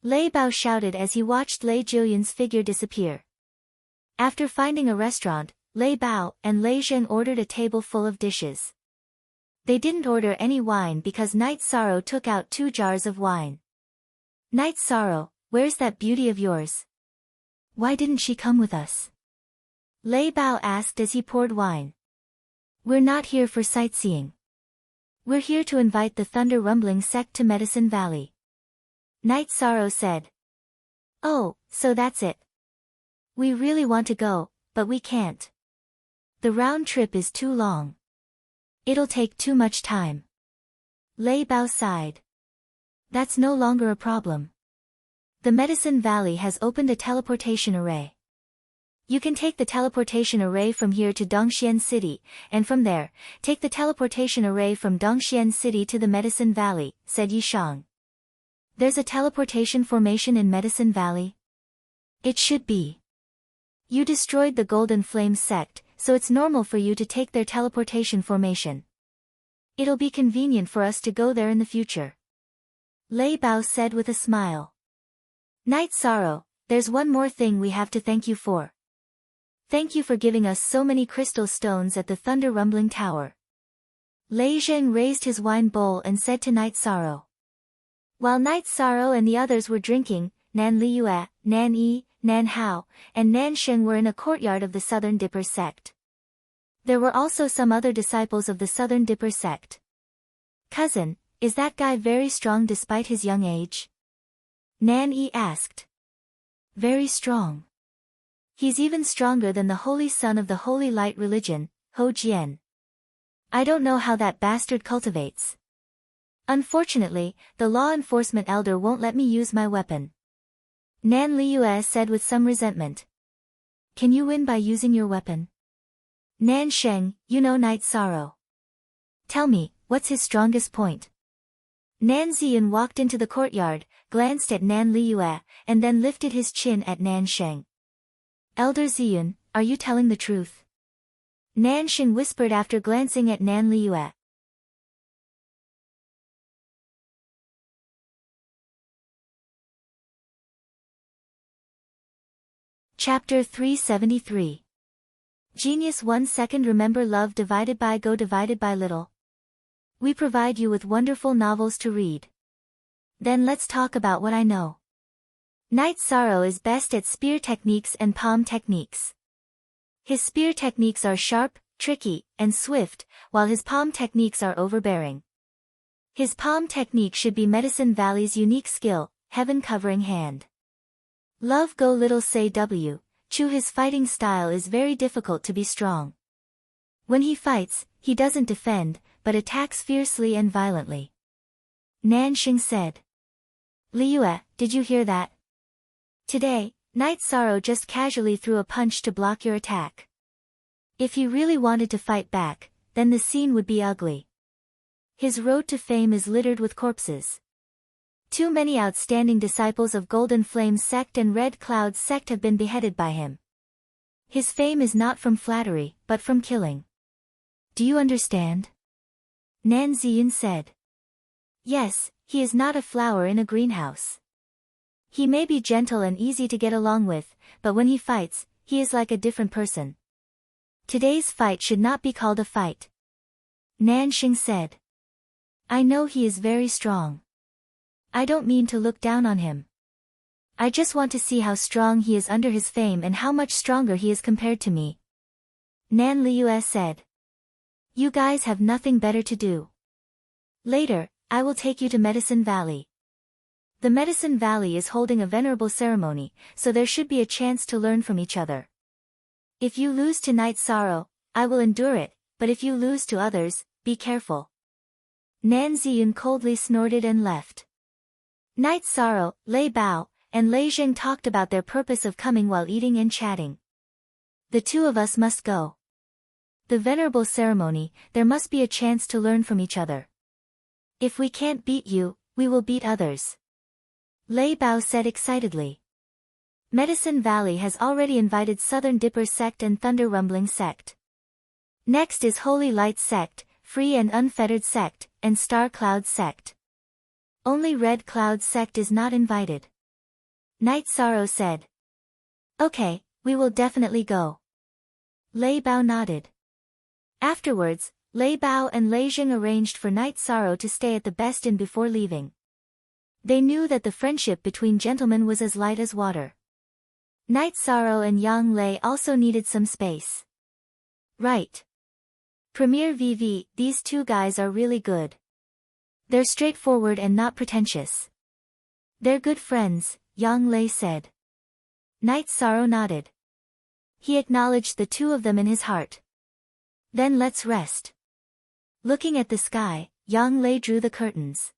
Lei Bao shouted as he watched Lei Jiuyun's figure disappear. After finding a restaurant, Lei Bao and Lei Zheng ordered a table full of dishes. They didn't order any wine because Night Sorrow took out 2 jars of wine. Night Sorrow, where's that beauty of yours? Why didn't she come with us? Lei Bao asked as he poured wine. We're not here for sightseeing. We're here to invite the Thunder Rumbling sect to Medicine Valley. Night Sorrow said. Oh, so that's it. We really want to go, but we can't. The round trip is too long. It'll take too much time. Lei Bao sighed. That's no longer a problem. The Medicine Valley has opened a teleportation array. You can take the teleportation array from here to Dongxian City, and from there, take the teleportation array from Dongxian City to the Medicine Valley, said Yishang. There's a teleportation formation in Medicine Valley? It should be. You destroyed the Golden Flame sect, so it's normal for you to take their teleportation formation. It'll be convenient for us to go there in the future. Lei Bao said with a smile. Night Sorrow, there's one more thing we have to thank you for. Thank you for giving us so many crystal stones at the Thunder Rumbling Tower. Lei Zheng raised his wine bowl and said to Night Sorrow. While Night Sorrow and the others were drinking, Nan Liyue, Nan Yi, Nan Hao, and Nan Sheng were in a courtyard of the Southern Dipper sect. There were also some other disciples of the Southern Dipper sect. Cousin, is that guy very strong despite his young age? Nan Yi asked. Very strong. He's even stronger than the Holy Son of the Holy Light religion, Ho Jian. I don't know how that bastard cultivates. Unfortunately, the law enforcement elder won't let me use my weapon. Nan Liu said with some resentment. Can you win by using your weapon? Nan Sheng, you know Night Sorrow. Tell me, what's his strongest point? Nan Ziyan walked into the courtyard, glanced at Nan Liu, and then lifted his chin at Nan Sheng. Elder Ziyan, are you telling the truth? Nan Sheng whispered after glancing at Nan Liu. Chapter 373. Genius 1 second. Remember love divided by go divided by little. We provide you with wonderful novels to read. Then let's talk about what I know. Night Sorrow is best at spear techniques and palm techniques. His spear techniques are sharp, tricky, and swift, while his palm techniques are overbearing. His palm technique should be Medicine Valley's unique skill, Heaven Covering Hand. Love Go Little Say W. Chu. His fighting style is very difficult to be strong. When he fights, he doesn't defend, but attacks fiercely and violently. Nan Xing said. Liu, did you hear that? Today, Night Sorrow just casually threw a punch to block your attack. If he really wanted to fight back, then the scene would be ugly. His road to fame is littered with corpses. Too many outstanding disciples of Golden Flame Sect and Red Cloud Sect have been beheaded by him. His fame is not from flattery, but from killing. Do you understand? Nan Ziyan said. Yes, he is not a flower in a greenhouse. He may be gentle and easy to get along with, but when he fights, he is like a different person. Today's fight should not be called a fight. Nan Xing said. I know he is very strong. I don't mean to look down on him. I just want to see how strong he is under his fame and how much stronger he is compared to me. Nan Liu said. You guys have nothing better to do. Later, I will take you to Medicine Valley. The Medicine Valley is holding a venerable ceremony, so there should be a chance to learn from each other. If you lose to Night Sorrow, I will endure it, but if you lose to others, be careful. Nan Ziyan coldly snorted and left. Night Sorrow, Lei Bao, and Lei Zheng talked about their purpose of coming while eating and chatting. The two of us must go. The venerable ceremony, there must be a chance to learn from each other. If we can't beat you, we will beat others. Lei Bao said excitedly. Medicine Valley has already invited Southern Dipper Sect and Thunder Rumbling Sect. Next is Holy Light Sect, Free and Unfettered Sect, and Star Cloud Sect. Only Red Cloud Sect is not invited. Night Sorrow said. Okay, we will definitely go. Lei Bao nodded. Afterwards, Lei Bao and Lei Zheng arranged for Night Sorrow to stay at the Best Inn before leaving. They knew that the friendship between gentlemen was as light as water. Night Sorrow and Yang Lei also needed some space. Right. Premier VV, these two guys are really good. They're straightforward and not pretentious. They're good friends, Yang Lei said. Night Sorrow nodded. He acknowledged the two of them in his heart. Then let's rest. Looking at the sky, Yang Lei drew the curtains.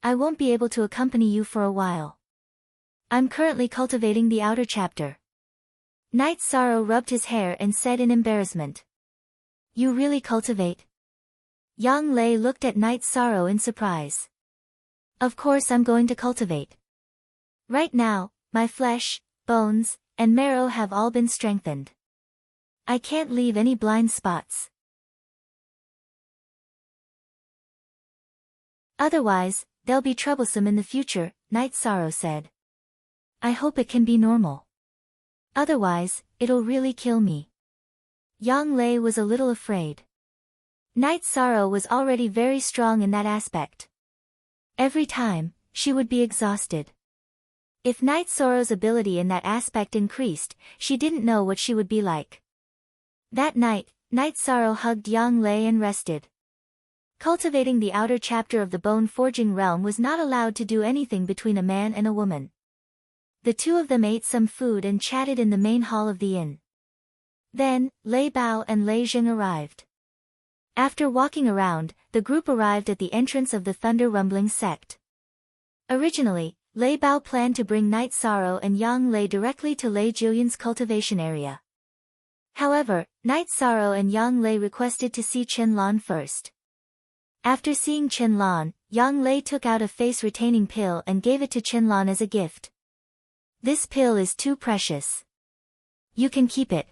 I won't be able to accompany you for a while. I'm currently cultivating the outer chapter. Night Sorrow rubbed his hair and said in embarrassment. You really cultivate? Yang Lei looked at Night Sorrow in surprise. Of course I'm going to cultivate. Right now, my flesh, bones, and marrow have all been strengthened. I can't leave any blind spots. Otherwise, they'll be troublesome in the future, Night Sorrow said. I hope it can be normal. Otherwise, it'll really kill me. Yang Lei was a little afraid. Night Sorrow was already very strong in that aspect. Every time, she would be exhausted. If Night Sorrow's ability in that aspect increased, she didn't know what she would be like. That night, Night Sorrow hugged Yang Lei and rested. Cultivating the outer chapter of the bone-forging realm was not allowed to do anything between a man and a woman. The two of them ate some food and chatted in the main hall of the inn. Then, Lei Bao and Lei Zheng arrived. After walking around, the group arrived at the entrance of the Thunder Rumbling sect. Originally, Lei Bao planned to bring Night Sorrow and Yang Lei directly to Lei Jillian's cultivation area. However, Night Sorrow and Yang Lei requested to see Chen Lan first. After seeing Chen Lan, Yang Lei took out a face-retaining pill and gave it to Chen Lan as a gift. This pill is too precious. You can keep it.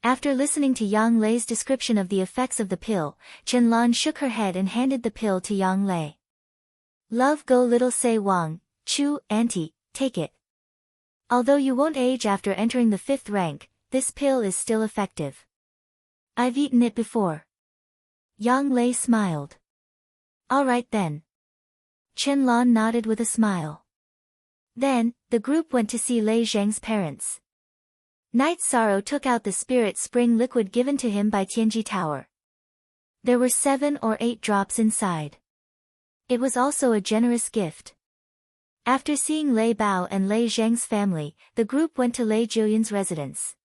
After listening to Yang Lei's description of the effects of the pill, Chen Lan shook her head and handed the pill to Yang Lei. Love go little say Wang, Chu, auntie, take it. Although you won't age after entering the 5th rank, this pill is still effective. I've eaten it before. Yang Lei smiled. Alright then. Chen Lan nodded with a smile. Then, the group went to see Lei Zheng's parents. Night Sorrow took out the spirit spring liquid given to him by Tianji Tower. There were 7 or 8 drops inside. It was also a generous gift. After seeing Lei Bao and Lei Zheng's family, the group went to Lei Jillian's residence.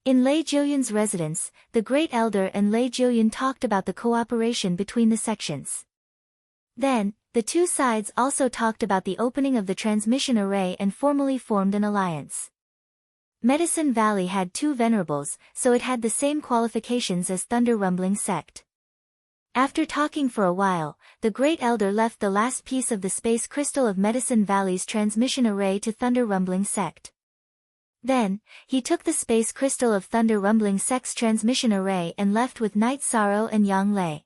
In Lei Jillian's residence, the Great Elder and Lei Jillian talked about the cooperation between the sections. Then, the two sides also talked about the opening of the transmission array and formally formed an alliance. Medicine Valley had 2 venerables, so it had the same qualifications as Thunder Rumbling sect. After talking for a while, the Great Elder left the last piece of the space crystal of Medicine Valley's transmission array to Thunder Rumbling sect. Then, he took the space crystal of Thunder Rumbling sect's transmission array and left with Night Sorrow and Yang Lei.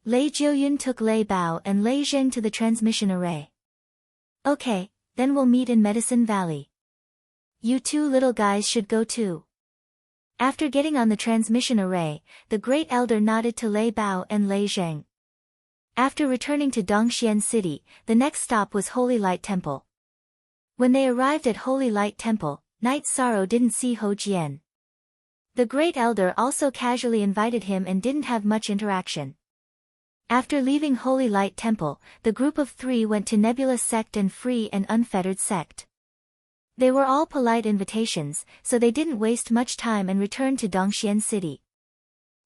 Lei Jillian took Lei Bao and Lei Zheng to the transmission array. Okay, then we'll meet in Medicine Valley. You 2 little guys should go too. After getting on the transmission array, the Great Elder nodded to Lei Bao and Lei Zheng. After returning to Dongxian City, the next stop was Holy Light Temple. When they arrived at Holy Light Temple, Night Sorrow didn't see Ho Jian. The Great Elder also casually invited him and didn't have much interaction. After leaving Holy Light Temple, the group of 3 went to Nebula Sect and Free and Unfettered Sect. They were all polite invitations, so they didn't waste much time and returned to Dongxian City.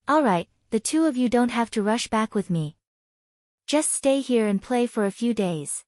Alright, the 2 of you don't have to rush back with me. Just stay here and play for a few days.